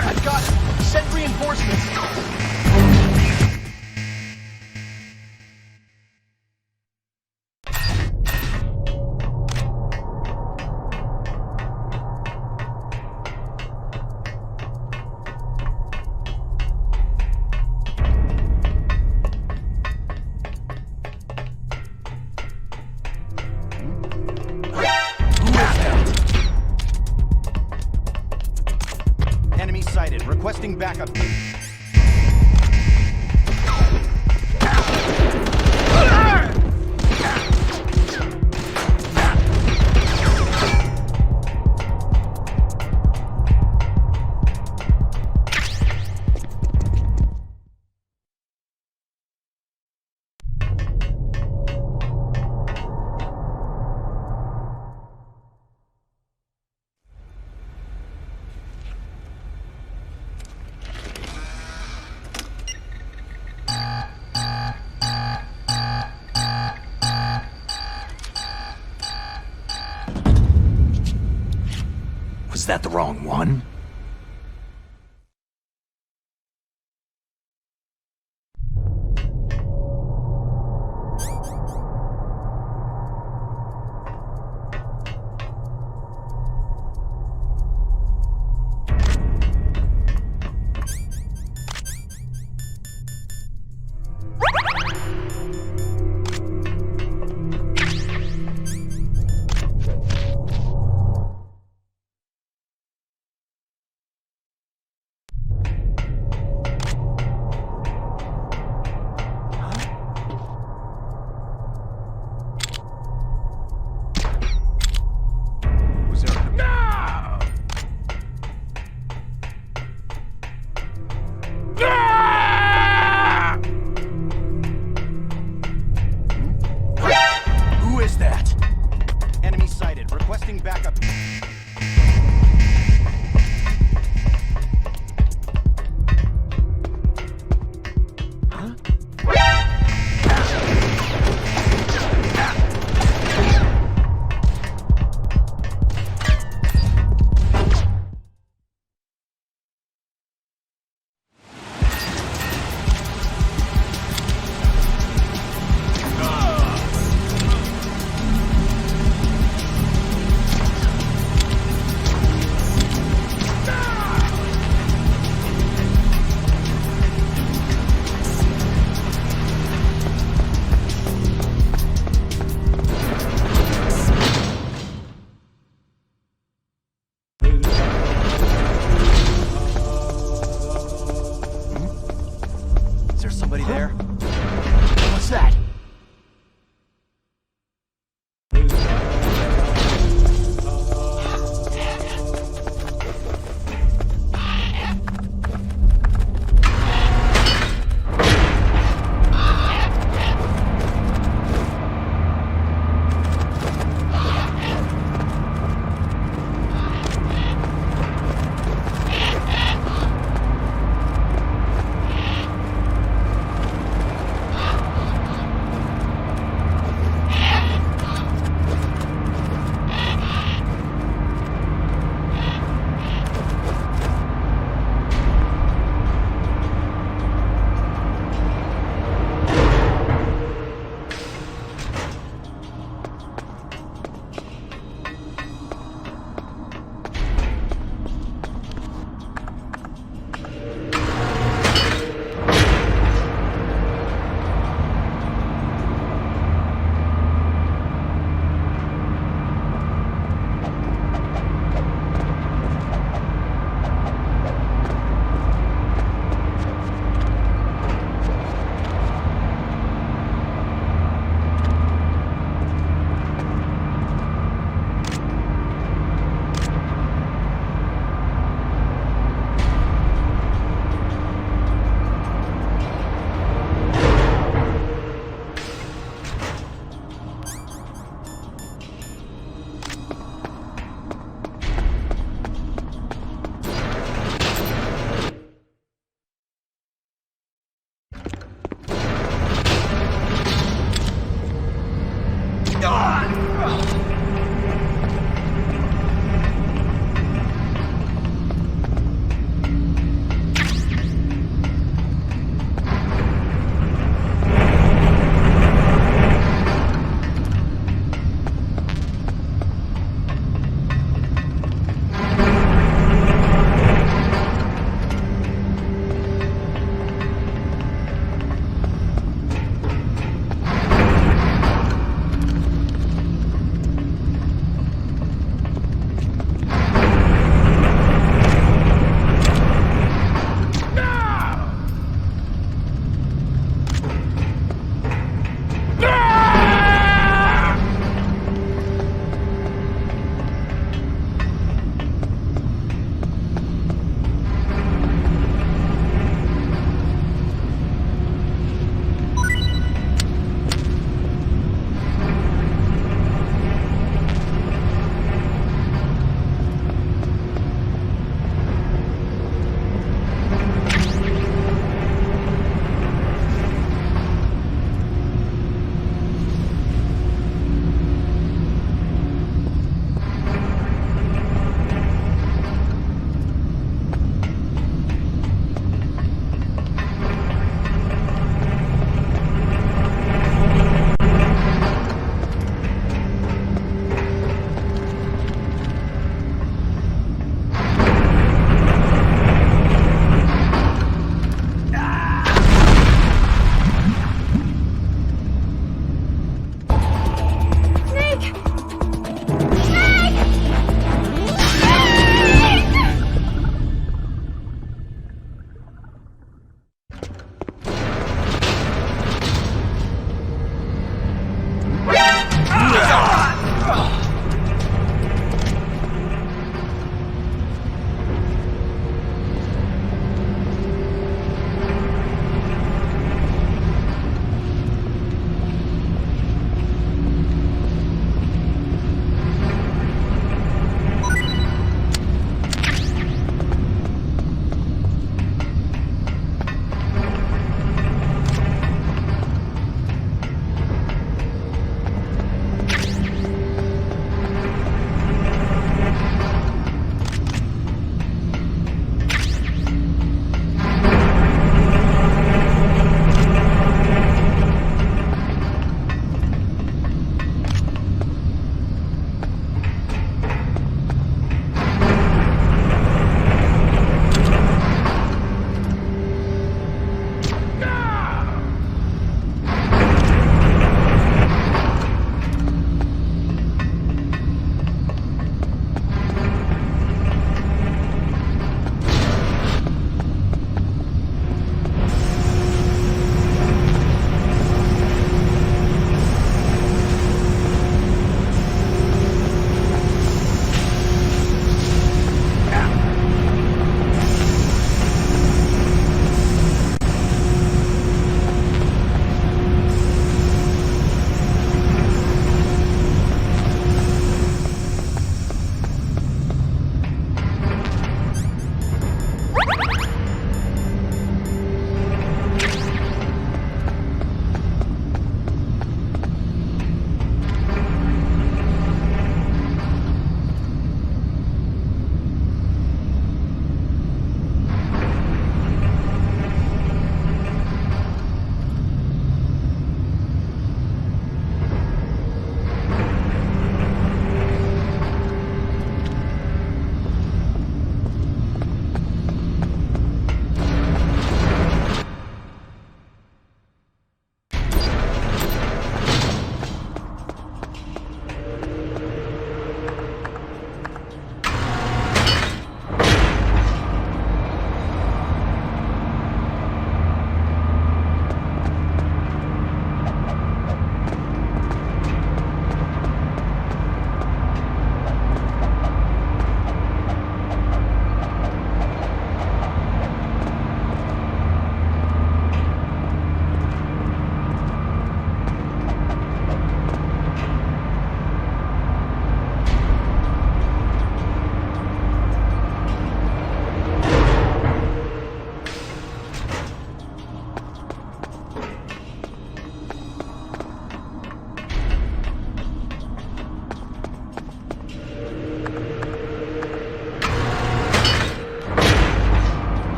I've got it! Send reinforcements! Enemy sighted. Requesting backup. Was that the wrong one?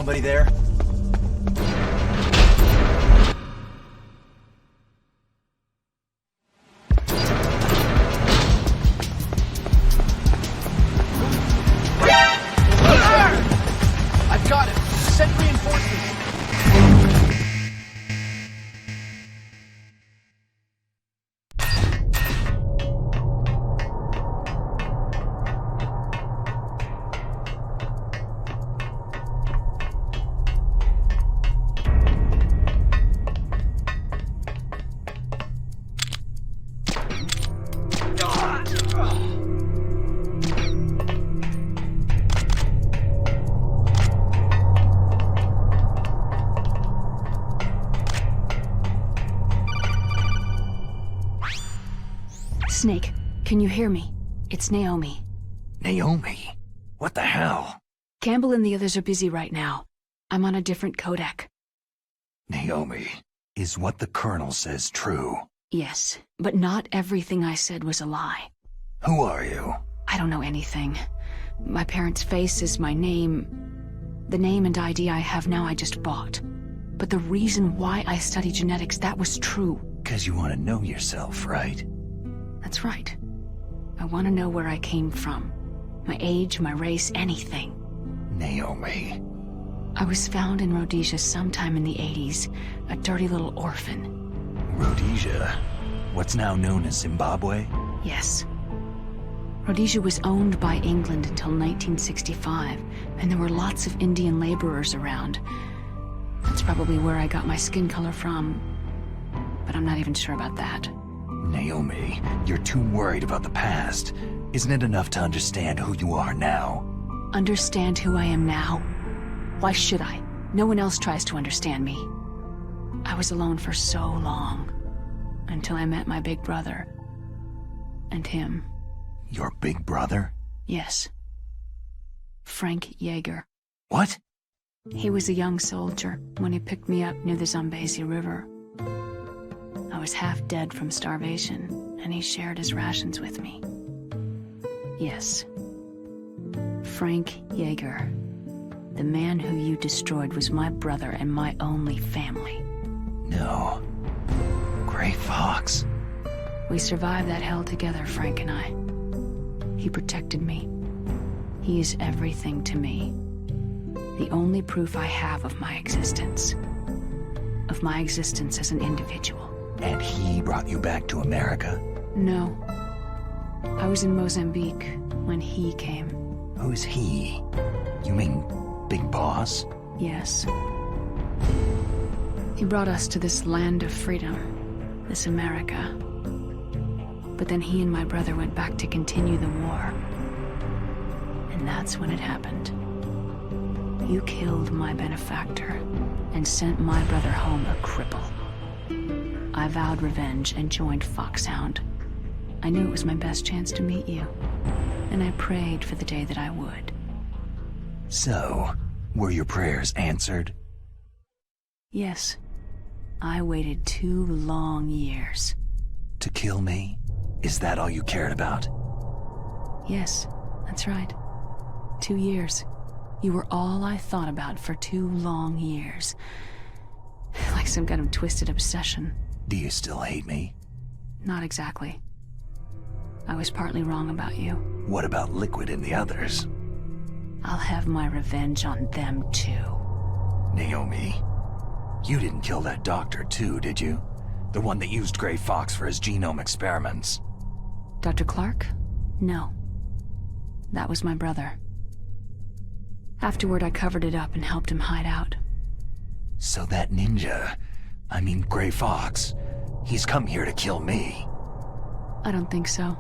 somebody there? I've got it! Send reinforcements! Snake, can you hear me? It's Naomi. Naomi? What the hell? Campbell and the others are busy right now. I'm on a different codec. Naomi, is what the Colonel says true? Yes, but not everything I said was a lie. Who are you? I don't know anything. My parents' face is my name. The name and ID I have now I just bought. But the reason why I study genetics, that was true. 'Cause you want to know yourself, right? That's right. I want to know where I came from. My age, my race, anything. Naomi. I was found in Rhodesia sometime in the 80s, a dirty little orphan. Rhodesia? What's now known as Zimbabwe? Yes. Rhodesia was owned by England until 1965, and there were lots of Indian laborers around. That's probably where I got my skin color from, but I'm not even sure about that. Naomi, you're too worried about the past. Isn't it enough to understand who you are now? Understand who I am now? Why should I? No one else tries to understand me. I was alone for so long, until I met my big brother. And him. Your big brother? Yes. Frank Yeager. What? He was a young soldier when he picked me up near the Zambezi River. I was half dead from starvation, and he shared his rations with me. Yes. Frank Yeager. The man who you destroyed was my brother and my only family. No. Gray Fox. We survived that hell together, Frank and I. He protected me. He is everything to me. The only proof I have of my existence. Of my existence as an individual. And he brought you back to America? No. I was in Mozambique when he came. Who's he? You mean Big Boss? Yes. He brought us to this land of freedom, this America. But then he and my brother went back to continue the war. And that's when it happened. You killed my benefactor and sent my brother home a cripple. I vowed revenge and joined Foxhound. I knew it was my best chance to meet you, and I prayed for the day that I would. So, were your prayers answered? Yes. I waited 2 long years. To kill me? Is that all you cared about? Yes, that's right. 2 years. You were all I thought about for 2 long years. Like some kind of twisted obsession. Do you still hate me? Not exactly. I was partly wrong about you. What about Liquid and the others? I'll have my revenge on them too. Naomi, you didn't kill that doctor too, did you? The one that used Gray Fox for his genome experiments. Dr. Clark? No. That was my brother. Afterward, I covered it up and helped him hide out. So that ninja, I mean Gray Fox, he's come here to kill me. I don't think so.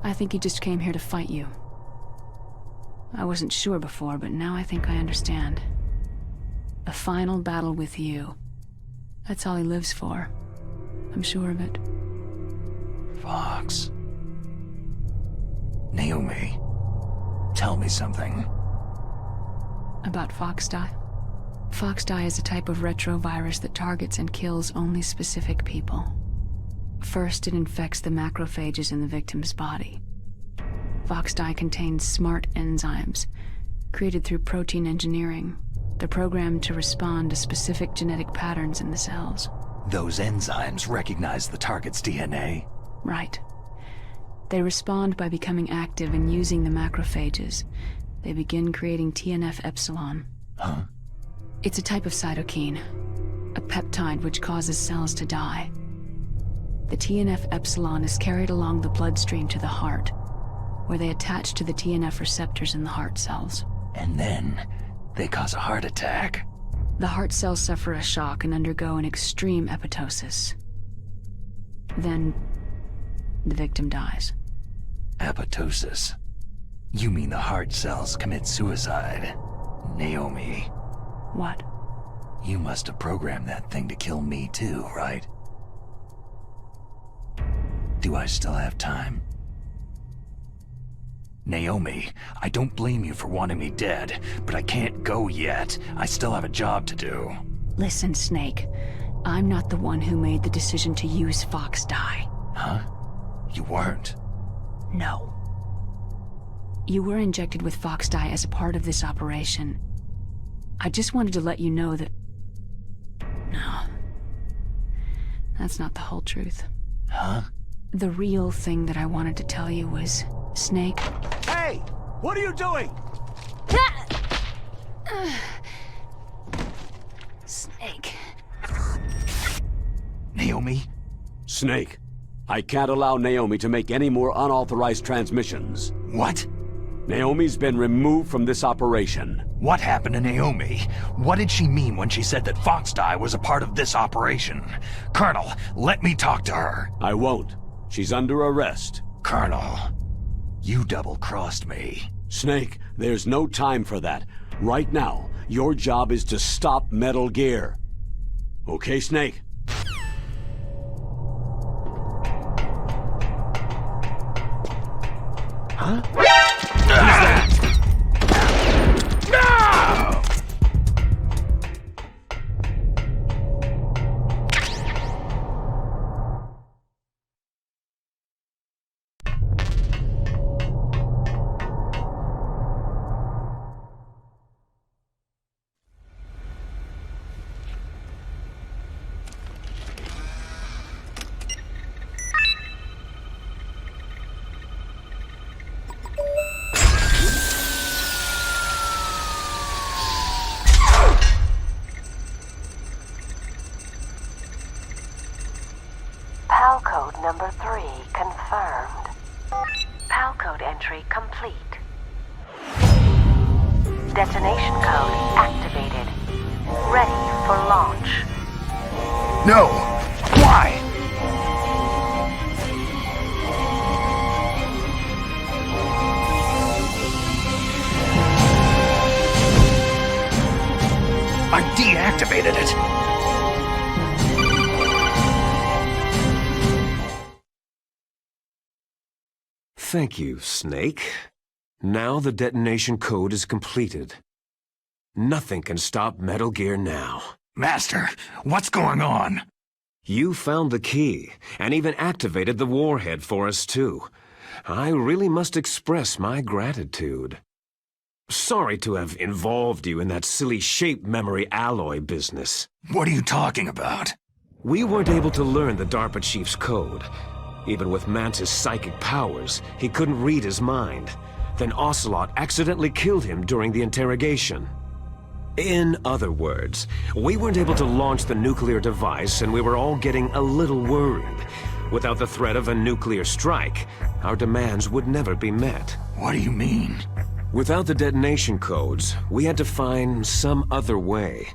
I think he just came here to fight you. I wasn't sure before, but now I think I understand. A final battle with you. That's all he lives for. I'm sure of it. Fox. Naomi, tell me something. About Foxdie? Foxdie is a type of retrovirus that targets and kills only specific people. First, it infects the macrophages in the victim's body. Foxdie contains smart enzymes, created through protein engineering, They're programmed to respond to specific genetic patterns in the cells. Those enzymes recognize the target's DNA? Right. They respond by becoming active and using the macrophages. They begin creating TNF-epsilon. Huh? It's a type of cytokine, a peptide which causes cells to die. The TNF-epsilon is carried along the bloodstream to the heart, where they attach to the TNF receptors in the heart cells. And then they cause a heart attack. The heart cells suffer a shock and undergo an extreme apoptosis. Then, the victim dies. Apoptosis? You mean the heart cells commit suicide? Naomi. What? You must have programmed that thing to kill me too, right? Do I still have time? Naomi, I don't blame you for wanting me dead, but I can't go yet. I still have a job to do. Listen, Snake. I'm not the one who made the decision to use Fox dye. Huh? You weren't? No. You were injected with Fox dye as a part of this operation. I just wanted to let you know that... No. That's not the whole truth. Huh? The real thing that I wanted to tell you was... Snake... Hey! What are you doing? Snake... Naomi? Snake, I can't allow Naomi to make any more unauthorized transmissions. What? Naomi's been removed from this operation. What happened to Naomi? What did she mean when she said that Fox dye was a part of this operation? Colonel, let me talk to her. I won't. She's under arrest. Colonel, you double-crossed me. Snake, there's no time for that. Right now, your job is to stop Metal Gear. Okay, Snake? Huh? Who's that? No! PAL code number 3 confirmed. PAL code entry complete. Detonation code activated. Ready for launch. No! Why? I deactivated it! Thank you, Snake. Now the detonation code is completed. Nothing can stop Metal Gear now. Master, what's going on? You found the key, and even activated the warhead for us too. I really must express my gratitude. Sorry to have involved you in that silly shape memory alloy business. What are you talking about? We weren't able to learn the DARPA chief's code. Even with Mantis' psychic powers, he couldn't read his mind. Then Ocelot accidentally killed him during the interrogation. In other words, we weren't able to launch the nuclear device, and we were all getting a little worried. Without the threat of a nuclear strike, our demands would never be met. What do you mean? Without the detonation codes, we had to find some other way.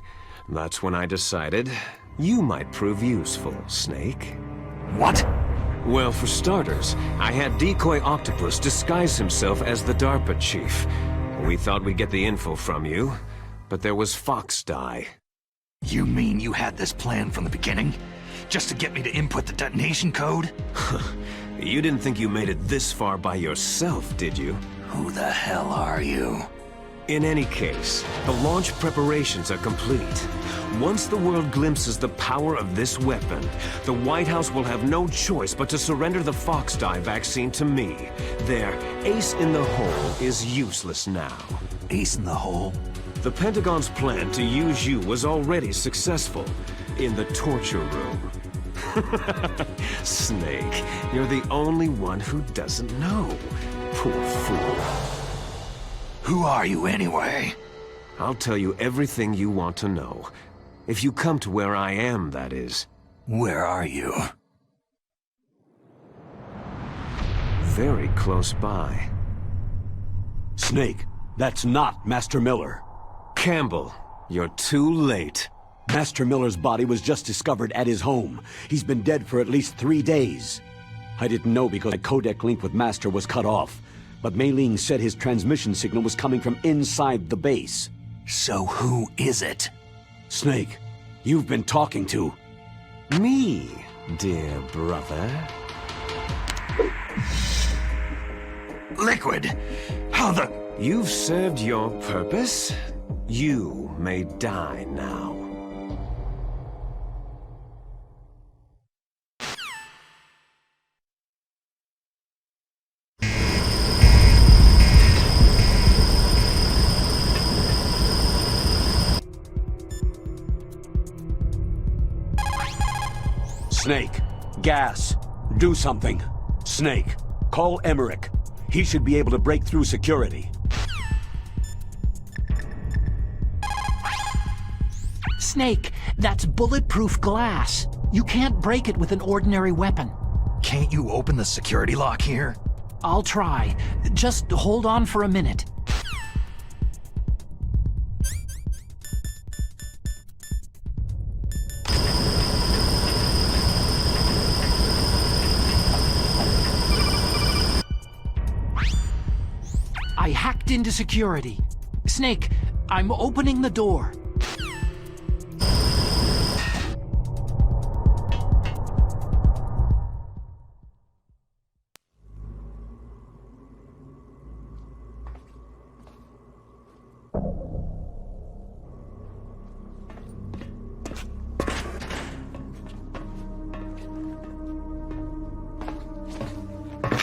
That's when I decided you might prove useful, Snake. What? Well, for starters, I had Decoy Octopus disguise himself as the DARPA chief. We thought we'd get the info from you, but there was Fox dye. You mean you had this plan from the beginning? Just to get me to input the detonation code? You didn't think you made it this far by yourself, did you? Who the hell are you? In any case, the launch preparations are complete. Once the world glimpses the power of this weapon, the White House will have no choice but to surrender the Fox dye vaccine to me. Their ace in the hole is useless now. Ace in the hole? The Pentagon's plan to use you was already successful in the torture room. Snake, you're the only one who doesn't know. Poor fool. Who are you anyway? I'll tell you everything you want to know. If you come to where I am, that is. Where are you? Very close by. Snake, that's not Master Miller. Campbell, you're too late. Master Miller's body was just discovered at his home. He's been dead for at least 3 days. I didn't know because my codec link with Master was cut off. But Mei Ling said his transmission signal was coming from inside the base. So who is it? Snake, you've been talking to... Me, dear brother. Liquid! How the... You've served your purpose. You may die now. Snake, gas, do something. Snake, call Emmerich. He should be able to break through security. Snake, that's bulletproof glass. You can't break it with an ordinary weapon. Can't you open the security lock here? I'll try. Just hold on for a minute. I hacked into security. Snake, I'm opening the door.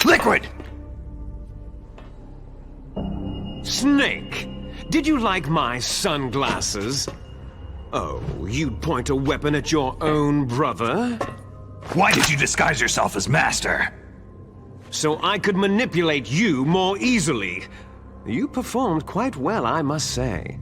Liquid! Snake! Did you like my sunglasses? Oh, you'd point a weapon at your own brother? Why did you disguise yourself as Master? So I could manipulate you more easily. You performed quite well, I must say.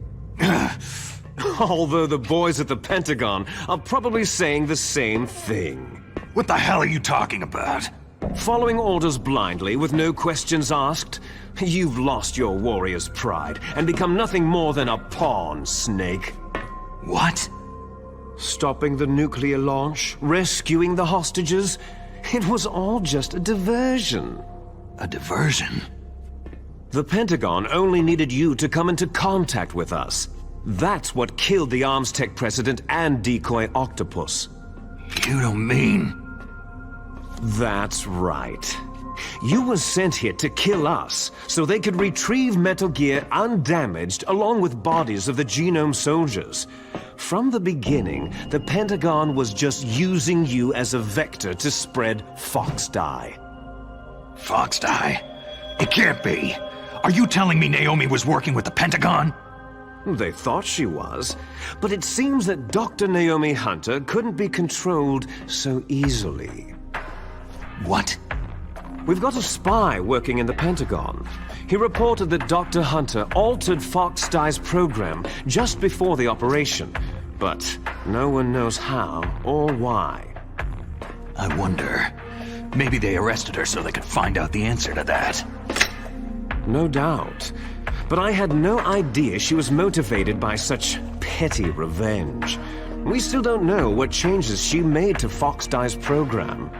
Although the boys at the Pentagon are probably saying the same thing. What the hell are you talking about? Following orders blindly with no questions asked? You've lost your warrior's pride and become nothing more than a pawn, Snake. What? Stopping the nuclear launch, rescuing the hostages, it was all just a diversion. A diversion? The Pentagon only needed you to come into contact with us. That's what killed the Arms Tech president and decoy Octopus. You don't mean... That's right. You were sent here to kill us, so they could retrieve Metal Gear undamaged along with bodies of the Genome soldiers. From the beginning, the Pentagon was just using you as a vector to spread Fox Dye. Fox Dye? It can't be. Are you telling me Naomi was working with the Pentagon? They thought she was, but it seems that Dr. Naomi Hunter couldn't be controlled so easily. What? We've got a spy working in the Pentagon. He reported that Dr. Hunter altered Fox Dye's program just before the operation, but no one knows how or why. I wonder. Maybe they arrested her so they could find out the answer to that. No doubt. But I had no idea she was motivated by such petty revenge. We still don't know what changes she made to Fox Dye's program.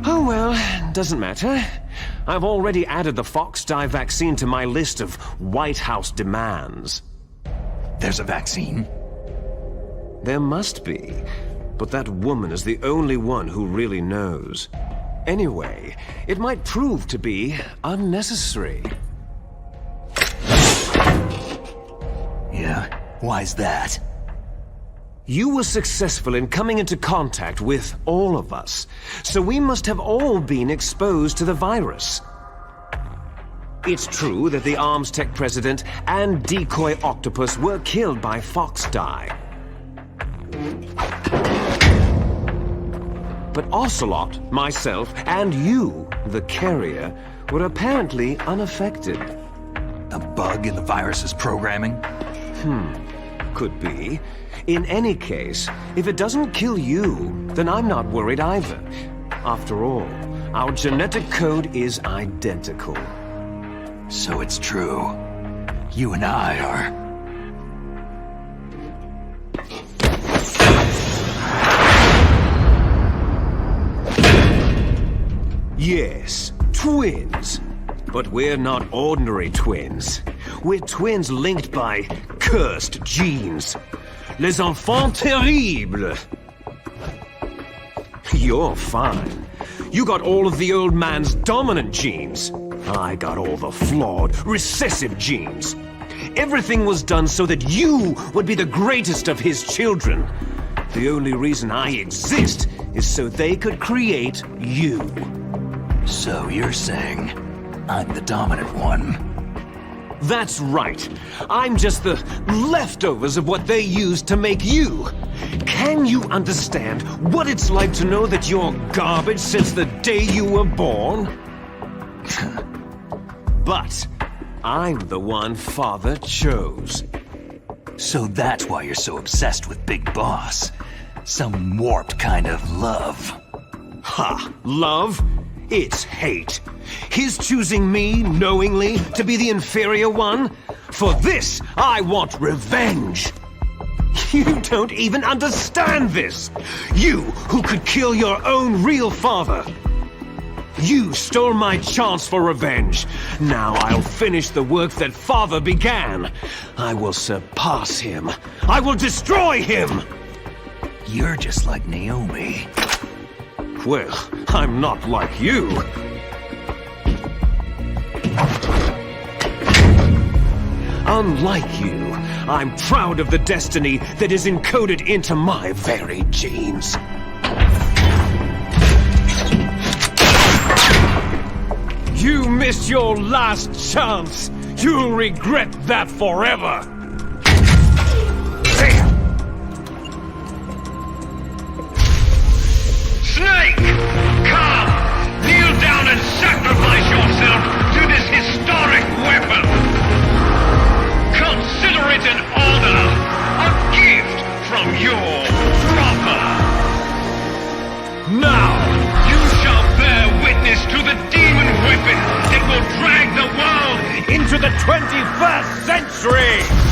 Oh well, doesn't matter. I've already added the Fox Dye vaccine to my list of White House demands. There's a vaccine? There must be, but that woman is the only one who really knows. Anyway, it might prove to be unnecessary. Yeah? Why's that? You were successful in coming into contact with all of us, so we must have all been exposed to the virus. It's true that the Arms Tech president and decoy octopus were killed by Fox Die. But Ocelot, myself, and you, the carrier, were apparently unaffected. A bug in the virus's programming? Could be. In any case, if it doesn't kill you, then I'm not worried either. After all, our genetic code is identical. So it's true. You and I are... Yes, twins. But we're not ordinary twins. We're twins linked by cursed genes. Les enfants terribles. You're fine. You got all of the old man's dominant genes. I got all the flawed, recessive genes. Everything was done so that you would be the greatest of his children. The only reason I exist is so they could create you. So you're saying I'm the dominant one? That's right. I'm just the leftovers of what they used to make you. Can you understand what it's like to know that you're garbage since the day you were born? But I'm the one Father chose. So that's why you're so obsessed with Big Boss. Some warped kind of love. Ha! Love? It's hate. His choosing me, knowingly, to be the inferior one? For this, I want revenge. You don't even understand this. You, who could kill your own real father. You stole my chance for revenge. Now I'll finish the work that Father began. I will surpass him. I will destroy him! You're just like Naomi. Well, I'm not like you. Unlike you, I'm proud of the destiny that is encoded into my very genes. You missed your last chance. You'll regret that forever. Snake! Come! Kneel down and sacrifice yourself to this historic weapon! Consider it an honor! A gift from your brother! Now! You shall bear witness to the demon weapon that will drag the world into the 21st century!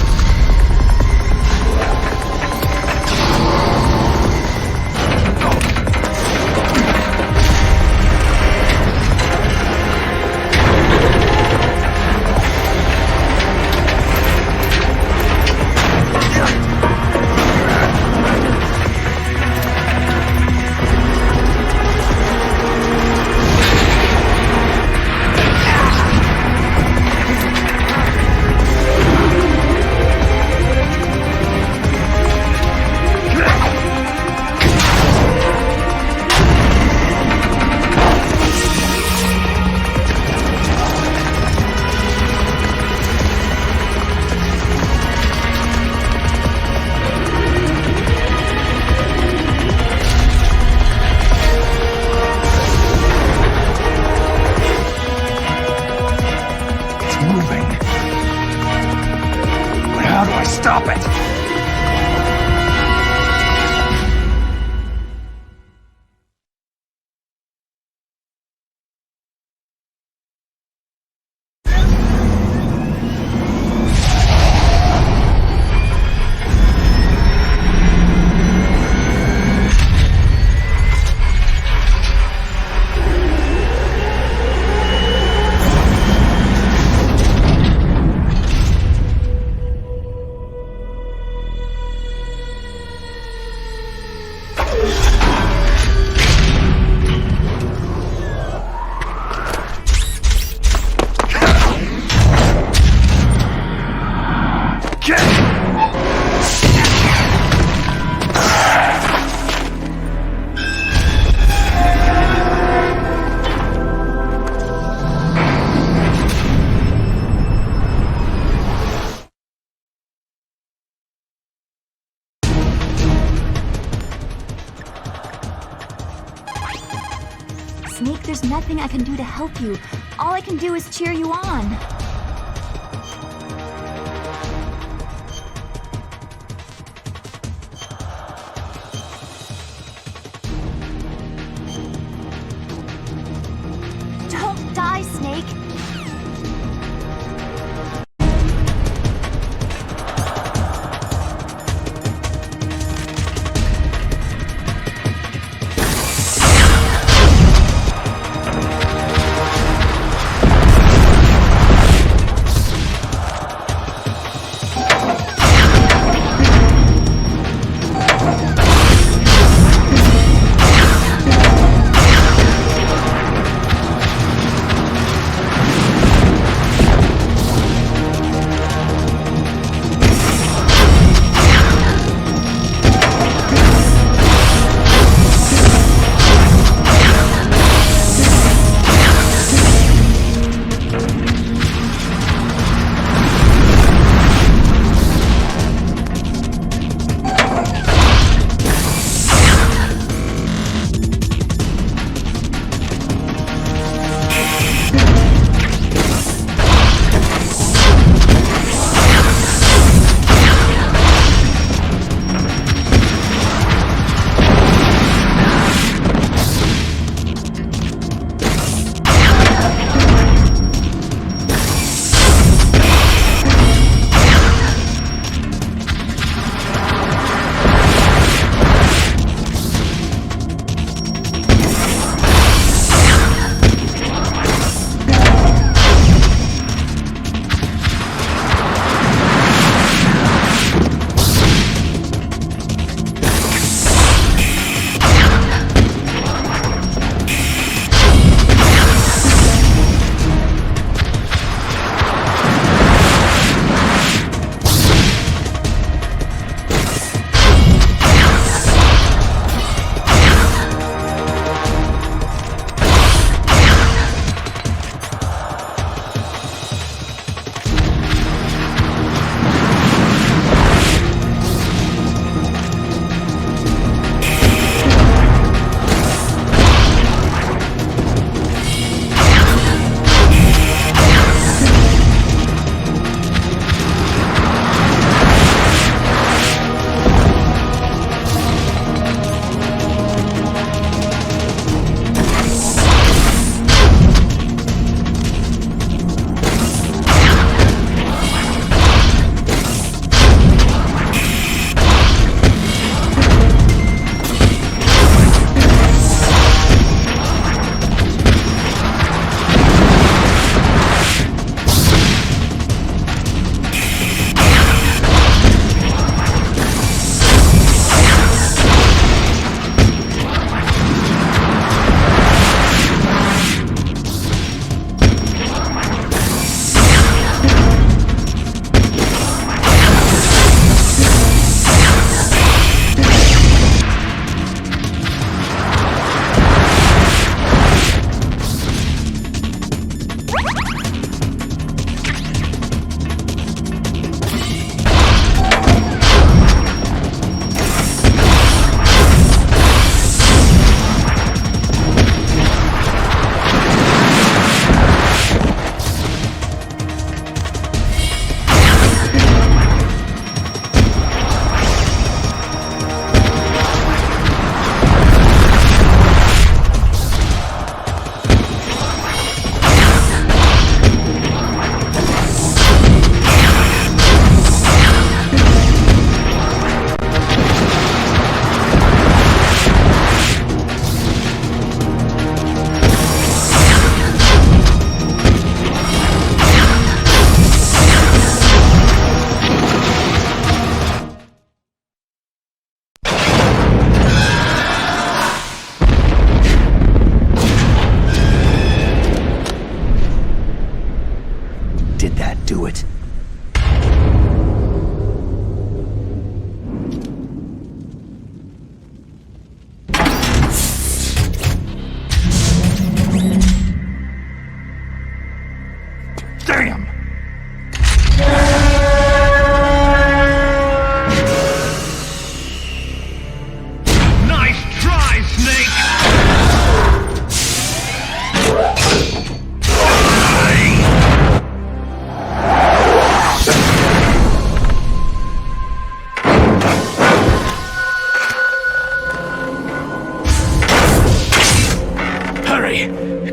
Snake, there's nothing I can do to help you. All I can do is cheer you on. Don't die, Snake!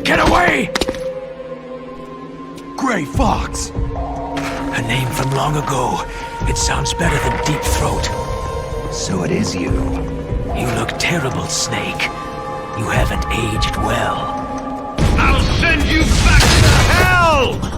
Get away! Gray Fox! A name from long ago. It sounds better than Deep Throat. So it is you. You look terrible, Snake. You haven't aged well. I'll send you back to hell!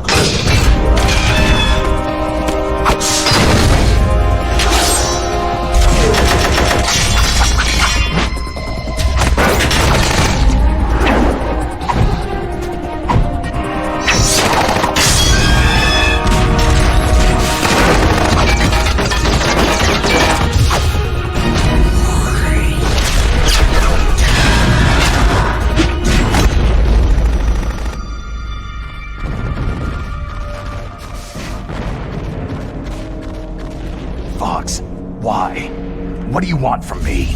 Fox, why? What do you want from me?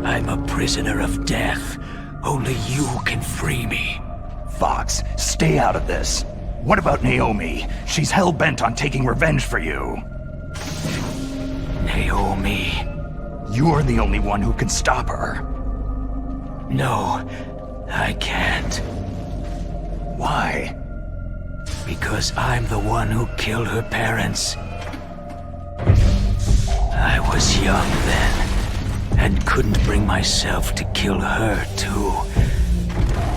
I'm a prisoner of death. Only you can free me. Fox, stay out of this. What about Naomi? She's hell-bent on taking revenge for you. Naomi? You're the only one who can stop her. No, I can't. Why? Because I'm the one who killed her parents. I was young then, and couldn't bring myself to kill her, too. Oh,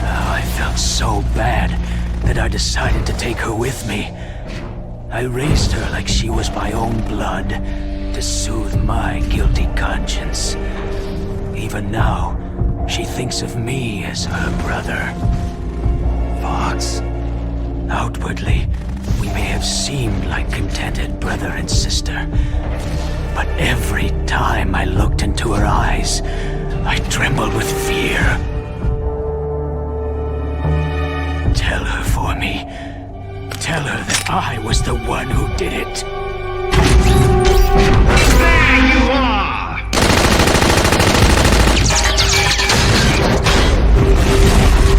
I felt so bad that I decided to take her with me. I raised her like she was my own blood, to soothe my guilty conscience. Even now, she thinks of me as her brother. Fox. Outwardly, we may have seemed like contented brother and sister. But every time I looked into her eyes, I trembled with fear. Tell her for me. Tell her that I was the one who did it. There you are!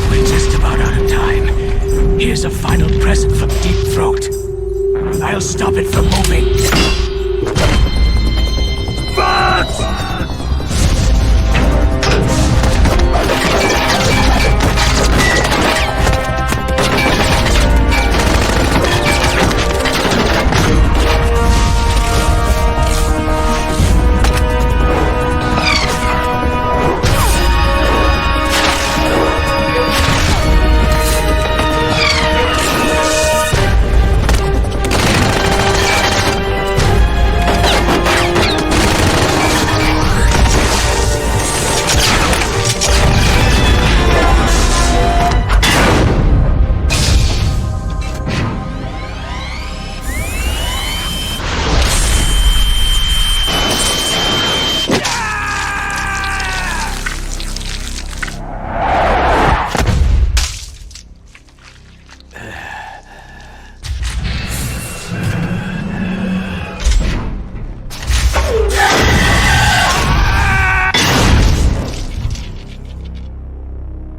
We're just about out of time. Here's a final present from Deep Throat. I'll stop it from moving. Fox!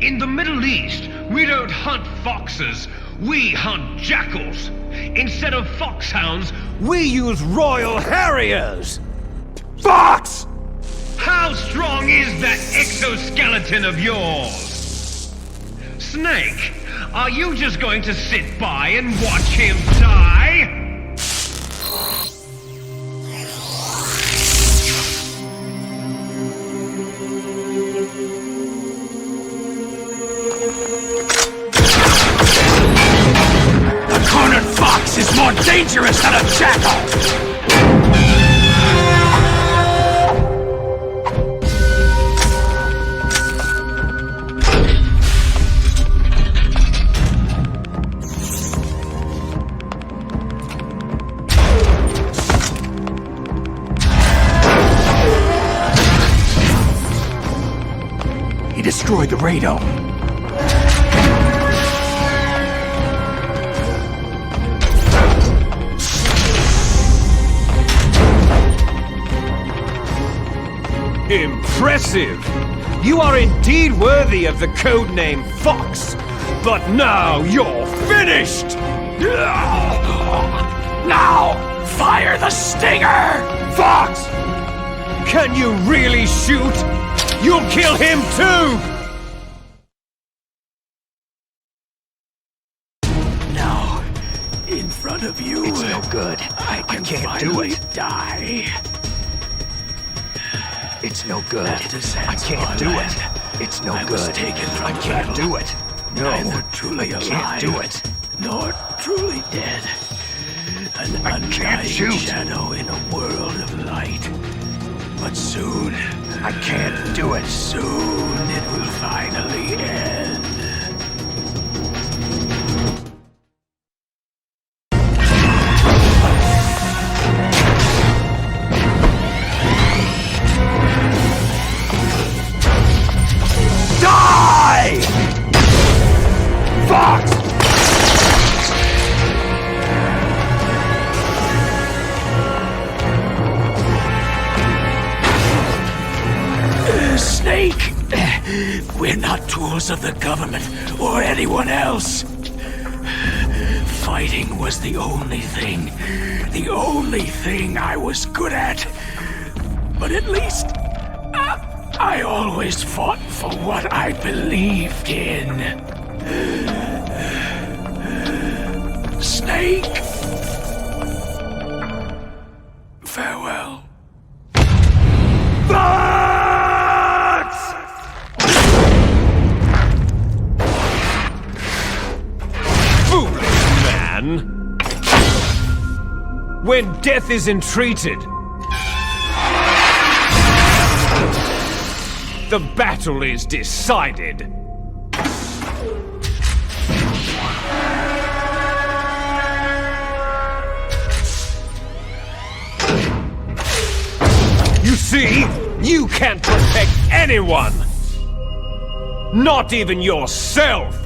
In the Middle East, we don't hunt foxes, we hunt jackals. Instead of foxhounds, We use Royal Harriers! Fox! How strong is that exoskeleton of yours? Snake, are you just going to sit by and watch him die? A cornered fox is more dangerous than a jackal! He destroyed the radome. Impressive! You are indeed worthy of the codename Fox, but now you're finished! Now, fire the stinger! Fox! Can you really shoot? You'll kill him too! one of you. It's no good. I can't do it. Die. It's no good. I can't do it. It's no good. I can't do it. No, neither truly alive, can't do it. Nor truly dead. An undying shadow in a world of light. But soon, I can't do it. Soon it will finally end. Die! Fuck! Snake! We're not tools of the government or anyone else. Fighting was the only thing I was good at. But at least I always fought for what I believed in. Snake! Farewell. Foolish man! When death is entreated, the battle is decided. You see, you can't protect anyone! Not even yourself!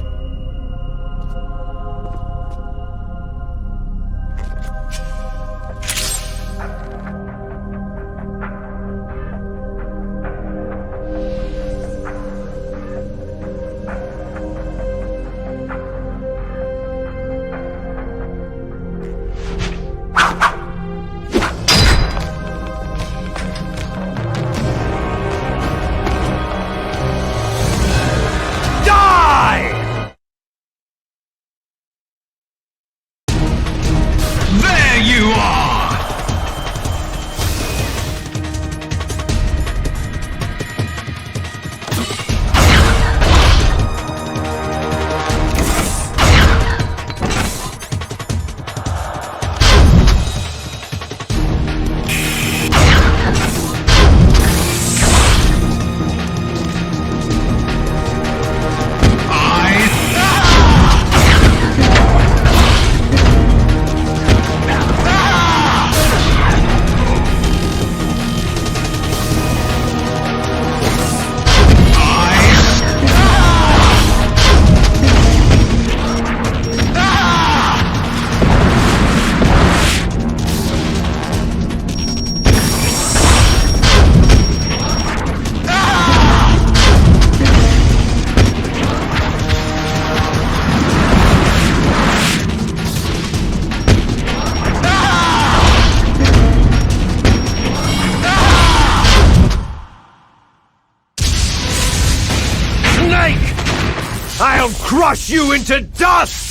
I'll crush you into dust!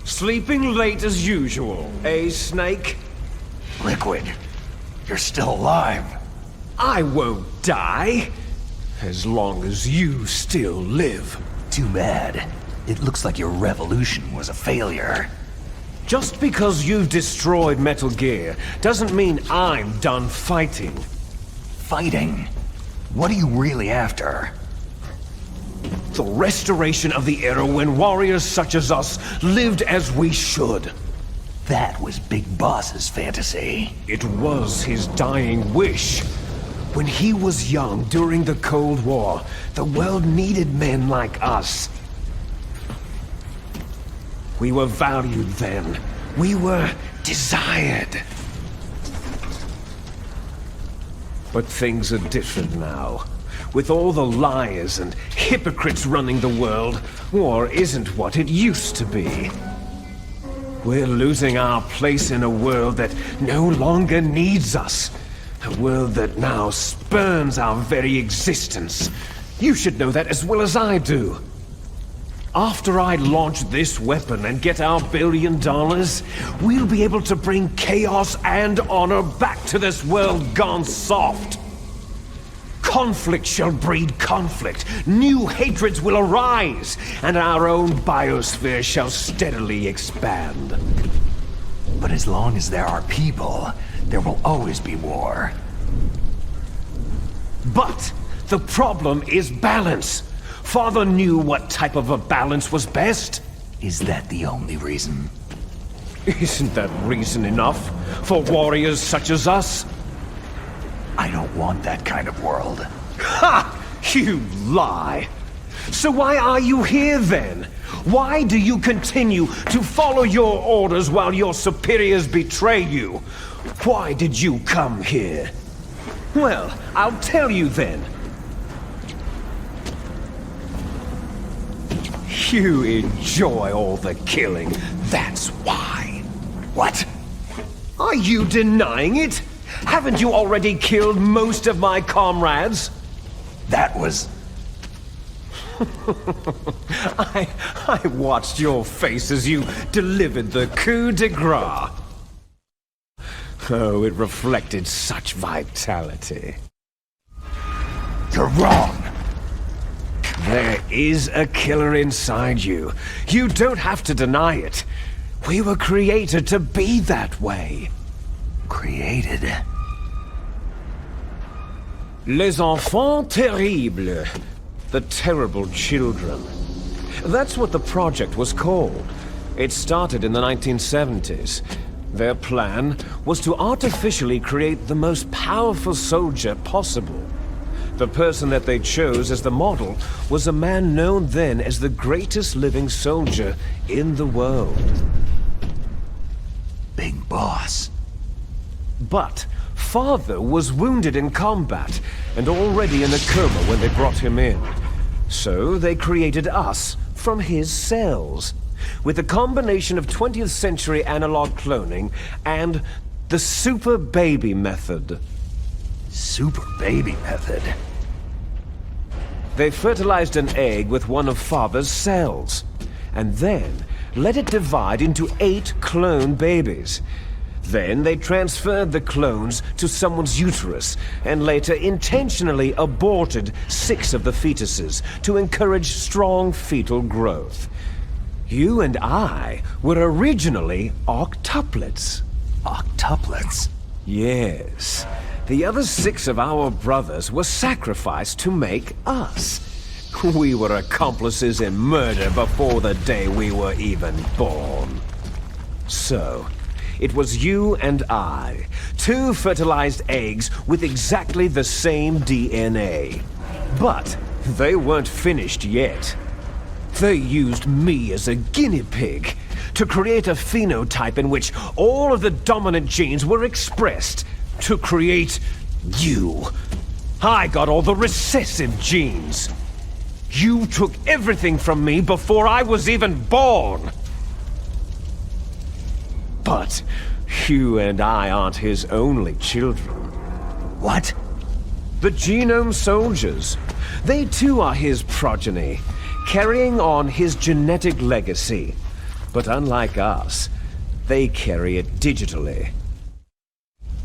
Sleeping late as usual, eh, Snake? Liquid, you're still alive. I won't die, as long as you still live. Too bad. It looks like your revolution was a failure. Just because you've destroyed Metal Gear doesn't mean I'm done fighting. Fighting? What are you really after? The restoration of the era when warriors such as us lived as we should. That was Big Boss's fantasy. It was his dying wish. When he was young during the Cold War, the world needed men like us. We were valued then. We were desired. But things are different now. With all the liars and hypocrites running the world, war isn't what it used to be. We're losing our place in a world that no longer needs us. A world that now spurns our very existence. You should know that as well as I do. After I launch this weapon and get our $1 billion, we'll be able to bring chaos and honor back to this world gone soft. Conflict shall breed conflict, new hatreds will arise, and our own biosphere shall steadily expand. But as long as there are people, there will always be war. But the problem is balance. Father knew what type of a balance was best. Is that the only reason? Isn't that reason enough for warriors such as us? I don't want that kind of world. Ha! You lie! So why are you here then? Why do you continue to follow your orders while your superiors betray you? Why did you come here? Well, I'll tell you then. You enjoy all the killing, that's why. What? Are you denying it? Haven't you already killed most of my comrades? That was... I watched your face as you delivered the coup de grace. Oh, it reflected such vitality. You're wrong. There is a killer inside you. You don't have to deny it. We were created to be that way. Created? Les enfants terribles. The terrible children. That's what the project was called. It started in the 1970s. Their plan was to artificially create the most powerful soldier possible. The person that they chose as the model was a man known then as the greatest living soldier in the world. Big Boss. But Father was wounded in combat and already in a coma when they brought him in. So they created us from his cells, with a combination of 20th century analog cloning and the super baby method. Super baby method? They fertilized an egg with one of Father's cells, and then let it divide into 8 clone babies. Then they transferred the clones to someone's uterus, and later intentionally aborted 6 of the fetuses to encourage strong fetal growth. You and I were originally octuplets. Octuplets? Yes. The other 6 of our brothers were sacrificed to make us. We were accomplices in murder before the day we were even born. So, it was you and I, 2 fertilized eggs with exactly the same DNA. But they weren't finished yet. They used me as a guinea pig to create a phenotype in which all of the dominant genes were expressed to create you. I got all the recessive genes. You took everything from me before I was even born. But you and I aren't his only children. What? The Genome Soldiers. They too are his progeny, carrying on his genetic legacy. But unlike us, they carry it digitally.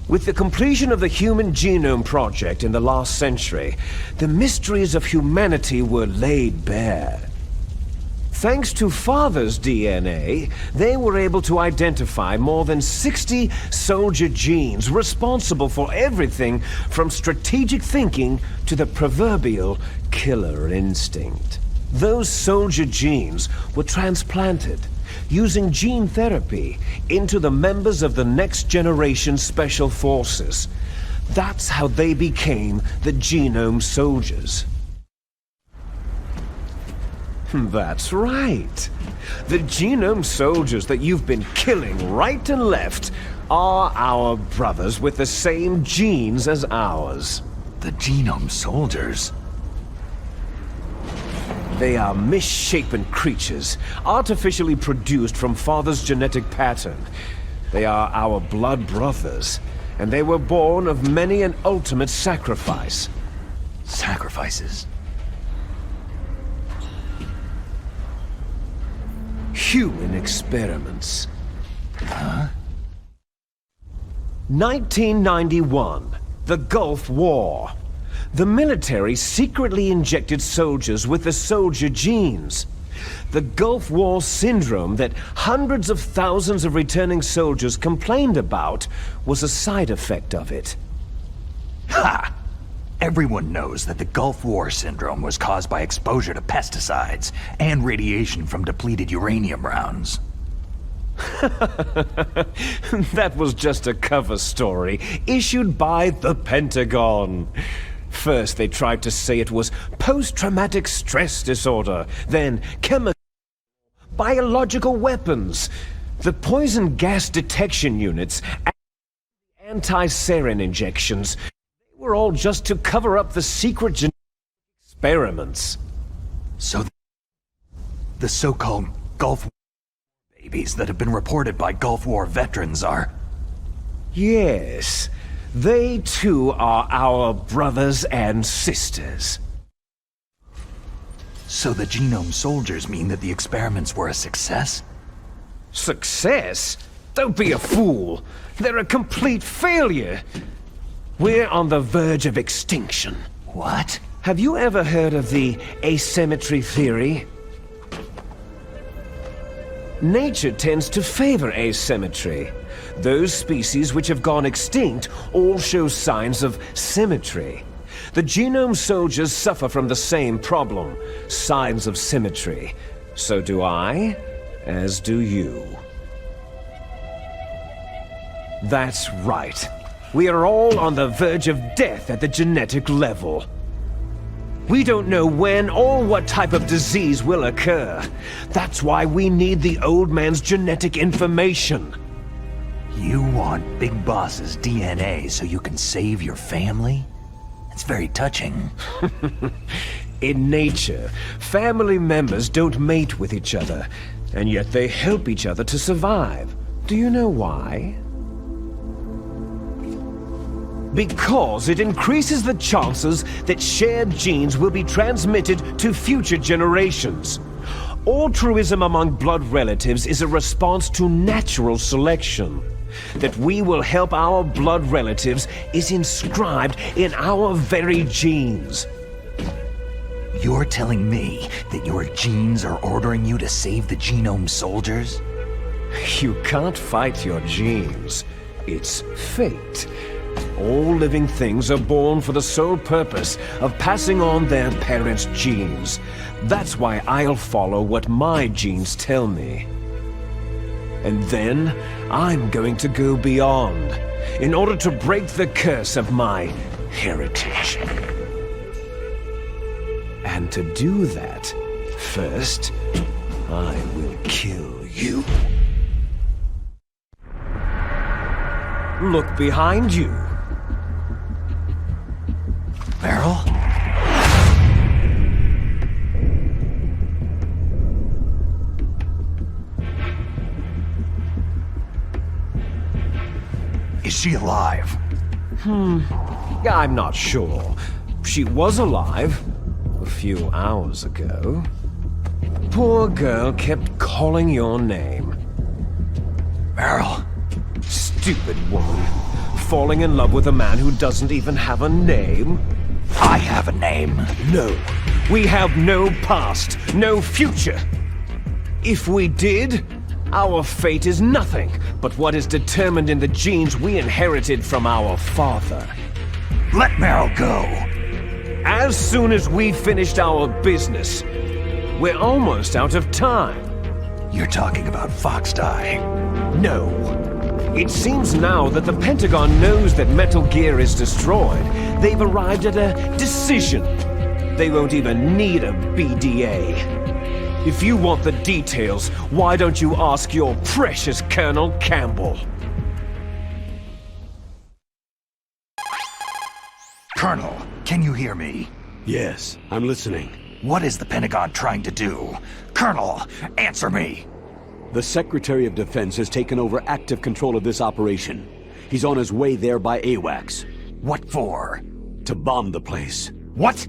With the completion of the Human Genome Project in the last century, the mysteries of humanity were laid bare. Thanks to Father's DNA, they were able to identify more than 60 soldier genes responsible for everything from strategic thinking to the proverbial killer instinct. Those soldier genes were transplanted using gene therapy into the members of the next generation special forces. That's how they became the Genome Soldiers. That's right. The Genome Soldiers that you've been killing right and left are our brothers with the same genes as ours. The Genome Soldiers? They are misshapen creatures, artificially produced from Father's genetic pattern. They are our blood brothers, and they were born of many an ultimate sacrifice. Sacrifices? Human experiments. Huh? 1991, the Gulf War. The military secretly injected soldiers with the soldier genes. The Gulf War syndrome that hundreds of thousands of returning soldiers complained about was a side effect of it. Ha! Everyone knows that the Gulf War syndrome was caused by exposure to pesticides and radiation from depleted uranium rounds. That was just a cover story issued by the Pentagon. First, they tried to say it was post-traumatic stress disorder, then chemical, biological weapons. The poison gas detection units, and anti-sarin injections, they were all just to cover up the secret genetic experiments. So the so-called Gulf War babies that have been reported by Gulf War veterans are... Yes. They too are our brothers and sisters. So the Genome Soldiers mean that the experiments were a success? Success? Don't be a fool. They're a complete failure. We're on the verge of extinction. What? Have you ever heard of the asymmetry theory? Nature tends to favor asymmetry. Those species which have gone extinct all show signs of symmetry. The Genome Soldiers suffer from the same problem, signs of symmetry. So do I, as do you. That's right. We are all on the verge of death at the genetic level. We don't know when or what type of disease will occur. That's why we need the old man's genetic information. You want Big Boss's DNA so you can save your family? It's very touching. In nature, family members don't mate with each other, and yet they help each other to survive. Do you know why? Because it increases the chances that shared genes will be transmitted to future generations. Altruism among blood relatives is a response to natural selection. That we will help our blood relatives is inscribed in our very genes. You're telling me that your genes are ordering you to save the Genome Soldiers? You can't fight your genes. It's fate. All living things are born for the sole purpose of passing on their parents' genes. That's why I'll follow what my genes tell me. And then, I'm going to go beyond, in order to break the curse of my heritage. And to do that, first, I will kill you. Look behind you. Meryl? Is she alive? I'm not sure. She was alive a few hours ago. Poor girl kept calling your name. Meryl. Stupid woman. Falling in love with a man who doesn't even have a name. I have a name. No. We have no past, no future. If we did, our fate is nothing but what is determined in the genes we inherited from our father. Let Meryl go. As soon as we finished our business, We're almost out of time. You're talking about Foxdie. No. It seems now that the Pentagon knows that Metal Gear is destroyed. They've arrived at a decision. They won't even need a BDA. If you want the details, why don't you ask your precious Colonel Campbell? Colonel, can you hear me? Yes, I'm listening. What is the Pentagon trying to do? Colonel, answer me! The Secretary of Defense has taken over active control of this operation. He's on his way there by AWACS. What for? To bomb the place. What?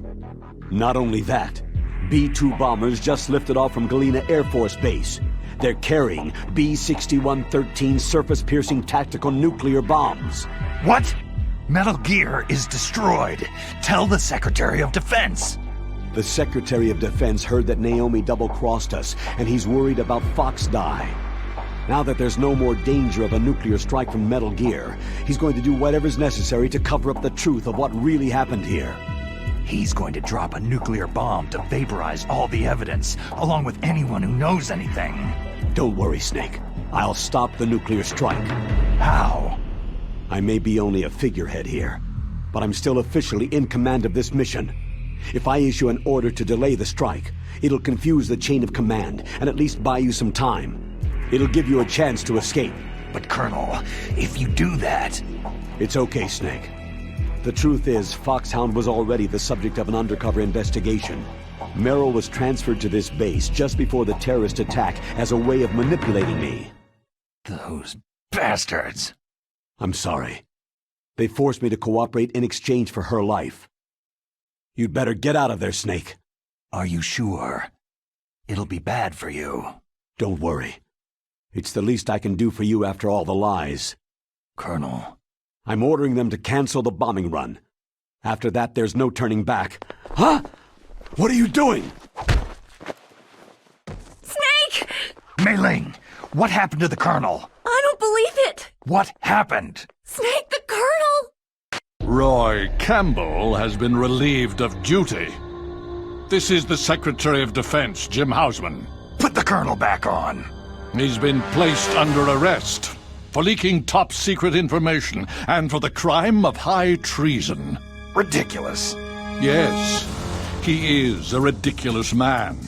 Not only that, B-2 bombers just lifted off from Galena Air Force Base. They're carrying B-6113 surface-piercing tactical nuclear bombs. What? Metal Gear is destroyed. Tell the Secretary of Defense. The Secretary of Defense heard that Naomi double-crossed us, and he's worried about Foxdie. Now that there's no more danger of a nuclear strike from Metal Gear, he's going to do whatever's necessary to cover up the truth of what really happened here. He's going to drop a nuclear bomb to vaporize all the evidence, along with anyone who knows anything. Don't worry, Snake. I'll stop the nuclear strike. How? I may be only a figurehead here, but I'm still officially in command of this mission. If I issue an order to delay the strike, it'll confuse the chain of command and at least buy you some time. It'll give you a chance to escape. But Colonel, if you do that... It's okay, Snake. The truth is, Foxhound was already the subject of an undercover investigation. Merrill was transferred to this base just before the terrorist attack as a way of manipulating me. Those bastards! I'm sorry. They forced me to cooperate in exchange for her life. You'd better get out of there, Snake. Are you sure? It'll be bad for you. Don't worry. It's the least I can do for you after all the lies. Colonel. I'm ordering them to cancel the bombing run. After that, there's no turning back. Huh? What are you doing? Snake! Mei Ling, what happened to the Colonel? I don't believe it! What happened? Snake, the Colonel! Roy Campbell has been relieved of duty. This is the Secretary of Defense, Jim Hausman. Put the Colonel back on. He's been placed under arrest for leaking top-secret information and for the crime of high treason. Ridiculous. Yes, he is a ridiculous man.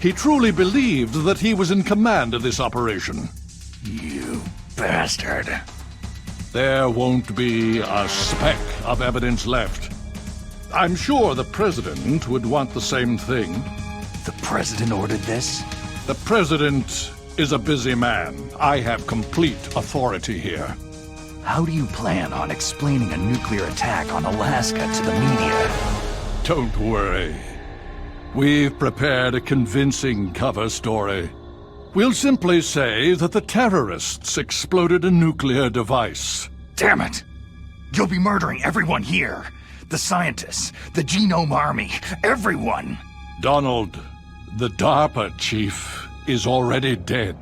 He truly believed that he was in command of this operation. You bastard. There won't be a speck of evidence left. I'm sure the President would want the same thing. The President ordered this? The President is a busy man. I have complete authority here. How do you plan on explaining a nuclear attack on Alaska to the media? Don't worry. We've prepared a convincing cover story. We'll simply say that the terrorists exploded a nuclear device. Damn it! You'll be murdering everyone here. The scientists, the Genome Army, everyone. Donald, the DARPA chief, is already dead.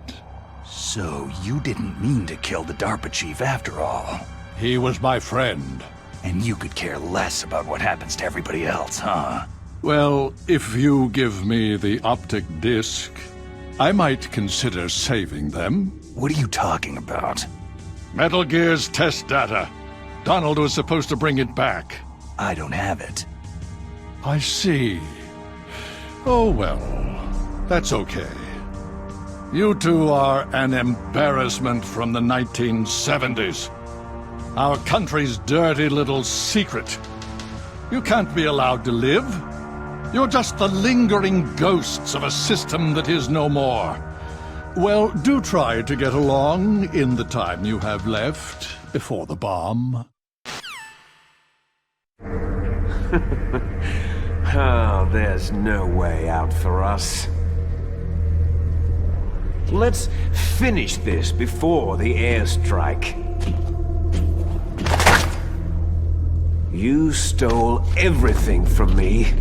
So you didn't mean to kill the DARPA chief after all. He was my friend. And you could care less about what happens to everybody else, huh? Well, if you give me the optic disc, I might consider saving them. What are you talking about? Metal Gear's test data. Donald was supposed to bring it back. I don't have it. I see. Oh well, that's okay. You two are an embarrassment from the 1970s. Our country's dirty little secret. You can't be allowed to live. You're just the lingering ghosts of a system that is no more. Well, do try to get along in the time you have left before the bomb. Oh, there's no way out for us. Let's finish this before the airstrike. You stole everything from me.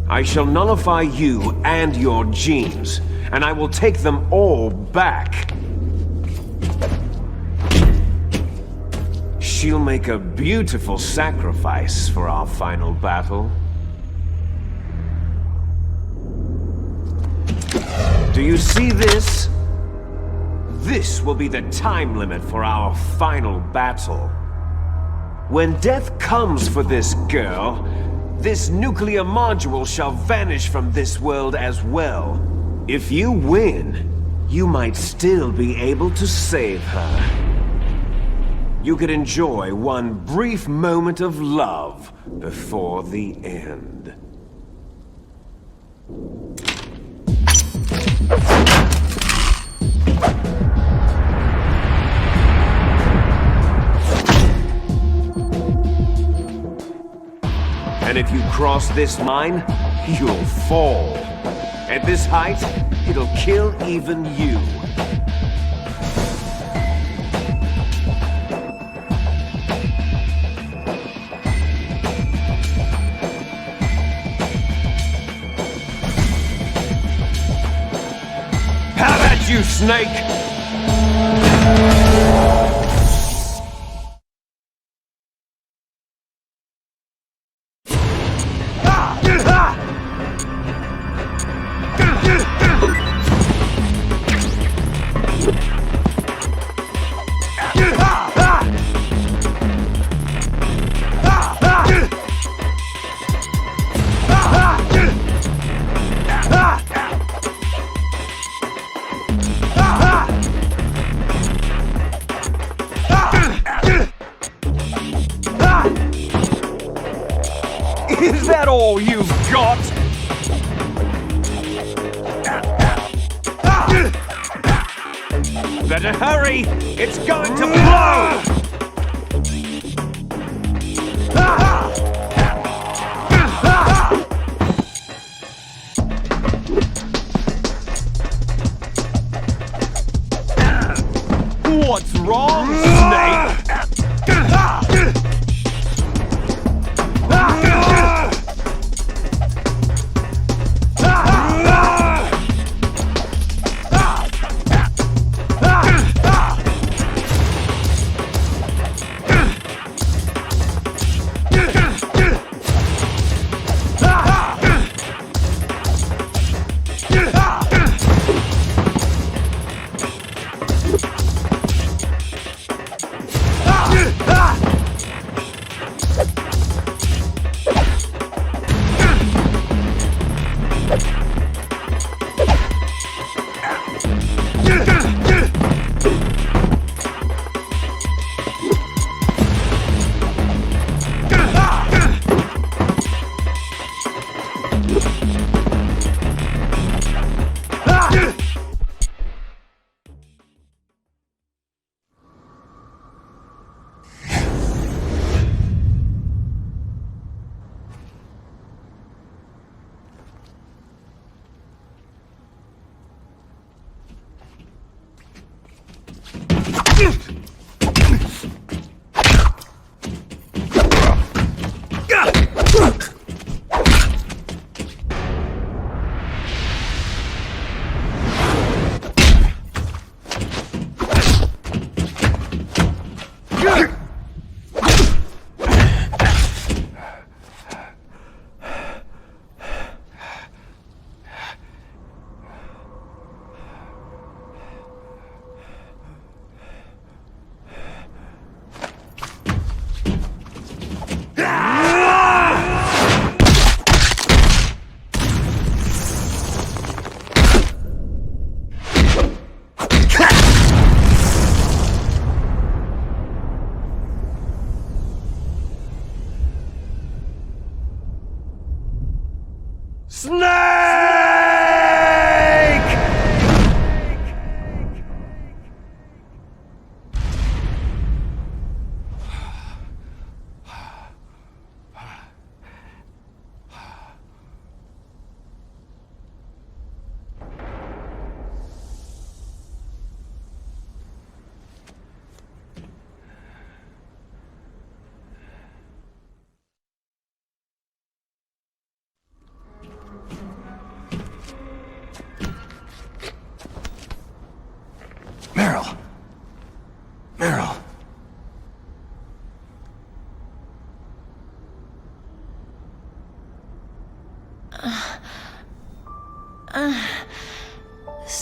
I shall nullify you and your genes, and I will take them all back. She'll make a beautiful sacrifice for our final battle. Do you see this? This will be the time limit for our final battle. When death comes for this girl, this nuclear module shall vanish from this world as well. If you win, you might still be able to save her. You could enjoy one brief moment of love before the end. And if you cross this line, you'll fall. At this height, it'll kill even you. Have at you, Snake! Is that all you've got? Better hurry! It's going to blow! What's wrong, Snake?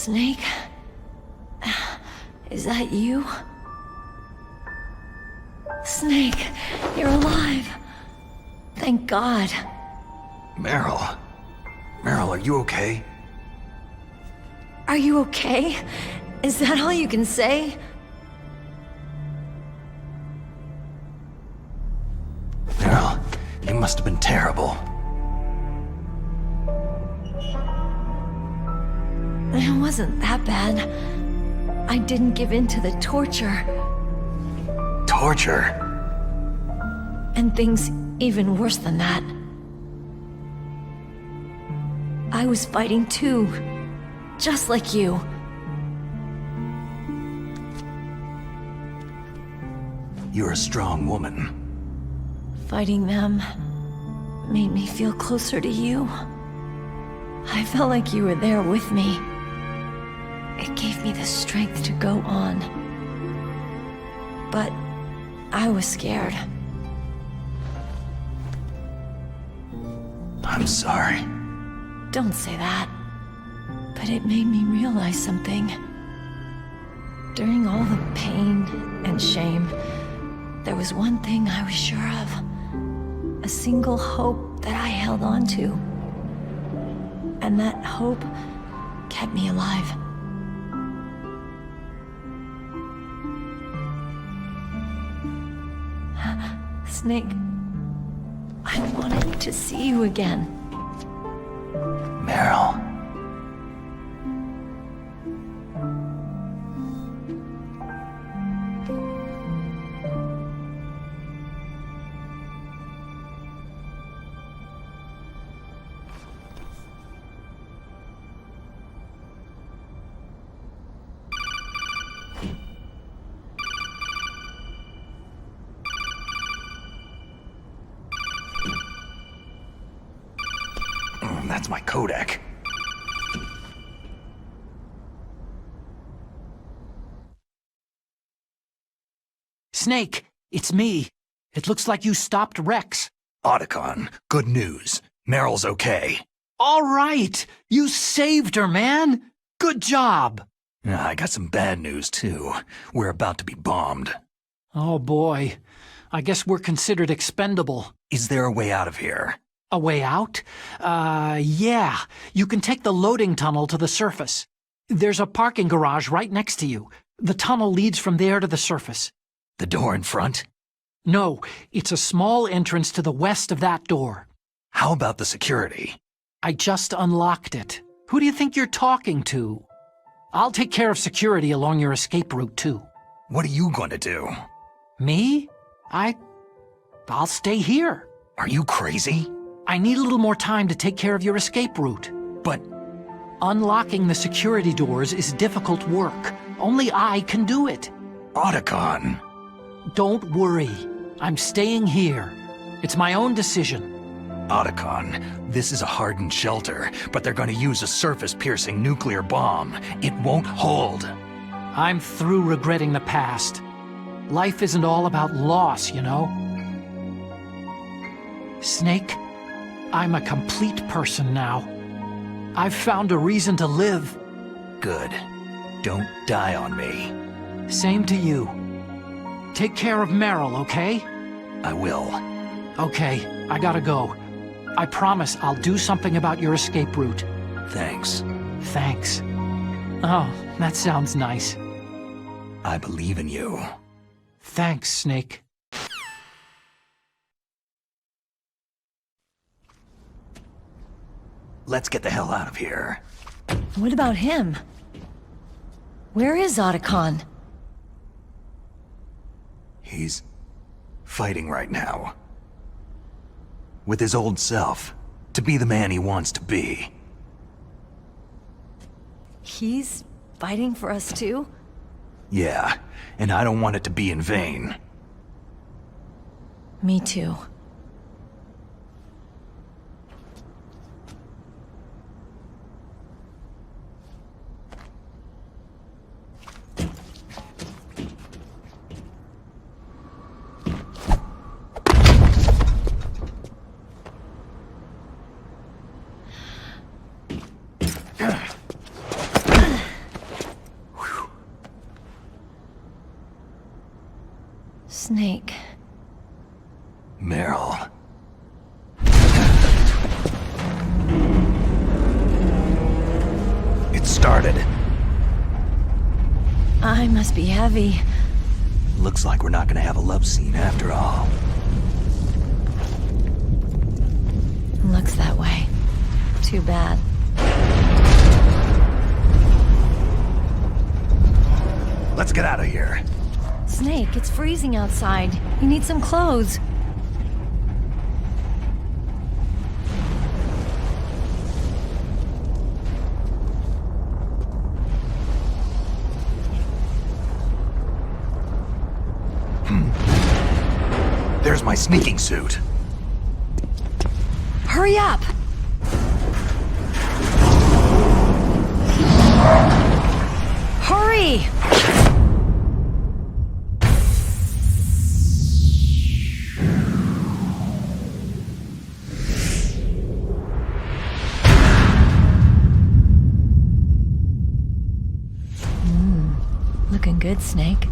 Snake? Is that you? Snake, you're alive. Thank God. Meryl. Meryl, are you okay? Are you okay? Is that all you can say? Meryl, you must have been terrible. It wasn't that bad. I didn't give in to the torture. Torture? And things even worse than that. I was fighting too. Just like you. You're a strong woman. Fighting them made me feel closer to you. I felt like you were there with me. It gave me the strength to go on. But I was scared. I'm sorry. Don't say that. But it made me realize something. During all the pain and shame, there was one thing I was sure of. A single hope that I held on to. And that hope kept me alive. Snake, I wanted to see you again. Meryl. That's my codec. Snake, it's me. It looks like you stopped Rex. Otacon, good news. Meryl's okay. All right! You saved her, man! Good job! I got some bad news, too. We're about to be bombed. Oh boy. I guess we're considered expendable. Is there a way out of here? A way out? Yeah. You can take the loading tunnel to the surface. There's a parking garage right next to you. The tunnel leads from there to the surface. The door in front? No, it's a small entrance to the west of that door. How about the security? I just unlocked it. Who do you think you're talking to? I'll take care of security along your escape route, too. What are you going to do? Me? I'll stay here. Are you crazy? I need a little more time to take care of your escape route. But unlocking the security doors is difficult work. Only I can do it. Otacon! Don't worry. I'm staying here. It's my own decision. Otacon, this is a hardened shelter, but they're going to use a surface-piercing nuclear bomb. It won't hold. I'm through regretting the past. Life isn't all about loss, you know? Snake, I'm a complete person now. I've found a reason to live. Good. Don't die on me. Same to you. Take care of Meryl, okay? I will. Okay, I gotta go. I promise I'll do something about your escape route. Thanks. Thanks. Oh, that sounds nice. I believe in you. Thanks, Snake. Let's get the hell out of here. What about him? Where is Otacon? He's fighting right now. With his old self. To be the man he wants to be. He's fighting for us too? Yeah, and I don't want it to be in vain. Me too. Snake. Meryl. It started. I must be heavy. Looks like we're not gonna have a love scene after all. Looks that way. Too bad. Let's get out of here. Snake, it's freezing outside. You need some clothes. There's my sneaking suit. Hurry up! Hurry! Looking good, Snake.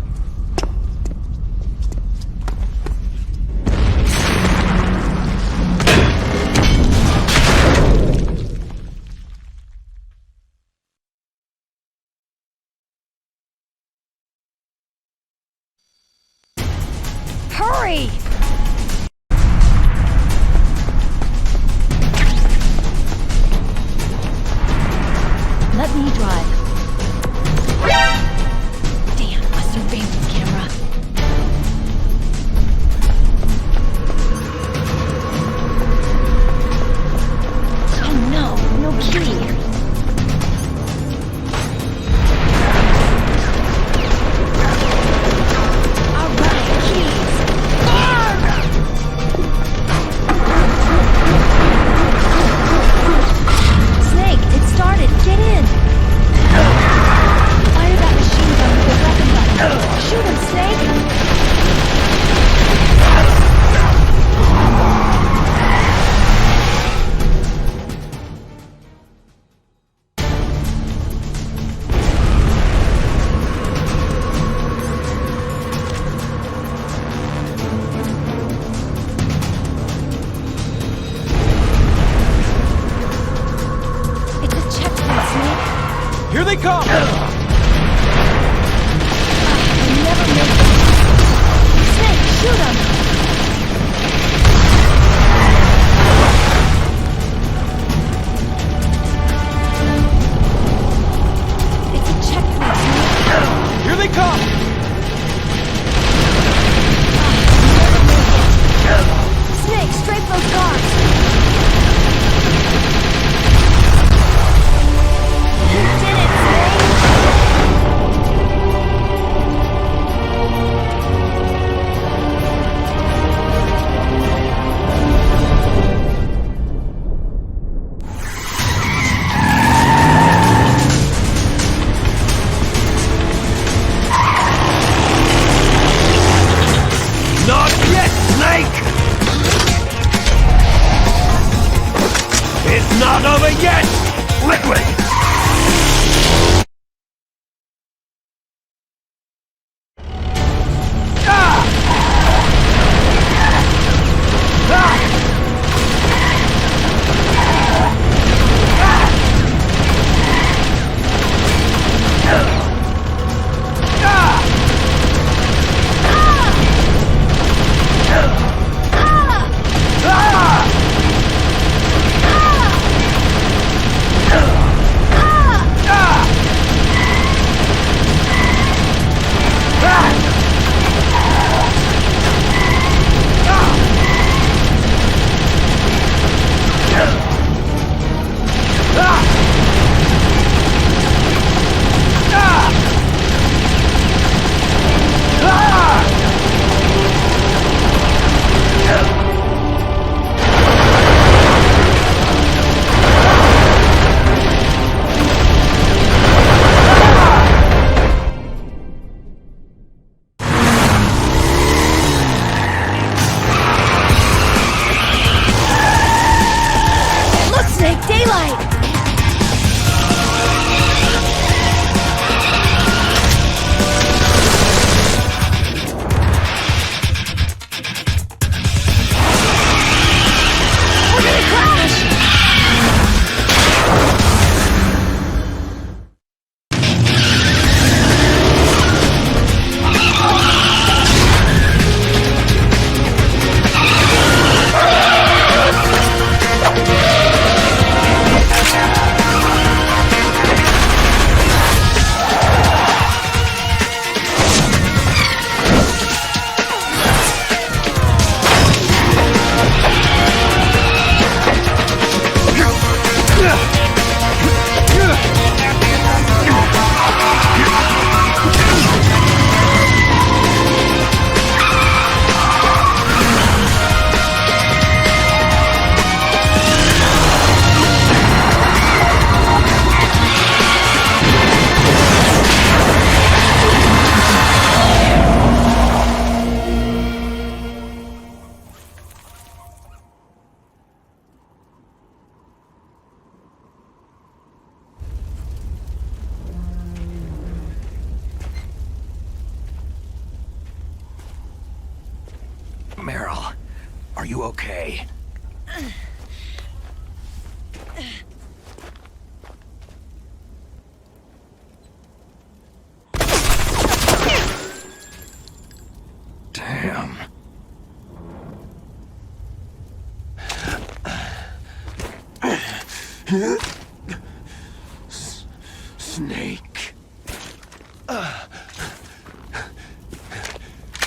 Hurry! Let me drive. Damn, a surveillance camera. Oh no, no key. Here they come! Never make it. Snake, shoot him! It's a checkpoint, Snake. Here they come! Never make it. Snake, strafe those guards! You did it, Snake! Not yet, Snake! It's not over yet! Liquid! Are you okay? Damn. Snake.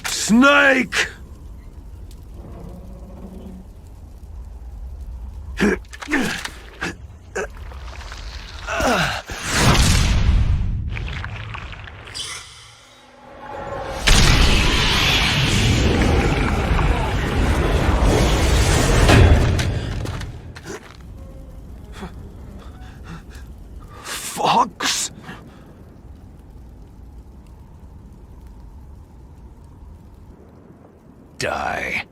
Snake! Fox? Die.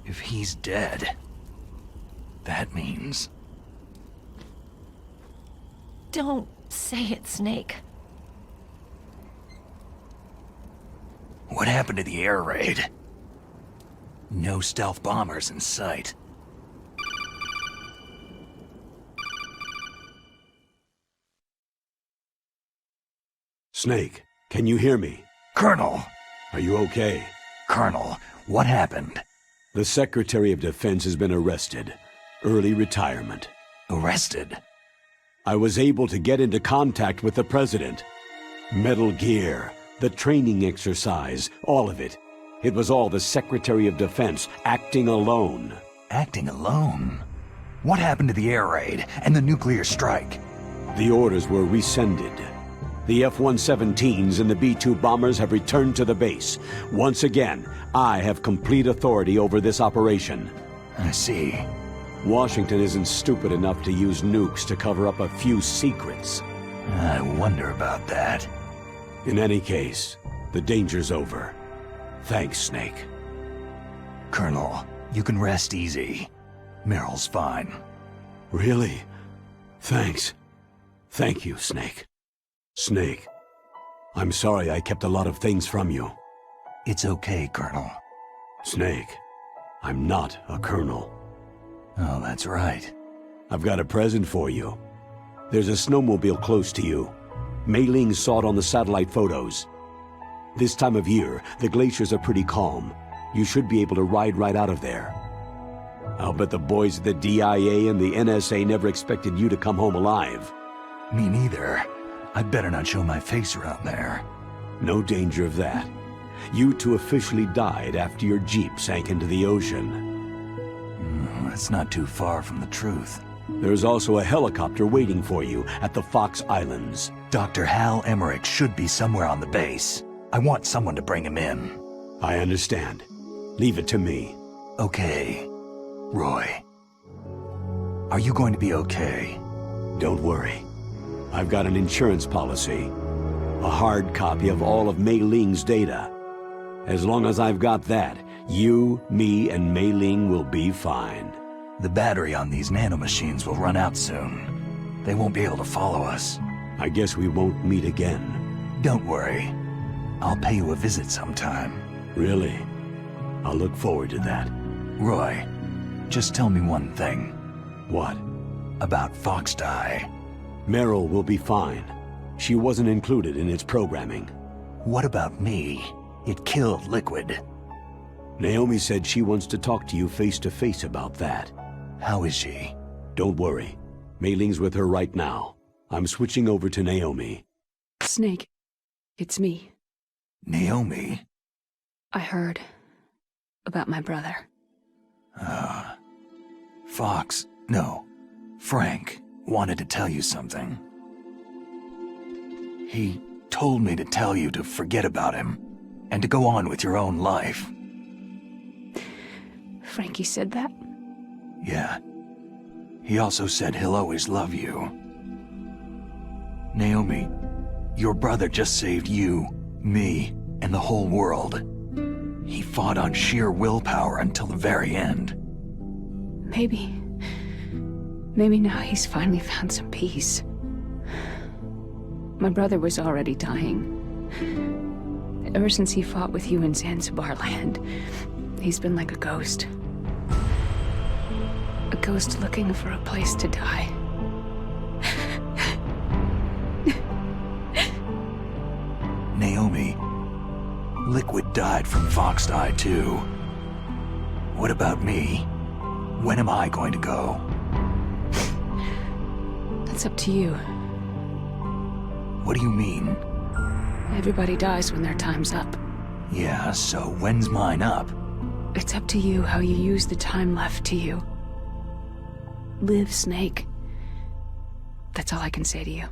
If he's dead, that means... Don't say it, Snake. What happened to the air raid? No stealth bombers in sight. Snake, can you hear me? Colonel! Are you okay? Colonel, what happened? The Secretary of Defense has been arrested. Early retirement. Arrested? I was able to get into contact with the President. Metal Gear, the training exercise, all of it. It was all the Secretary of Defense acting alone. Acting alone? What happened to the air raid and the nuclear strike? The orders were rescinded. The F-117s and the B-2 bombers have returned to the base. Once again, I have complete authority over this operation. I see. Washington isn't stupid enough to use nukes to cover up a few secrets. I wonder about that. In any case, the danger's over. Thanks, Snake. Colonel, you can rest easy. Meryl's fine. Really? Thanks. Thank you, Snake. Snake, I'm sorry I kept a lot of things from you. It's okay, Colonel. Snake, I'm not a colonel. Oh, that's right. I've got a present for you. There's a snowmobile close to you. Mei Ling saw it on the satellite photos. This time of year, the glaciers are pretty calm. You should be able to ride right out of there. I'll bet the boys at the DIA and the NSA never expected you to come home alive. Me neither. I'd better not show my face around there. No danger of that. You two officially died after your Jeep sank into the ocean. That's not too far from the truth. There's also a helicopter waiting for you at the Fox Islands. Dr. Hal Emmerich should be somewhere on the base. I want someone to bring him in. I understand. Leave it to me. Okay. Roy. Are you going to be okay? Don't worry. I've got an insurance policy. A hard copy of all of Mei Ling's data. As long as I've got that, you, me, and Mei Ling will be fine. The battery on these nanomachines will run out soon. They won't be able to follow us. I guess we won't meet again. Don't worry. I'll pay you a visit sometime. Really? I'll look forward to that. Roy, just tell me one thing. What? About Fox Die. Meryl will be fine. She wasn't included in its programming. What about me? It killed Liquid. Naomi said she wants to talk to you face to face about that. How is she? Don't worry. Mei Ling's with her right now. I'm switching over to Naomi. Snake, it's me. Naomi? I heard about my brother. Frank wanted to tell you something. He told me to tell you to forget about him and to go on with your own life. Frankie said that? Yeah. He also said he'll always love you. Naomi, your brother just saved you, me, and the whole world. He fought on sheer willpower until the very end. Maybe now he's finally found some peace. My brother was already dying. Ever since he fought with you in Zanzibar land, he's been like a ghost. A ghost looking for a place to die. Naomi, Liquid died from Fox Eye too. What about me? When am I going to go? That's up to you. What do you mean? Everybody dies when their time's up. Yeah, so when's mine up? It's up to you how you use the time left to you. Live, Snake. That's all I can say to you.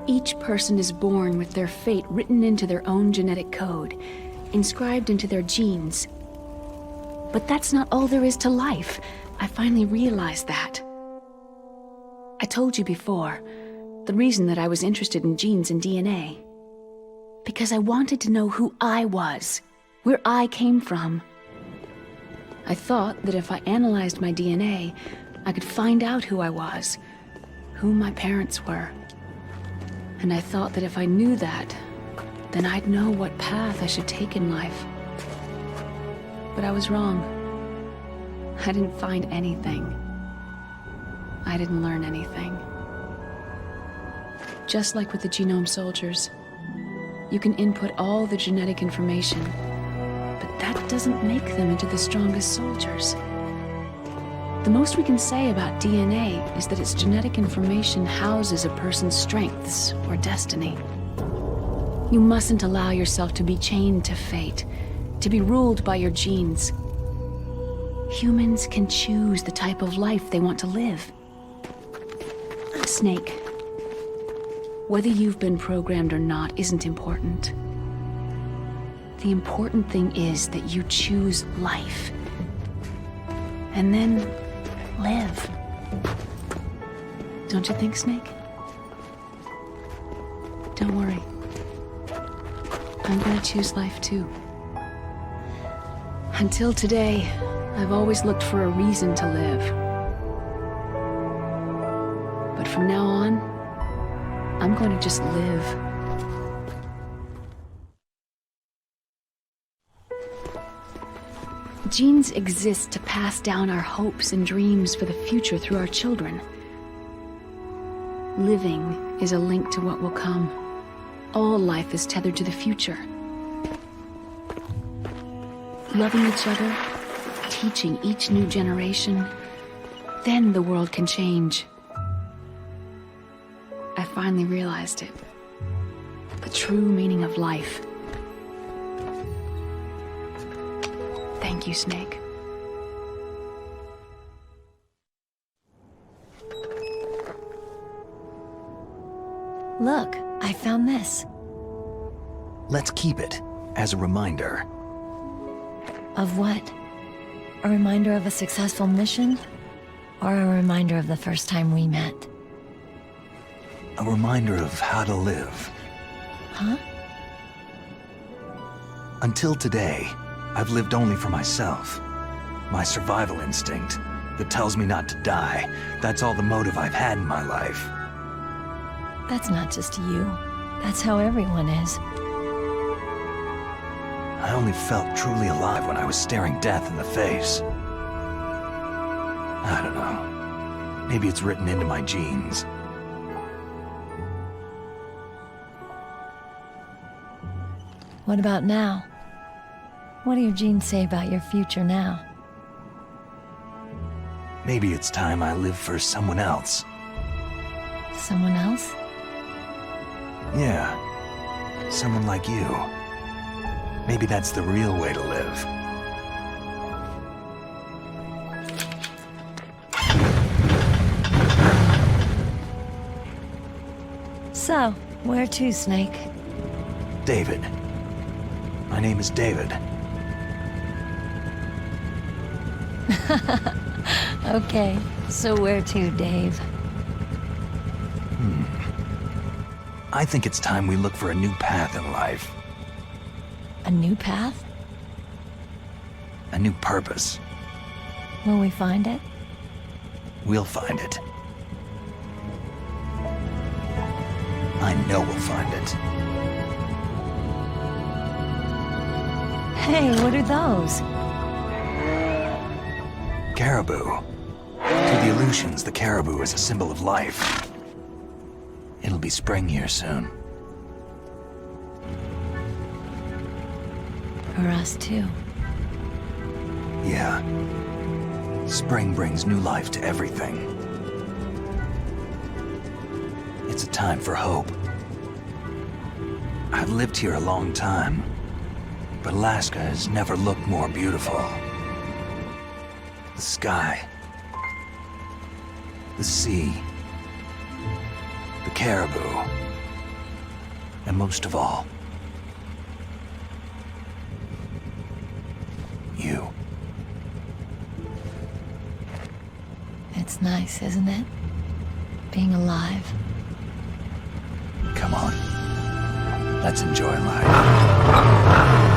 Each person is born with their fate written into their own genetic code, inscribed into their genes. But that's not all there is to life. I finally realized that. I told you before, the reason that I was interested in genes and DNA. Because I wanted to know who I was, where I came from. I thought that if I analyzed my DNA, I could find out who I was, who my parents were. And I thought that if I knew that, then I'd know what path I should take in life. But I was wrong. I didn't find anything. I didn't learn anything. Just like with the genome soldiers, you can input all the genetic information, but that doesn't make them into the strongest soldiers. The most we can say about DNA is that its genetic information houses a person's strengths or destiny. You mustn't allow yourself to be chained to fate, to be ruled by your genes. Humans can choose the type of life they want to live. Snake, whether you've been programmed or not isn't important. The important thing is that you choose life. And then live. Don't you think, Snake? Don't worry. I'm gonna choose life too. Until today, I've always looked for a reason to live. But from now on, I'm going to just live. Genes exist to pass down our hopes and dreams for the future through our children. Living is a link to what will come. All life is tethered to the future. Loving each other, teaching each new generation, then the world can change. I finally realized it. The true meaning of life. Thank you, Snake. Look, I found this. Let's keep it as a reminder. Of what? A reminder of a successful mission? Or a reminder of the first time we met? A reminder of how to live. Huh? Until today, I've lived only for myself. My survival instinct that tells me not to die. That's all the motive I've had in my life. That's not just you. That's how everyone is. I only felt truly alive when I was staring death in the face. I don't know. Maybe it's written into my genes. What about now? What do your genes say about your future now? Maybe it's time I live for someone else. Someone else? Yeah. Someone like you. Maybe that's the real way to live. So, where to, Snake? David. My name is David. Okay, so where to, Dave? I think it's time we look for a new path in life. A new path? A new purpose. Will we find it? We'll find it. I know we'll find it. Hey, what are those? Caribou. To the Aleutians, the caribou is a symbol of life. It'll be spring here soon. For us, too. Yeah. Spring brings new life to everything. It's a time for hope. I've lived here a long time, but Alaska has never looked more beautiful. The sky, the sea, the caribou, and most of all, you. It's nice, isn't it? Being alive. Come on. Let's enjoy life.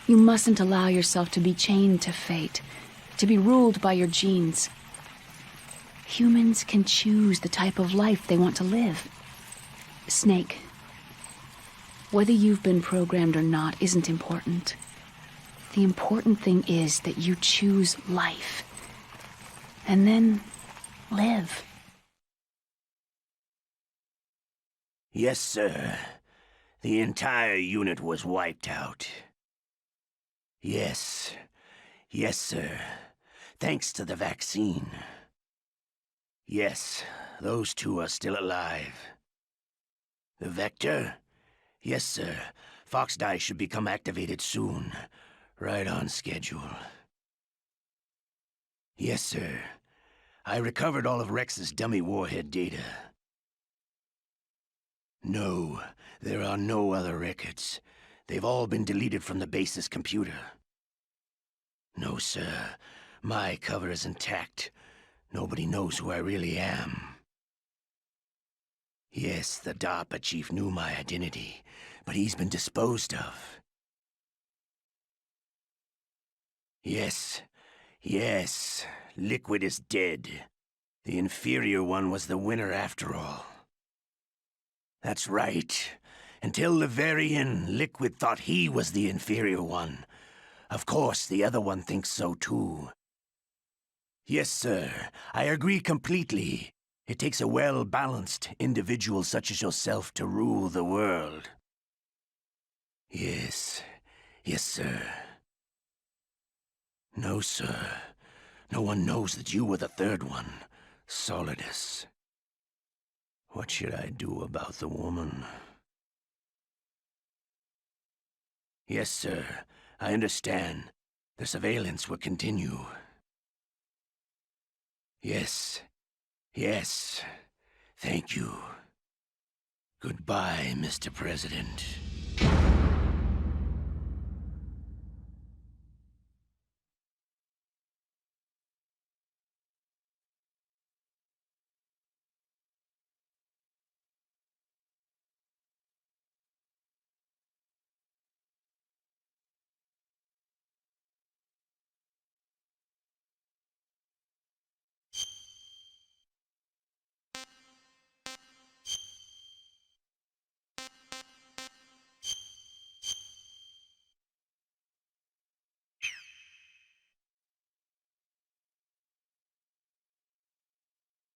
You mustn't allow yourself to be chained to fate, to be ruled by your genes. Humans can choose the type of life they want to live. Snake, whether you've been programmed or not isn't important. The important thing is that you choose life. And then live. Yes, sir. The entire unit was wiped out. Yes. Yes, sir. Thanks to the vaccine. Yes, those two are still alive. The Vector? Yes, sir. Fox Die should become activated soon. Right on schedule. Yes, sir. I recovered all of Rex's dummy warhead data. No, there are no other records. They've all been deleted from the base's computer. No, sir. My cover is intact. Nobody knows who I really am. Yes, the DARPA chief knew my identity, but he's been disposed of. Yes, yes, Liquid is dead. The inferior one was the winner after all. That's right. Until the very end, Liquid thought he was the inferior one. Of course, the other one thinks so too. Yes, sir, I agree completely. It takes a well-balanced individual such as yourself to rule the world. Yes, yes, sir. No, sir. No one knows that you were the third one, Solidus. What should I do about the woman? Yes, sir. I understand. The surveillance will continue. Yes. Yes. Thank you. Goodbye, Mr. President.